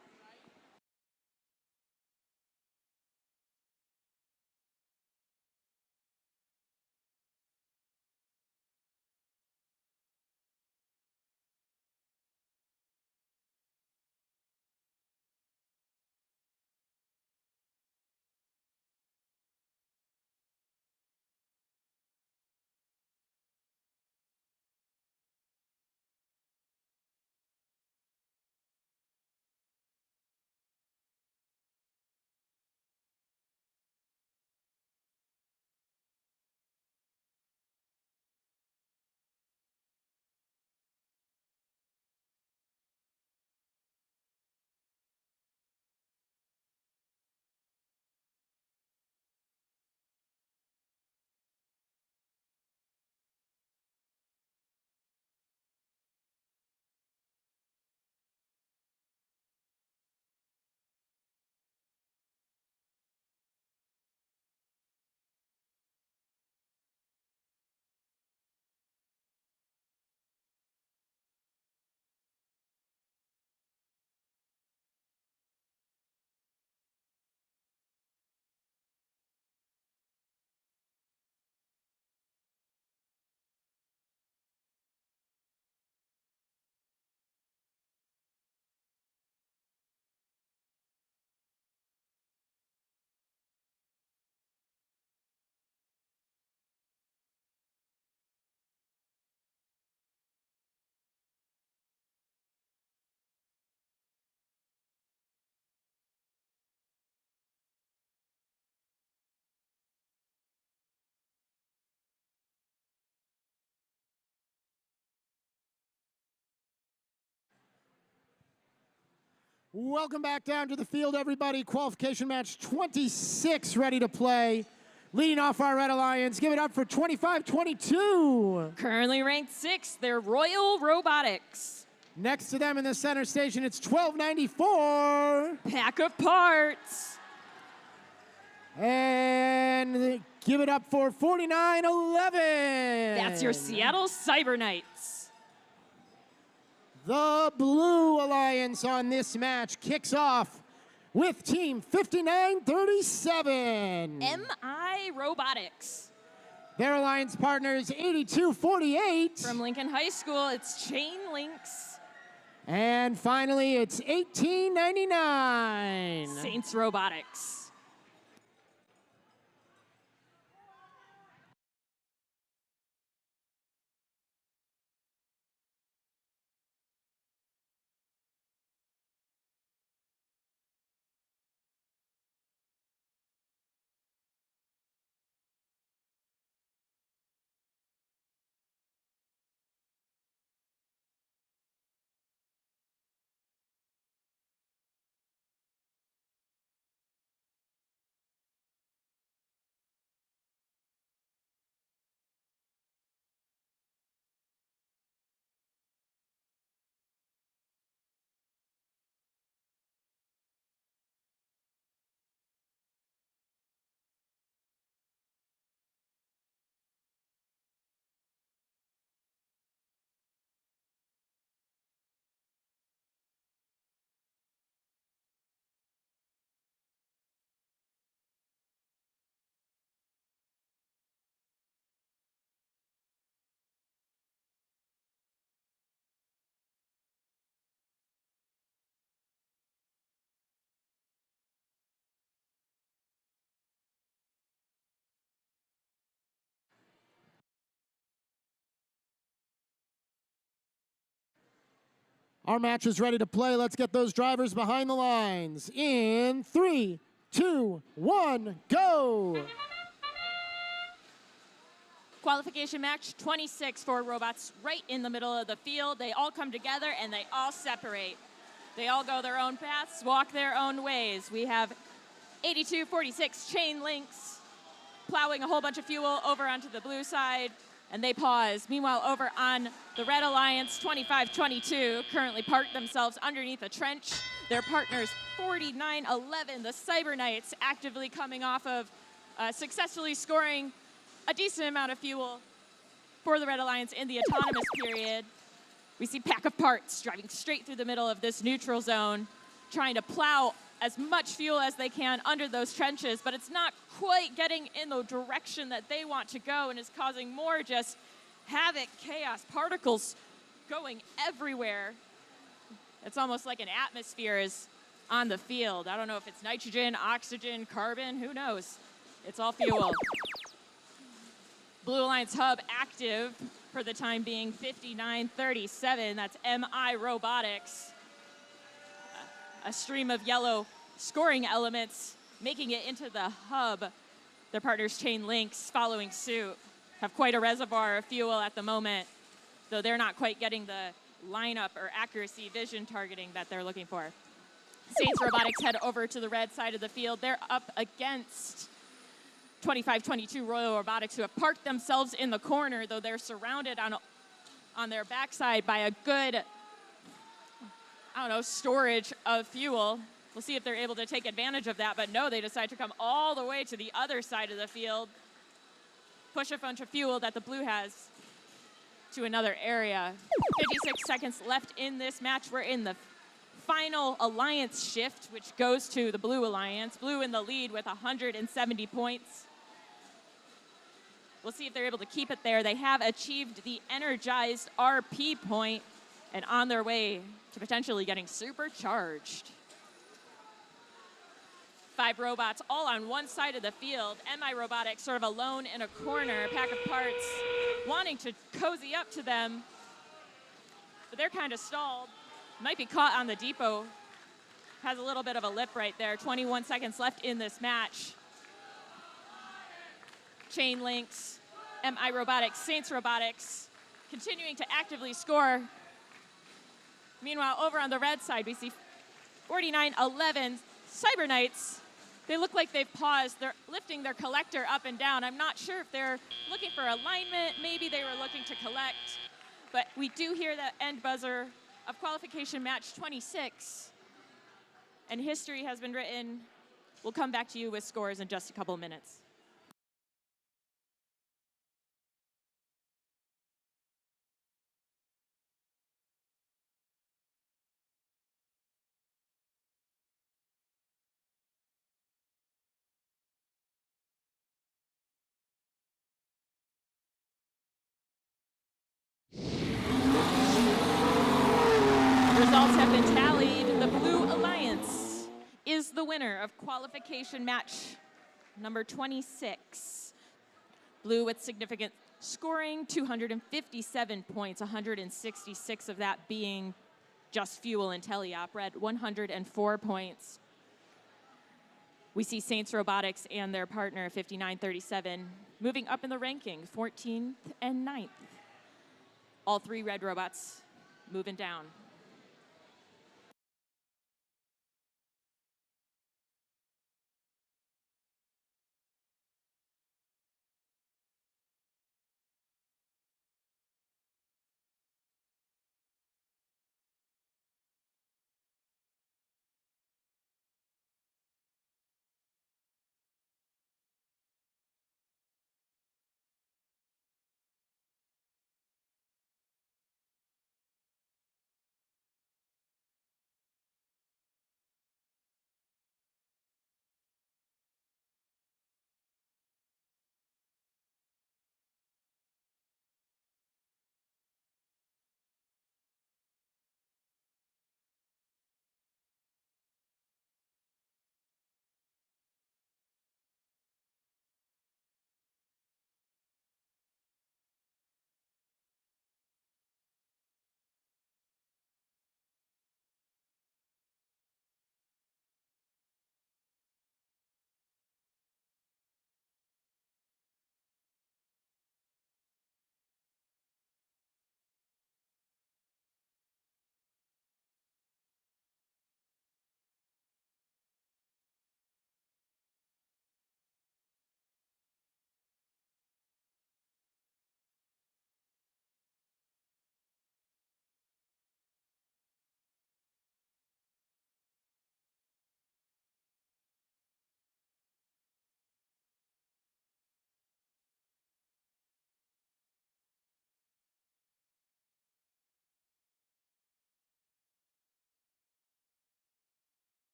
[SPEAKER 4] Welcome back down to the field, everybody. Qualification match 26 ready to play. Leading off our Red Alliance, give it up for 25-22.
[SPEAKER 3] Currently ranked 6th, they're Royal Robotics.
[SPEAKER 4] Next to them in the center station, it's 1294.
[SPEAKER 3] Pack of Parts.
[SPEAKER 4] And give it up for 4911.
[SPEAKER 3] That's your Seattle Cyber Knights.
[SPEAKER 4] The Blue Alliance on this match kicks off with Team 5937.
[SPEAKER 3] MI Robotics.
[SPEAKER 4] Their alliance partners 8248.
[SPEAKER 3] From Lincoln High School, it's Chain Links.
[SPEAKER 4] And finally, it's 1899.
[SPEAKER 3] Saints Robotics.
[SPEAKER 4] Our match is ready to play. Let's get those drivers behind the lines. In 3, 2, 1, go!
[SPEAKER 3] Qualification match 26 for robots right in the middle of the field. They all come together and they all separate. They all go their own paths, walk their own ways. We have 8246 Chain Links plowing a whole bunch of fuel over onto the blue side, and they pause. Meanwhile, over on the Red Alliance, 2522 currently parked themselves underneath a trench. their partners 49-11. The Cyber Knights actively coming off of successfully scoring a decent amount of fuel for the Red Alliance in the autonomous period. We see Pack of Parts driving straight through the middle of this neutral zone, trying to plow as much fuel as they can under those trenches, but it's not quite getting in the direction that they want to go and is causing more just havoc, chaos, particles going everywhere. It's almost like an atmosphere is on the field. I don't know if it's nitrogen, oxygen, carbon, who knows? It's all fuel. Blue Alliance hub active for the time being, 59-37. That's MI Robotics. A stream of yellow scoring elements making it into the hub. Their partners Chain Links following suit. Have quite a reservoir of fuel at the moment, though they're not quite getting the lineup or accuracy vision targeting that they're looking for. Saints Robotics head over to the red side of the field. They're up against 25-22 Royal Robotics, who have parked themselves in the corner, though they're surrounded on their backside by a good, I don't know, storage of fuel. We'll see if they're able to take advantage of that, but no, they decide to come all the way to the other side of the field, push a bunch of fuel that the blue has to another area. 56 seconds left in this match. We're in the final alliance shift, which goes to the Blue Alliance. Blue in the lead with 170 points. We'll see if they're able to keep it there. They have achieved the energized RP point and on their way to potentially getting supercharged. 5 robots all on one side of the field. MI Robotics sort of alone in a corner. Pack of Parts wanting to cozy up to them, but they're kind of stalled. Might be caught on the depot. Has a little bit of a lip right there. 21 seconds left in this match. Chain Links, MI Robotics, Saints Robotics continuing to actively score. Meanwhile, over on the red side, we see 49-11 Cyber Knights. They look like they've paused. They're lifting their collector up and down. I'm not sure if they're looking for alignment. Maybe they were looking to collect. But we do hear the end buzzer of qualification match 26. And history has been written. We'll come back to you with scores in just a couple minutes. Results have been tallied. The Blue Alliance is the winner of qualification match number 26. Blue with significant scoring, 257 points, 166 of that being just fuel and teleop. Red, 104 points. We see Saints Robotics and their partner, 59-37, moving up in the ranking, 14th and 9th. All 3 red robots moving down.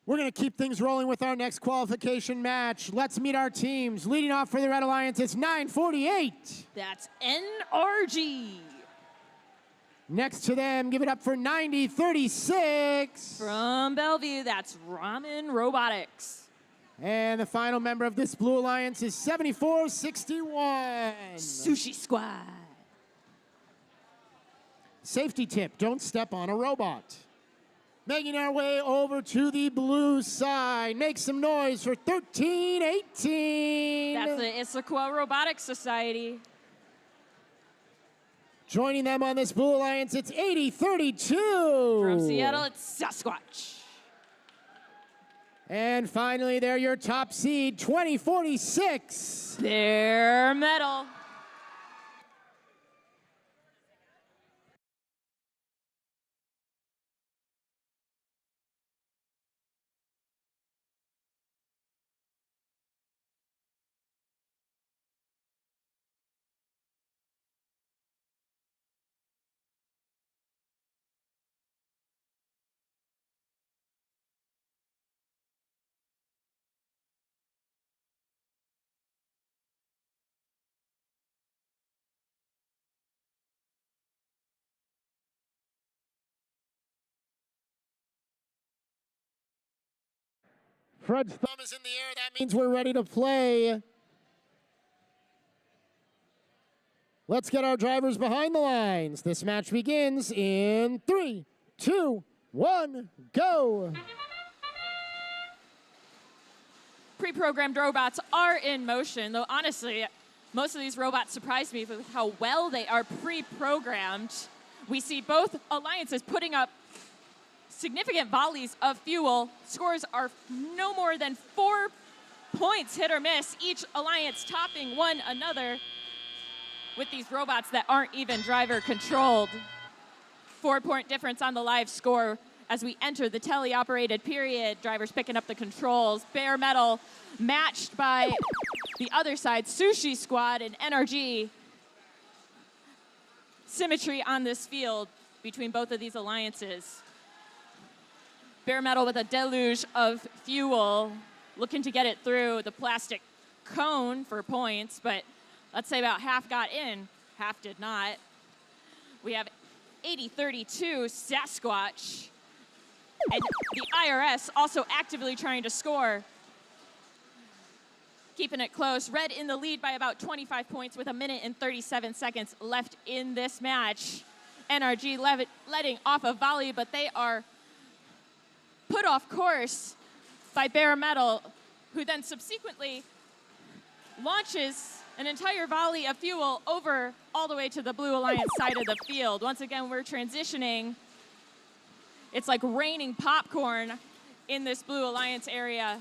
[SPEAKER 4] We're going to keep things rolling with our next qualification match. Let's meet our teams. Leading off for the Red Alliance, it's 948.
[SPEAKER 3] That's NRG.
[SPEAKER 4] Next to them, give it up for 9036.
[SPEAKER 3] From Bellevue, that's Ramen Robotics.
[SPEAKER 4] And the final member of this Blue Alliance is 7461.
[SPEAKER 3] Sushi Squad.
[SPEAKER 4] Safety tip, don't step on a robot. Making our way over to the blue side. Make some noise for 1318.
[SPEAKER 3] That's the Issaquah Robotics Society.
[SPEAKER 4] Joining them on this Blue Alliance, it's 8032.
[SPEAKER 3] From Seattle, it's Sasquatch.
[SPEAKER 4] And finally, they're your top seed, 2046.
[SPEAKER 3] Bare Metal.
[SPEAKER 4] Fred's thumb is in the air. That means we're ready to play. Let's get our drivers behind the lines. This match begins in 3, 2, 1, go.
[SPEAKER 3] Pre-programmed robots are in motion, though honestly, most of these robots surprised me with how well they are pre-programmed. We see both alliances putting up significant volleys of fuel. Scores are no more than 4 points, hit or miss, each alliance topping one another with these robots that aren't even driver controlled. 4-point difference on the live score as we enter the teleoperated period. Drivers picking up the controls. Bare Metal matched by the other side, Sushi Squad and NRG. Symmetry on this field between both of these alliances. Bare Metal with a deluge of fuel, looking to get it through the plastic cone for points, but let's say about half got in, half did not. We have 8032 Sasquatch, and the IRS also actively trying to score. Keeping it close. Red in the lead by about 25 points with 1 minute and 37 seconds left in this match. NRG letting off a volley, but they are put off course by Bare Metal, who then subsequently launches an entire volley of fuel over all the way to the Blue Alliance side of the field. Once again, we're transitioning. It's like raining popcorn in this Blue Alliance area.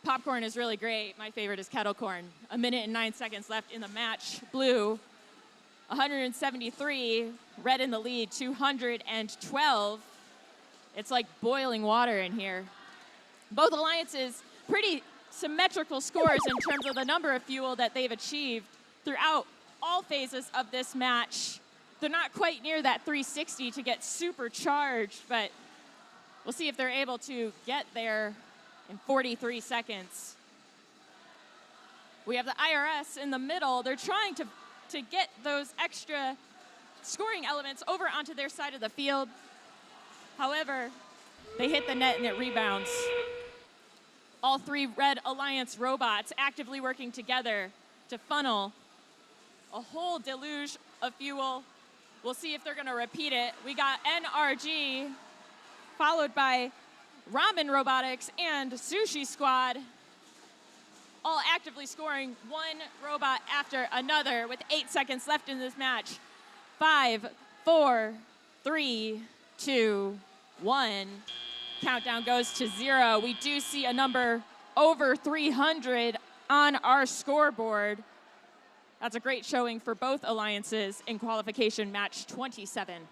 [SPEAKER 3] Popcorn is really great. My favorite is kettle corn. 1 minute and 9 seconds left in the match. Blue, 173. Red in the lead, 212. It's like boiling water in here. Both alliances, pretty symmetrical scores in terms of the number of fuel that they've achieved throughout all phases of this match. They're not quite near that 360 to get supercharged, but we'll see if they're able to get there in 43 seconds. We have the IRS in the middle. They're trying to get those extra scoring elements over onto their side of the field. However, they hit the net and it rebounds. All 3 Red Alliance robots actively working together to funnel a whole deluge of fuel. We'll see if they're going to repeat it. We got NRG, followed by Ramen Robotics and Sushi Squad, all actively scoring one robot after another with 8 seconds left in this match. 5, 4, 3, 2, 1. Countdown goes to 0. We do see a number over 300 on our scoreboard. That's a great showing for both alliances in qualification match 27.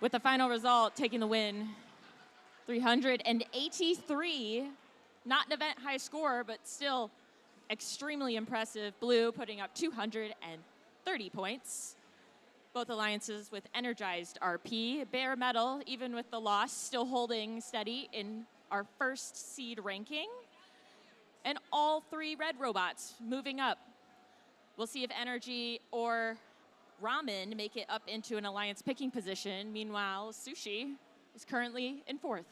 [SPEAKER 3] with the final result taking the win, 383. Not an event high score, but still extremely impressive. Blue putting up 230 points. Both alliances with energized RP. Bare metal, even with the loss, still holding steady in our first seed ranking. And all 3 red robots moving up. We'll see if Energy or Ramen make it up into an alliance picking position. Meanwhile, Sushi is currently in 4th.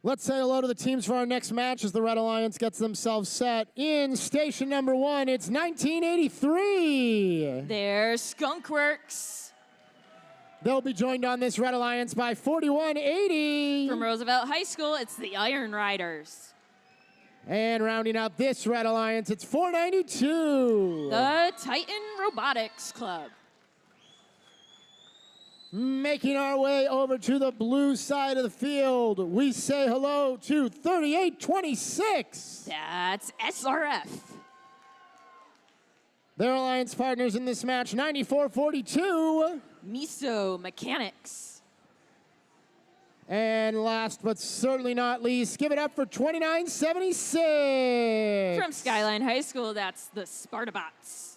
[SPEAKER 4] Let's say hello to the teams for our next match as the Red Alliance gets themselves set. In station number 1, it's 1983.
[SPEAKER 3] There's Skunkworks.
[SPEAKER 4] They'll be joined on this Red Alliance by 4180.
[SPEAKER 3] From Roosevelt High School, it's the Iron Riders.
[SPEAKER 4] And rounding out this Red Alliance, it's 492.
[SPEAKER 3] The Titan Robotics Club.
[SPEAKER 4] Making our way over to the blue side of the field, we say hello to 3826.
[SPEAKER 3] That's SRF.
[SPEAKER 4] Their alliance partners in this match, 9442.
[SPEAKER 3] Miso Mechanics.
[SPEAKER 4] And last but certainly not least, give it up for 2976.
[SPEAKER 3] From Skyline High School, that's the Spartabots.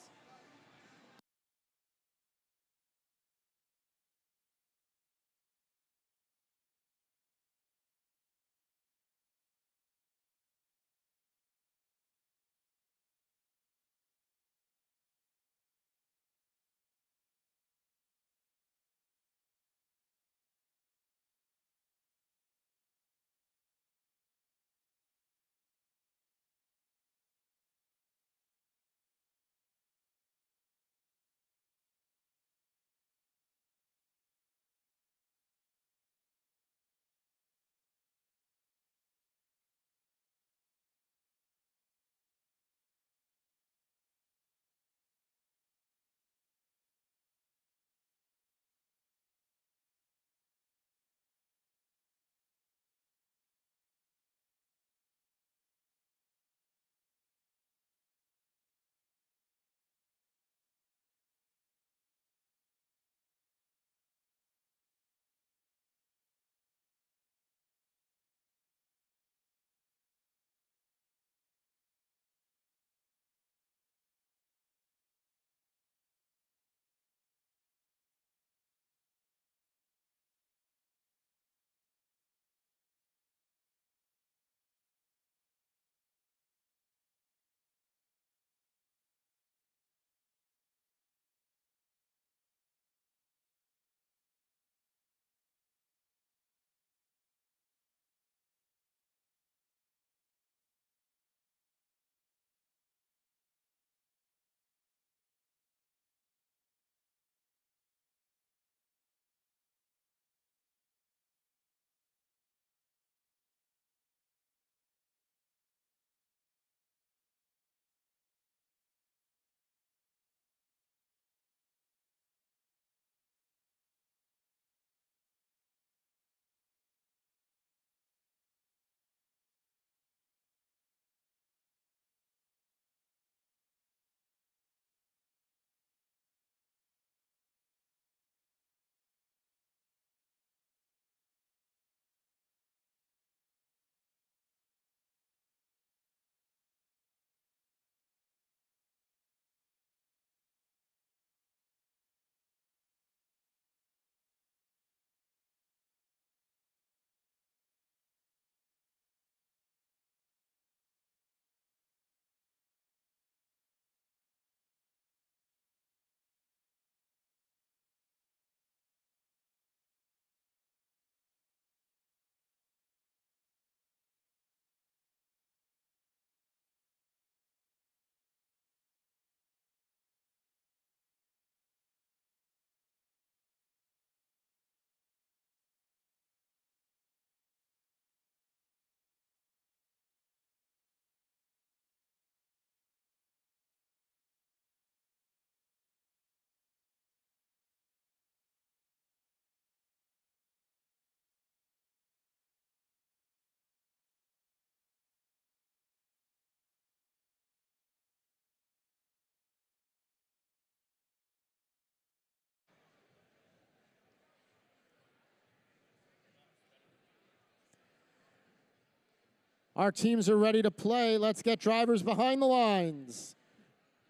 [SPEAKER 4] Our teams are ready to play. Let's get drivers behind the lines.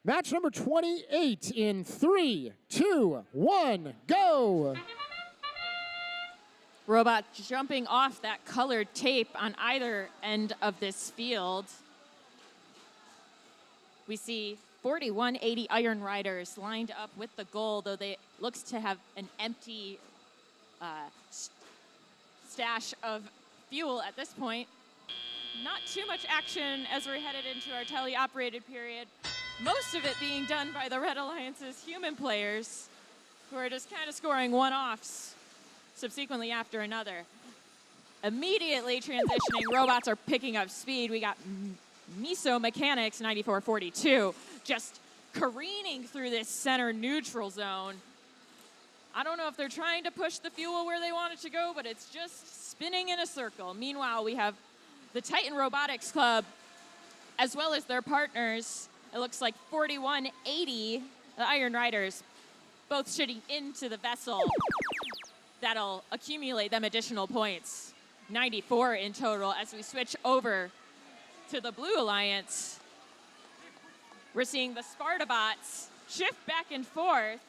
[SPEAKER 4] Match number 28 in 3, 2, 1, go!
[SPEAKER 3] Robot jumping off that colored tape on either end of this field. We see 4180 Iron Riders lined up with the goal, though they looks to have an empty stash of fuel at this point. Not too much action as we're headed into our tele-operated period. Most of it being done by the Red Alliance's human players, who are just kind of scoring one-offs subsequently after another. Immediately transitioning, robots are picking up speed. We got Miso Mechanics 9442 just careening through this center neutral zone. I don't know if they're trying to push the fuel where they want it to go, but it's just spinning in a circle. Meanwhile, we have the Titan Robotics Club, as well as their partners. It looks like 4180, the Iron Riders, both shooting into the vessel. That'll accumulate them additional points. 94 in total as we switch over to the Blue Alliance. We're seeing the Sparta bots shift back and forth.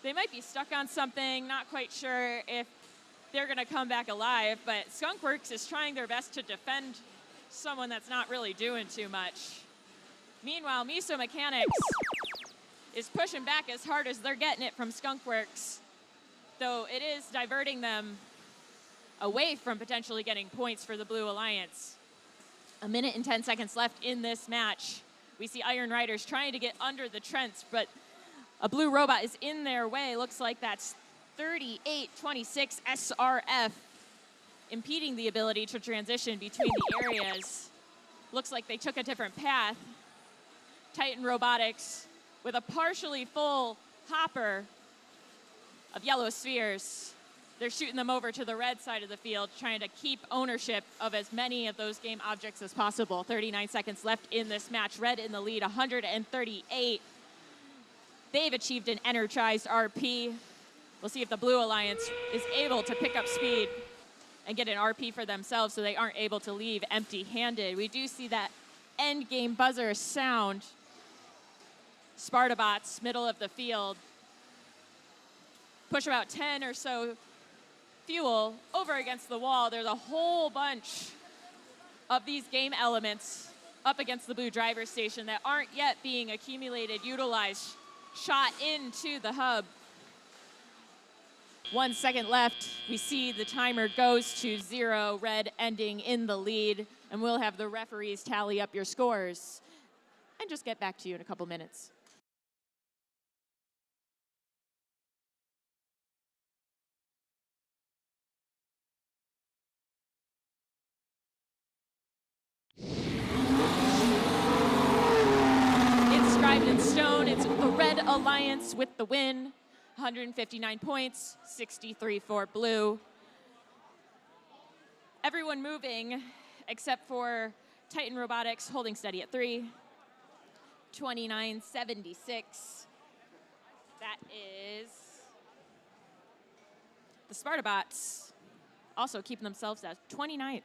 [SPEAKER 3] They might be stuck on something, not quite sure if they're gonna come back alive, but Skunkworks is trying their best to defend someone that's not really doing too much. Meanwhile, Miso Mechanics is pushing back as hard as they're getting it from Skunkworks, though it is diverting them away from potentially getting points for the Blue Alliance. 1 minute and 10 seconds left in this match. We see Iron Riders trying to get under the Trents, but a blue robot is in their way. Looks like that's 3826 SRF, impeding the ability to transition between the areas. Looks like they took a different path. Titan Robotics with a partially full hopper of yellow spheres. They're shooting them over to the red side of the field, trying to keep ownership of as many of those game objects as possible. 39 seconds left in this match. Red in the lead, 138. They've achieved an energized RP. We'll see if the Blue Alliance is able to pick up speed and get an RP for themselves so they aren't able to leave empty-handed. We do see that end game buzzer sound. Sparta bots, middle of the field. Push about 10 or so fuel over against the wall. There's a whole bunch of these game elements up against the blue driver station that aren't yet being accumulated, utilized, shot into the hub. 1 second left. We see the timer goes to 0, red ending in the lead, and we'll have the referees tally up your scores and just get back to you in a couple minutes. Inscribed in stone, it's the Red Alliance with the win. 159 points, 63 for blue. Everyone moving except for Titan Robotics holding steady at 3. 29.76. That is the Sparta bots also keeping themselves at 29th.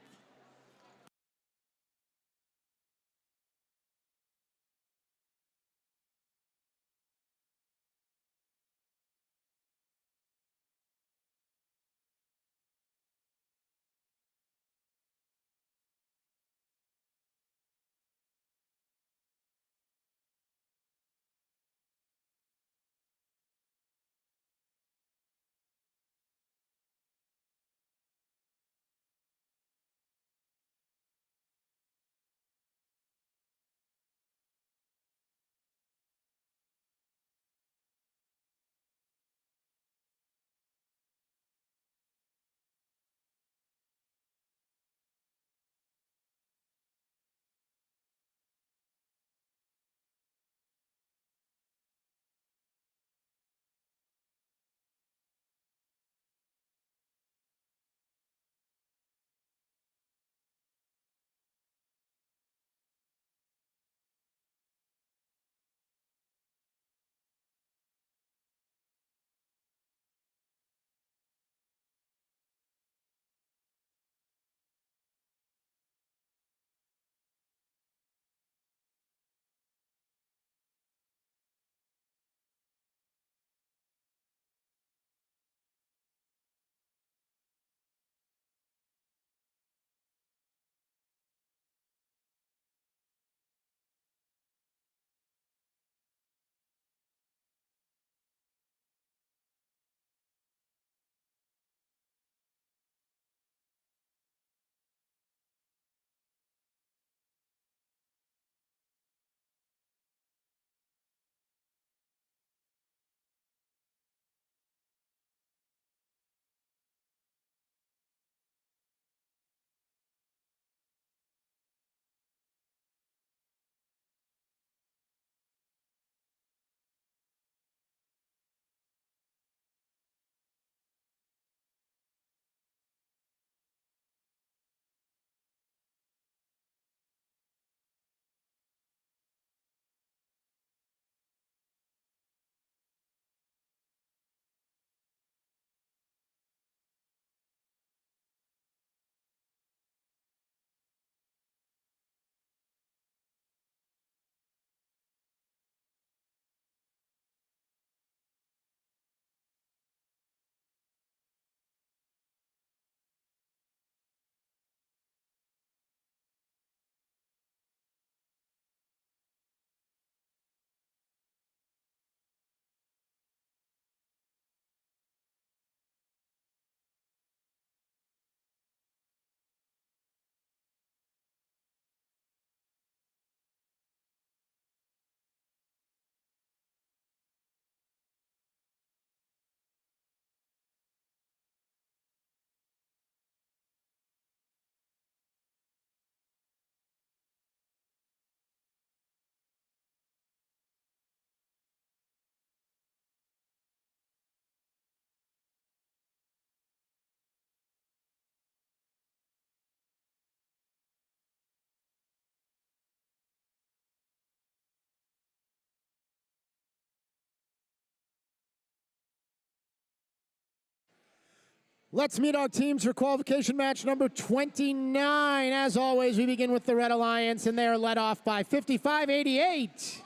[SPEAKER 4] Let's meet our teams for qualification match number 29. As always, we begin with the Red Alliance, and they are led off by 5588.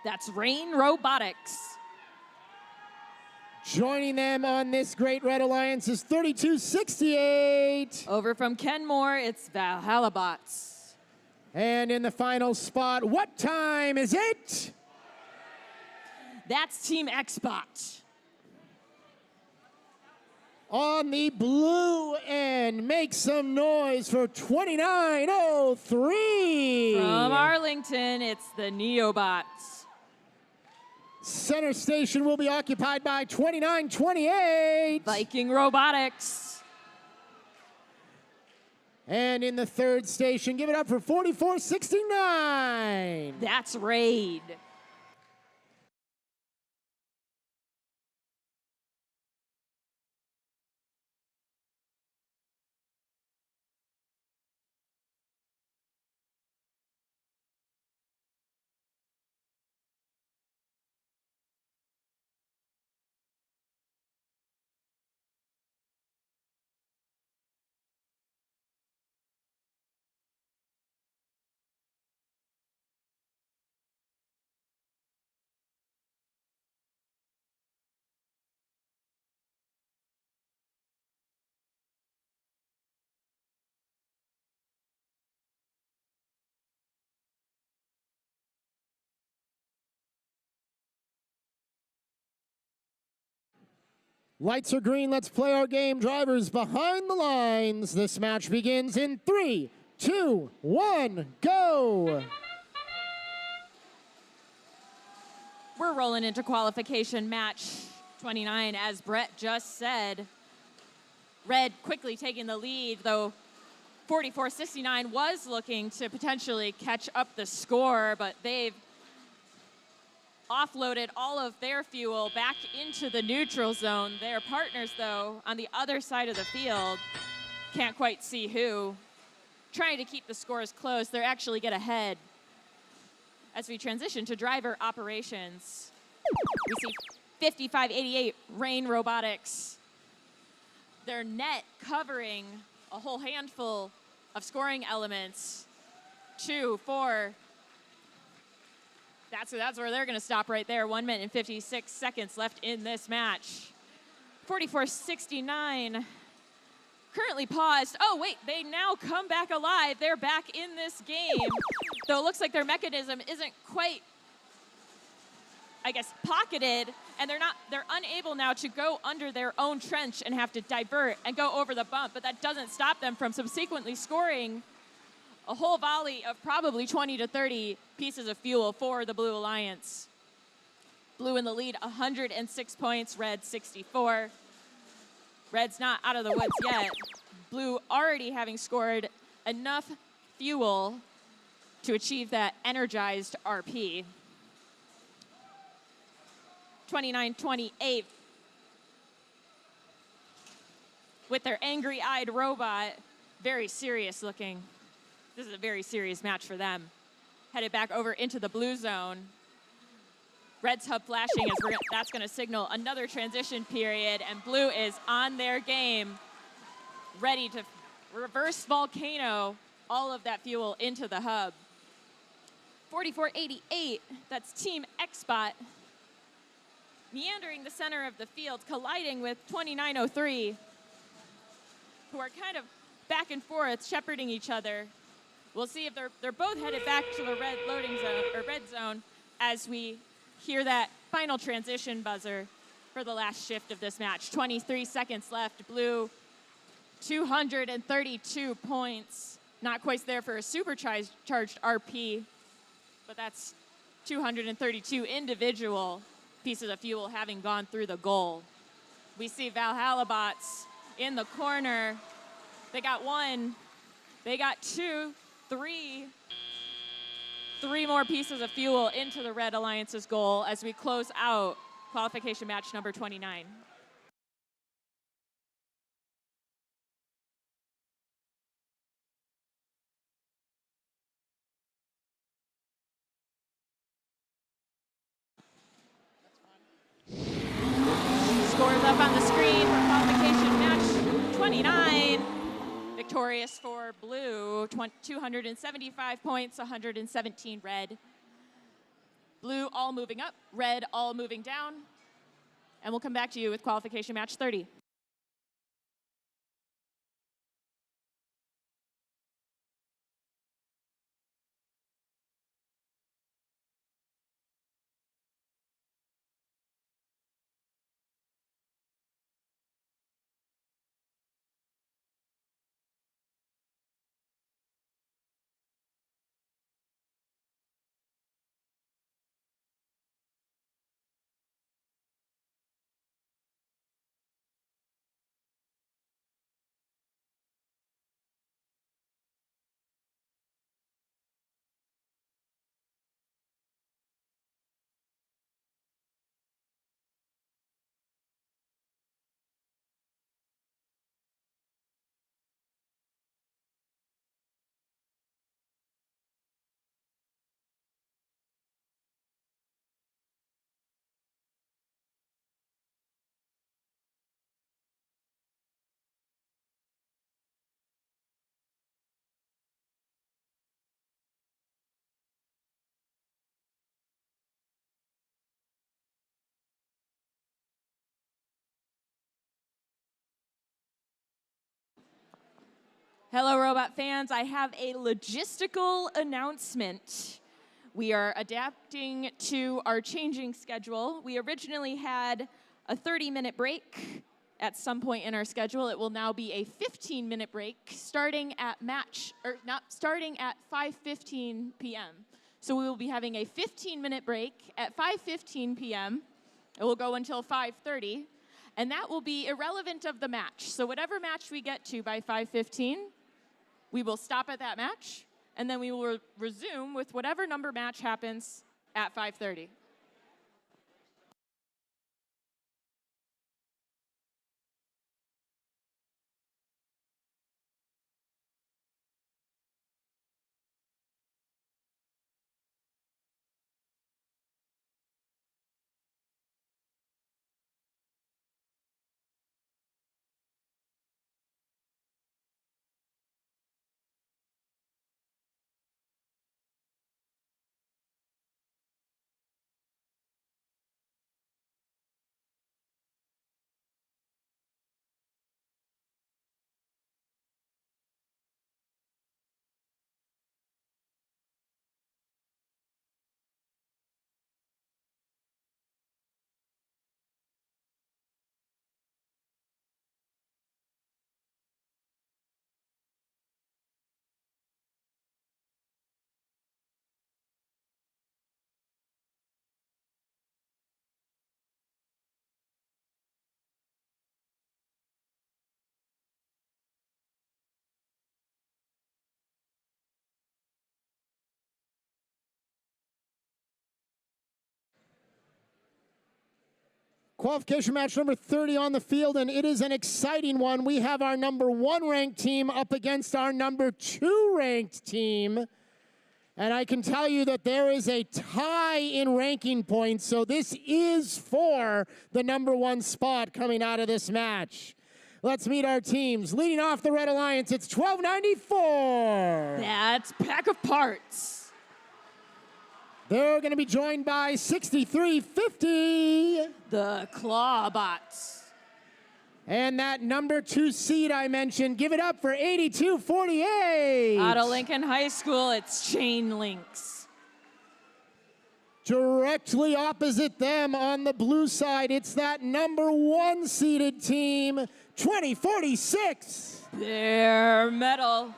[SPEAKER 3] That's Rain Robotics.
[SPEAKER 4] Joining them on this great Red Alliance is 3268.
[SPEAKER 5] Over from Kenmore, it's Valhalla Bots.
[SPEAKER 4] And in the final spot, what time is it?
[SPEAKER 3] That's Team Xbot.
[SPEAKER 4] On the blue end, make some noise for 2903.
[SPEAKER 5] From Arlington, it's the Neobots.
[SPEAKER 4] Center station will be occupied by 2928.
[SPEAKER 5] Viking Robotics.
[SPEAKER 4] And in the third station, give it up for 4469.
[SPEAKER 3] That's Raid.
[SPEAKER 4] Lights are green. Let's play our game. Drivers behind the lines. This match begins in 3, 2, 1, go.
[SPEAKER 3] We're rolling into qualification match 29, as Brett just said. Red quickly taking the lead, though 4469 was looking to potentially catch up the score, but they've offloaded all of their fuel back into the neutral zone. Their partners, though, on the other side of the field, can't quite see who. Trying to keep the scores close, they actually get ahead. As we transition to driver operations, we see 5588 Rain Robotics. Their net covering a whole handful of scoring elements. 2, 4. That's where they're going to stop right there. 1 minute and 56 seconds left in this match. 4469 currently paused. Oh, wait, they now come back alive. They're back in this game. Though it looks like their mechanism isn't quite, I guess, pocketed, and they're unable now to go under their own trench and have to divert and go over the bump, but that doesn't stop them from subsequently scoring a whole volley of probably 20 to 30 pieces of fuel for the Blue Alliance. Blue in the lead, 106 points, Red 64. Red's not out of the woods yet. Blue already having scored enough fuel to achieve that energized RP. 29-28 with their angry-eyed robot, very serious looking. This is a very serious match for them. Headed back over into the blue zone. Red's hub flashing as that's going to signal another transition period, and blue is on their game, ready to reverse volcano all of that fuel into the hub. 4488, that's Team Xbot, meandering the center of the field, colliding with 2903, who are kind of back and forth, shepherding each other. We'll see if they're both headed back to the red loading zone, or red zone, as we hear that final transition buzzer for the last shift of this match. 23 seconds left. Blue, 232 points. Not quite there for a supercharged RP, but that's 232 individual pieces of fuel having gone through the goal. We see Valhalla Bots in the corner. They got 1, they got 2, 3 more pieces of fuel into the Red Alliance's goal as we close out qualification match number 29. Scores up on the screen for qualification match 29. Victorious for blue, 275 points, 117 red. Blue all moving up, red all moving down. And we'll come back to you with qualification match 30. Hello, robot fans. I have a logistical announcement. We are adapting to our changing schedule. We originally had a 30-minute break at some point in our schedule. It will now be a 15-minute break starting at 5:15 p.m. So we will be having a 15-minute break at 5:15 p.m. It will go until 5:30, and that will be irrelevant of the match. So whatever match we get to by 5:15, we will stop at that match, and then we will resume with whatever number match happens at 5:30.
[SPEAKER 4] Qualification match number 30 on the field, and it is an exciting one. We have our number 1 ranked team up against our number 2 ranked team. And I can tell you that there is a tie in ranking points, so this is for the number 1 spot coming out of this match. Let's meet our teams. Leading off the Red Alliance, it's 1294.
[SPEAKER 3] That's Pack of Parts.
[SPEAKER 4] They're going to be joined by 6350.
[SPEAKER 3] The Clawbots.
[SPEAKER 4] And that number 2 seed I mentioned, give it up for 8248.
[SPEAKER 3] Out of Lincoln High School, it's Chain Links.
[SPEAKER 4] Directly opposite them on the blue side, it's that number 1 seeded team, 2046.
[SPEAKER 3] Their medal.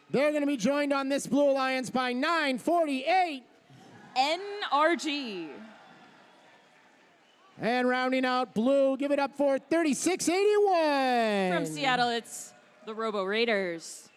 [SPEAKER 4] They're going to be joined on this Blue Alliance by 948.
[SPEAKER 3] NRG.
[SPEAKER 4] And rounding out blue, give it up for 3681.
[SPEAKER 3] From Seattle, it's the Robo Raiders.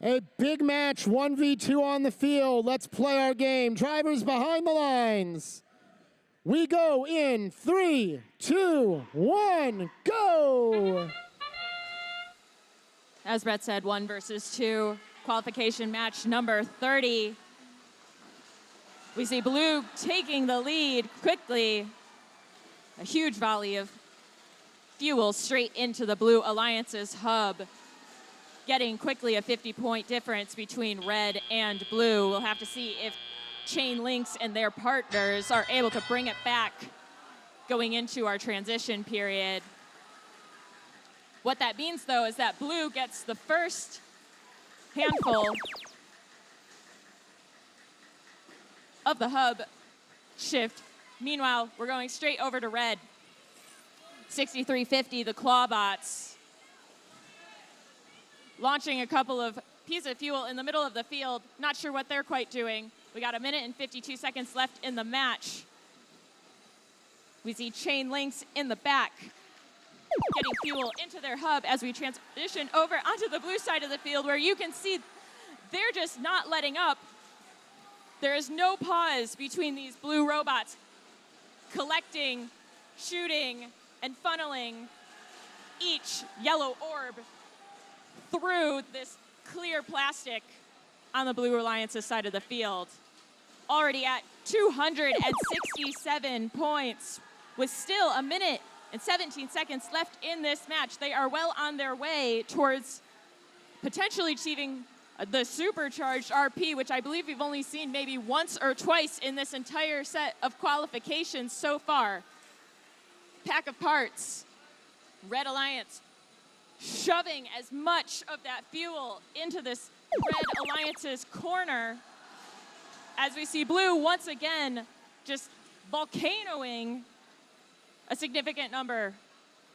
[SPEAKER 4] A big match, 1v2 on the field. Let's play our game. Drivers behind the lines. We go in 3, 2, 1, go!
[SPEAKER 3] As Brett said, 1 versus 2. Qualification match number 30. We see blue taking the lead quickly. A huge volley of fuel straight into the Blue Alliance's hub, getting quickly a 50-point difference between red and blue. We'll have to see if Chain Links and their partners are able to bring it back going into our transition period. What that means, though, is that blue gets the first handful of the hub shift. Meanwhile, we're going straight over to red. 6350, the Clawbots, launching a couple of pieces of fuel in the middle of the field. Not sure what they're quite doing. We got 1 minute and 52 seconds left in the match. We see Chain Links in the back, getting fuel into their hub as we transition over onto the blue side of the field, where you can see they're just not letting up. There is no pause between these blue robots, collecting, shooting, and funneling each yellow orb through this clear plastic on the Blue Alliance's side of the field. Already at 267 points, with still 1 minute and 17 seconds left in this match. They are well on their way towards potentially achieving the supercharged RP, which I believe we've only seen maybe once or twice in this entire set of qualifications so far. Pack of parts, Red Alliance shoving as much of that fuel into this Red Alliance's corner, as we see blue once again just volcanoing a significant number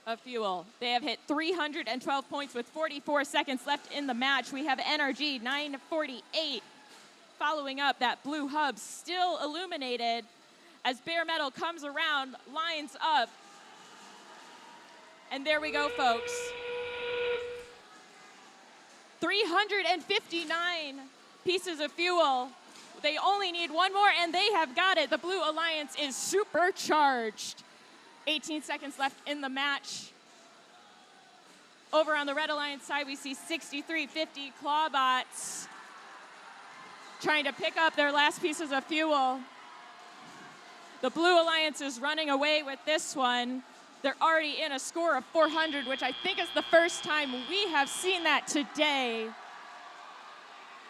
[SPEAKER 3] of fuel. They have hit 312 points with 44 seconds left in the match. We have NRG 948 following up. That blue hub still illuminated as Bare Metal comes around, lines up. And there we go, folks. 359 pieces of fuel. They only need one more, and they have got it. The Blue Alliance is supercharged. 18 seconds left in the match. Over on the Red Alliance side, we see 6350 Clawbots trying to pick up their last pieces of fuel. The Blue Alliance is running away with this one. They're already in a score of 400, which I think is the first time we have seen that today.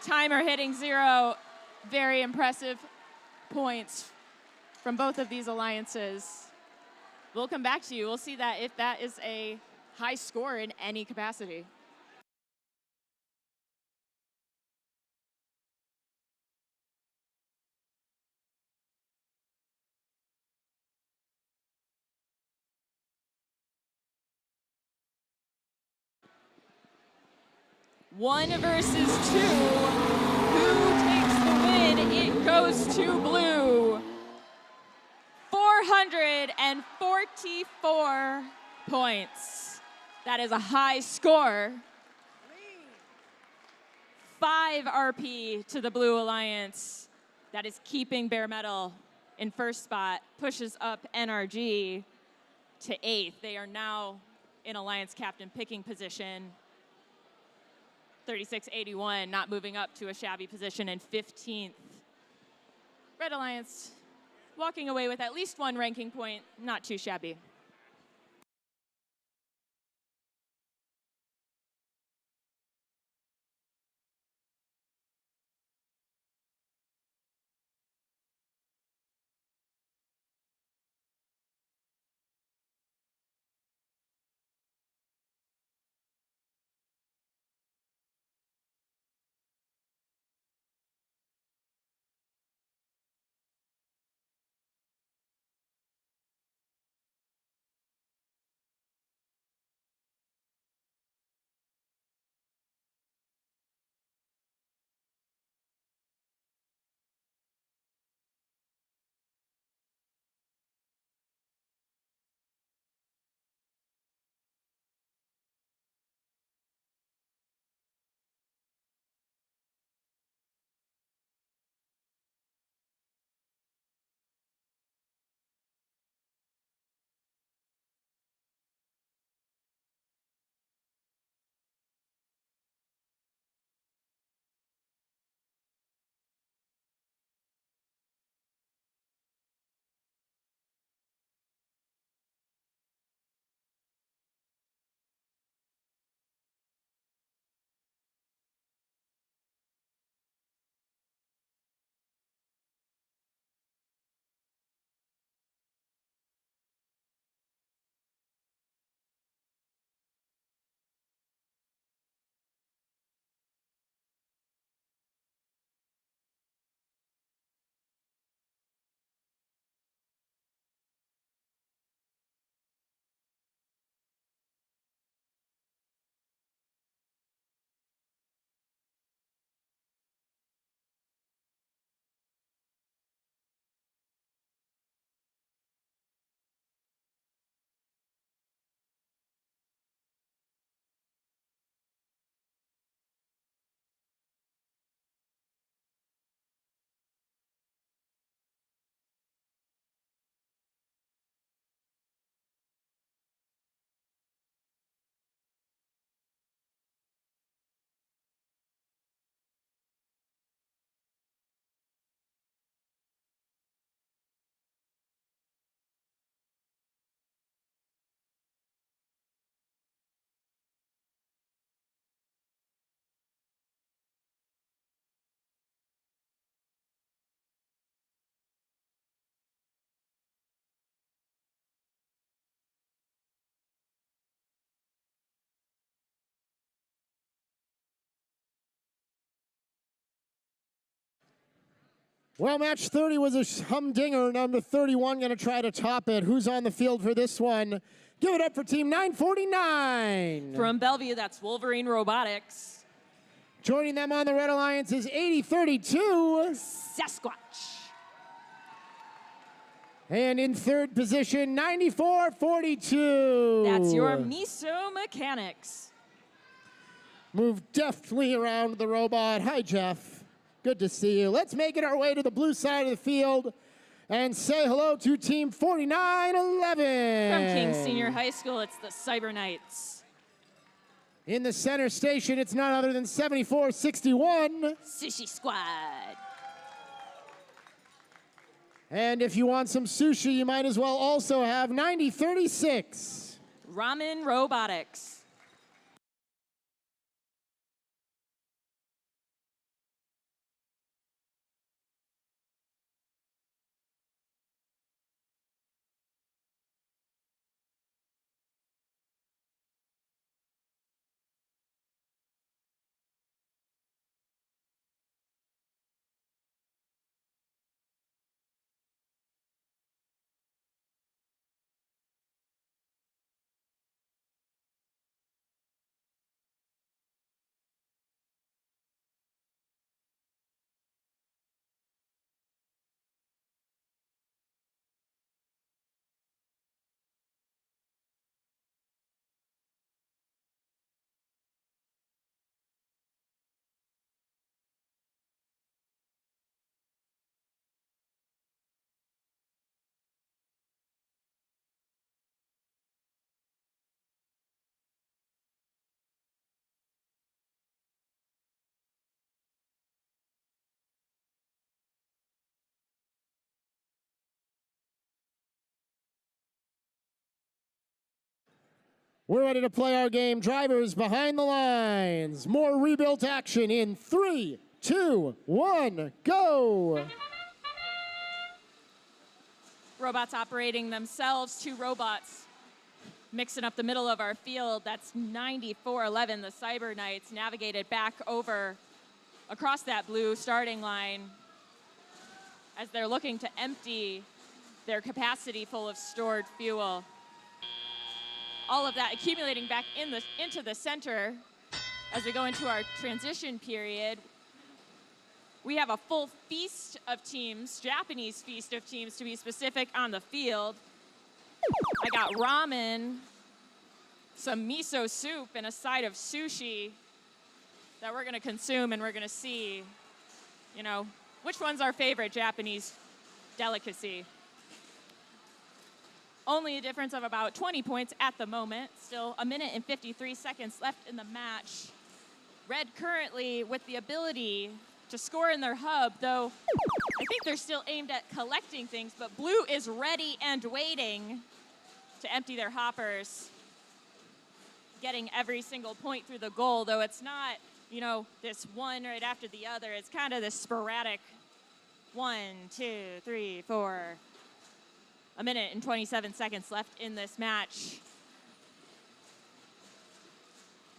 [SPEAKER 3] Timer hitting 0. Very impressive points from both of these alliances. We'll come back to you. We'll see that if that is a high score in any capacity. One versus two. Who takes the win? It goes to blue. 444 points. That is a high score. 5 RP to the Blue Alliance. That is keeping Bare Metal in first spot. Pushes up NRG to 8th. They are now in Alliance captain picking position. 3681, not moving up to a shabby position in 15th. Red Alliance walking away with at least 1 ranking point, not too shabby.
[SPEAKER 4] Well, match 30 was a humdinger. Number 31 going to try to top it. Who's on the field for this one? Give it up for team 949.
[SPEAKER 3] From Bellevue, that's Wolverine Robotics.
[SPEAKER 4] Joining them on the Red Alliance is 8032.
[SPEAKER 3] Sasquatch.
[SPEAKER 4] And in third position, 9442.
[SPEAKER 3] That's your Miso Mechanics.
[SPEAKER 4] Move deftly around the robot. Hi, Jeff. Good to see you. Let's make it our way to the blue side of the field and say hello to Team 4911.
[SPEAKER 3] From King Senior High School, it's the Cyber Knights.
[SPEAKER 4] In the center station, it's none other than 7461.
[SPEAKER 3] Sushi Squad.
[SPEAKER 4] And if you want some sushi, you might as well also have 9036.
[SPEAKER 3] Ramen Robotics.
[SPEAKER 4] We're ready to play our game. Drivers behind the lines. More rebuilt action in 3, 2, 1, go.
[SPEAKER 3] Robots operating themselves, 2 robots mixing up the middle of our field. That's 9411, the Cyber Knights, navigated back over across that blue starting line as they're looking to empty their capacity full of stored fuel. All of that accumulating back into the center as we go into our transition period. We have a full feast of teams, Japanese feast of teams to be specific, on the field. I got ramen, some miso soup, and a side of sushi that we're gonna consume, and we're gonna see, you know, which one's our favorite Japanese delicacy. Only a difference of about 20 points at the moment. Still 1 minute and 53 seconds left in the match. Red currently with the ability to score in their hub, though I think they're still aimed at collecting things, but blue is ready and waiting to empty their hoppers, getting every single point through the goal, though it's not, you know, this one right after the other. It's kind of this sporadic 1, 2, 3, 4. 1 minute and 27 seconds left in this match.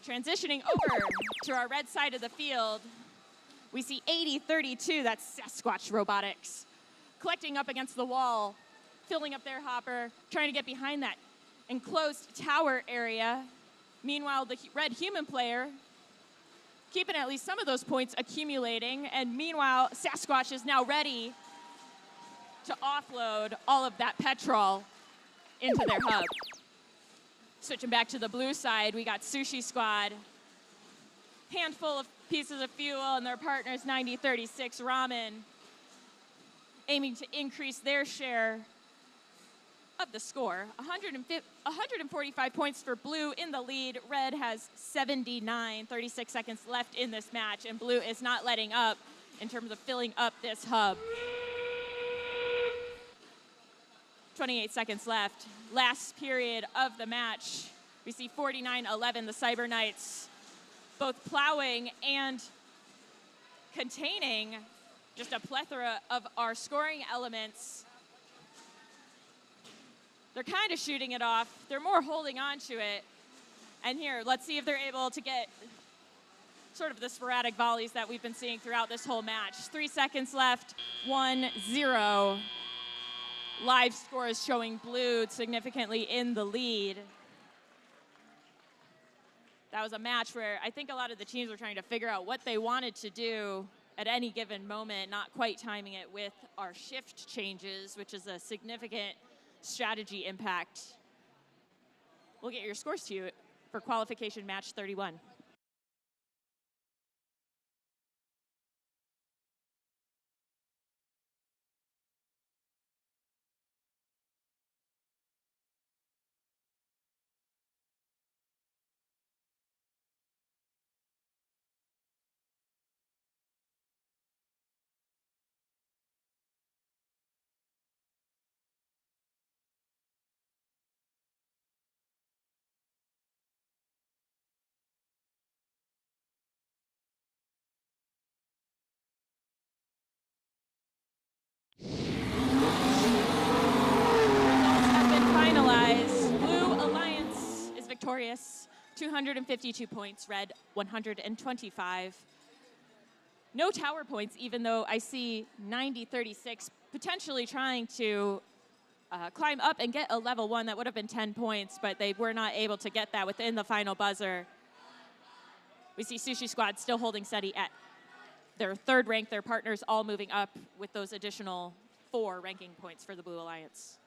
[SPEAKER 3] Transitioning over to our red side of the field, we see 8032, that's Sasquatch Robotics, collecting up against the wall, filling up their hopper, trying to get behind that enclosed tower area. Meanwhile, the red human player keeping at least some of those points accumulating, and meanwhile, Sasquatch is now ready to offload all of that petrol into their hub. Switching back to the blue side, we got Sushi Squad. Handful of pieces of fuel and their partners, 9036 Ramen, aiming to increase their share of the score. 145 points for blue in the lead. Red has 79, 36 seconds left in this match, and blue is not letting up in terms of filling up this hub. 28 seconds left. Last period of the match. We see 49-11, the Cyber Knights, both plowing and containing just a plethora of our scoring elements. They're kind of shooting it off. They're more holding on to it. And here, let's see if they're able to get sort of the sporadic volleys that we've been seeing throughout this whole match. 3 seconds left, 1-0. Live score is showing blue significantly in the lead. That was a match where I think a lot of the teams were trying to figure out what they wanted to do at any given moment, not quite timing it with our shift changes, which is a significant strategy impact. We'll get your scores to you for qualification match 31. Have been finalized. Blue Alliance is victorious, 252 points, red 125. No tower points, even though I see 90-36 potentially trying to climb up and get a level 1. That would have been 10 points, but they were not able to get that within the final buzzer. We see Sushi Squad still holding steady at their 3rd rank, their partners all moving up with those additional 4 ranking points for the Blue Alliance.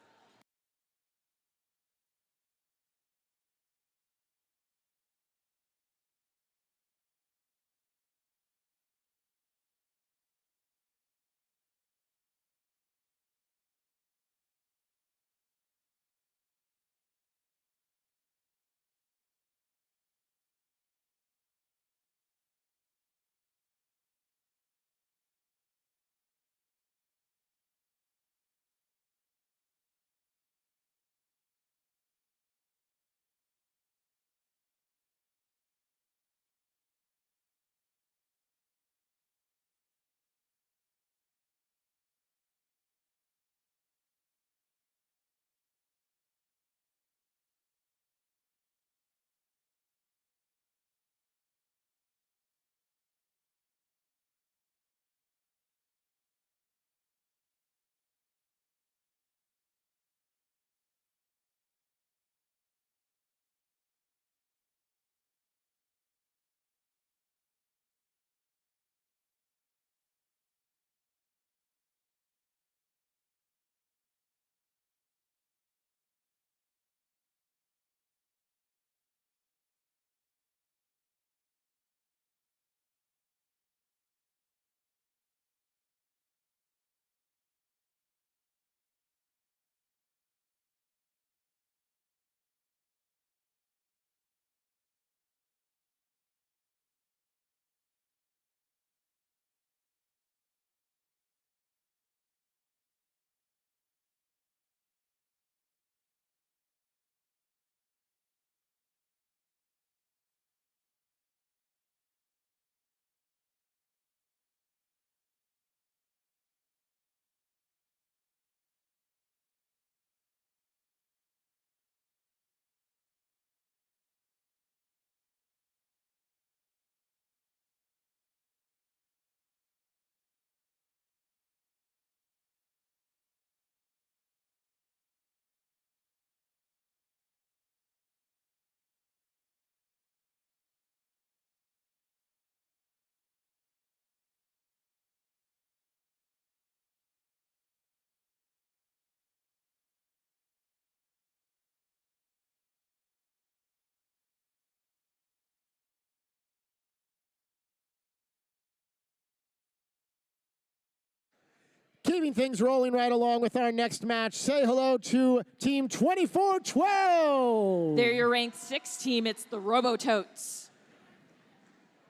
[SPEAKER 4] Keeping things rolling right along with our next match. Say hello to Team 2412.
[SPEAKER 3] They're your ranked 6 team. It's the Robototes.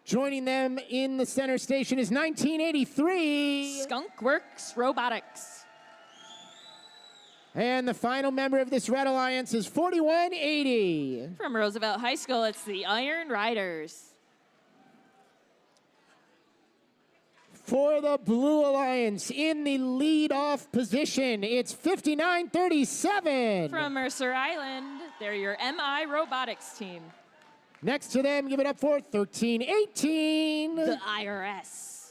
[SPEAKER 4] Joining them in the center station is 1983.
[SPEAKER 3] Skunkworks Robotics.
[SPEAKER 4] And the final member of this Red Alliance is 4180.
[SPEAKER 3] From Roosevelt High School, it's the Iron Riders.
[SPEAKER 4] For the Blue Alliance, in the lead-off position, it's 5937.
[SPEAKER 3] From Mercer Island, they're your MI Robotics team.
[SPEAKER 4] Next to them, give it up for 13-18.
[SPEAKER 5] The IRS.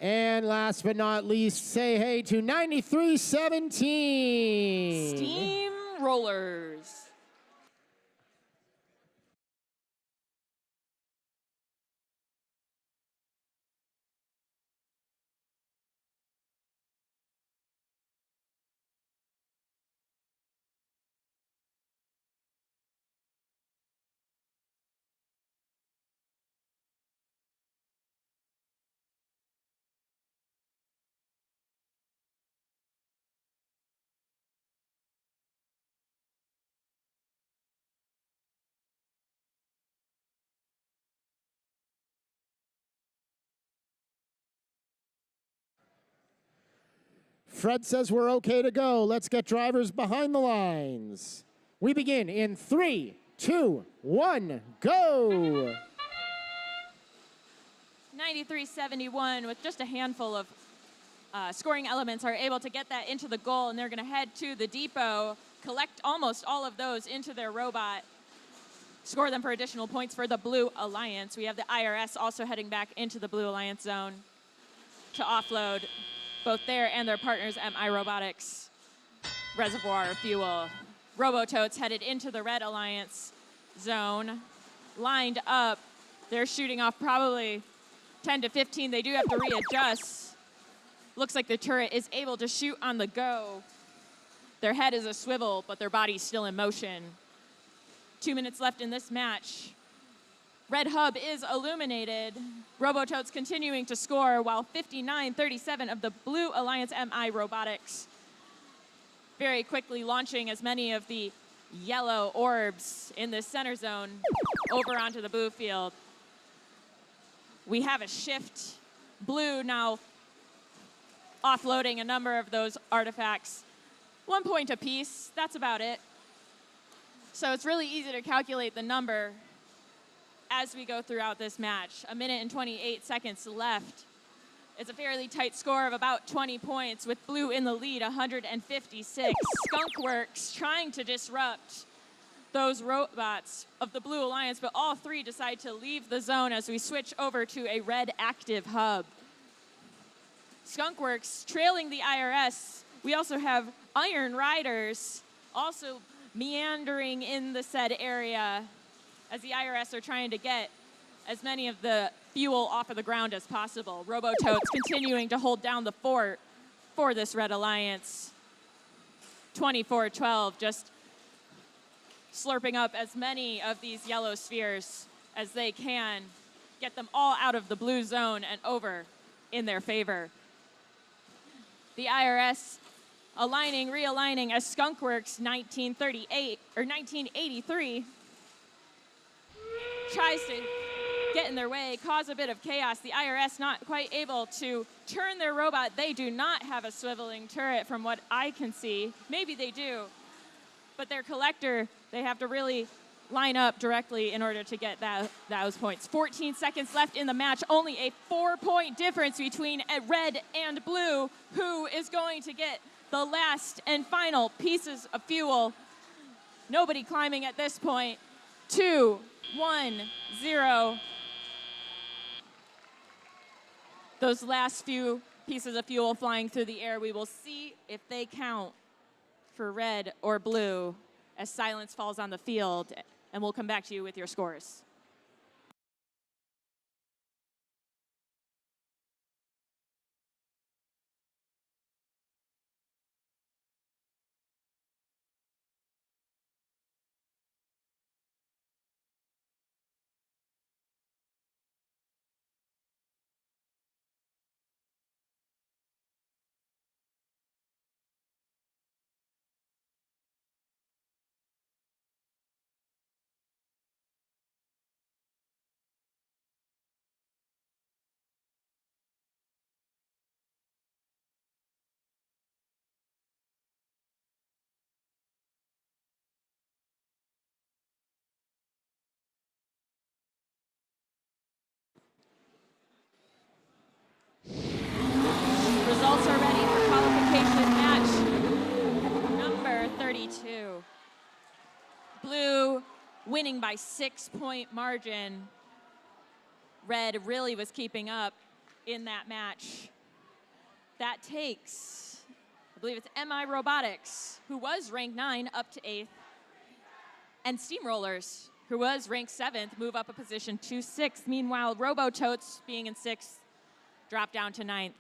[SPEAKER 4] And last but not least, say hey to 93-17.
[SPEAKER 3] Steam Rollers.
[SPEAKER 4] Fred says we're okay to go. Let's get drivers behind the lines. We begin in 3, 2, 1, go.
[SPEAKER 3] 93-71 with just a handful of scoring elements are able to get that into the goal, and they're going to head to the depot, collect almost all of those into their robot, score them for additional points for the Blue Alliance. We have the IRS also heading back into the Blue Alliance zone to offload both their and their partners MI Robotics reservoir fuel. Robototes headed into the Red Alliance zone, lined up. They're shooting off probably 10 to 15. They do have to readjust. Looks like the turret is able to shoot on the go. Their head is a swivel, but their body's still in motion. 2 minutes left in this match. Red Hub is illuminated. Robototes continuing to score, while 59-37 of the Blue Alliance MI Robotics very quickly launching as many of the yellow orbs in the center zone over onto the blue field. We have a shift. Blue now offloading a number of those artifacts. 1 point apiece, that's about it. So it's really easy to calculate the number as we go throughout this match. 1 minute and 28 seconds left. It's a fairly tight score of about 20 points with Blue in the lead, 156. Skunkworks trying to disrupt those robots of the Blue Alliance, but all three decide to leave the zone as we switch over to a red active hub. Skunkworks trailing the IRS. We also have Iron Riders also meandering in the said area as the IRS are trying to get as many of the fuel off of the ground as possible. Robototes continuing to hold down the fort for this Red Alliance. 24-12, just slurping up as many of these yellow spheres as they can, get them all out of the blue zone and over in their favor. The IRS aligning, realigning as Skunkworks 1983 tries to get in their way, cause a bit of chaos. The IRS not quite able to turn their robot. They do not have a swiveling turret from what I can see. Maybe they do, but their collector, they have to really line up directly in order to get those points. 14 seconds left in the match, only a 4-point difference between red and blue. Who is going to get the last and final pieces of fuel? Nobody climbing at this point. 2, 1, 0. Those last few pieces of fuel flying through the air, we will see if they count for red or blue as silence falls on the field, and we'll come back to you with your scores. winning by 6-point margin. Red really was keeping up in that match. That takes, I believe it's MI Robotics, who was ranked 9, up to 8th. And Steamrollers, who was ranked 7th, move up a position to 6th. Meanwhile, Robototes, being in 6th, drop down to 9th.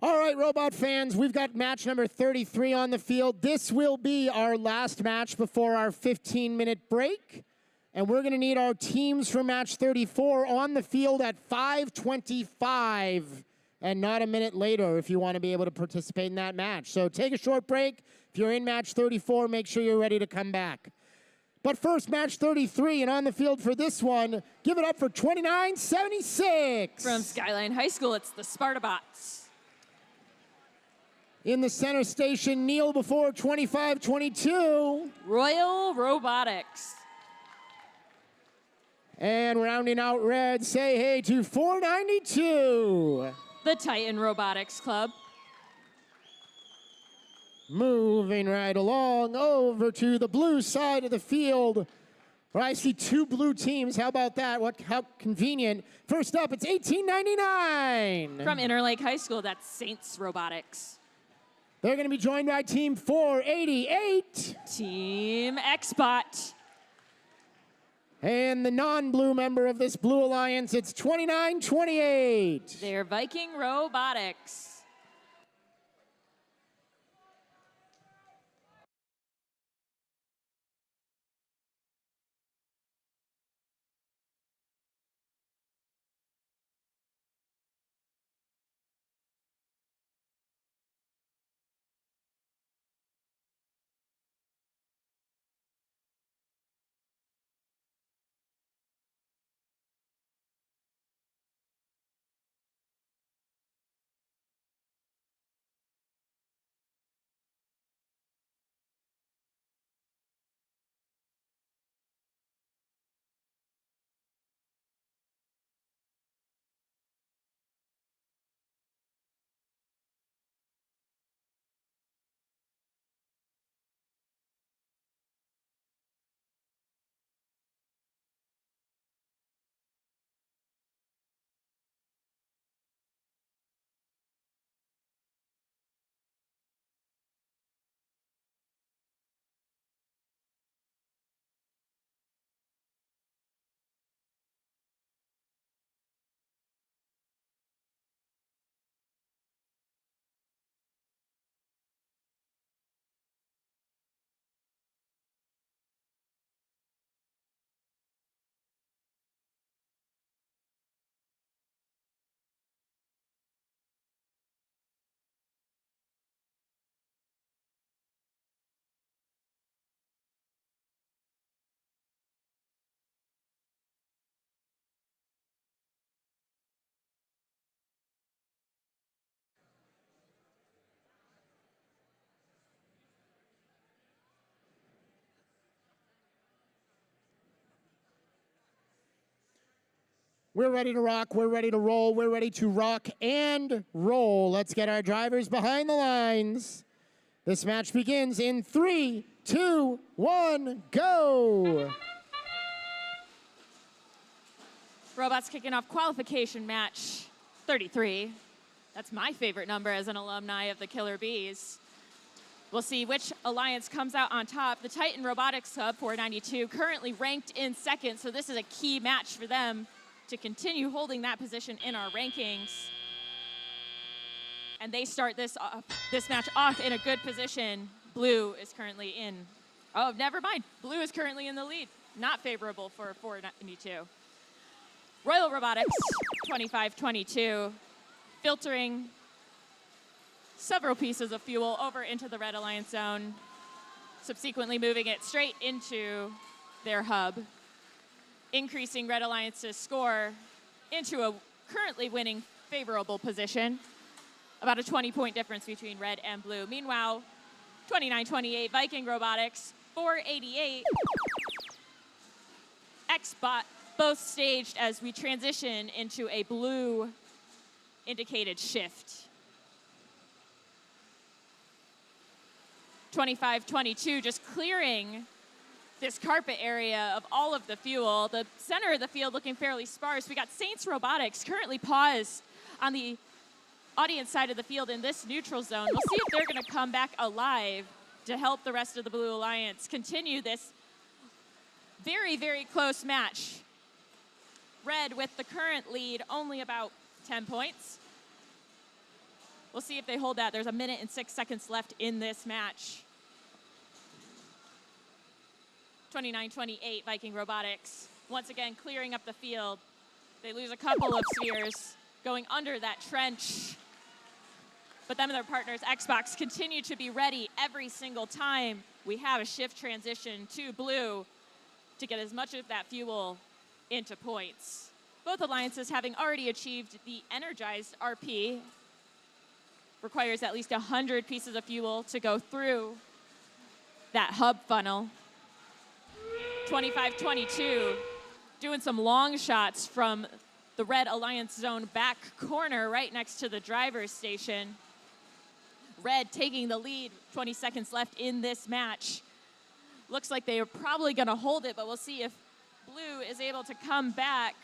[SPEAKER 4] All right, Robot fans, we've got match number 33 on the field. This will be our last match before our 15-minute break. And we're going to need our teams for match 34 on the field at 5:25 and not a minute later if you want to be able to participate in that match. So take a short break. If you're in match 34, make sure you're ready to come back. But first, match 33, and on the field for this one, give it up for 2976.
[SPEAKER 3] From Skyline High School, it's the Spartabots.
[SPEAKER 4] In the center station, kneel before 2522.
[SPEAKER 3] Royal Robotics.
[SPEAKER 4] And rounding out red, say hey to 492.
[SPEAKER 3] The Titan Robotics Club.
[SPEAKER 4] Moving right along over to the blue side of the field, where I see two blue teams. How about that? How convenient. First up, it's 1899.
[SPEAKER 3] From Interlake High School, that's Saints Robotics.
[SPEAKER 4] They're going to be joined by Team 488.
[SPEAKER 3] Team Xbot.
[SPEAKER 4] And the non-blue member of this blue alliance, it's 2928.
[SPEAKER 3] They're Viking Robotics.
[SPEAKER 4] We're ready to rock. We're ready to roll. We're ready to rock and roll. Let's get our drivers behind the lines. This match begins in 3, 2, 1, go.
[SPEAKER 3] Robots kicking off qualification match 33. That's my favorite number as an alumni of the Killer Bees. We'll see which alliance comes out on top. The Titan Robotics Hub 492 currently ranked in second, so this is a key match for them to continue holding that position in our rankings. And they start this match off in a good position. Blue is currently in. Oh, never mind. Blue is currently in the lead. Not favorable for 492. Royal Robotics 2522, filtering several pieces of fuel over into the Red Alliance zone, subsequently moving it straight into their hub, increasing Red Alliance's score into a currently winning favorable position. About a 20-point difference between red and blue. Meanwhile, 29-28 Viking Robotics, 488 X-Bot, both staged as we transition into a blue indicated shift. 25-22 just clearing this carpet area of all of the fuel. The center of the field looking fairly sparse. We got Saints Robotics currently paused on the audience side of the field in this neutral zone. We'll see if they're going to come back alive to help the rest of the Blue Alliance continue this very, very close match. Red with the current lead, only about 10 points. We'll see if they hold that. There's a minute and 6 seconds left in this match. 29-28 Viking Robotics. Once again, clearing up the field. They lose a couple of spheres going under that trench. But them and their partners, Xbox, continue to be ready every single time we have a shift transition to blue to get as much of that fuel into points. Both alliances having already achieved the energized RP. Requires at least 100 pieces of fuel to go through that hub funnel. 25-22, doing some long shots from the Red Alliance zone back corner right next to the driver's station. Red taking the lead, 20 seconds left in this match. Looks like they are probably gonna hold it, but we'll see if blue is able to come back.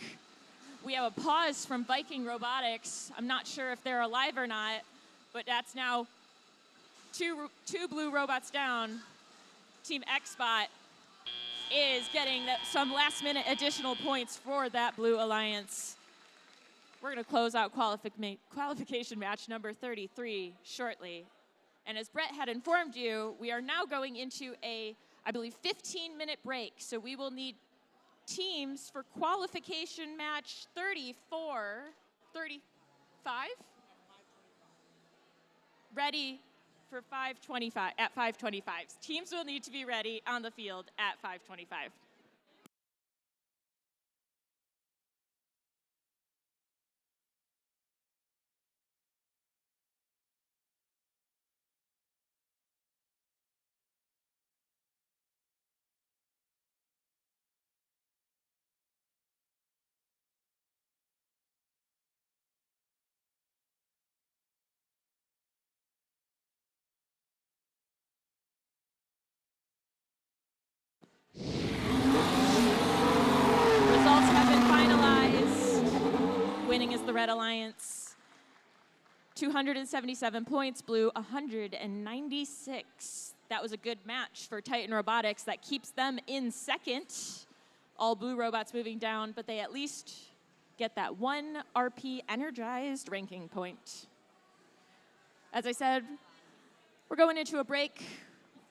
[SPEAKER 3] We have a pause from Viking Robotics. I'm not sure if they're alive or not, but that's now two blue robots down. Team Xbot is getting some last-minute additional points for that Blue Alliance. We're going to close out qualification match number 33 shortly. And as Brett had informed you, we are now going into a, I believe, 15-minute break. So we will need teams for qualification match 34, 35? Ready for 5:25, at 5:25. Teams will need to be ready on the field at 5:25. Results have been finalized. Winning is the Red Alliance. 277 points, blue 196. That was a good match for Titan Robotics. That keeps them in second. All blue robots moving down, but they at least get that one RP energized ranking point. As I said, we're going into a break.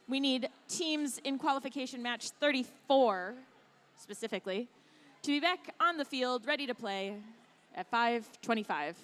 [SPEAKER 3] We need teams in qualification match 34, specifically, to be back on the field, ready to play at 5:25.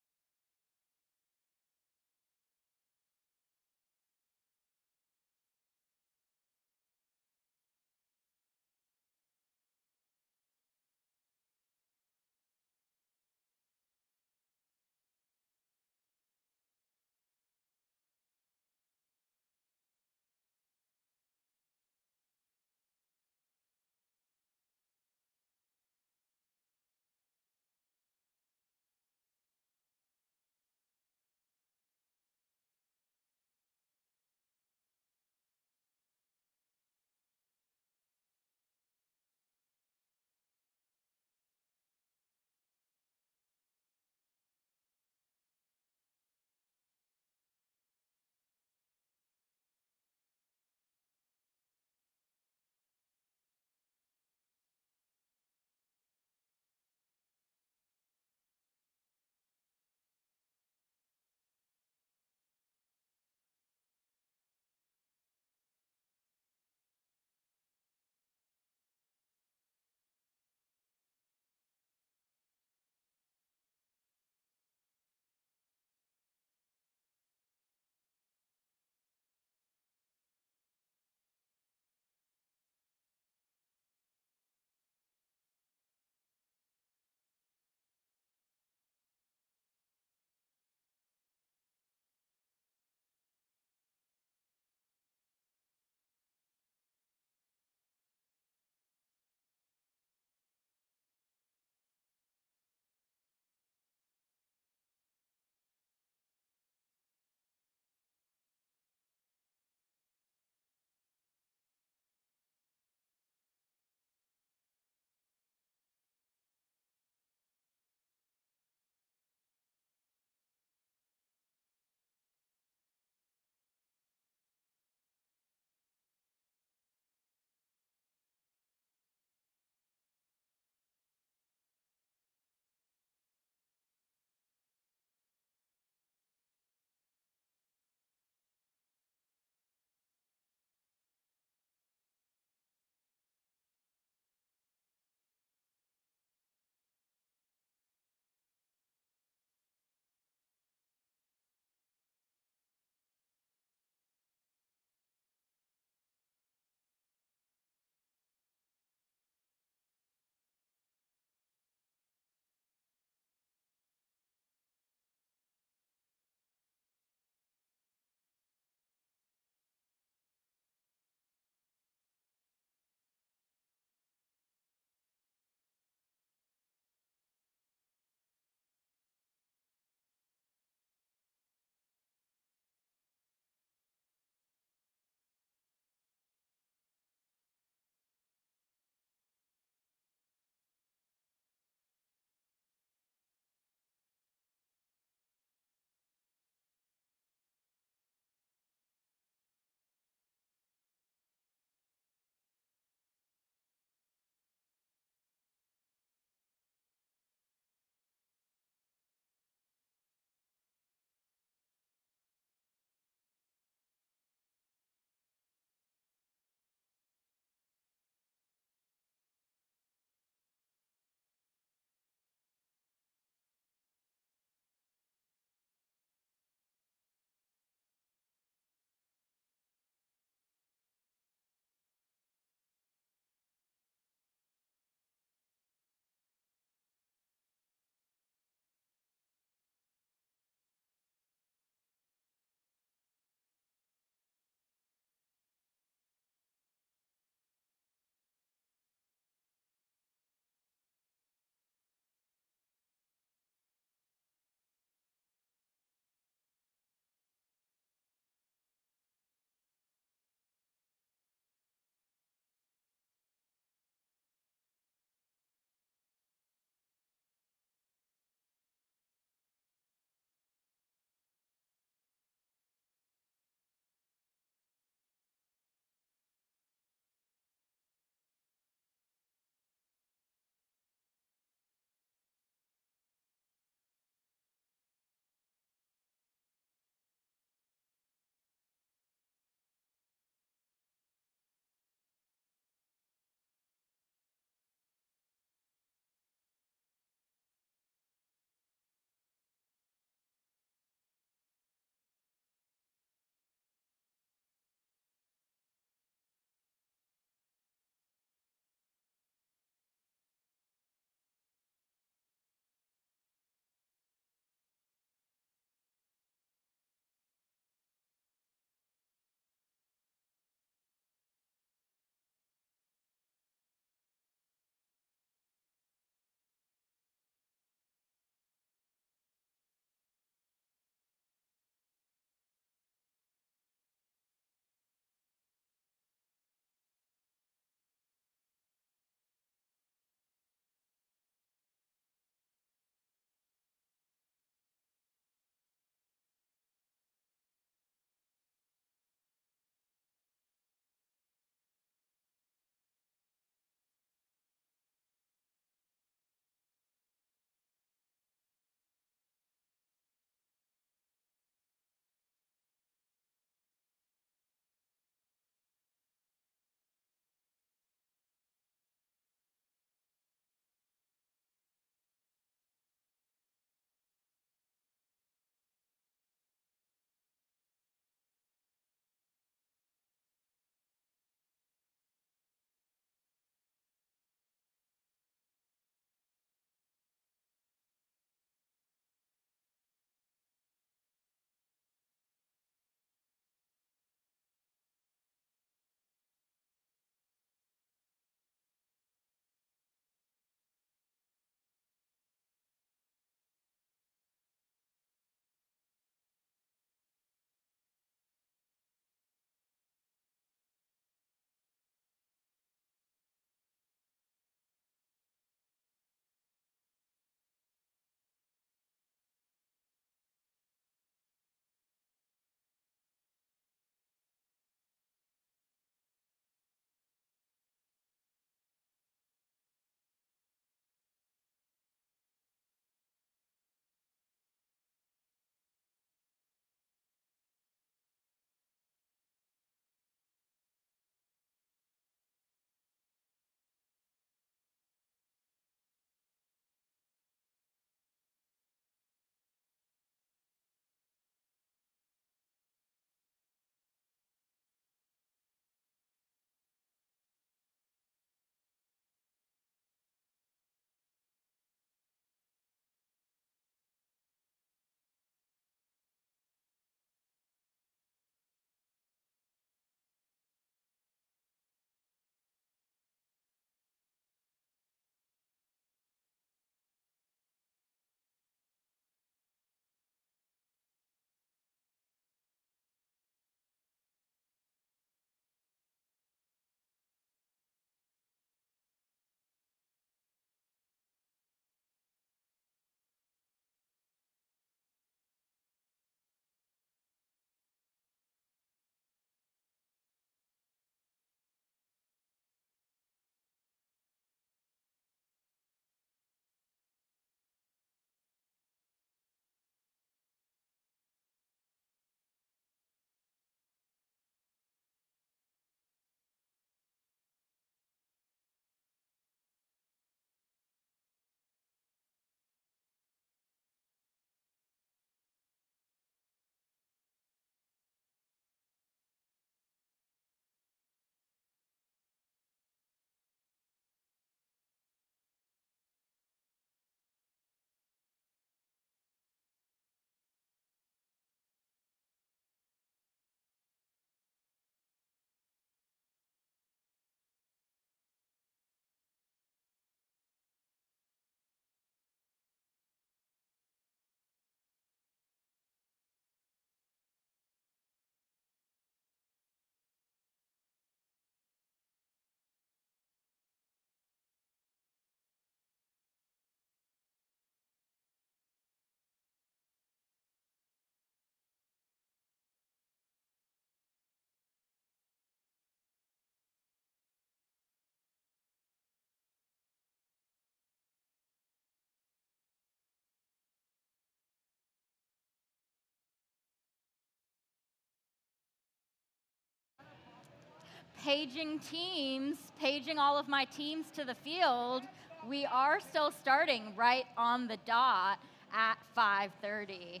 [SPEAKER 2] paging all of my teams to the field. We are still starting right on the dot at 5:30.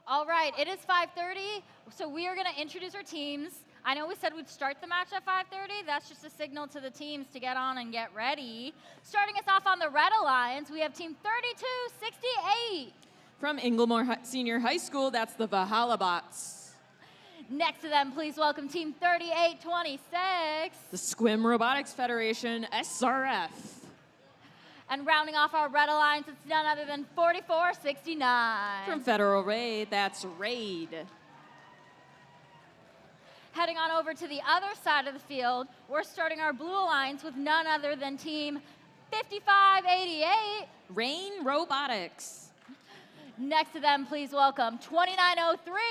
[SPEAKER 2] All right, it is 5:30, so we are going to introduce our teams. I know we said we'd start the match at 5:30. That's just a signal to the teams to get on and get ready. Starting us off on the Red Alliance, we have Team 3268.
[SPEAKER 5] From Inglemoor Senior High School, that's the Valhalla Bots.
[SPEAKER 2] Next to them, please welcome Team 3826.
[SPEAKER 5] The Squim Robotics Federation, SRF.
[SPEAKER 2] And rounding off our Red Alliance, it's none other than 4469.
[SPEAKER 5] From Federal Raid, that's Raid.
[SPEAKER 2] Heading on over to the other side of the field, we're starting our Blue Alliance with none other than Team 5588.
[SPEAKER 5] Rain Robotics.
[SPEAKER 2] Next to them, please welcome 2903.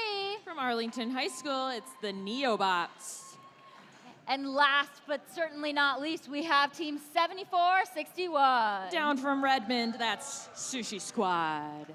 [SPEAKER 5] From Arlington High School, it's the Neobots.
[SPEAKER 2] And last but certainly not least, we have Team 7461.
[SPEAKER 5] Down from Redmond, that's Sushi Squad.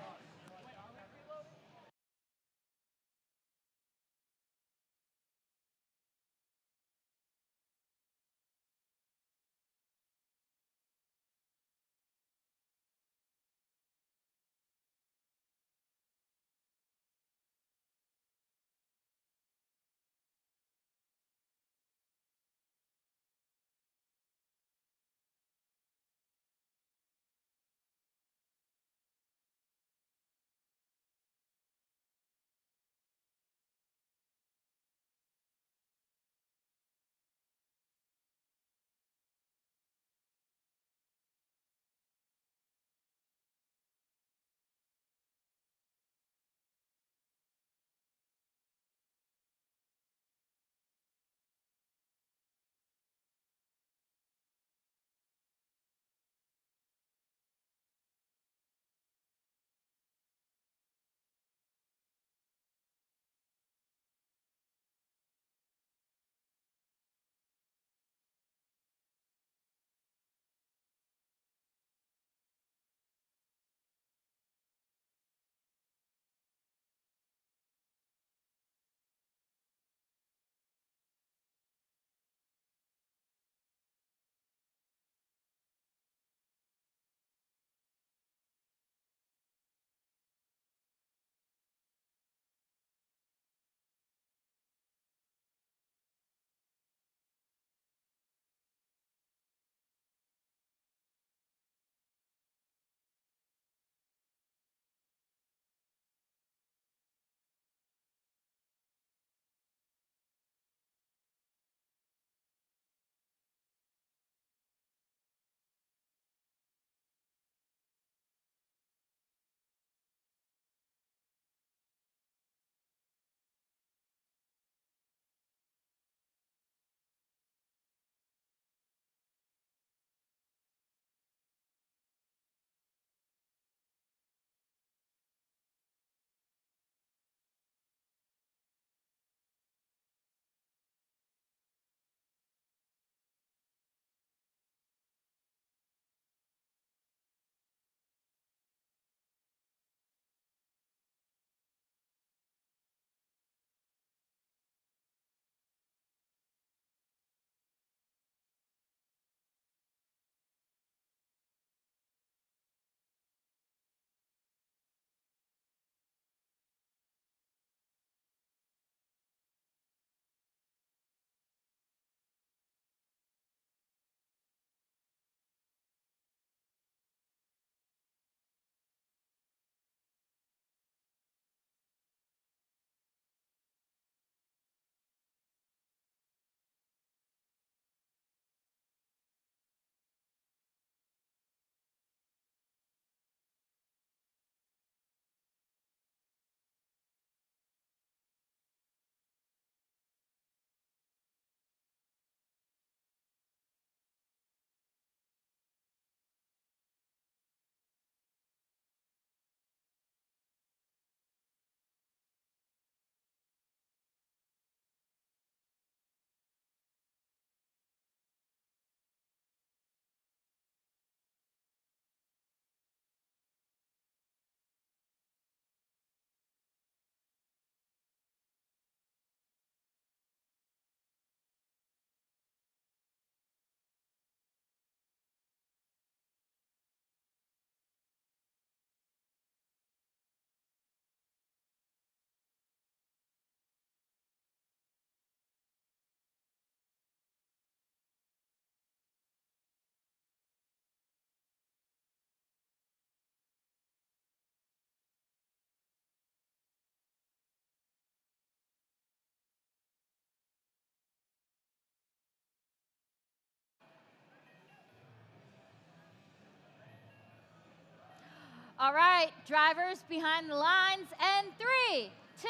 [SPEAKER 2] All right, drivers behind the lines, and 3, 2,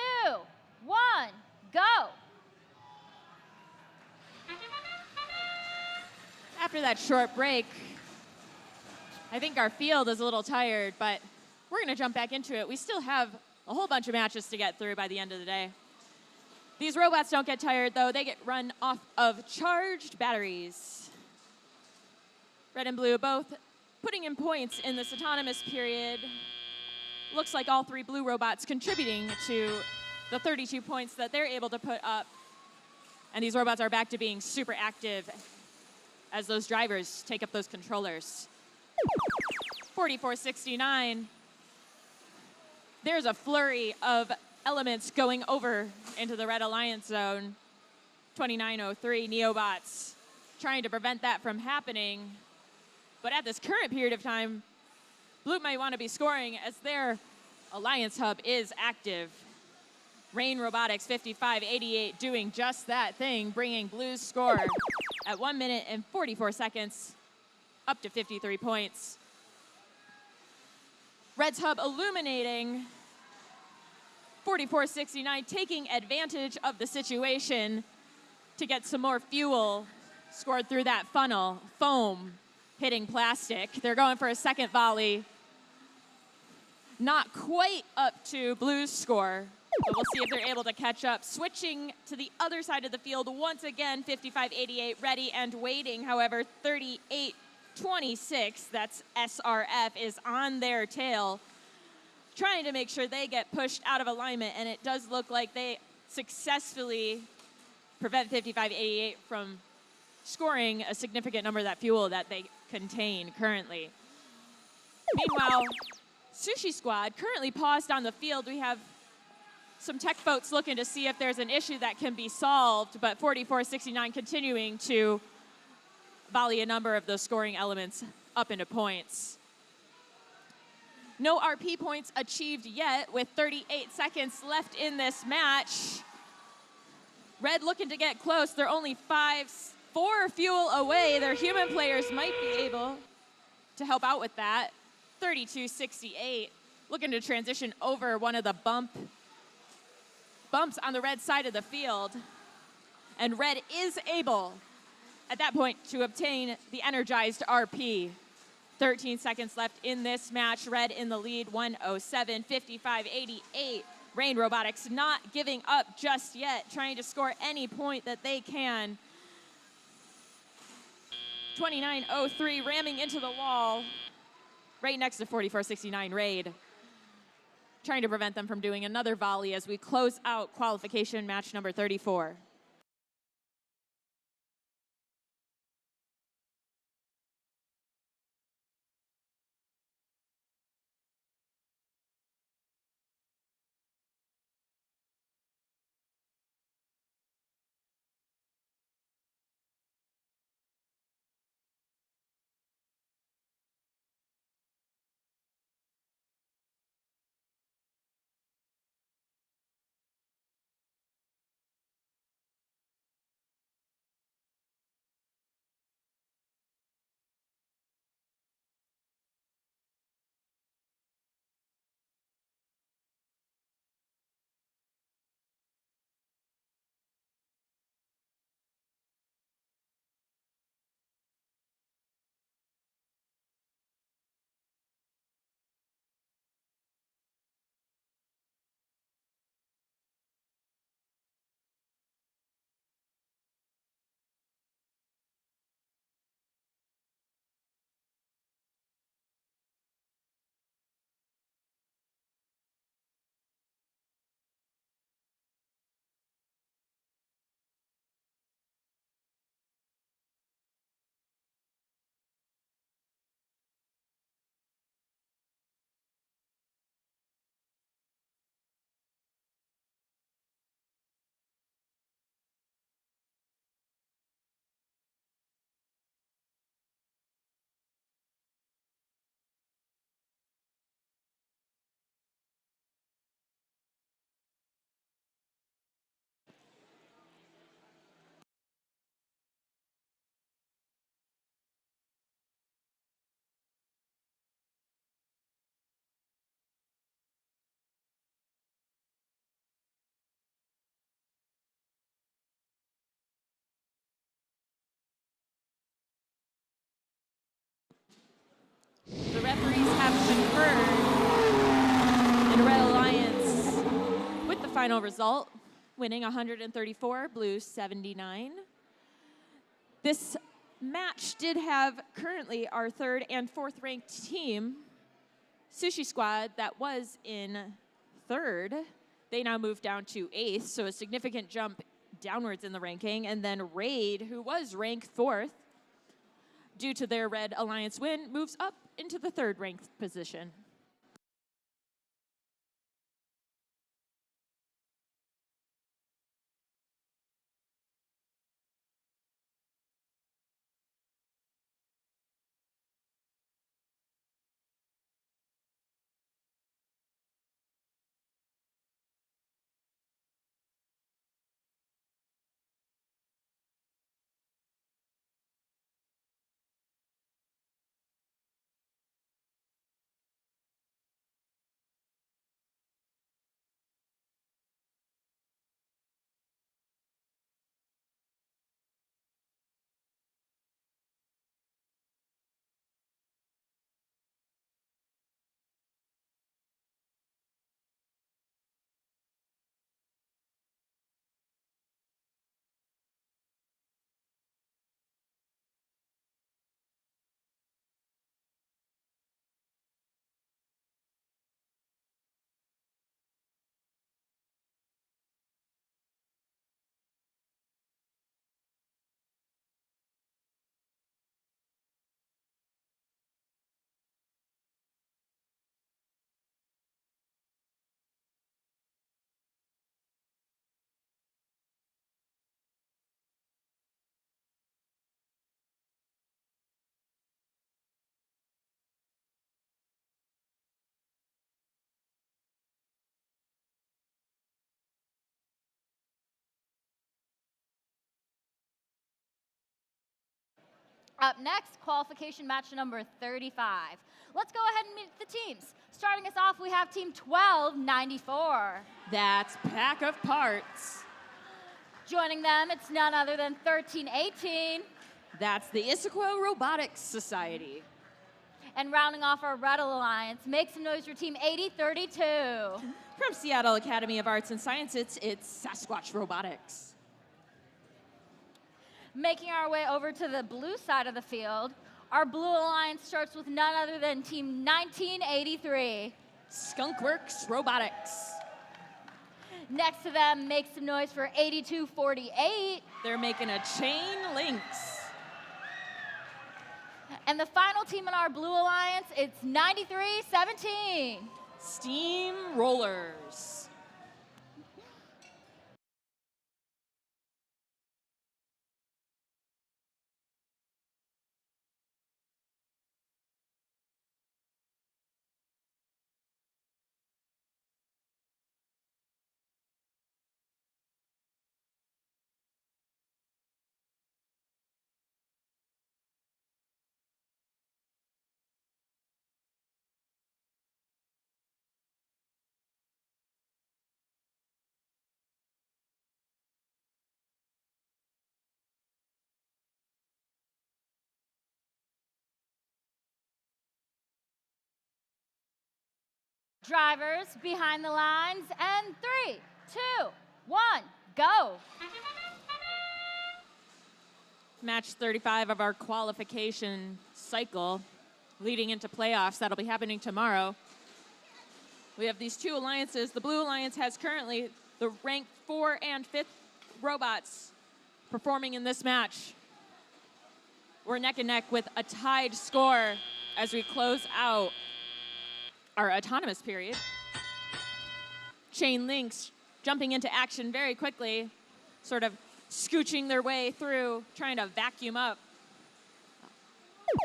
[SPEAKER 2] 1, go.
[SPEAKER 3] After that short break, I think our field is a little tired, but we're going to jump back into it. We still have a whole bunch of matches to get through by the end of the day. These robots don't get tired, though. They get run off of charged batteries. Red and blue both putting in points in this autonomous period. Looks like all 3 blue robots contributing to the 32 points that they're able to put up. And these robots are back to being super active as those drivers take up those controllers. 44.69. There's a flurry of elements going over into the Red Alliance zone. 29.03 Neobots trying to prevent that from happening. But at this current period of time, Blue might want to be scoring as their Alliance hub is active. Rain Robotics 55.88 doing just that thing, bringing Blue's score at 1 minute and 44 seconds up to 53 points. Red's hub illuminating. 44.69 taking advantage of the situation to get some more fuel scored through that funnel. Foam hitting plastic. They're going for a second volley. Not quite up to Blue's score, but we'll see if they're able to catch up. Switching to the other side of the field once again, 55.88 ready and waiting. However, 38.26, that's SRF, is on their tail, trying to make sure they get pushed out of alignment, and it does look like they successfully prevent 55.88 from scoring a significant number of that fuel that they contain currently. Meanwhile, Sushi Squad currently paused on the field. We have some tech folks looking to see if there's an issue that can be solved, but 44.69 continuing to volley a number of those scoring elements up into points. No RP points achieved yet with 38 seconds left in this match. Red looking to get close. They're only 4 fuel away. Their human players might be able to help out with that. 32.68, looking to transition over one of the bumps on the red side of the field. And Red is able, at that point, to obtain the energized RP. 13 seconds left in this match. Red in the lead, 107, 55.88. Rain Robotics not giving up just yet, trying to score any point that they can. 29.03 ramming into the wall, right next to 44.69 Raid, trying to prevent them from doing another volley as we close out qualification match number 34. third. And Red Alliance with the final result, winning 134, Blue 79. This match did have currently our third and fourth ranked team, Sushi Squad, that was in third. They now moved down to eighth, so a significant jump downwards in the ranking. And then Raid, who was ranked fourth, due to their Red Alliance win, moves up into the third ranked position.
[SPEAKER 2] Up next, qualification match number 35. Let's go ahead and meet the teams. Starting us off, we have team 1294.
[SPEAKER 3] That's Pack of Parts.
[SPEAKER 2] Joining them, it's none other than 1318.
[SPEAKER 3] That's the Issaquah Robotics Society.
[SPEAKER 2] And rounding off our Red Alliance, make some noise for team 8032.
[SPEAKER 3] From Seattle Academy of Arts and Sciences, it's Sasquatch Robotics.
[SPEAKER 2] Making our way over to the blue side of the field, our Blue Alliance starts with none other than team 1983.
[SPEAKER 3] Skunkworks Robotics.
[SPEAKER 2] Next to them, make some noise for 8248.
[SPEAKER 3] They're making a chain links.
[SPEAKER 2] And the final team in our Blue Alliance, it's 9317.
[SPEAKER 3] Steam Rollers.
[SPEAKER 2] Drivers behind the lines, and 3, 2, 1, go.
[SPEAKER 3] Match 35 of our qualification cycle leading into playoffs. That'll be happening tomorrow. We have these two alliances. The Blue Alliance has currently the ranked 4 and 5th robots performing in this match. We're neck and neck with a tied score as we close out our autonomous period. Chain links jumping into action very quickly, sort of scooching their way through, trying to vacuum up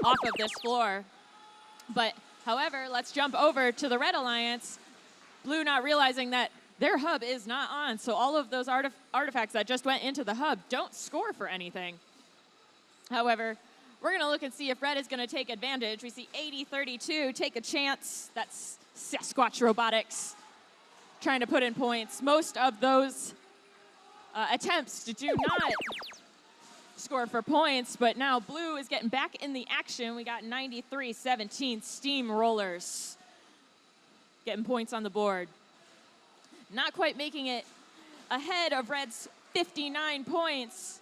[SPEAKER 3] off of this floor. But however, let's jump over to the Red Alliance. Blue not realizing that their hub is not on, so all of those artifacts that just went into the hub don't score for anything. However, we're going to look and see if Red is going to take advantage. We see 80-32 take a chance. That's Sasquatch Robotics trying to put in points. Most of those attempts do not score for points, but now Blue is getting back in the action. We got 93-17 Steam Rollers getting points on the board. Not quite making it ahead of Red's 59 points,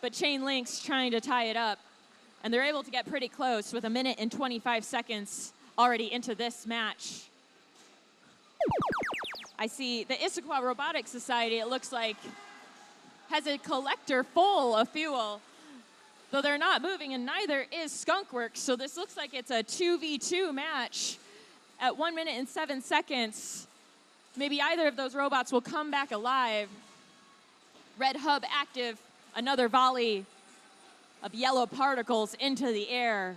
[SPEAKER 3] but Chain Link's trying to tie it up. And they're able to get pretty close with 1 minute and 25 seconds already into this match. I see the Issaquah Robotics Society, it looks like, has a collector full of fuel, though they're not moving, and neither is Skunkworks. So this looks like it's a 2v2 match at 1 minute and 7 seconds. Maybe either of those robots will come back alive. Red Hub active, another volley of yellow particles into the air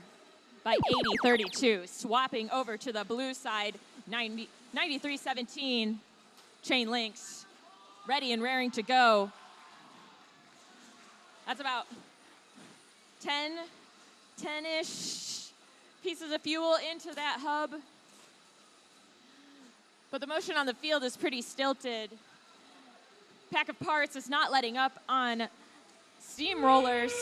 [SPEAKER 3] by 80-32. Swapping over to the blue side, 93-17. Chain Links ready and raring to go. That's about 10-ish pieces of fuel into that hub. But the motion on the field is pretty stilted. Pack of Parts is not letting up on steamrollers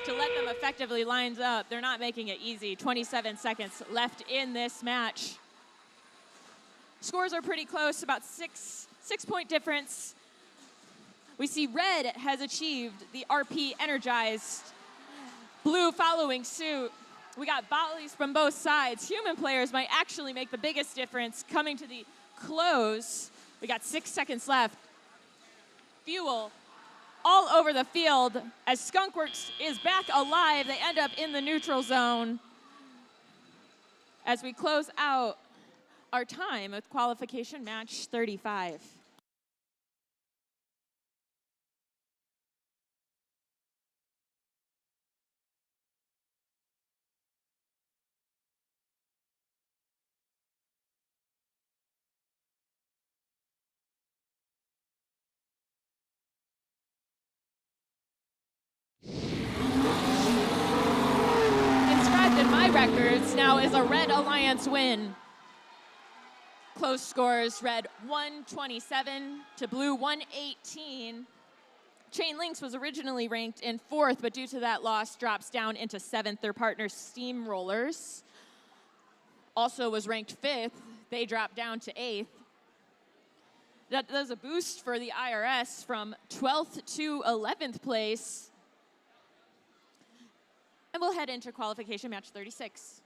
[SPEAKER 3] to let them effectively line up. They're not making it easy. 27 seconds left in this match. Scores are pretty close, about six-point difference. We see Red has achieved the RP energized. Blue following suit. We got volleys from both sides. Human players might actually make the biggest difference coming to the close. We got 6 seconds left. Fuel all over the field as Skunkworks is back alive. They end up in the neutral zone as we close out our time with qualification match 35. Inscribed in my records now is a Red Alliance win. Close scores, Red 127 to Blue 118. Chain Links was originally ranked in 4th, but due to that loss, drops down into 7th. Their partner, Steamrollers, also was ranked 5th. They dropped down to 8th. That does a boost for the IRS from 12th to 11th place. And we'll head into qualification match 36.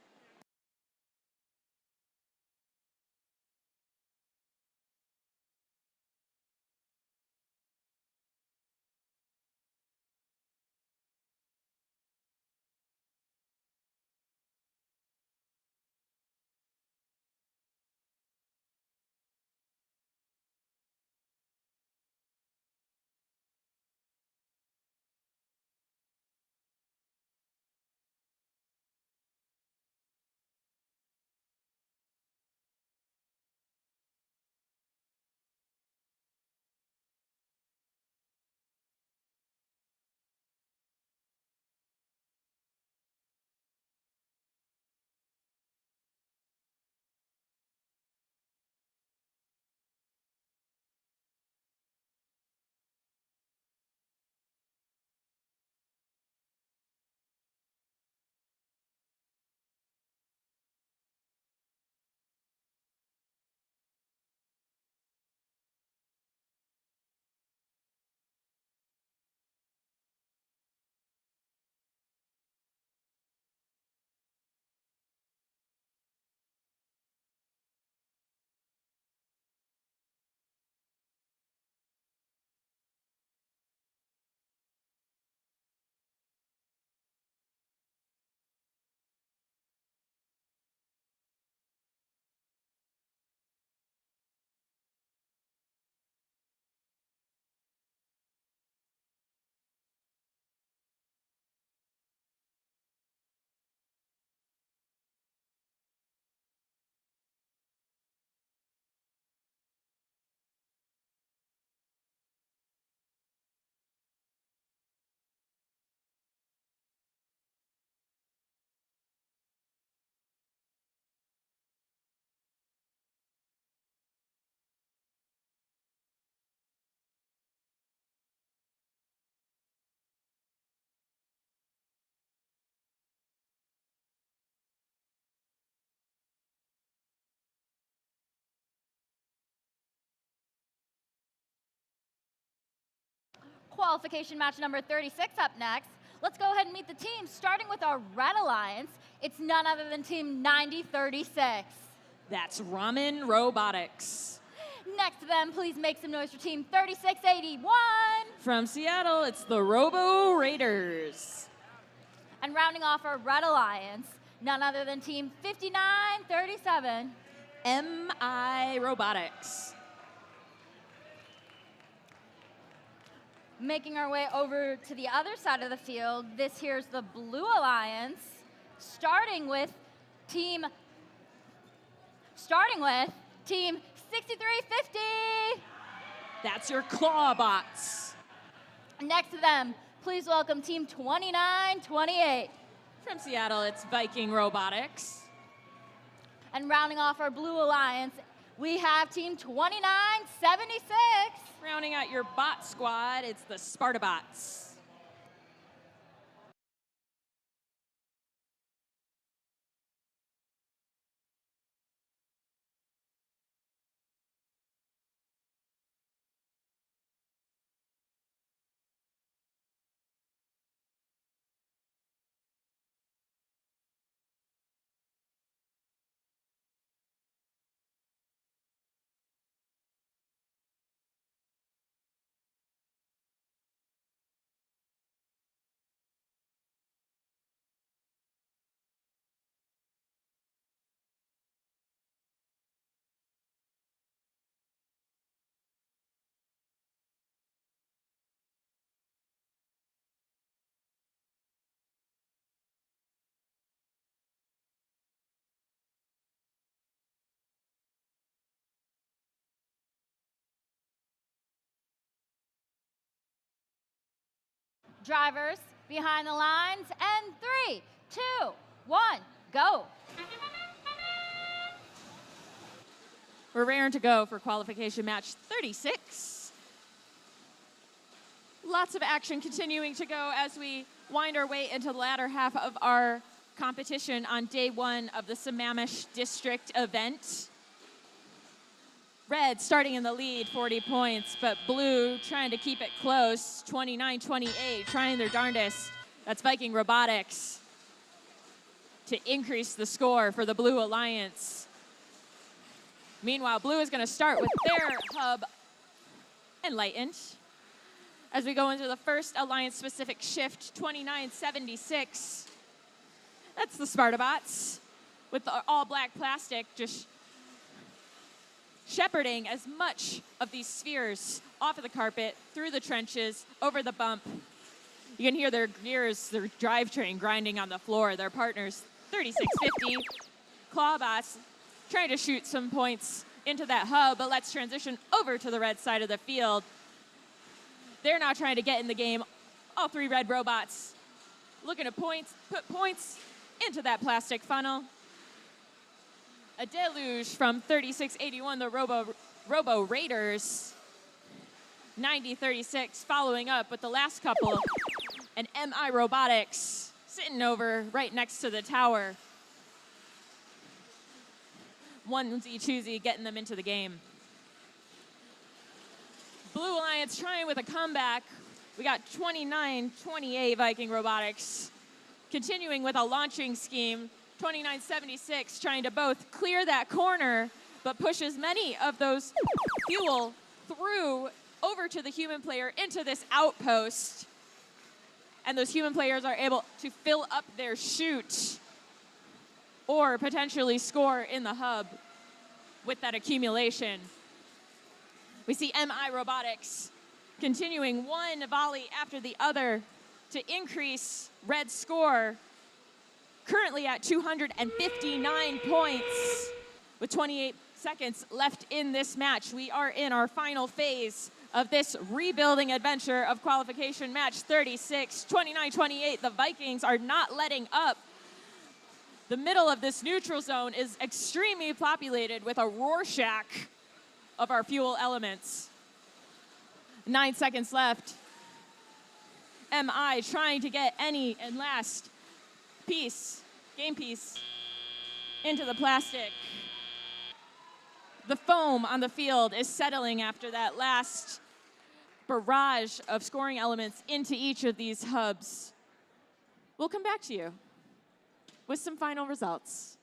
[SPEAKER 2] qualification match number 36 up next. Let's go ahead and meet the teams, starting with our Red Alliance. It's none other than Team 9036.
[SPEAKER 3] That's Ramen Robotics.
[SPEAKER 2] Next to them, please make some noise for Team 3681.
[SPEAKER 3] From Seattle, it's the Robo Raiders.
[SPEAKER 2] And rounding off our Red Alliance, none other than Team 5937.
[SPEAKER 3] MI Robotics.
[SPEAKER 2] Making our way over to the other side of the field, this here's the Blue Alliance, starting with Team 6350.
[SPEAKER 3] That's your Clawbots.
[SPEAKER 2] Next to them, please welcome Team 2928.
[SPEAKER 3] From Seattle, it's Viking Robotics.
[SPEAKER 2] And rounding off our Blue Alliance, we have Team 2976.
[SPEAKER 3] Rounding out your bot squad, it's the Spartabots.
[SPEAKER 2] Drivers, behind the lines, and 3, 2, 1, go.
[SPEAKER 3] We're raring to go for qualification match 36. Lots of action continuing to go as we wind our way into the latter half of our competition on day 1 of the Sammamish district event. Red starting in the lead, 40 points, but Blue trying to keep it close, 29-28, trying their darndest. That's Viking Robotics to increase the score for the Blue Alliance. Meanwhile, Blue is going to start with their hub enlightened as we go into the first Alliance-specific shift, 2976. That's the Spartabots with the all-black plastic just shepherding as much of these spheres off of the carpet, through the trenches, over the bump. You can hear their gears, their drivetrain grinding on the floor. Their partners, 3650. Clawbots trying to shoot some points into that hub, but let's transition over to the red side of the field. They're now trying to get in the game. All 3 red robots looking to put points into that plastic funnel. A deluge from 3681, the Robo Raiders. 9036 following up with the last couple. And MI Robotics sitting over right next to the tower. Onesie-twosie getting them into the game. Blue Alliance trying with a comeback. We got 29-28 Viking Robotics. Continuing with a launching scheme. 2976 trying to both clear that corner, but push as many of those fuel through over to the human player into this outpost. And those human players are able to fill up their chute or potentially score in the hub with that accumulation. We see MI Robotics continuing one volley after the other to increase Red's score, currently at 259 points with 28 seconds left in this match. We are in our final phase of this rebuilding adventure of qualification match 36. 29-28, the Vikings are not letting up. The middle of this neutral zone is extremely populated with a Rorschach of our fuel elements. 9 seconds left. MI trying to get any and last game piece, into the plastic. The foam on the field is settling after that last barrage of scoring elements into each of these hubs. We'll come back to you with some final results.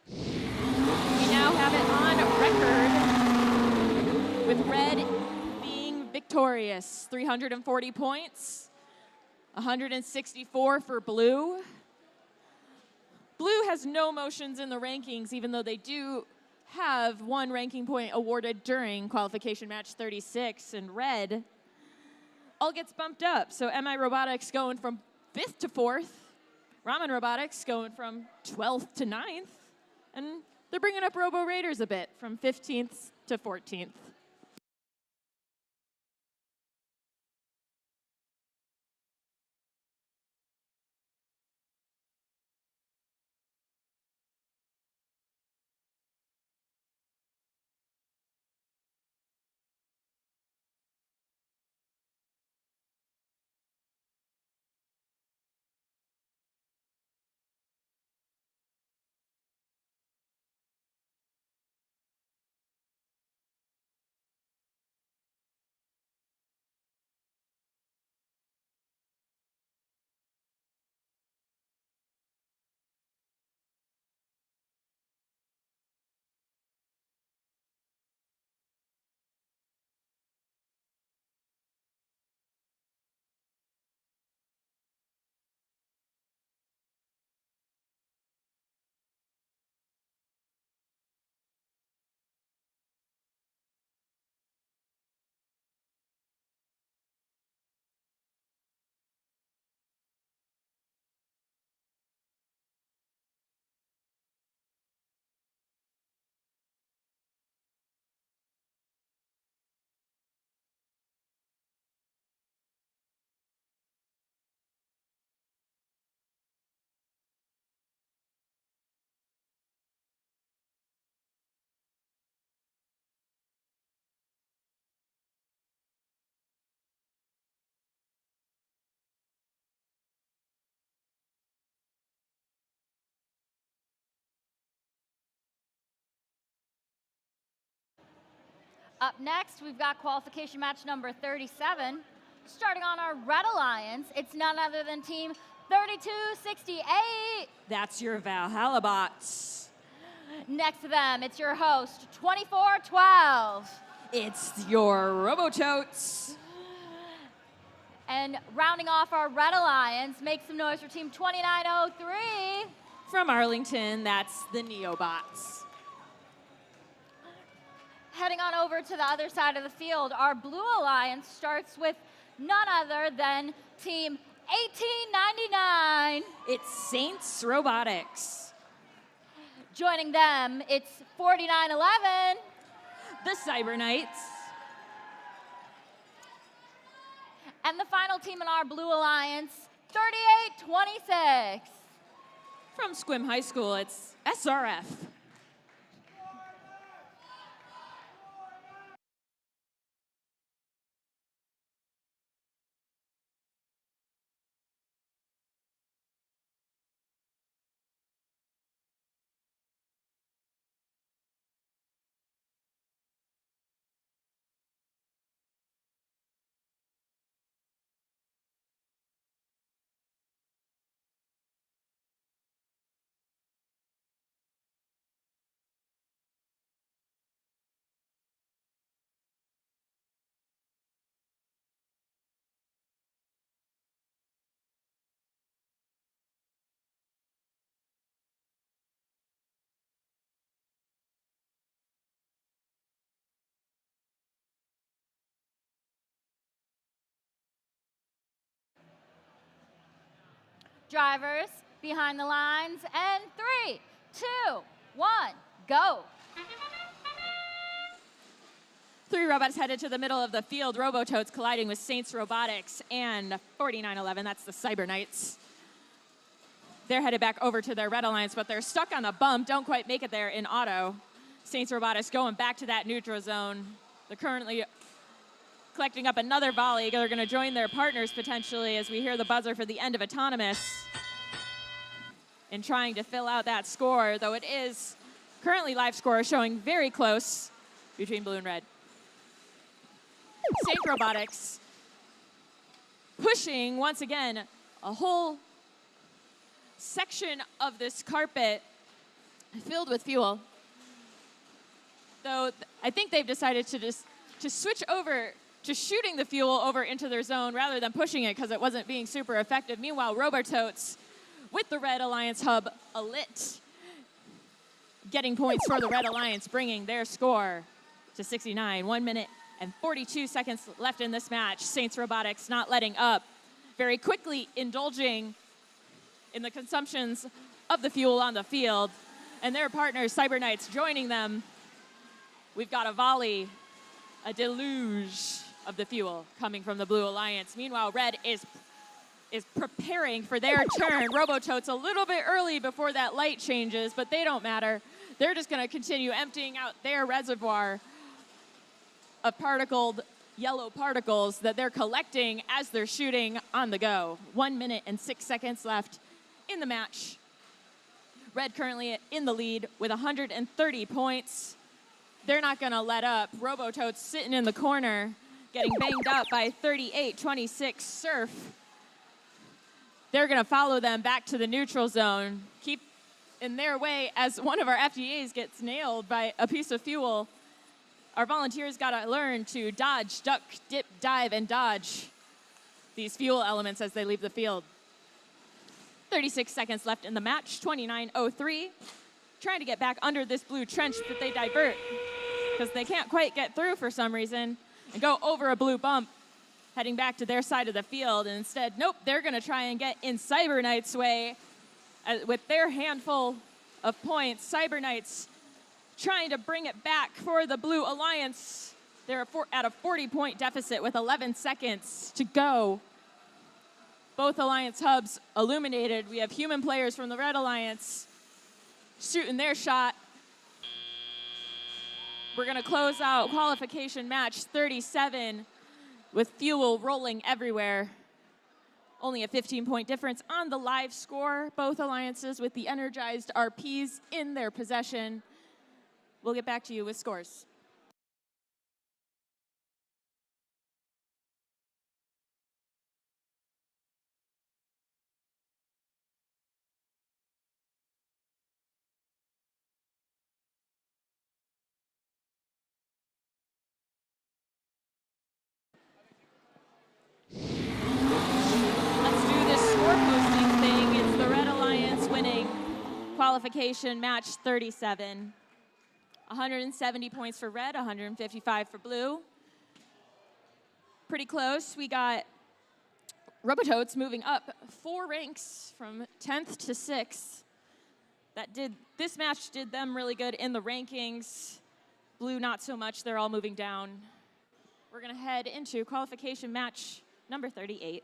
[SPEAKER 3] We now have it on record with red being victorious. 340 points, 164 for blue. Blue has no motions in the rankings, even though they do have one ranking point awarded during qualification match 36, and red all gets bumped up. So MI Robotics going from 5th to 4th, Ramen Robotics going from 12th to 9th, and they're bringing up Robo Raiders a bit from 15th to 14th.
[SPEAKER 2] Up next, we've got qualification match number 37. Starting on our red alliance, it's none other than team 3268.
[SPEAKER 3] That's your Valhalla bots.
[SPEAKER 2] Next to them, it's your host, 2412.
[SPEAKER 3] It's your Robototes.
[SPEAKER 2] And rounding off our red alliance, make some noise for team 2903.
[SPEAKER 3] From Arlington, that's the Neobots.
[SPEAKER 2] Heading on over to the other side of the field, our blue alliance starts with none other than team 1899.
[SPEAKER 3] It's Saints Robotics.
[SPEAKER 2] Joining them, it's 4911.
[SPEAKER 3] The Cyber Knights.
[SPEAKER 2] And the final team in our blue alliance, 3826.
[SPEAKER 3] From Squim High School, it's SRF.
[SPEAKER 2] Drivers, behind the lines, and 3, 2, 1, go.
[SPEAKER 3] 3 robots headed to the middle of the field. Robototes colliding with Saints Robotics and 4911. That's the Cyber Knights. They're headed back over to their Red Alliance, but they're stuck on the bump, don't quite make it there in auto. Saints Robotics going back to that neutral zone. They're currently collecting up another volley. They're going to join their partners potentially as we hear the buzzer for the end of Autonomous. And trying to fill out that score, though it is currently live score showing very close between blue and red. Saints Robotics pushing once again a whole section of this carpet filled with fuel. Though I think they've decided to switch over to shooting the fuel over into their zone rather than pushing it because it wasn't being super effective. Meanwhile, Robototes with the Red Alliance hub alit, getting points for the Red Alliance, bringing their score to 69. 1 minute and 42 seconds left in this match. Saints Robotics not letting up, very quickly indulging in the consumptions of the fuel on the field, and their partners, Cyber Knights, joining them. We've got a volley, a deluge of the fuel coming from the Blue Alliance. Meanwhile, Red is preparing for their turn. Robototes a little bit early before that light changes, but they don't matter. They're just going to continue emptying out their reservoir of particled yellow particles that they're collecting as they're shooting on the go. 1 minute and 6 seconds left in the match. Red currently in the lead with 130 points. They're not going to let up. Robototes sitting in the corner, getting banged up by 38-26 Surf. They're going to follow them back to the neutral zone, keep in their way as one of our FDAs gets nailed by a piece of fuel. Our volunteers got to learn to dodge, duck, dip, dive, and dodge these fuel elements as they leave the field. 36 seconds left in the match, 29:03. Trying to get back under this blue trench, but they divert because they can't quite get through for some reason and go over a blue bump, heading back to their side of the field. And instead, nope, they're going to try and get in Cyber Knights' way with their handful of points. Cyber Knights trying to bring it back for the Blue Alliance. They're at a 40-point deficit with 11 seconds to go. Both Alliance hubs illuminated. We have human players from the Red Alliance shooting their shot. We're going to close out qualification match 37 with fuel rolling everywhere. Only a 15-point difference on the live score. Both alliances with the energized RPs in their possession. We'll get back to you with scores. Let's do this score posting thing. It's the Red Alliance winning qualification match 37. 170 points for red, 155 for blue. Pretty close. We got Robototes moving up 4 ranks from 10th to 6th. This match did them really good in the rankings. Blue not so much. They're all moving down. We're going to head into qualification match number 38.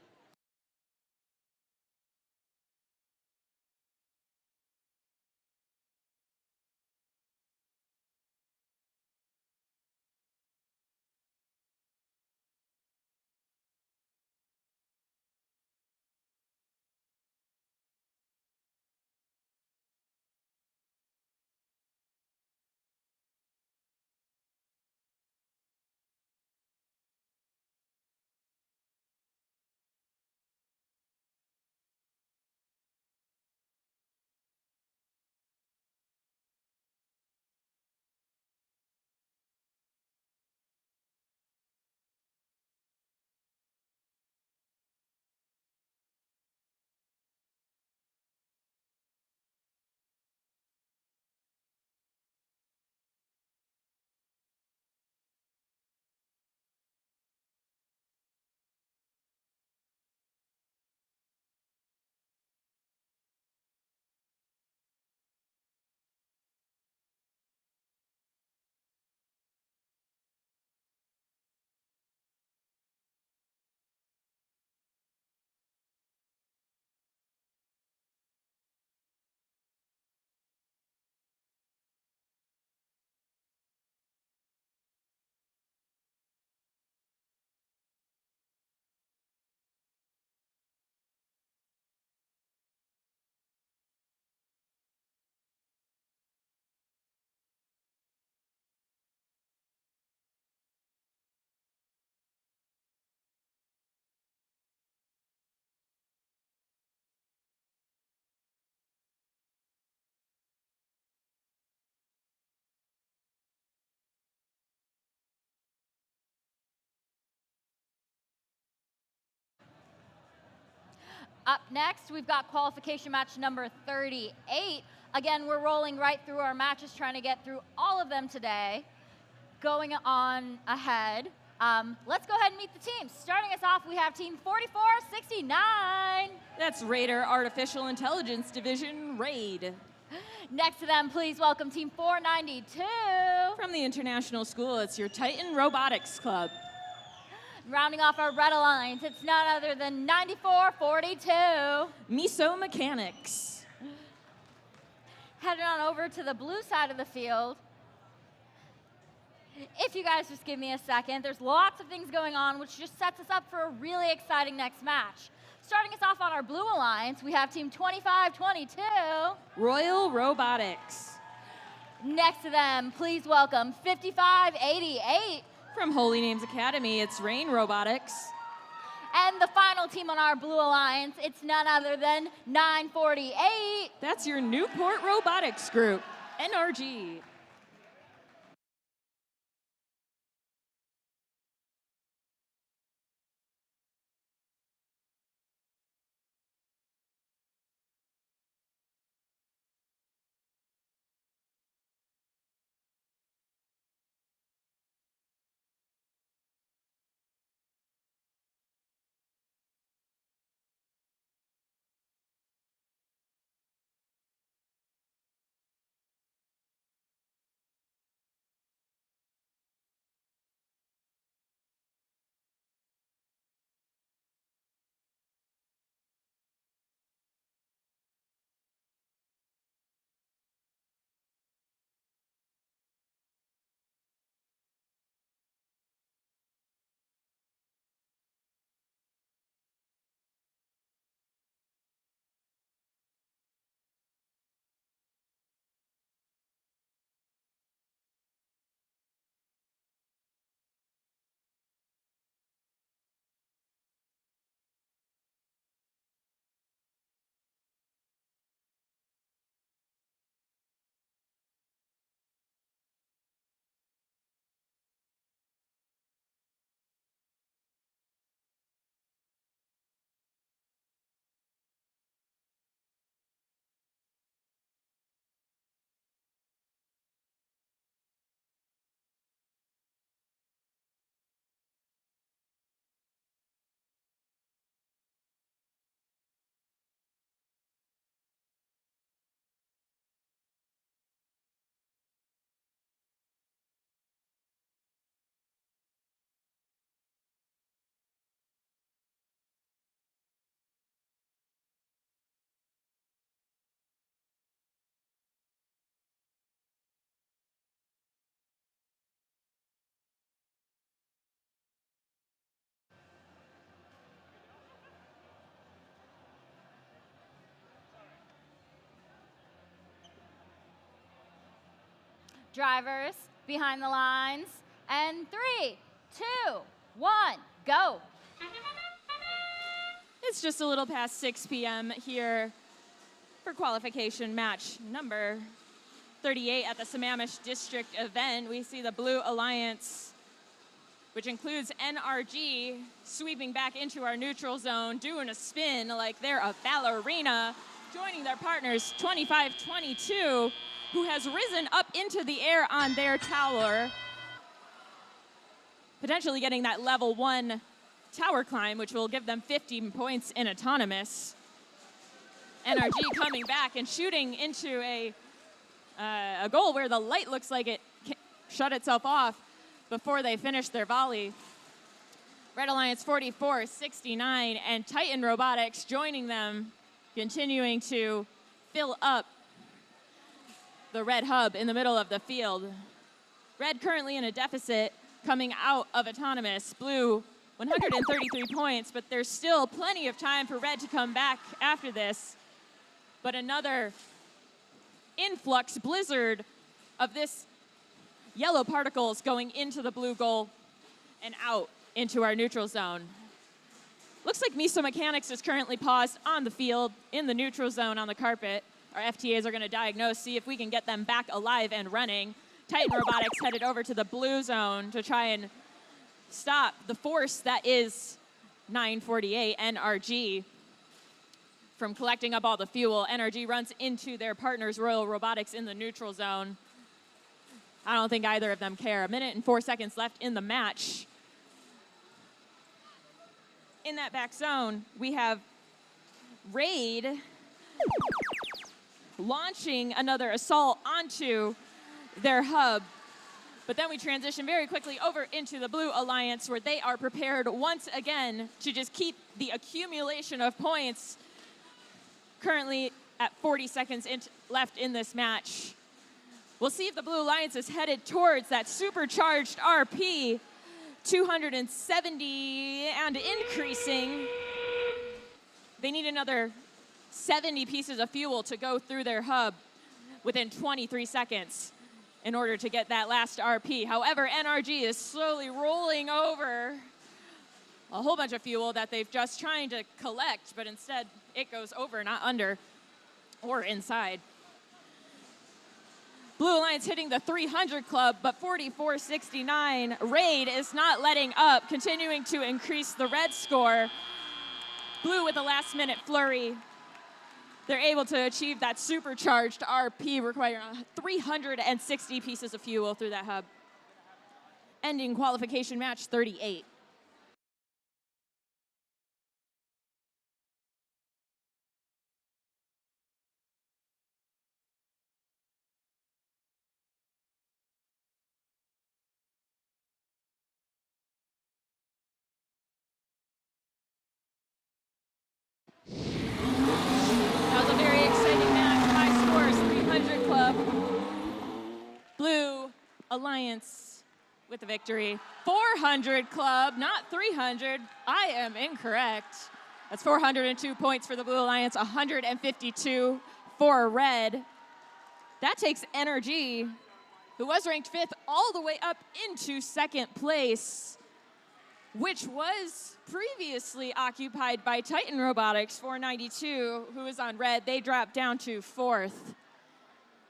[SPEAKER 2] Up next, we've got qualification match number 38. Again, we're rolling right through our matches, trying to get through all of them today. Going on ahead, let's go ahead and meet the teams. Starting us off, we have team 4469.
[SPEAKER 3] That's Raider Artificial Intelligence Division, RAID.
[SPEAKER 2] Next to them, please welcome team 492.
[SPEAKER 3] From the International School, it's your Titan Robotics Club.
[SPEAKER 2] Rounding off our red alliance, it's none other than 9442.
[SPEAKER 3] Miso Mechanics.
[SPEAKER 2] Heading on over to the blue side of the field. If you guys just give me a second, there's lots of things going on, which just sets us up for a really exciting next match. Starting us off on our blue alliance, we have team 2522.
[SPEAKER 3] Royal Robotics.
[SPEAKER 2] Next to them, please welcome 5588.
[SPEAKER 3] From Holy Names Academy, it's Rain Robotics.
[SPEAKER 2] And the final team on our blue alliance, it's none other than 948.
[SPEAKER 3] That's your Newport Robotics Group, NRG.
[SPEAKER 2] Drivers, behind the lines, and 3, 2, 1, go.
[SPEAKER 3] It's just a little past 6 p.m. here for qualification match number 38 at the Sammamish District event. We see the Blue Alliance, which includes NRG, sweeping back into our neutral zone, doing a spin like they're a ballerina, joining their partners 2522, who has risen up into the air on their tower, potentially getting that level 1 tower climb, which will give them 50 points in autonomous. NRG coming back and shooting into a goal where the light looks like it shut itself off before they finish their volley. Red Alliance 4469 and Titan Robotics joining them, continuing to fill up the red hub in the middle of the field. Red currently in a deficit coming out of autonomous. Blue 133 points, but there's still plenty of time for Red to come back after this. But another influx blizzard of this yellow particles going into the blue goal and out into our neutral zone. Looks like Miso Mechanics is currently paused on the field in the neutral zone on the carpet. Our FTAs are going to diagnose, see if we can get them back alive and running. Titan Robotics headed over to the blue zone to try and stop the force that is 948 NRG. from collecting up all the fuel. NRG runs into their partners, Royal Robotics, in the neutral zone. I don't think either of them care. 1 minute and 4 seconds left in the match. In that back zone, we have Raid launching another assault onto their hub. But then we transition very quickly over into the Blue Alliance, where they are prepared once again to just keep the accumulation of points. Currently at 40 seconds left in this match. We'll see if the Blue Alliance is headed towards that supercharged RP, 270 and increasing. They need another 70 pieces of fuel to go through their hub within 23 seconds in order to get that last RP. However, NRG is slowly rolling over a whole bunch of fuel that they've just trying to collect, but instead it goes over, not under or inside. Blue Alliance hitting the 300 club, but 44.69. Raid is not letting up, continuing to increase the red score. Blue with a last-minute flurry. They're able to achieve that supercharged RP, requiring 360 pieces of fuel through that hub. Ending qualification match 38. That was a very exciting match. High scores, 300 club. Blue Alliance with the victory. 400 club, not 300. I am incorrect. That's 402 points for the Blue Alliance, 152 for Red. That takes NRG, who was ranked 5th, all the way up into 2nd place, which was previously occupied by Titan Robotics, 492, who was on Red. They dropped down to 4th.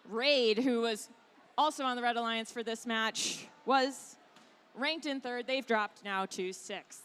[SPEAKER 3] Raid, who was also on the Red Alliance for this match, was ranked in 3rd. They've dropped now to 6th.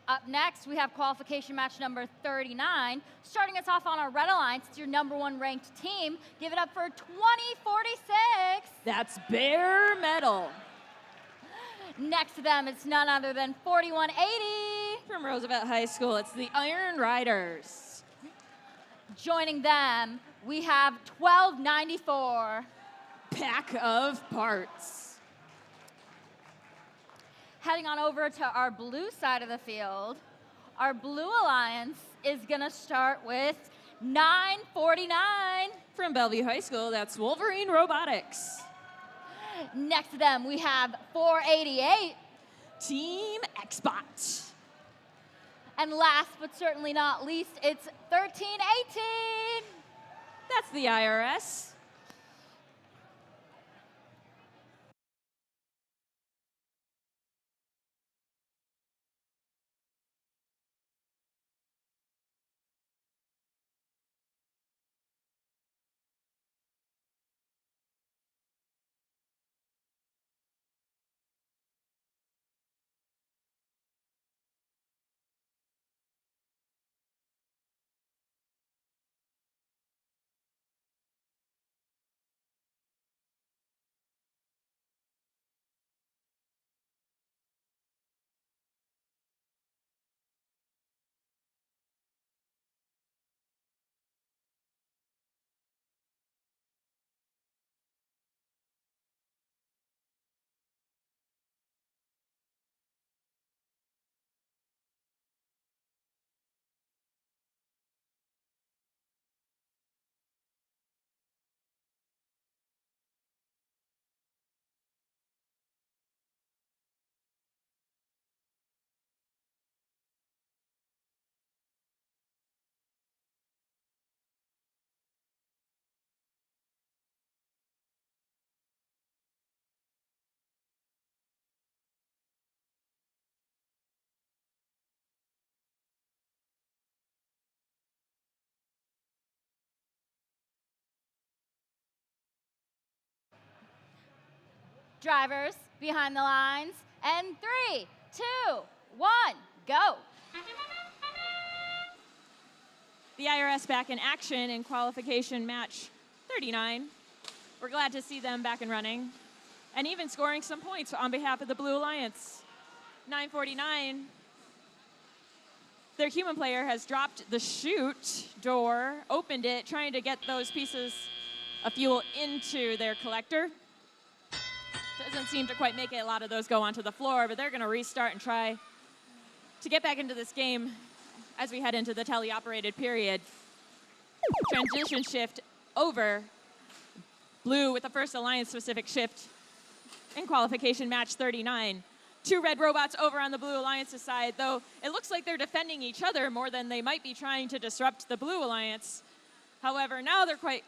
[SPEAKER 2] Up next, we have qualification match number 39. Starting us off on our Red Alliance, it's your #1 ranked team. Give it up for 2046.
[SPEAKER 3] That's bare metal.
[SPEAKER 2] Next to them, it's none other than 4180.
[SPEAKER 3] From Roosevelt High School, it's the Iron Riders.
[SPEAKER 2] Joining them, we have 1294.
[SPEAKER 3] Pack of parts.
[SPEAKER 2] Heading on over to our blue side of the field, our Blue Alliance is going to start with 949.
[SPEAKER 3] From Bellevue High School, that's Wolverine Robotics.
[SPEAKER 2] Next to them, we have 488.
[SPEAKER 3] Team Xbot.
[SPEAKER 2] And last but certainly not least, it's 1318.
[SPEAKER 3] That's the IRS.
[SPEAKER 2] Drivers behind the lines, and 3, 2, 1, go.
[SPEAKER 3] The IRS back in action in qualification match 39. We're glad to see them back and running, and even scoring some points on behalf of the Blue Alliance. 9:49. Their human player has dropped the chute door, opened it, trying to get those pieces of fuel into their collector. Doesn't seem to quite make it. A lot of those go onto the floor, but they're going to restart and try to get back into this game as we head into the teleoperated period. Transition shift over. Blue with the first Alliance-specific shift in qualification match 39. 2 red robots over on the Blue Alliance's side, though it looks like they're defending each other more than they might be trying to disrupt the Blue Alliance. However, now they're quite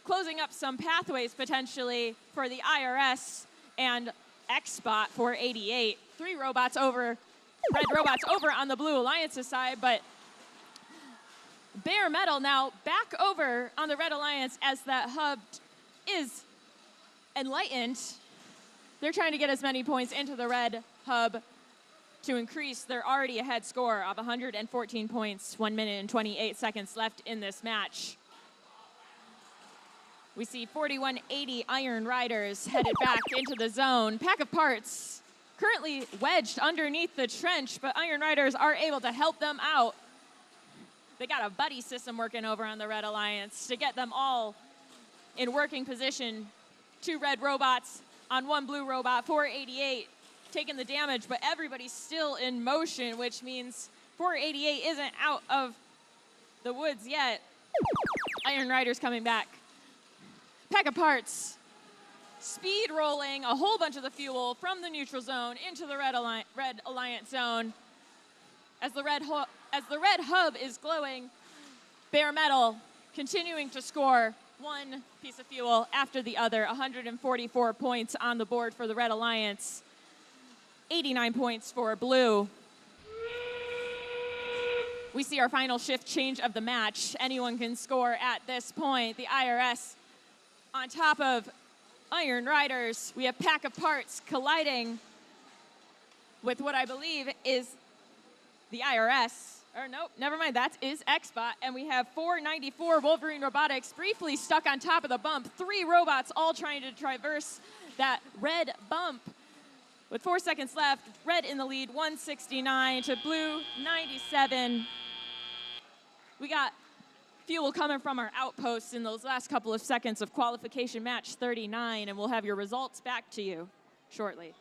[SPEAKER 3] closing up some pathways potentially for the IRS and X-Spot for 88. 3 robots over, red robots over on the Blue Alliance's side, but bare metal now back over on the Red Alliance as that hub is enlightened. They're trying to get as many points into the red hub to increase their already ahead score of 114 points, 1 minute and 28 seconds left in this match. We see 4180 Iron Riders headed back into the zone. Pack of parts currently wedged underneath the trench, but Iron Riders are able to help them out. They got a buddy system working over on the Red Alliance to get them all in working position. 2 red robots on 1 blue robot, 488 taking the damage, but everybody's still in motion, which means 488 isn't out of the woods yet. Iron Riders coming back. Pack of parts, speed rolling a whole bunch of the fuel from the neutral zone into the Red Alliance zone. As the red hub is glowing, bare metal continuing to score 1 piece of fuel after the other. 144 points on the board for the Red Alliance, 89 points for blue. We see our final shift change of the match. Anyone can score at this point. The IRS on top of Iron Riders. We have Pack of Parts colliding with what I believe is the IRS. Or nope, never mind, that is X-Bot. And we have 494 Wolverine Robotics briefly stuck on top of the bump. 3 robots all trying to traverse that red bump. With 4 seconds left, red in the lead, 169 to blue, 97. We got fuel coming from our outposts in those last couple of seconds of qualification match 39, and we'll have your results back to you shortly.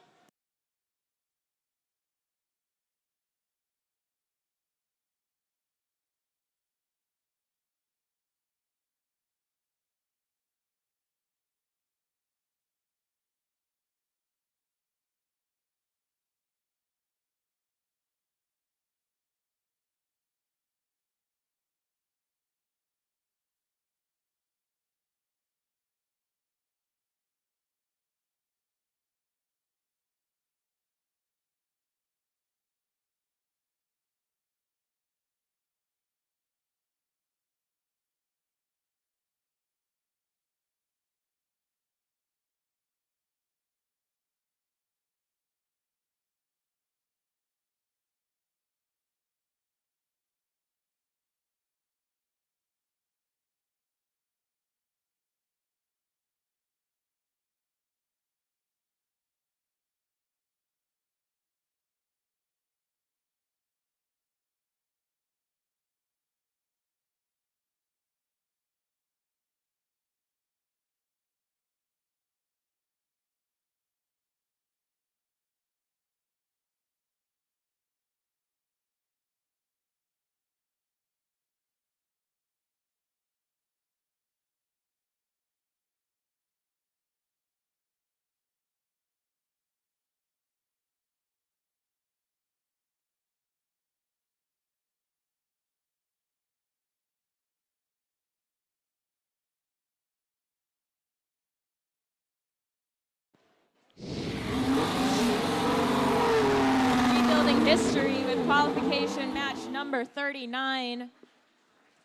[SPEAKER 3] Rebuilding history with qualification match number 39.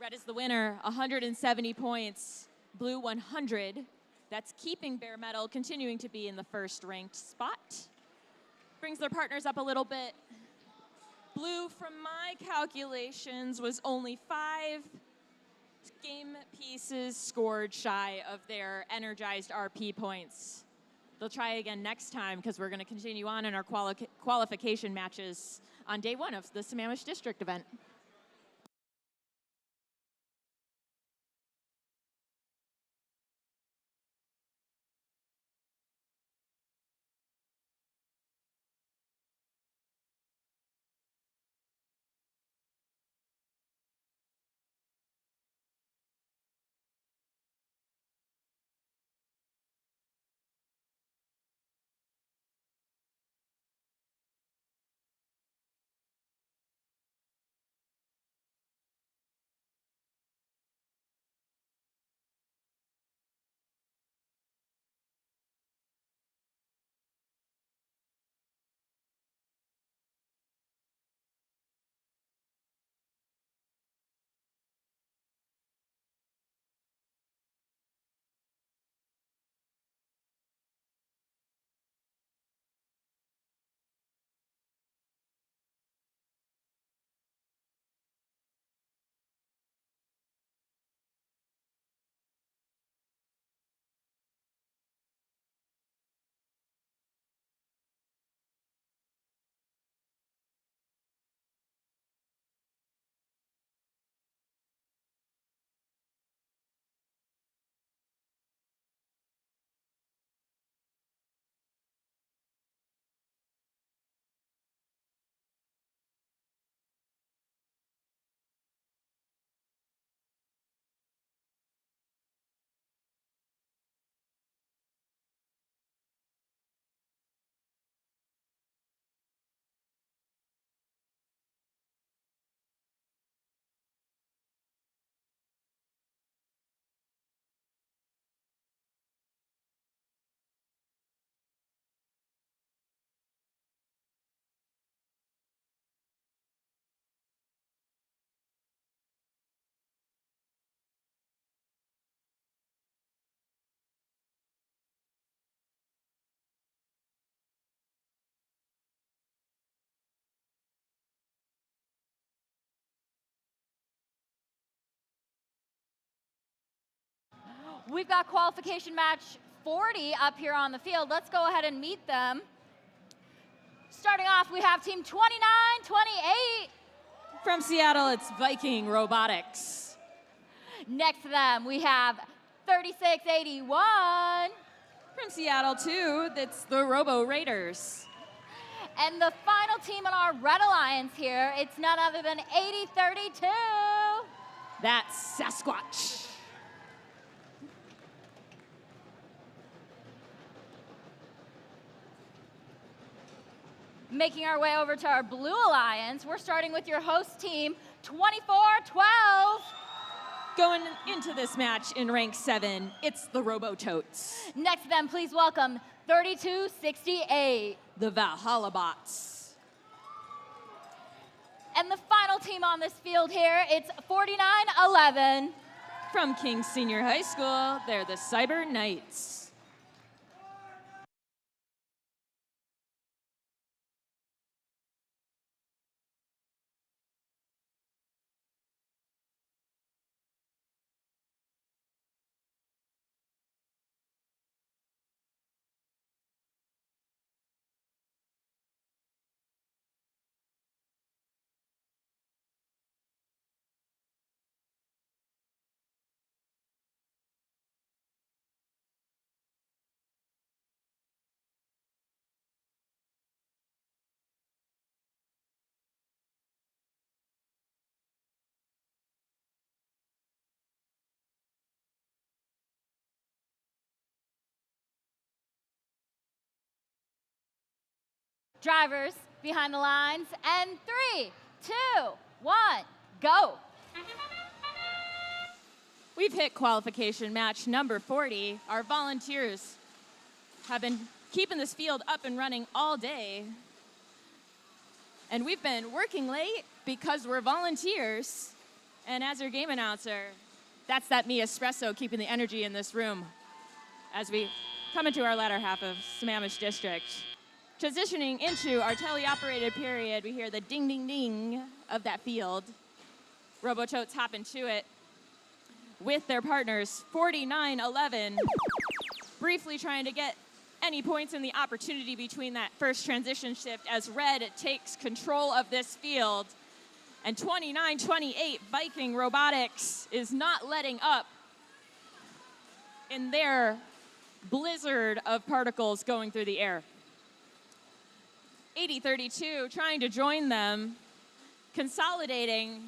[SPEAKER 3] Red is the winner, 170 points. Blue 100. That's keeping bare metal, continuing to be in the first ranked spot. Brings their partners up a little bit. Blue, from my calculations, was only 5 game pieces scored shy of their energized RP points. They'll try again next time because we're going to continue on in our qualification matches on day 1 of the Sammamish District event.
[SPEAKER 2] We've got qualification match 40 up here on the field. Let's go ahead and meet them. Starting off, we have team 29-28.
[SPEAKER 3] From Seattle, it's Viking Robotics.
[SPEAKER 2] Next to them, we have 3681.
[SPEAKER 3] From Seattle, too, that's the Robo Raiders.
[SPEAKER 2] And the final team on our Red Alliance here, it's none other than 8032.
[SPEAKER 3] That's Sasquatch.
[SPEAKER 2] Making our way over to our Blue Alliance, we're starting with your host team, 2412.
[SPEAKER 3] Going into this match in rank 7, it's the Robo-Totes.
[SPEAKER 2] Next to them, please welcome 3268.
[SPEAKER 3] The Valhalla Bots.
[SPEAKER 2] And the final team on this field here, it's 4911.
[SPEAKER 3] From King Senior High School, they're the Cyber Knights.
[SPEAKER 2] Drivers behind the lines, and 3, 2, 1, go.
[SPEAKER 3] We've hit qualification match number 40. Our volunteers have been keeping this field up and running all day. And we've been working late because we're volunteers. And as your game announcer, that's that me espresso keeping the energy in this room as we come into our latter half of Sammamish District. Transitioning into our teleoperated period, we hear the ding, ding, ding of that field. Robototes hop into it with their partners, 49-11, briefly trying to get any points in the opportunity between that first transition shift as Red takes control of this field. And 29-28, Viking Robotics is not letting up in their blizzard of particles going through the air. 80-32 trying to join them, consolidating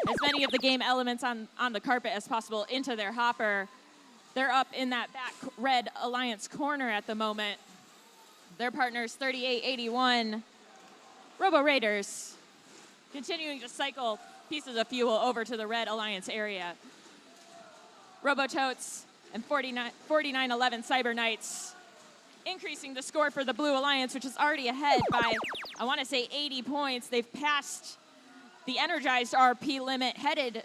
[SPEAKER 3] as many of the game elements on the carpet as possible into their hopper. They're up in that back Red Alliance corner at the moment. Their partners 38-81. Robo Raiders continuing to cycle pieces of fuel over to the Red Alliance area. Robototes and 49-11 Cyber Knights increasing the score for the Blue Alliance, which is already ahead by, I want to say, 80 points. They've passed the energized RP limit, headed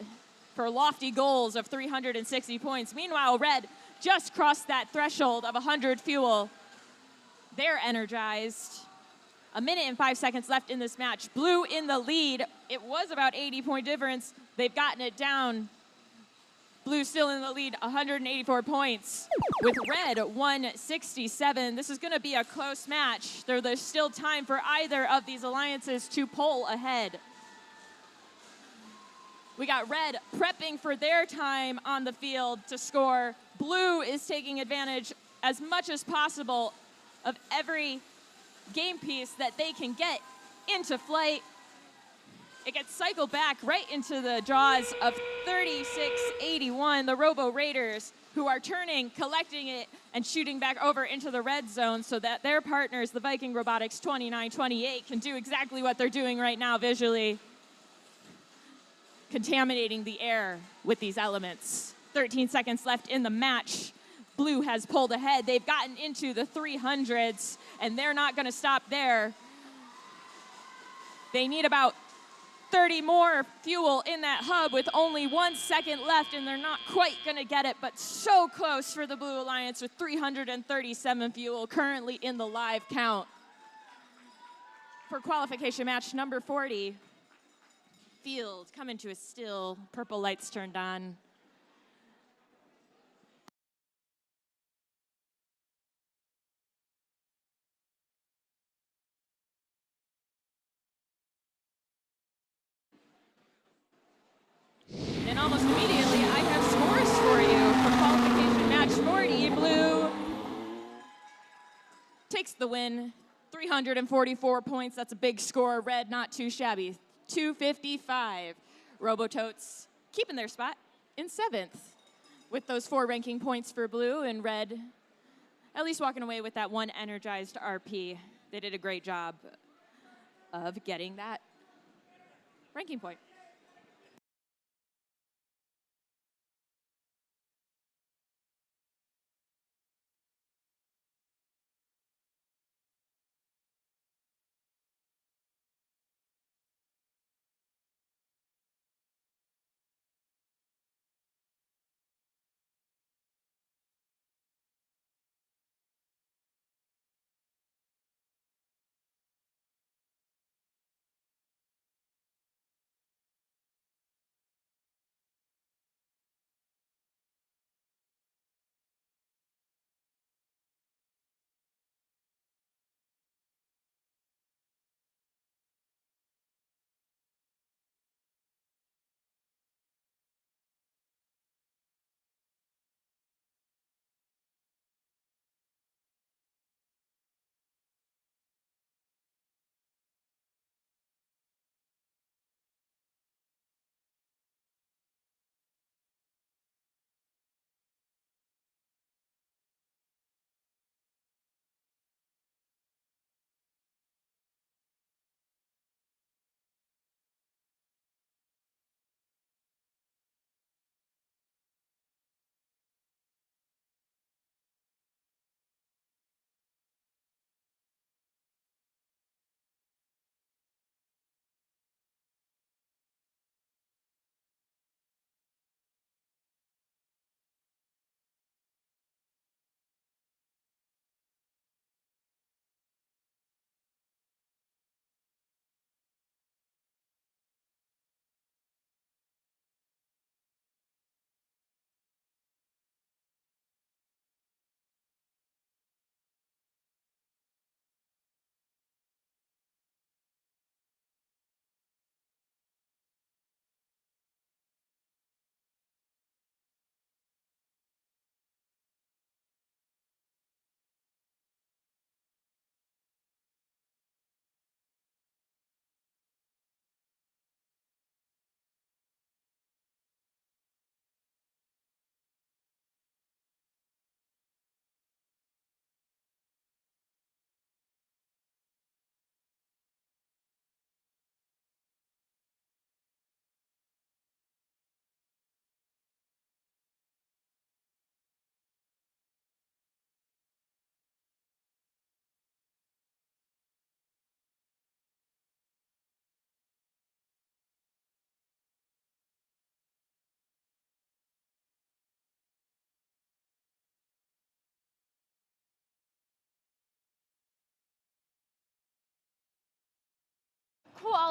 [SPEAKER 3] for lofty goals of 360 points. Meanwhile, Red just crossed that threshold of 100 fuel. They're energized. 1 minute and 5 seconds left in this match. Blue in the lead. It was about 80-point difference. They've gotten it down. Blue still in the lead, 184 points. With Red, 167. This is going to be a close match. There's still time for either of these alliances to pull ahead. We got Red prepping for their time on the field to score. Blue is taking advantage as much as possible of every game piece that they can get into flight. It gets cycled back right into the jaws of 36-81, the Robo Raiders, who are turning, collecting it, and shooting back over into the red zone so that their partners, the Viking Robotics 29-28, can do exactly what they're doing right now visually, contaminating the air with these elements. 13 seconds left in the match. Blue has pulled ahead. They've gotten into the 300s, and they're not going to stop there. They need about 30 more fuel in that hub with only 1 second left, and they're not quite going to get it, but so close for the Blue Alliance with 337 fuel currently in the live count. For qualification match number 40, field coming to a still, purple lights turned on. And almost immediately, I have scores for you for qualification match 40. Blue takes the win, 344 points. That's a big score. Red, not too shabby, 255. Robototes keeping their spot in 7th with those 4 ranking points for Blue, and Red at least walking away with that 1 energized RP. They did a great job of getting that ranking point.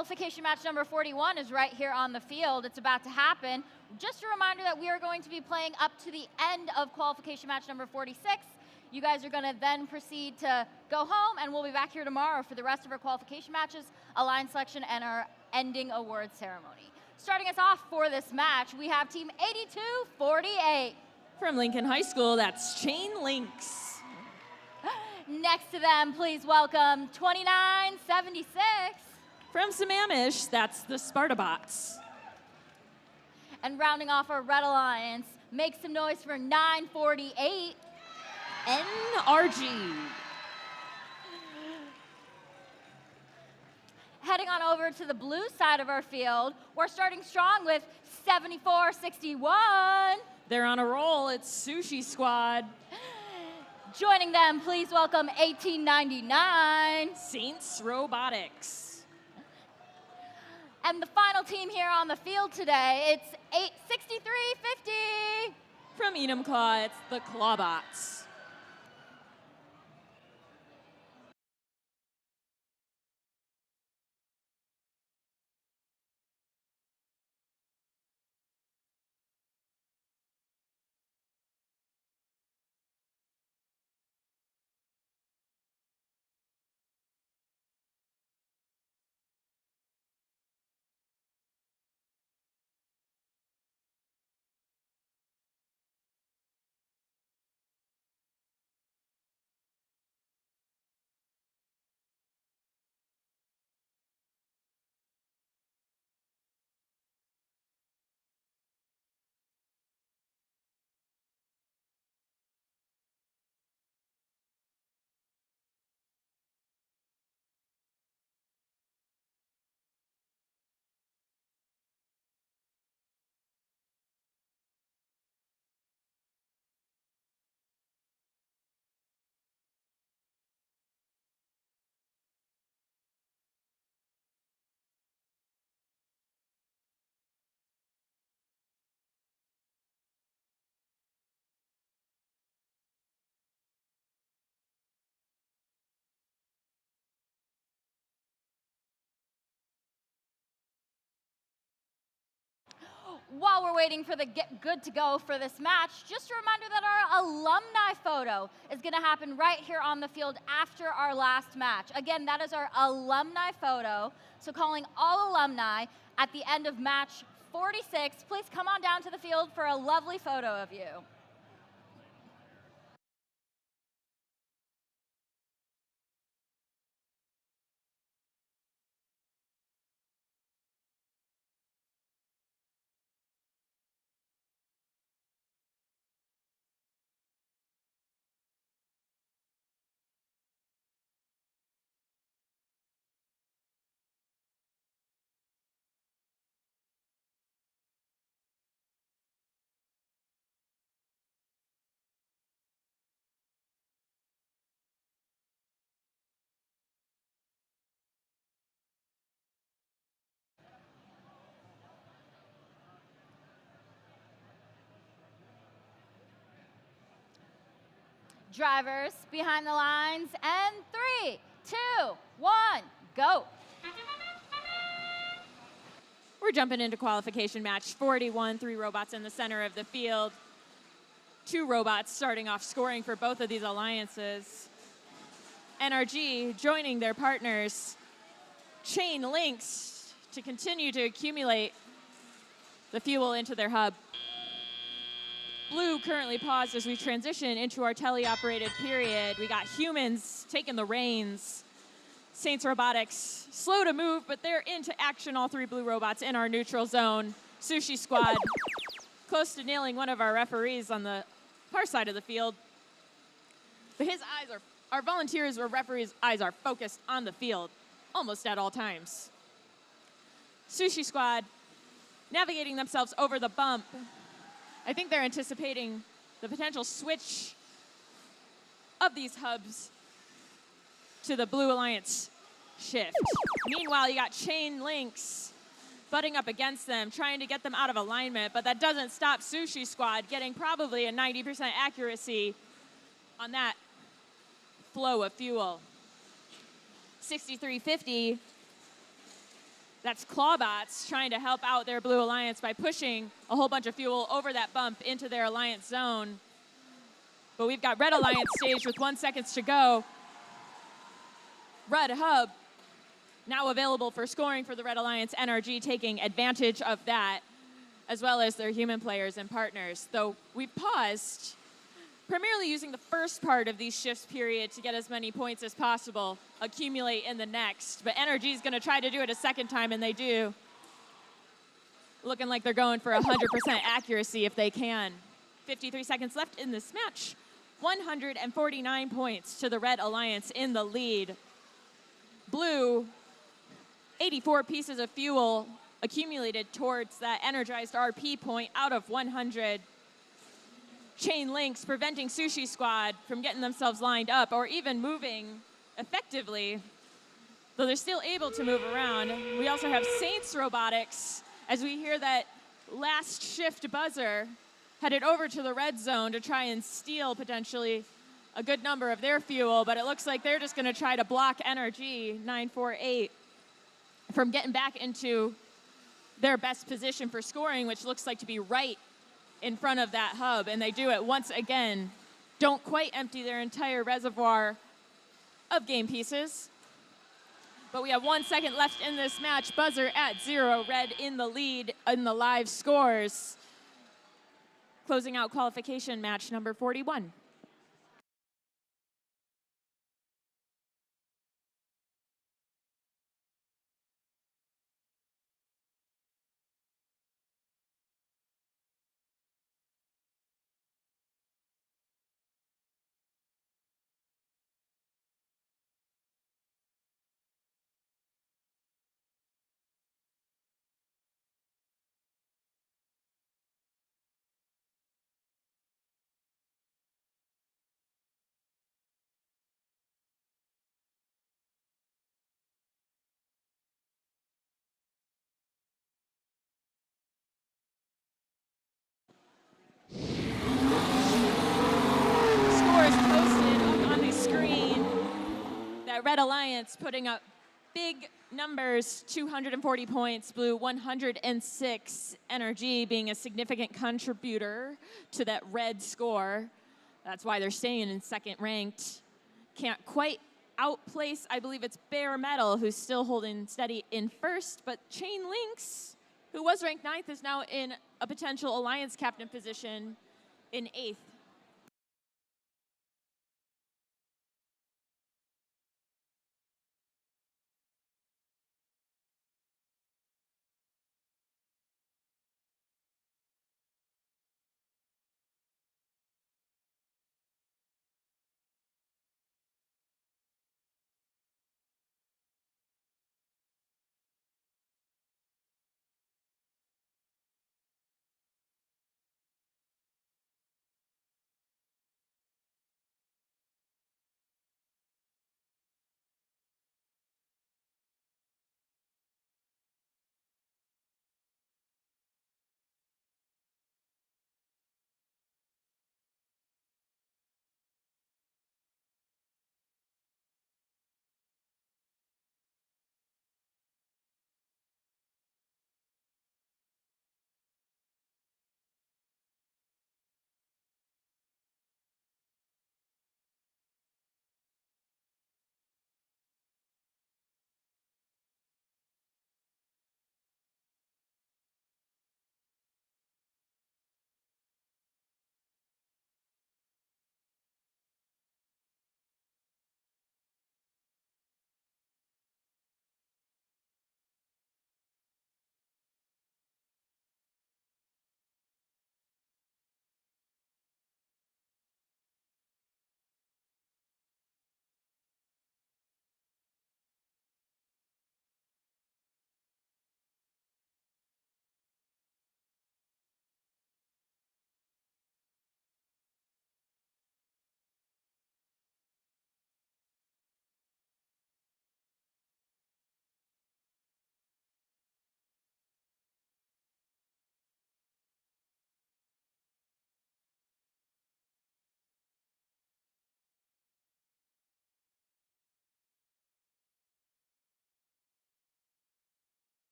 [SPEAKER 2] Qualification match number 41 is right here on the field. It's about to happen. Just a reminder that we are going to be playing up to the end of qualification match number 46. You guys are going to then proceed to go home, and we'll be back here tomorrow for the rest of our qualification matches, alliance selection, and our ending awards ceremony. Starting us off for this match, we have team 8248.
[SPEAKER 3] From Lincoln High School, that's Chain Links.
[SPEAKER 2] Next to them, please welcome 2976.
[SPEAKER 3] From Sammamish, that's the Spartabots.
[SPEAKER 2] And rounding off our Red Alliance, make some noise for 948.
[SPEAKER 3] NRG.
[SPEAKER 2] Heading on over to the blue side of our field, we're starting strong with 7461.
[SPEAKER 3] They're on a roll. It's Sushi Squad.
[SPEAKER 2] Joining them, please welcome 1899.
[SPEAKER 3] Saints Robotics.
[SPEAKER 2] And the final team here on the field today, it's 86350.
[SPEAKER 3] From Enumclaw, it's the Clawbots.
[SPEAKER 2] While we're waiting for the get good to go for this match, just a reminder that our alumni photo is going to happen right here on the field after our last match. Again, that is our alumni photo. So calling all alumni at the end of match 46, please come on down to the field for a lovely photo of you. Drivers behind the lines, and 3, 2, 1, go.
[SPEAKER 3] We're jumping into qualification match 41, 3 robots in the center of the field. 2 robots starting off scoring for both of these alliances. NRG joining their partners, Chain Links, to continue to accumulate the fuel into their hub. Blue currently paused as we transition into our teleoperated period. We got humans taking the reins. Saints Robotics, slow to move, but they're into action, all 3 blue robots in our neutral zone. Sushi Squad, close to nailing one of our referees on the far side of the field. But our volunteers or referees' eyes are focused on the field almost at all times. Sushi Squad navigating themselves over the bump. I think they're anticipating the potential switch of these hubs to the Blue Alliance shift. Meanwhile, you got Chain Links butting up against them, trying to get them out of alignment, but that doesn't stop Sushi Squad getting probably a 90% accuracy on that flow of fuel. 6350 That's Clawbots trying to help out their Blue Alliance by pushing a whole bunch of fuel over that bump into their Alliance zone. But we've got Red Alliance staged with 1 second to go. Red Hub now available for scoring for the Red Alliance. NRG taking advantage of that, as well as their human players and partners. Though we've paused, primarily using the first part of these shifts period to get as many points as possible, accumulate in the next. But NRG is going to try to do it a second time, and they do. Looking like they're going for 100% accuracy if they can. 53 seconds left in this match. 149 points to the Red Alliance in the lead. Blue, 84 pieces of fuel accumulated towards that energized RP point out of 100. Chain links preventing Sushi Squad from getting themselves lined up or even moving effectively, though they're still able to move around. We also have Saints Robotics, as we hear that last shift buzzer headed over to the red zone to try and steal potentially a good number of their fuel, but it looks like they're just going to try to block NRG 948 from getting back into their best position for scoring, which looks like to be right in front of that hub, and they do it once again. Don't quite empty their entire reservoir of game pieces. But we have 1 second left in this match. Buzzer at 0. Red in the lead in the live scores. Closing out qualification match number 41. Scores posted up on the screen. That Red Alliance putting up big numbers, 240 points, Blue 106. NRG being a significant contributor to that red score. That's why they're staying in second ranked. Can't quite outplace, I believe it's Bare Metal, who's still holding steady in first, but Chain Links, who was ranked 9th, is now in a potential Alliance captain position in 8th.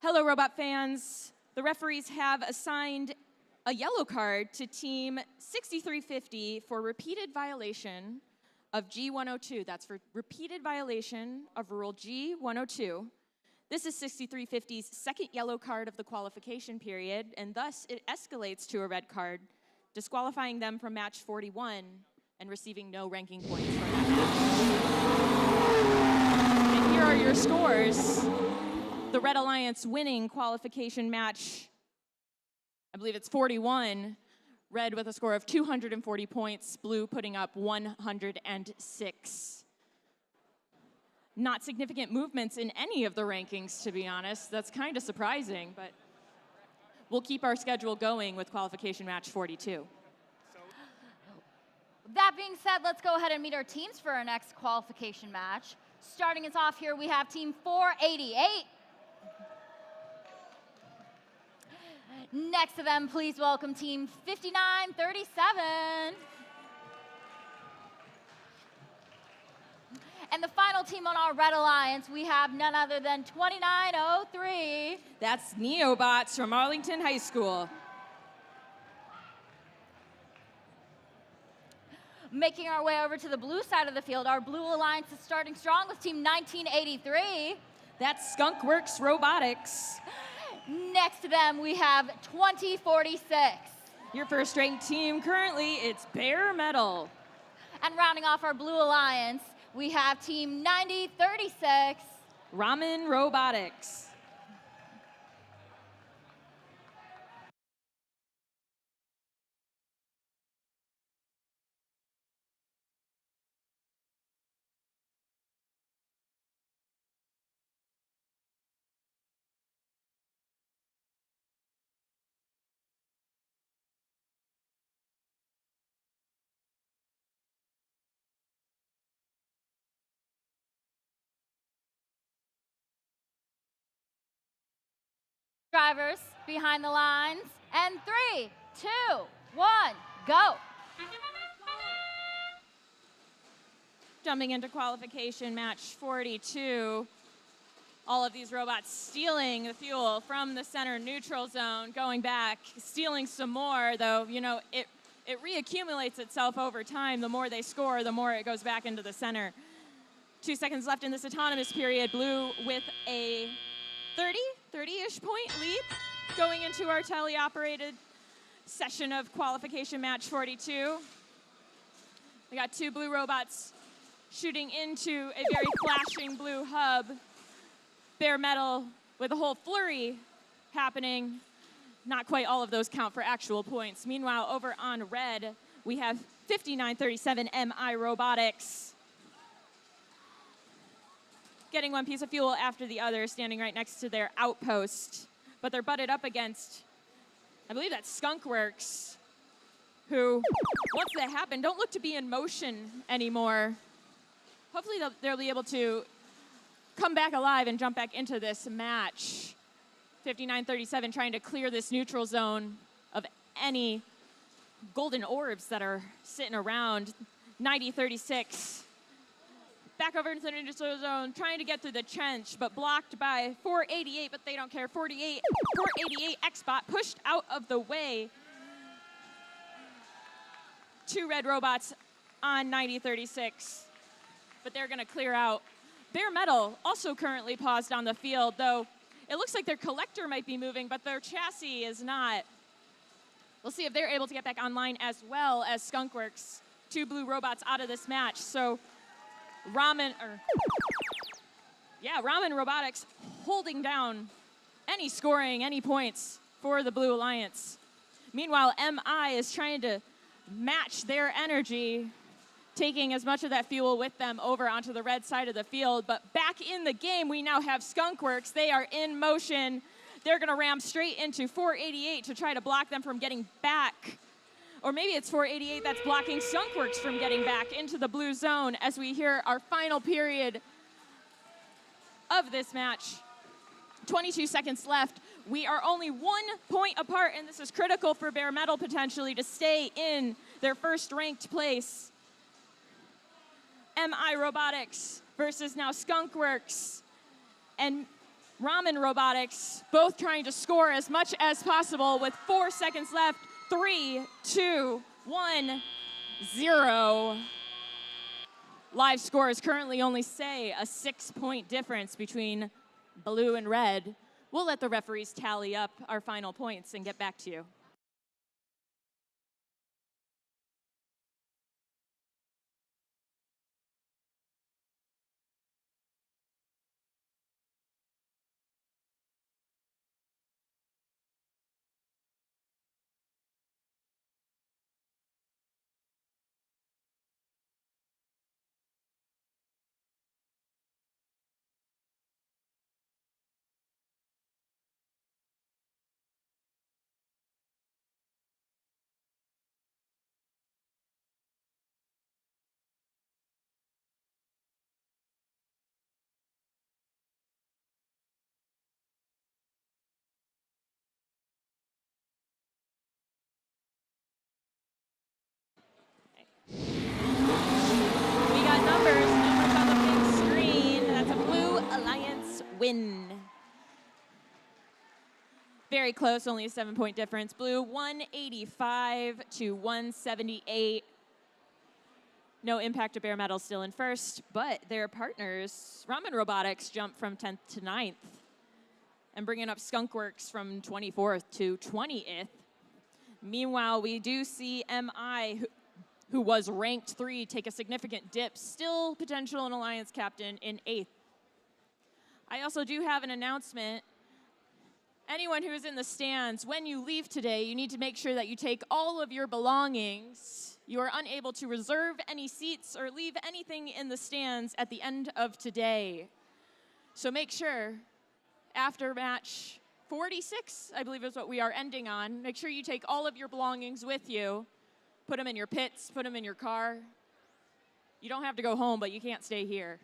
[SPEAKER 3] Hello, Robot fans. The referees have assigned a yellow card to Team 6350 for repeated violation of G102. That's for repeated violation of Rule G102. This is 6350's second yellow card of the qualification period, and thus it escalates to a red card, disqualifying them from match 41 and receiving no ranking points for that match. And here are your scores. The Red Alliance winning qualification match, I believe it's 41. Red with a score of 240 points, blue putting up 106. Not significant movements in any of the rankings, to be honest. That's kind of surprising, but we'll keep our schedule going with qualification match 42.
[SPEAKER 2] That being said, let's go ahead and meet our teams for our next qualification match. Starting us off here, we have Team 488. Next to them, please welcome Team 5937. And the final team on our Red Alliance, we have none other than 2903.
[SPEAKER 3] That's Neobots from Arlington High School.
[SPEAKER 2] Making our way over to the blue side of the field, our Blue Alliance is starting strong with Team 1983.
[SPEAKER 3] That's Skunkworks Robotics.
[SPEAKER 2] Next to them, we have 2046.
[SPEAKER 3] Your first ranked team currently, it's Bare Metal.
[SPEAKER 2] And rounding off our Blue Alliance, we have Team 9036.
[SPEAKER 3] Ramen Robotics.
[SPEAKER 2] Drivers behind the lines. And 3, 2, 1, go.
[SPEAKER 3] Jumping into qualification match 42. All of these robots stealing the fuel from the center neutral zone, going back, stealing some more, though, you know, it reaccumulates itself over time. The more they score, the more it goes back into the center. 2 seconds left in this autonomous period. Blue with a 30-ish point lead going into our teleoperated session of qualification match 42. We got 2 blue robots shooting into a very flashing blue hub. Bare Metal with a whole flurry happening. Not quite all of those count for actual points. Meanwhile, over on red, we have 5937 MI Robotics getting one piece of fuel after the other, standing right next to their outpost. But they're butted up against, I believe that's Skunkworks, who, once that happened, don't look to be in motion anymore. Hopefully they'll be able to come back alive and jump back into this match. 5937 trying to clear this neutral zone of any golden orbs that are sitting around. 9036 back over into the neutral zone, trying to get through the trench, but blocked by 488, but they don't care. 488 X-Bot pushed out of the way. 2 red robots on 9036, but they're gonna clear out. Bare Metal also currently paused on the field, though it looks like their collector might be moving, but their chassis is not. We'll see if they're able to get back online as well as Skunkworks. 2 blue robots out of this match, so Ramen Robotics holding down any scoring, any points for the Blue Alliance. Meanwhile, MI is trying to match their energy, taking as much of that fuel with them over onto the red side of the field. But back in the game, we now have Skunkworks. They are in motion. They're going to ram straight into 488 to try to block them from getting back. Or maybe it's 488 that's blocking Skunkworks from getting back into the blue zone as we hear our final period of this match. 22 seconds left. We are only 1 point apart, and this is critical for Bare Metal potentially to stay in their first ranked place. MI Robotics versus now Skunkworks. And Ramen Robotics, both trying to score as much as possible with 4 seconds left. 3, 2, 1, 0. Live scores currently only say a 6-point difference between blue and red. We'll let the referees tally up our final points and get back to you. We got numbers on the big screen. That's a Blue Alliance win. Very close, only a 7-point difference. Blue 185 to 178. No impact to bare metal still in first, but their partners, Ramen Robotics, jumped from 10th to 9th and bringing up Skunkworks from 24th to 20th. Meanwhile, we do see MI, who was ranked 3, take a significant dip. Still potential an Alliance captain in 8th. I also do have an announcement. Anyone who is in the stands, when you leave today, you need to make sure that you take all of your belongings. You are unable to reserve any seats or leave anything in the stands at the end of today. So make sure, after match 46, I believe is what we are ending on, make sure you take all of your belongings with you. Put them in your pits, put them in your car. You don't have to go home, but you can't stay here.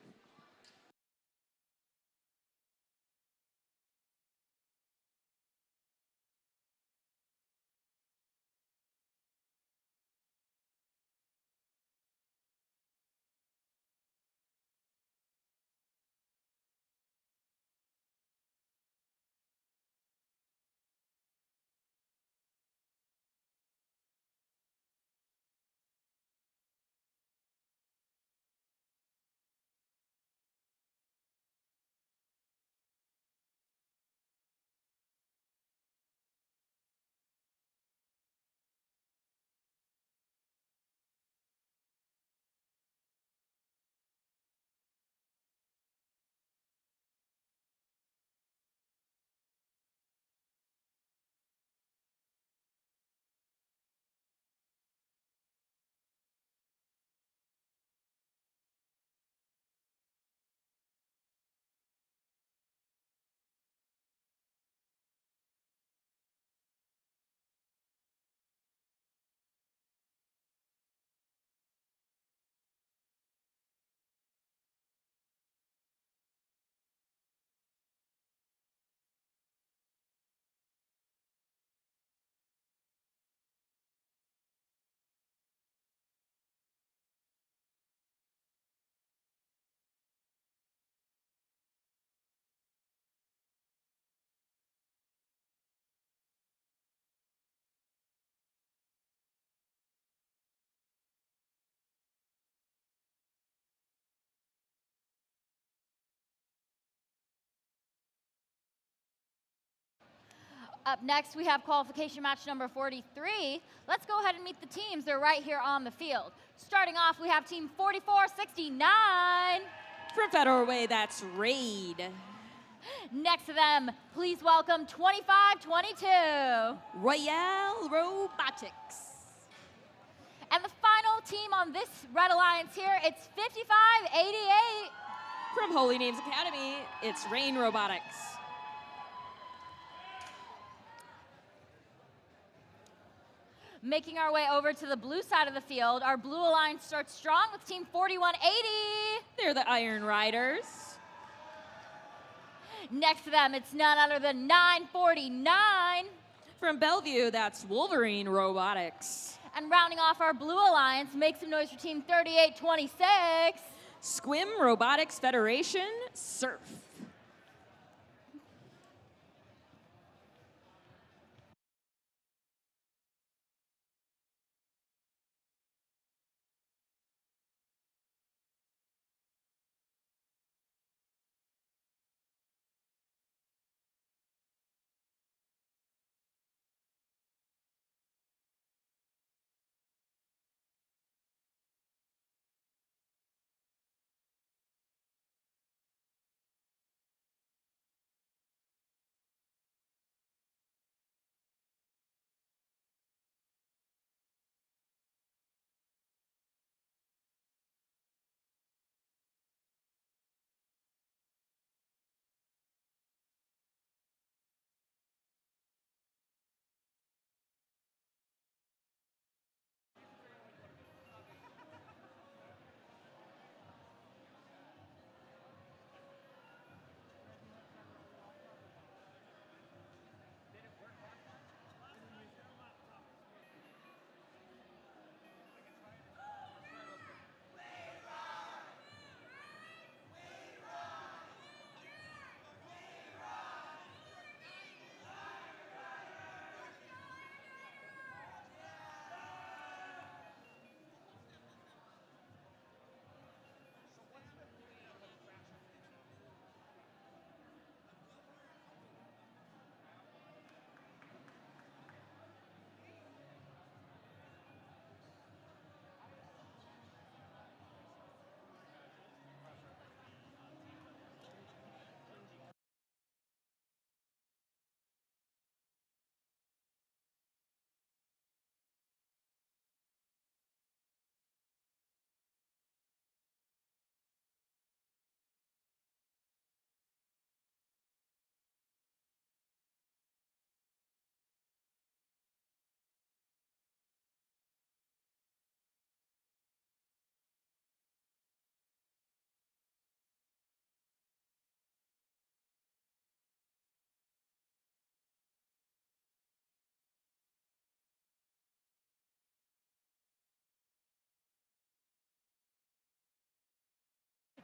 [SPEAKER 2] Up next, we have qualification match number 43. Let's go ahead and meet the teams. They're right here on the field. Starting off, we have team 4469.
[SPEAKER 3] From Federal Way, that's Raid.
[SPEAKER 2] Next to them, please welcome 2522.
[SPEAKER 3] Royale Robotics.
[SPEAKER 2] And the final team on this Red Alliance here, it's 5588.
[SPEAKER 3] From Holy Names Academy, it's Rain Robotics.
[SPEAKER 2] Making our way over to the blue side of the field, our Blue Alliance starts strong with team 4180.
[SPEAKER 3] They're the Iron Riders.
[SPEAKER 2] Next to them, it's none other than 949.
[SPEAKER 3] From Bellevue, that's Wolverine Robotics.
[SPEAKER 2] And rounding off our Blue Alliance, make some noise for team 3826.
[SPEAKER 3] Squim Robotics Federation, Surf.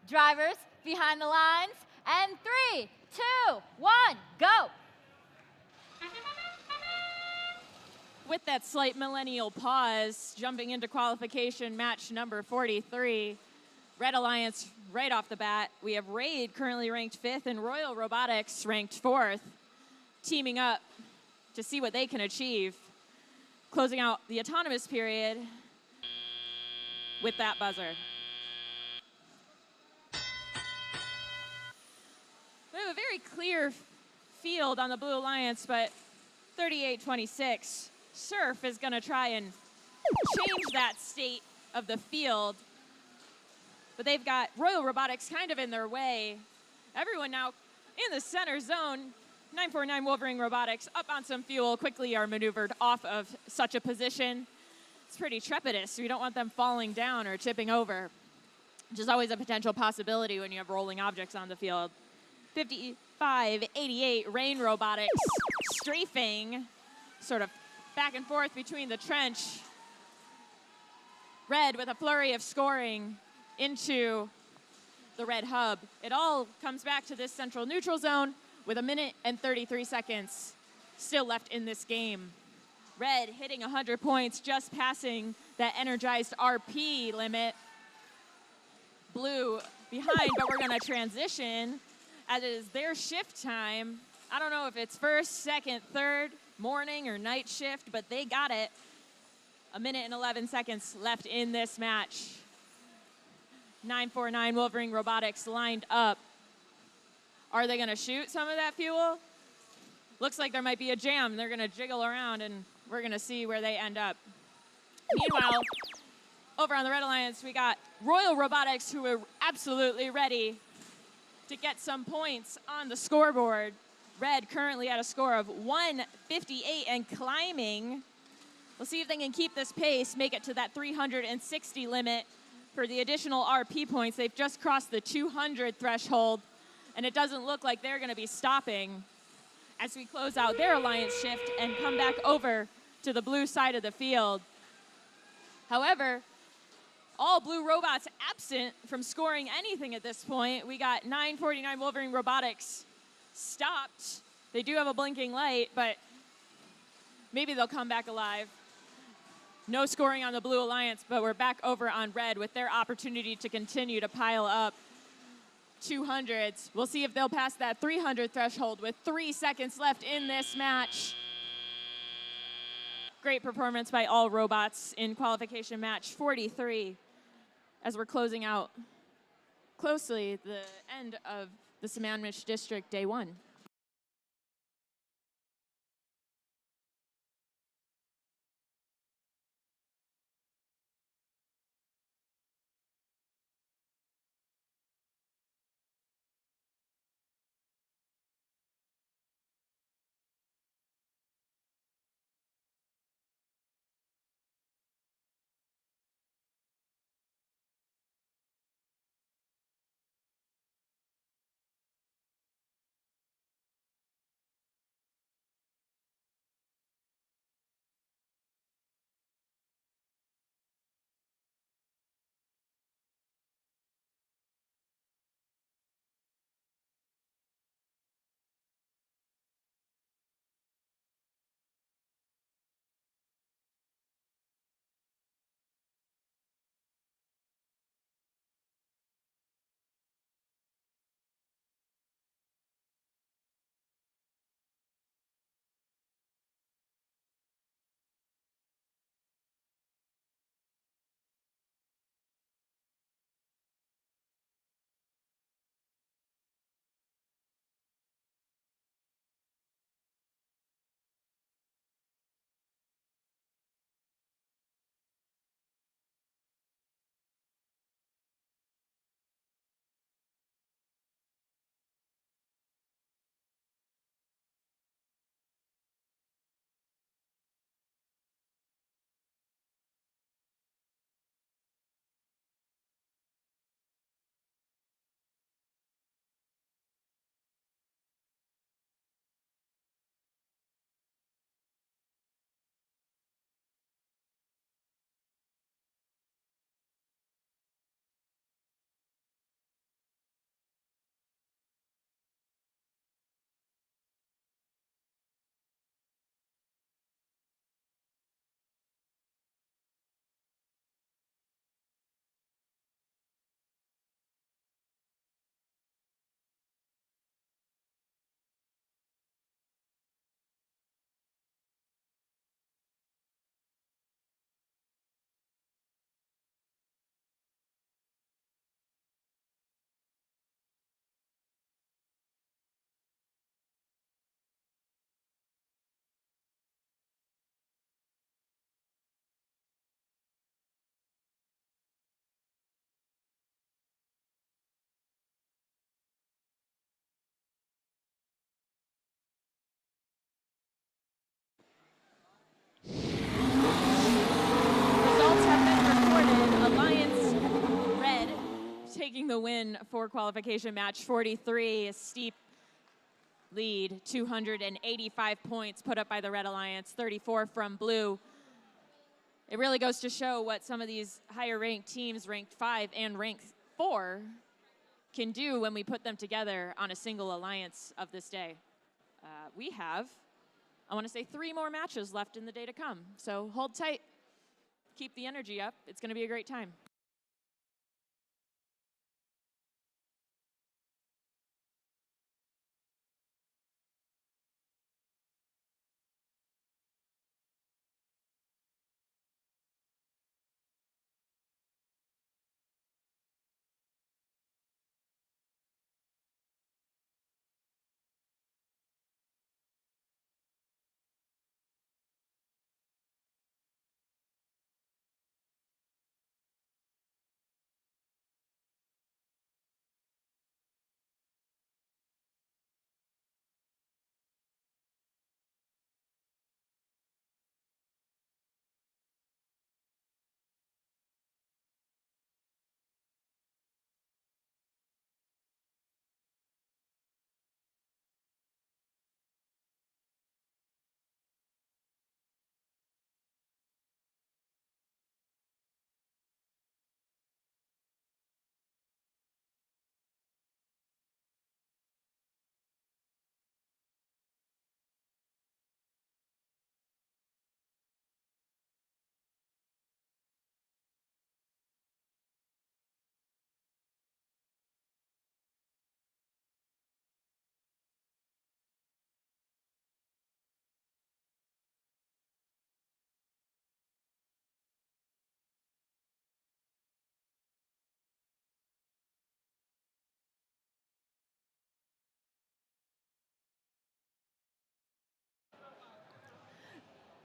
[SPEAKER 2] Drivers behind the lines, and 3, 2, 1, go.
[SPEAKER 3] With that slight millennial pause, jumping into qualification match number 43, Red Alliance right off the bat. We have Raid currently ranked 5th and Royal Robotics ranked 4th, teaming up to see what they can achieve, closing out the autonomous period with that buzzer. We have a very clear field on the Blue Alliance, but 38-26. Surf is going to try and change that state of the field, but they've got Royal Robotics kind of in their way. Everyone now in the center zone. 949 Wolverine Robotics up on some fuel, quickly are maneuvered off of such a position. It's pretty trepidous. We don't want them falling down or tipping over, which is always a potential possibility when you have rolling objects on the field. 55-88 Rain Robotics strafing, sort of back and forth between the trench. Red with a flurry of scoring into the red hub. It all comes back to this central neutral zone with 1 minute and 33 seconds still left in this game. Red hitting 100 points, just passing that energized RP limit. Blue behind, but we're gonna transition as it is their shift time. I don't know if it's first, second, third, morning or night shift, but they got it. 1 minute and 11 seconds left in this match. 949 Wolverine Robotics lined up. Are they gonna shoot some of that fuel? Looks like there might be a jam. They're gonna jiggle around and we're gonna see where they end up. Meanwhile, over on the Red Alliance, we got Royal Robotics, who are absolutely ready to get some points on the scoreboard. Red currently at a score of 158 and climbing. We'll see if they can keep this pace, make it to that 360 limit for the additional RP points. They've just crossed the 200 threshold, and it doesn't look like they're gonna be stopping as we close out their alliance shift and come back over to the blue side of the field. However, all blue robots absent from scoring anything at this point. We got 949 Wolverine Robotics stopped. They do have a blinking light, but maybe they'll come back alive. No scoring on the Blue Alliance, but we're back over on Red with their opportunity to continue to pile up 200s. We'll see if they'll pass that 300 threshold with 3 seconds left in this match. Great performance by all robots in qualification match 43 as we're closing out closely the end of the Sammamish District Day 1. taking the win for qualification match 43, a steep lead, 285 points put up by the Red Alliance, 34 from Blue. It really goes to show what some of these higher ranked teams, ranked 5 and ranked 4, can do when we put them together on a single alliance of this day. We have, I want to say, 3 more matches left in the day to come. So hold tight, keep the energy up. It's going to be a great time.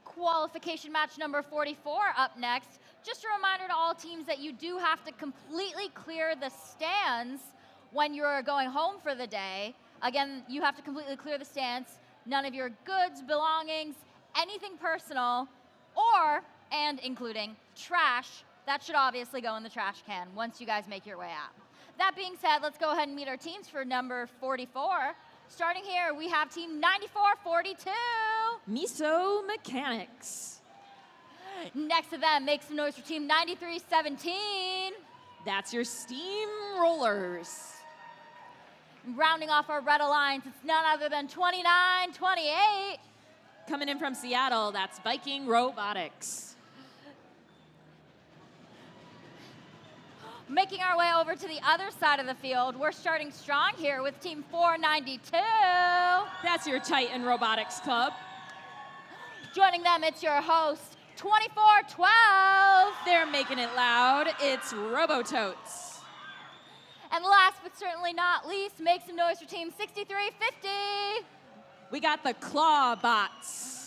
[SPEAKER 2] Qualification match number 44 up next. Just a reminder to all teams that you do have to completely clear the stands when you're going home for the day. Again, you have to completely clear the stands. None of your goods, belongings, anything personal, and including trash, that should obviously go in the trash can once you guys make your way out. That being said, let's go ahead and meet our teams for number 44. Starting here, we have team 9442.
[SPEAKER 3] Miso Mechanics.
[SPEAKER 2] Next to them, make some noise for team 9317.
[SPEAKER 3] That's your Steamrollers.
[SPEAKER 2] Rounding off our Red Alliance, it's none other than 2928.
[SPEAKER 3] Coming in from Seattle, that's Viking Robotics.
[SPEAKER 2] Making our way over to the other side of the field, we're starting strong here with team 492.
[SPEAKER 3] That's your Titan Robotics Club.
[SPEAKER 2] Joining them, it's your host, 2412.
[SPEAKER 3] They're making it loud. It's Robototes.
[SPEAKER 2] And last but certainly not least, make some noise for team 6350.
[SPEAKER 3] We got the Claw Bots.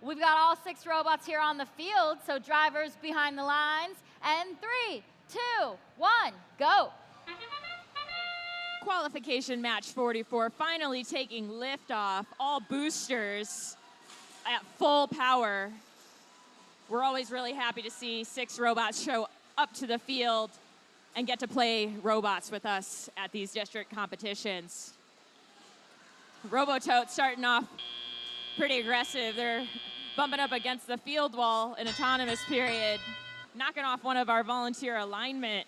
[SPEAKER 2] We've got all 6 robots here on the field, so drivers behind the lines. And 3, 2, 1, go.
[SPEAKER 3] Qualification match 44 finally taking liftoff. All boosters at full power. We're always really happy to see 6 robots show up to the field and get to play robots with us at these district competitions. Robototes starting off pretty aggressive. They're bumping up against the field wall in autonomous period, knocking off one of our volunteer alignment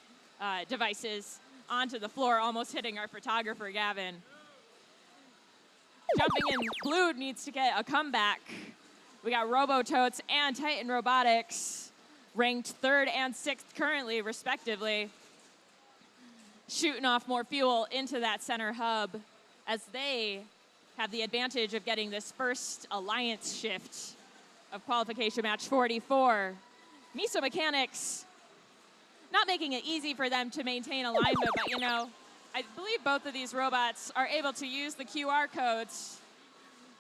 [SPEAKER 3] devices onto the floor, almost hitting our photographer, Gavin. Jumping in blue needs to get a comeback. We got Robototes and Titan Robotics, ranked 3rd and 6th currently, respectively, shooting off more fuel into that center hub as they have the advantage of getting this first alliance shift of qualification match 44. Miso Mechanics not making it easy for them to maintain alignment, but you know, I believe both of these robots are able to use the QR codes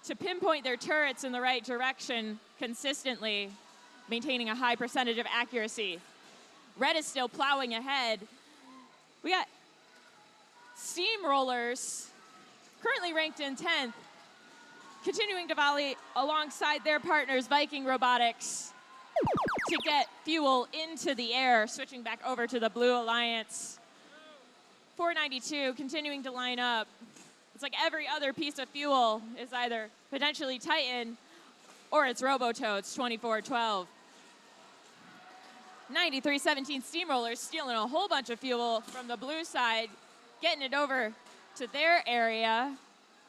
[SPEAKER 3] to pinpoint their turrets in the right direction consistently, maintaining a high percentage of accuracy. Red is still plowing ahead. We got Steamrollers, currently ranked in 10th, continuing to volley alongside their partners, Viking Robotics, to get fuel into the air, switching back over to the Blue Alliance. 492 continuing to line up. It's like every other piece of fuel is either potentially Titan or it's Robototes, 2412. 9317 Steamrollers stealing a whole bunch of fuel from the blue side, getting it over to their area.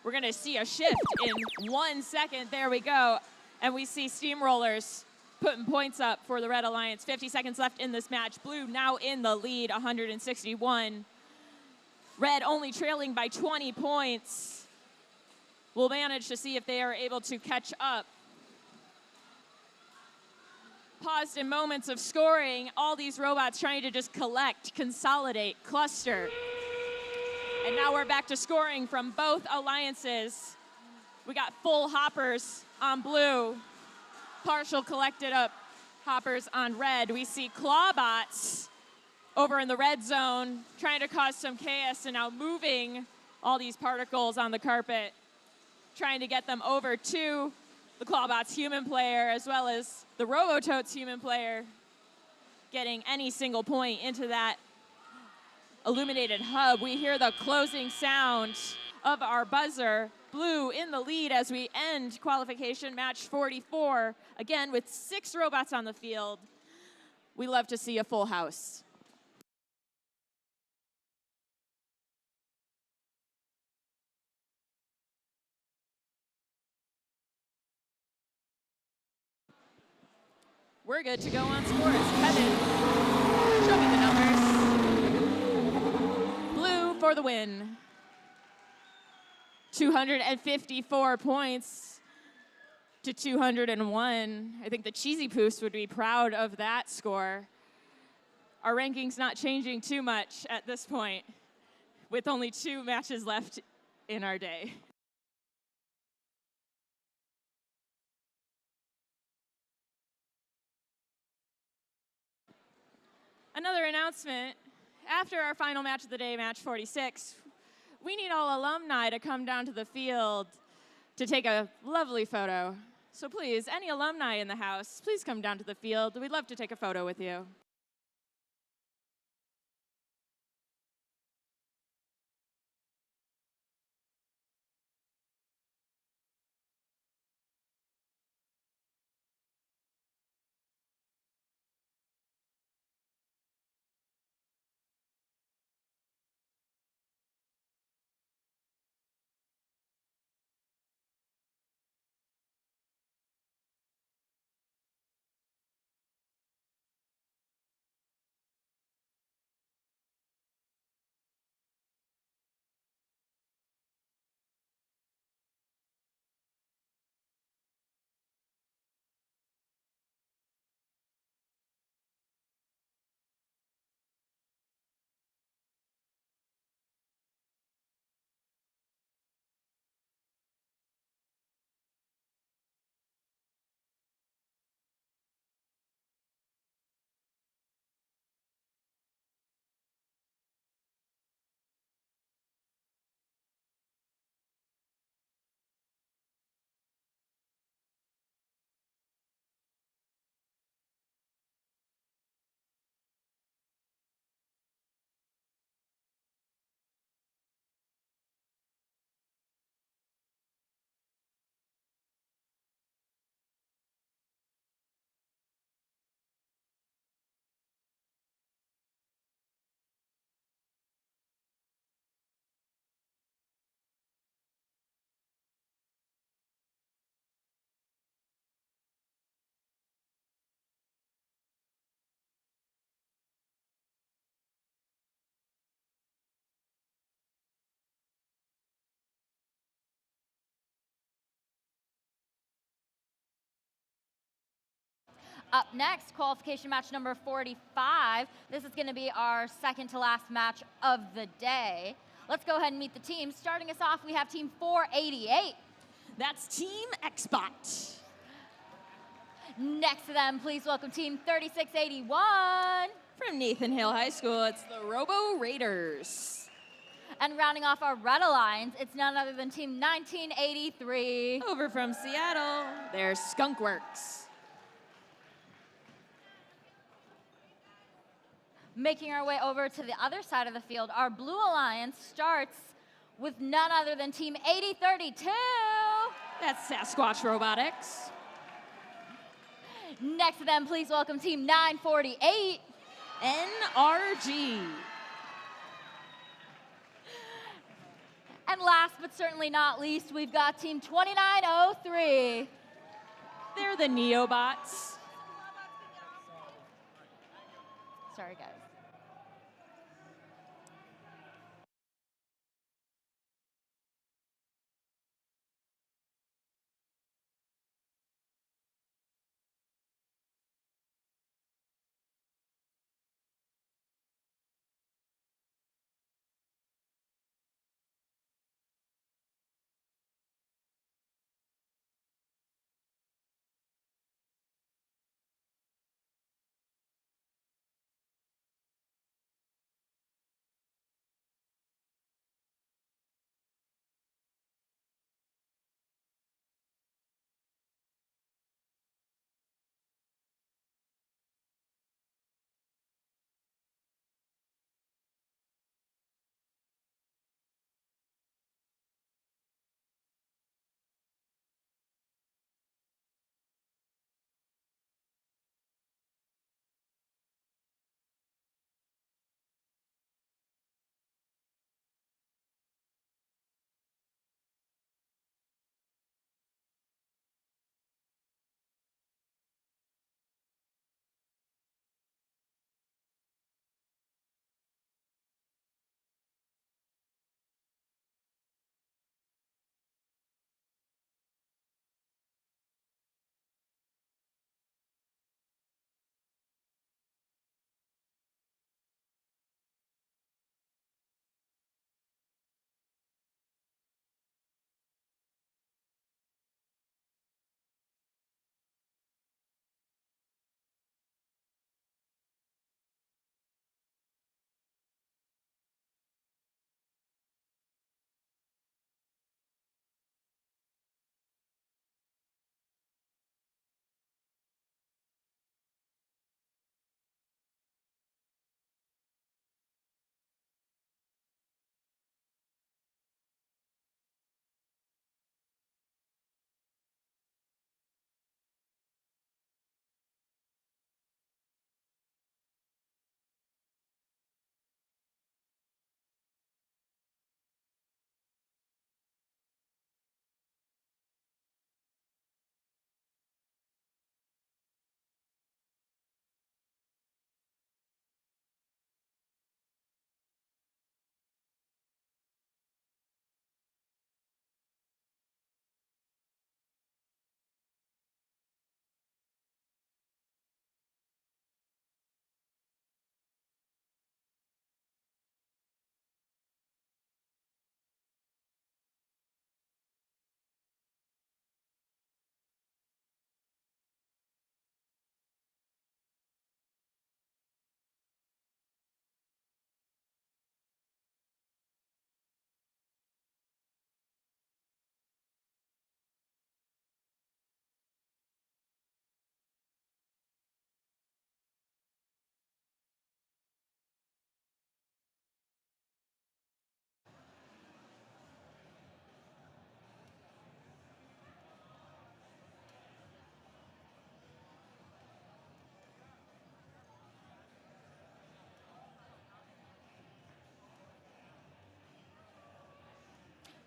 [SPEAKER 3] We're going to see a shift in 1 second. There we go. And we see Steamrollers putting points up for the Red Alliance. 50 seconds left in this match. Blue now in the lead, 161. Red only trailing by 20 points. We'll manage to see if they are able to catch up. Paused in moments of scoring. All these robots trying to just collect, consolidate, cluster. And now we're back to scoring from both alliances. We got full hoppers on blue, partial collected up hoppers on red. We see Clawbots over in the red zone trying to cause some chaos and now moving all these particles on the carpet, trying to get them over to the Clawbots human player as well as the Robototes human player, getting any single point into that illuminated hub. We hear the closing sound of our buzzer. Blue in the lead as we end qualification match 44. Again, with 6 robots on the field. We love to see a full house. We're good to go on scores. Kevin, show me the numbers. Blue for the win. 254 points to 201. I think the Cheesy Poofs would be proud of that score. Our ranking's not changing too much at this point, with only 2 matches left in our day. Another announcement, after our final match of the day, match 46, we need all alumni to come down to the field to take a lovely photo. So please, any alumni in the house, please come down to the field. We'd love to take a photo with you.
[SPEAKER 2] Up next, qualification match number 45. This is going to be our second to last match of the day. Let's go ahead and meet the teams. Starting us off, we have team 488.
[SPEAKER 5] That's Team Xbot.
[SPEAKER 2] Next to them, please welcome team 3681.
[SPEAKER 5] From Nathan Hale High School, it's the Robo Raiders.
[SPEAKER 2] And rounding off our Red Alliance, it's none other than team 1983.
[SPEAKER 5] Over from Seattle, they're Skunkworks.
[SPEAKER 2] Making our way over to the other side of the field, our Blue Alliance starts with none other than team 8032.
[SPEAKER 5] That's Sasquatch Robotics.
[SPEAKER 2] Next to them, please welcome team 948.
[SPEAKER 5] NRG.
[SPEAKER 2] And last but certainly not least, we've got team 2903.
[SPEAKER 5] They're the Neobots.
[SPEAKER 2] Sorry, guys.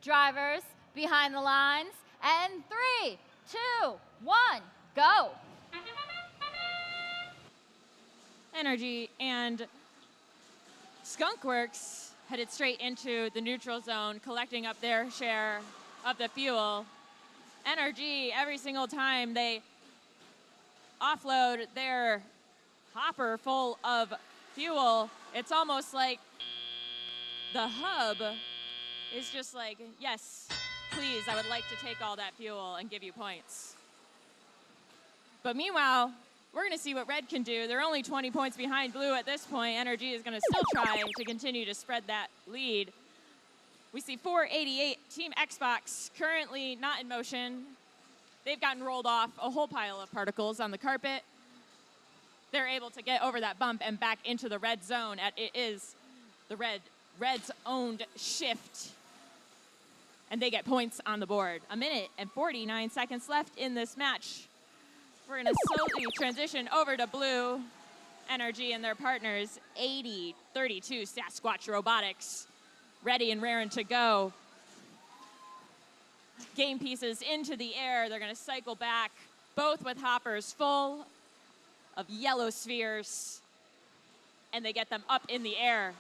[SPEAKER 2] Drivers behind the lines, and 3, 2, 1, go.
[SPEAKER 3] Energy and Skunkworks headed straight into the neutral zone, collecting up their share, up, of the fuel. NRG, every single time they offload their hopper full of fuel, it's almost like the hub is just like, yes, please, I would like to take all that fuel and give you points. But meanwhile, we're going to see what red can do. They're only 20 points behind blue at this point. Energy is going to still try to continue to spread that lead. We see 488, Team Xbox, currently not in motion. They've gotten rolled off a whole pile of particles on the carpet. They're able to get over that bump and back into the red zone. It is the Red's owned shift. And they get points on the board. 1 minute and 49 seconds left in this match. We're going to slowly transition over to blue. Energy and their partners, 80-32 Sasquatch Robotics. Ready and raring to go. Game pieces into the air. They're going to cycle back, both with hoppers full of yellow spheres. And they get them up in the air.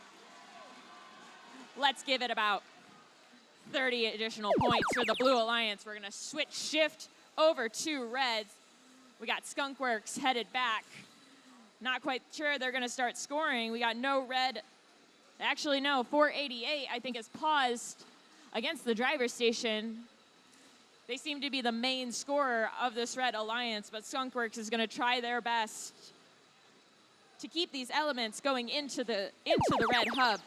[SPEAKER 3] Let's give it about 30 additional points for the Blue Alliance. We're going to shift over to Reds. We got Skunkworks headed back. Not quite sure they're going to start scoring. We got no red. Actually, no, 488, I think, is paused against the driver's station. They seem to be the main scorer of this Red Alliance, but Skunkworks is going to try their best to keep these elements going into the Red Hub.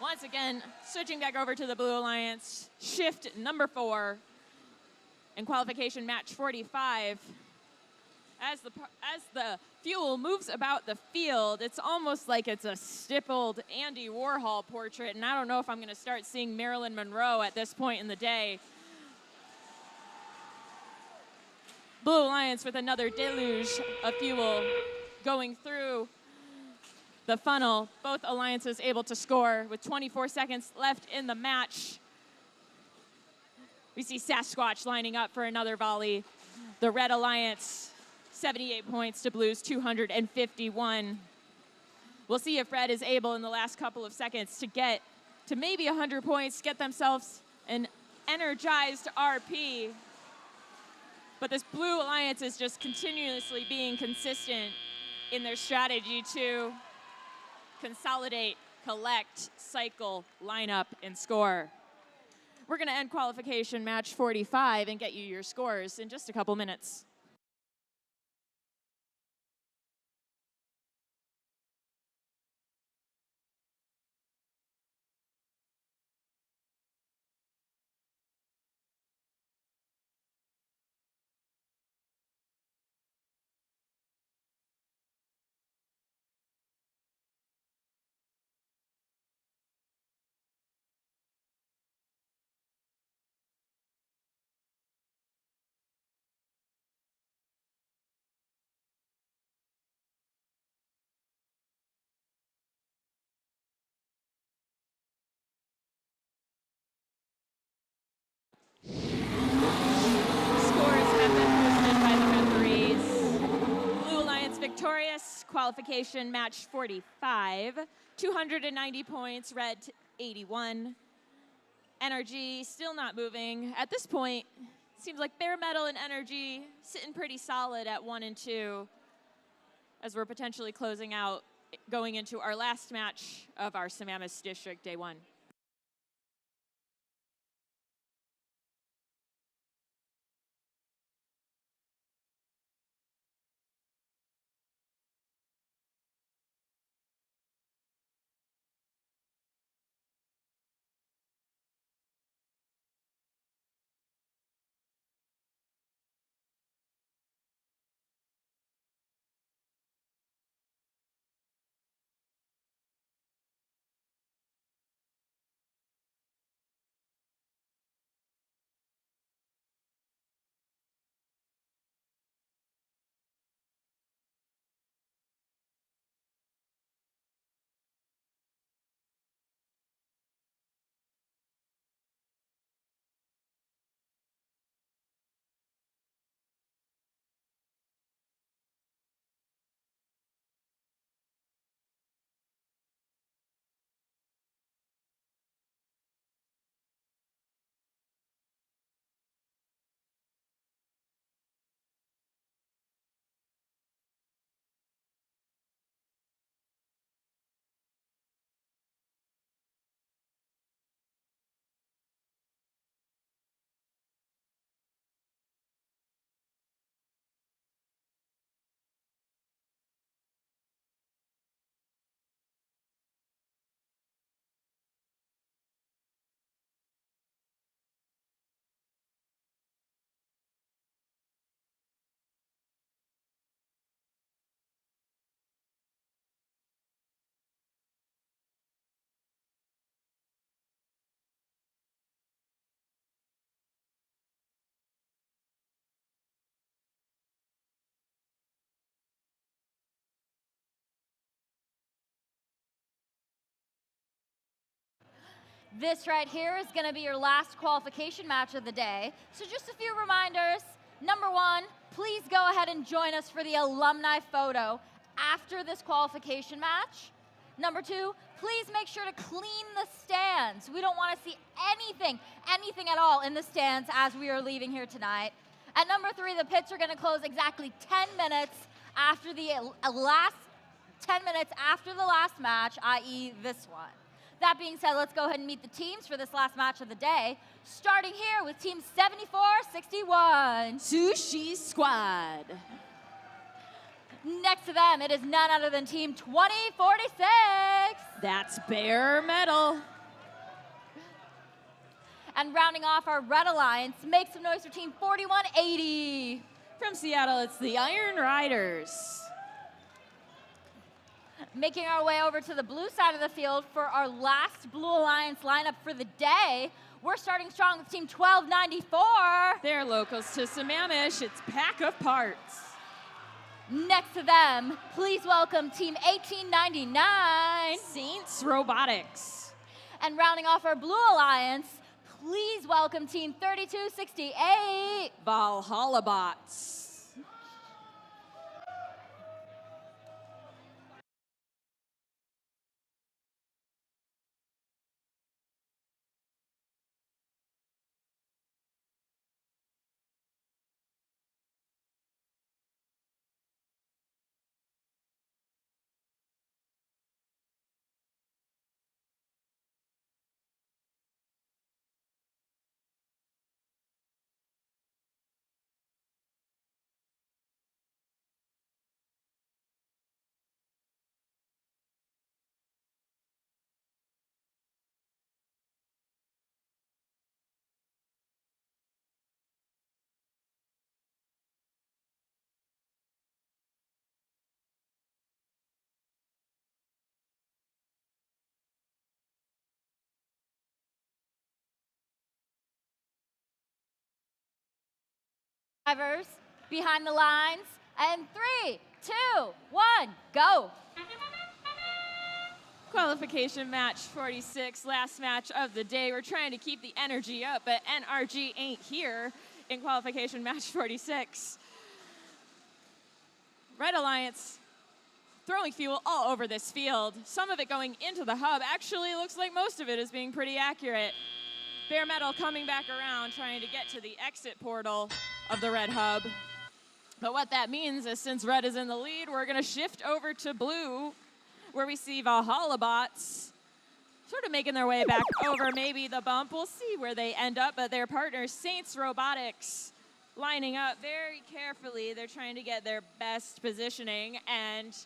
[SPEAKER 3] Once again, switching back over to the Blue Alliance, shift number 4 in qualification match 45. As the fuel moves about the field, it's almost like it's a stippled Andy Warhol portrait, and I don't know if I'm going to start seeing Marilyn Monroe at this point in the day. Blue Alliance with another deluge of fuel going through the funnel. Both alliances able to score with 24 seconds left in the match. We see Sasquatch lining up for another volley. The Red Alliance, 78 points to Blue's 251. We'll see if Red is able in the last couple of seconds to get to maybe 100 points, get themselves an energized RP. But this Blue Alliance is just continuously being consistent in their strategy to consolidate, collect, cycle, line up, and score. We're going to end qualification match 45 and get you your scores in just a couple minutes. Scores have been posted by the referees. Blue Alliance victorious, qualification match 45, 290 points, Red 81. Energy still not moving. At this point, seems like Bare Metal and Energy sitting pretty solid at 1 and 2 as we're potentially closing out going into our last match of our Sammamish District Day 1.
[SPEAKER 2] This right here is going to be your last qualification match of the day. So just a few reminders. Number one, please go ahead and join us for the alumni photo after this qualification match. Number two, please make sure to clean the stands. We don't want to see anything at all in the stands as we are leaving here tonight. And number three, the pits are going to close exactly 10 minutes after the last match, i.e. this one. That being said, let's go ahead and meet the teams for this last match of the day, starting here with Team 7461.
[SPEAKER 5] Sushi Squad.
[SPEAKER 2] Next to them, it is none other than Team 2046.
[SPEAKER 5] That's bare metal.
[SPEAKER 2] And rounding off our Red Alliance, make some noise for Team 4180.
[SPEAKER 5] From Seattle, it's the Iron Riders.
[SPEAKER 2] Making our way over to the blue side of the field for our last Blue Alliance lineup for the day, we're starting strong with Team 1294.
[SPEAKER 5] They're locals to Sammamish. It's Pack of Parts.
[SPEAKER 2] Next to them, please welcome Team 1899.
[SPEAKER 5] Saints Robotics.
[SPEAKER 2] And rounding off our Blue Alliance, please welcome Team 3268.
[SPEAKER 5] Valhalla Bots.
[SPEAKER 2] Drivers behind the lines, and 3, 2, 1, go.
[SPEAKER 3] Qualification match 46, last match of the day. We're trying to keep the energy up, but NRG ain't here in qualification match 46. Red Alliance throwing fuel all over this field. Some of it going into the hub. Actually, looks like most of it is being pretty accurate. Bare Metal coming back around, trying to get to the exit portal of the red hub. But what that means is since red is in the lead, we're going to shift over to blue, where we see Valhalla Bots sort of making their way back over maybe the bump. We'll see where they end up, but their partners, Saints Robotics, lining up very carefully. They're trying to get their best positioning, and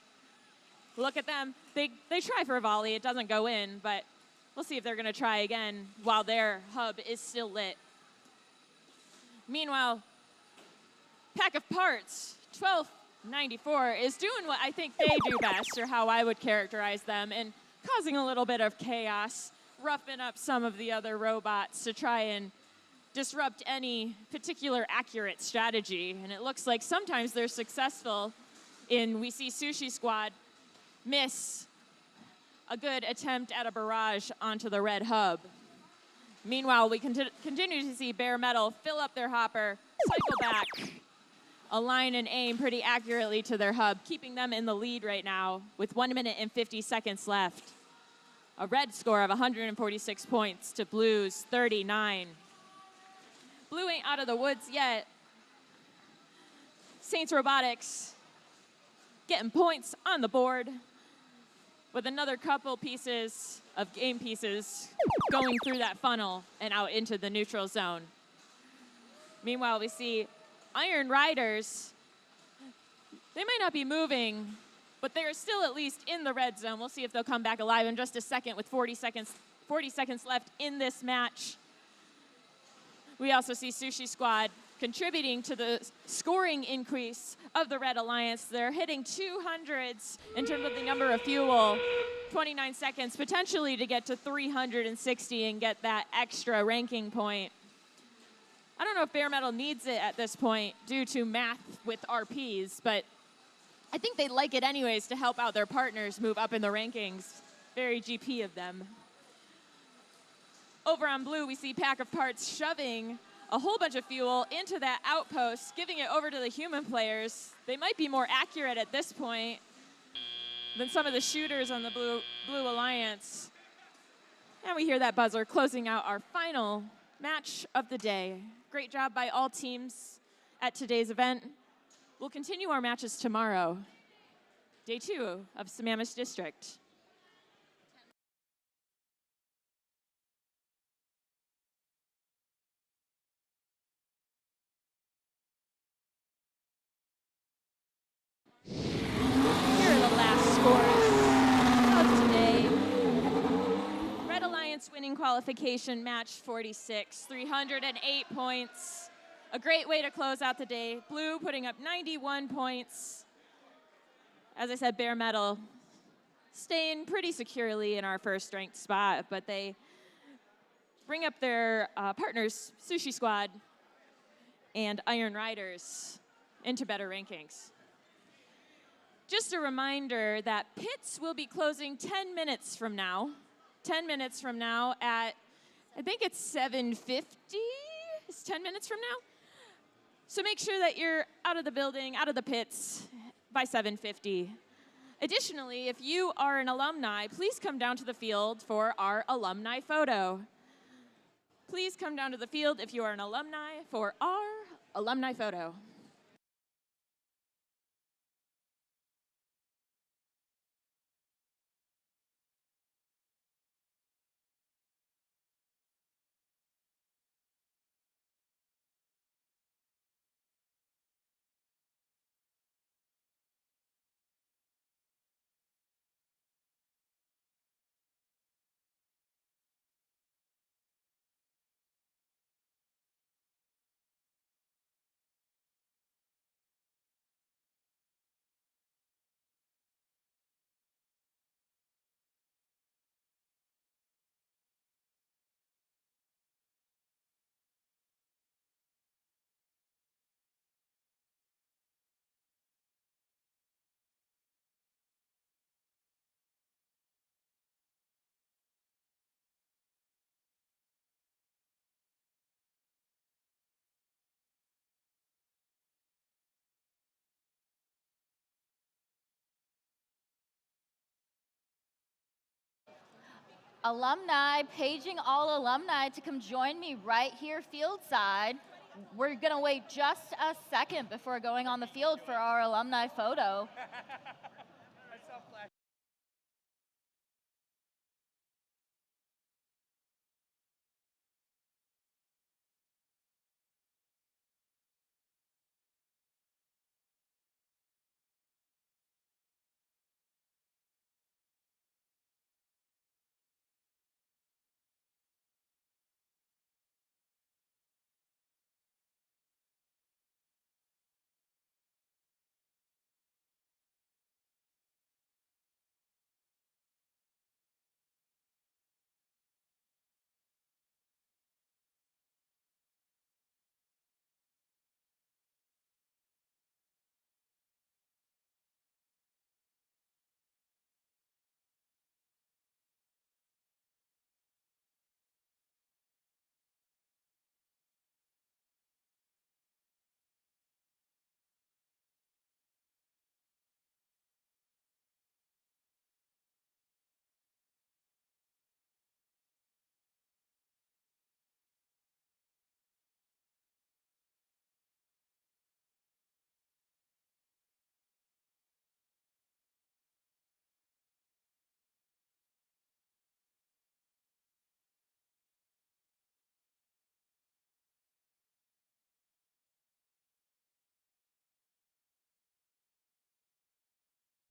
[SPEAKER 3] look at them. They try for a volley. It doesn't go in, but we'll see if they're going to try again while their hub is still lit. Meanwhile, Pack of Parts, 1294, is doing what I think they do best, or how I would characterize them, and causing a little bit of chaos, roughing up some of the other robots to try and disrupt any particular accurate strategy. And it looks like sometimes they're successful we see Sushi Squad miss a good attempt at a barrage onto the red hub. Meanwhile, we continue to see Bare Metal fill up their hopper, cycle back, align and aim pretty accurately to their hub, keeping them in the lead right now with 1 minute and 50 seconds left. A red score of 146 points to Blue's 39. Blue ain't out of the woods yet. Saints Robotics getting points on the board with another couple pieces of game pieces going through that funnel and out into the neutral zone. Meanwhile, we see Iron Riders. They might not be moving, but they're still at least in the red zone. We'll see if they'll come back alive in just a second with 40 seconds left in this match. We also see Sushi Squad contributing to the scoring increase of the Red Alliance. They're hitting 200s in terms of the number of fuel, 29 seconds, potentially to get to 360 and get that extra ranking point. I don't know if Bare Metal needs it at this point due to math with RPs, but I think they'd like it anyways to help out their partners move up in the rankings. Very GP of them. Over on blue, we see Pack of Parts shoving a whole bunch of fuel into that outpost, giving it over to the human players. They might be more accurate at this point than some of the shooters on the Blue Alliance. And we hear that buzzer closing out our final match of the day. Great job by all teams at today's event. We'll continue our matches tomorrow, day 2 of Sammamish District. Here are the last scores of today. Red Alliance winning qualification match 46, 308 points. A great way to close out the day. Blue putting up 91 points. As I said, bare metal staying pretty securely in our first ranked spot, but they bring up their partners, Sushi Squad and Iron Riders, into better rankings. Just a reminder that pits will be closing 10 minutes from now. 10 minutes from now at, I think it's 7:50? It's 10 minutes from now? So make sure that you're out of the building, out of the pits by 7:50. Additionally, if you are an alumni, please come down to the field for our alumni photo. Please come down to the field if you are an alumni for our alumni photo.
[SPEAKER 2] Alumni, paging all alumni to come join me right here field side. We're gonna wait just a second before going on the field for our alumni photo.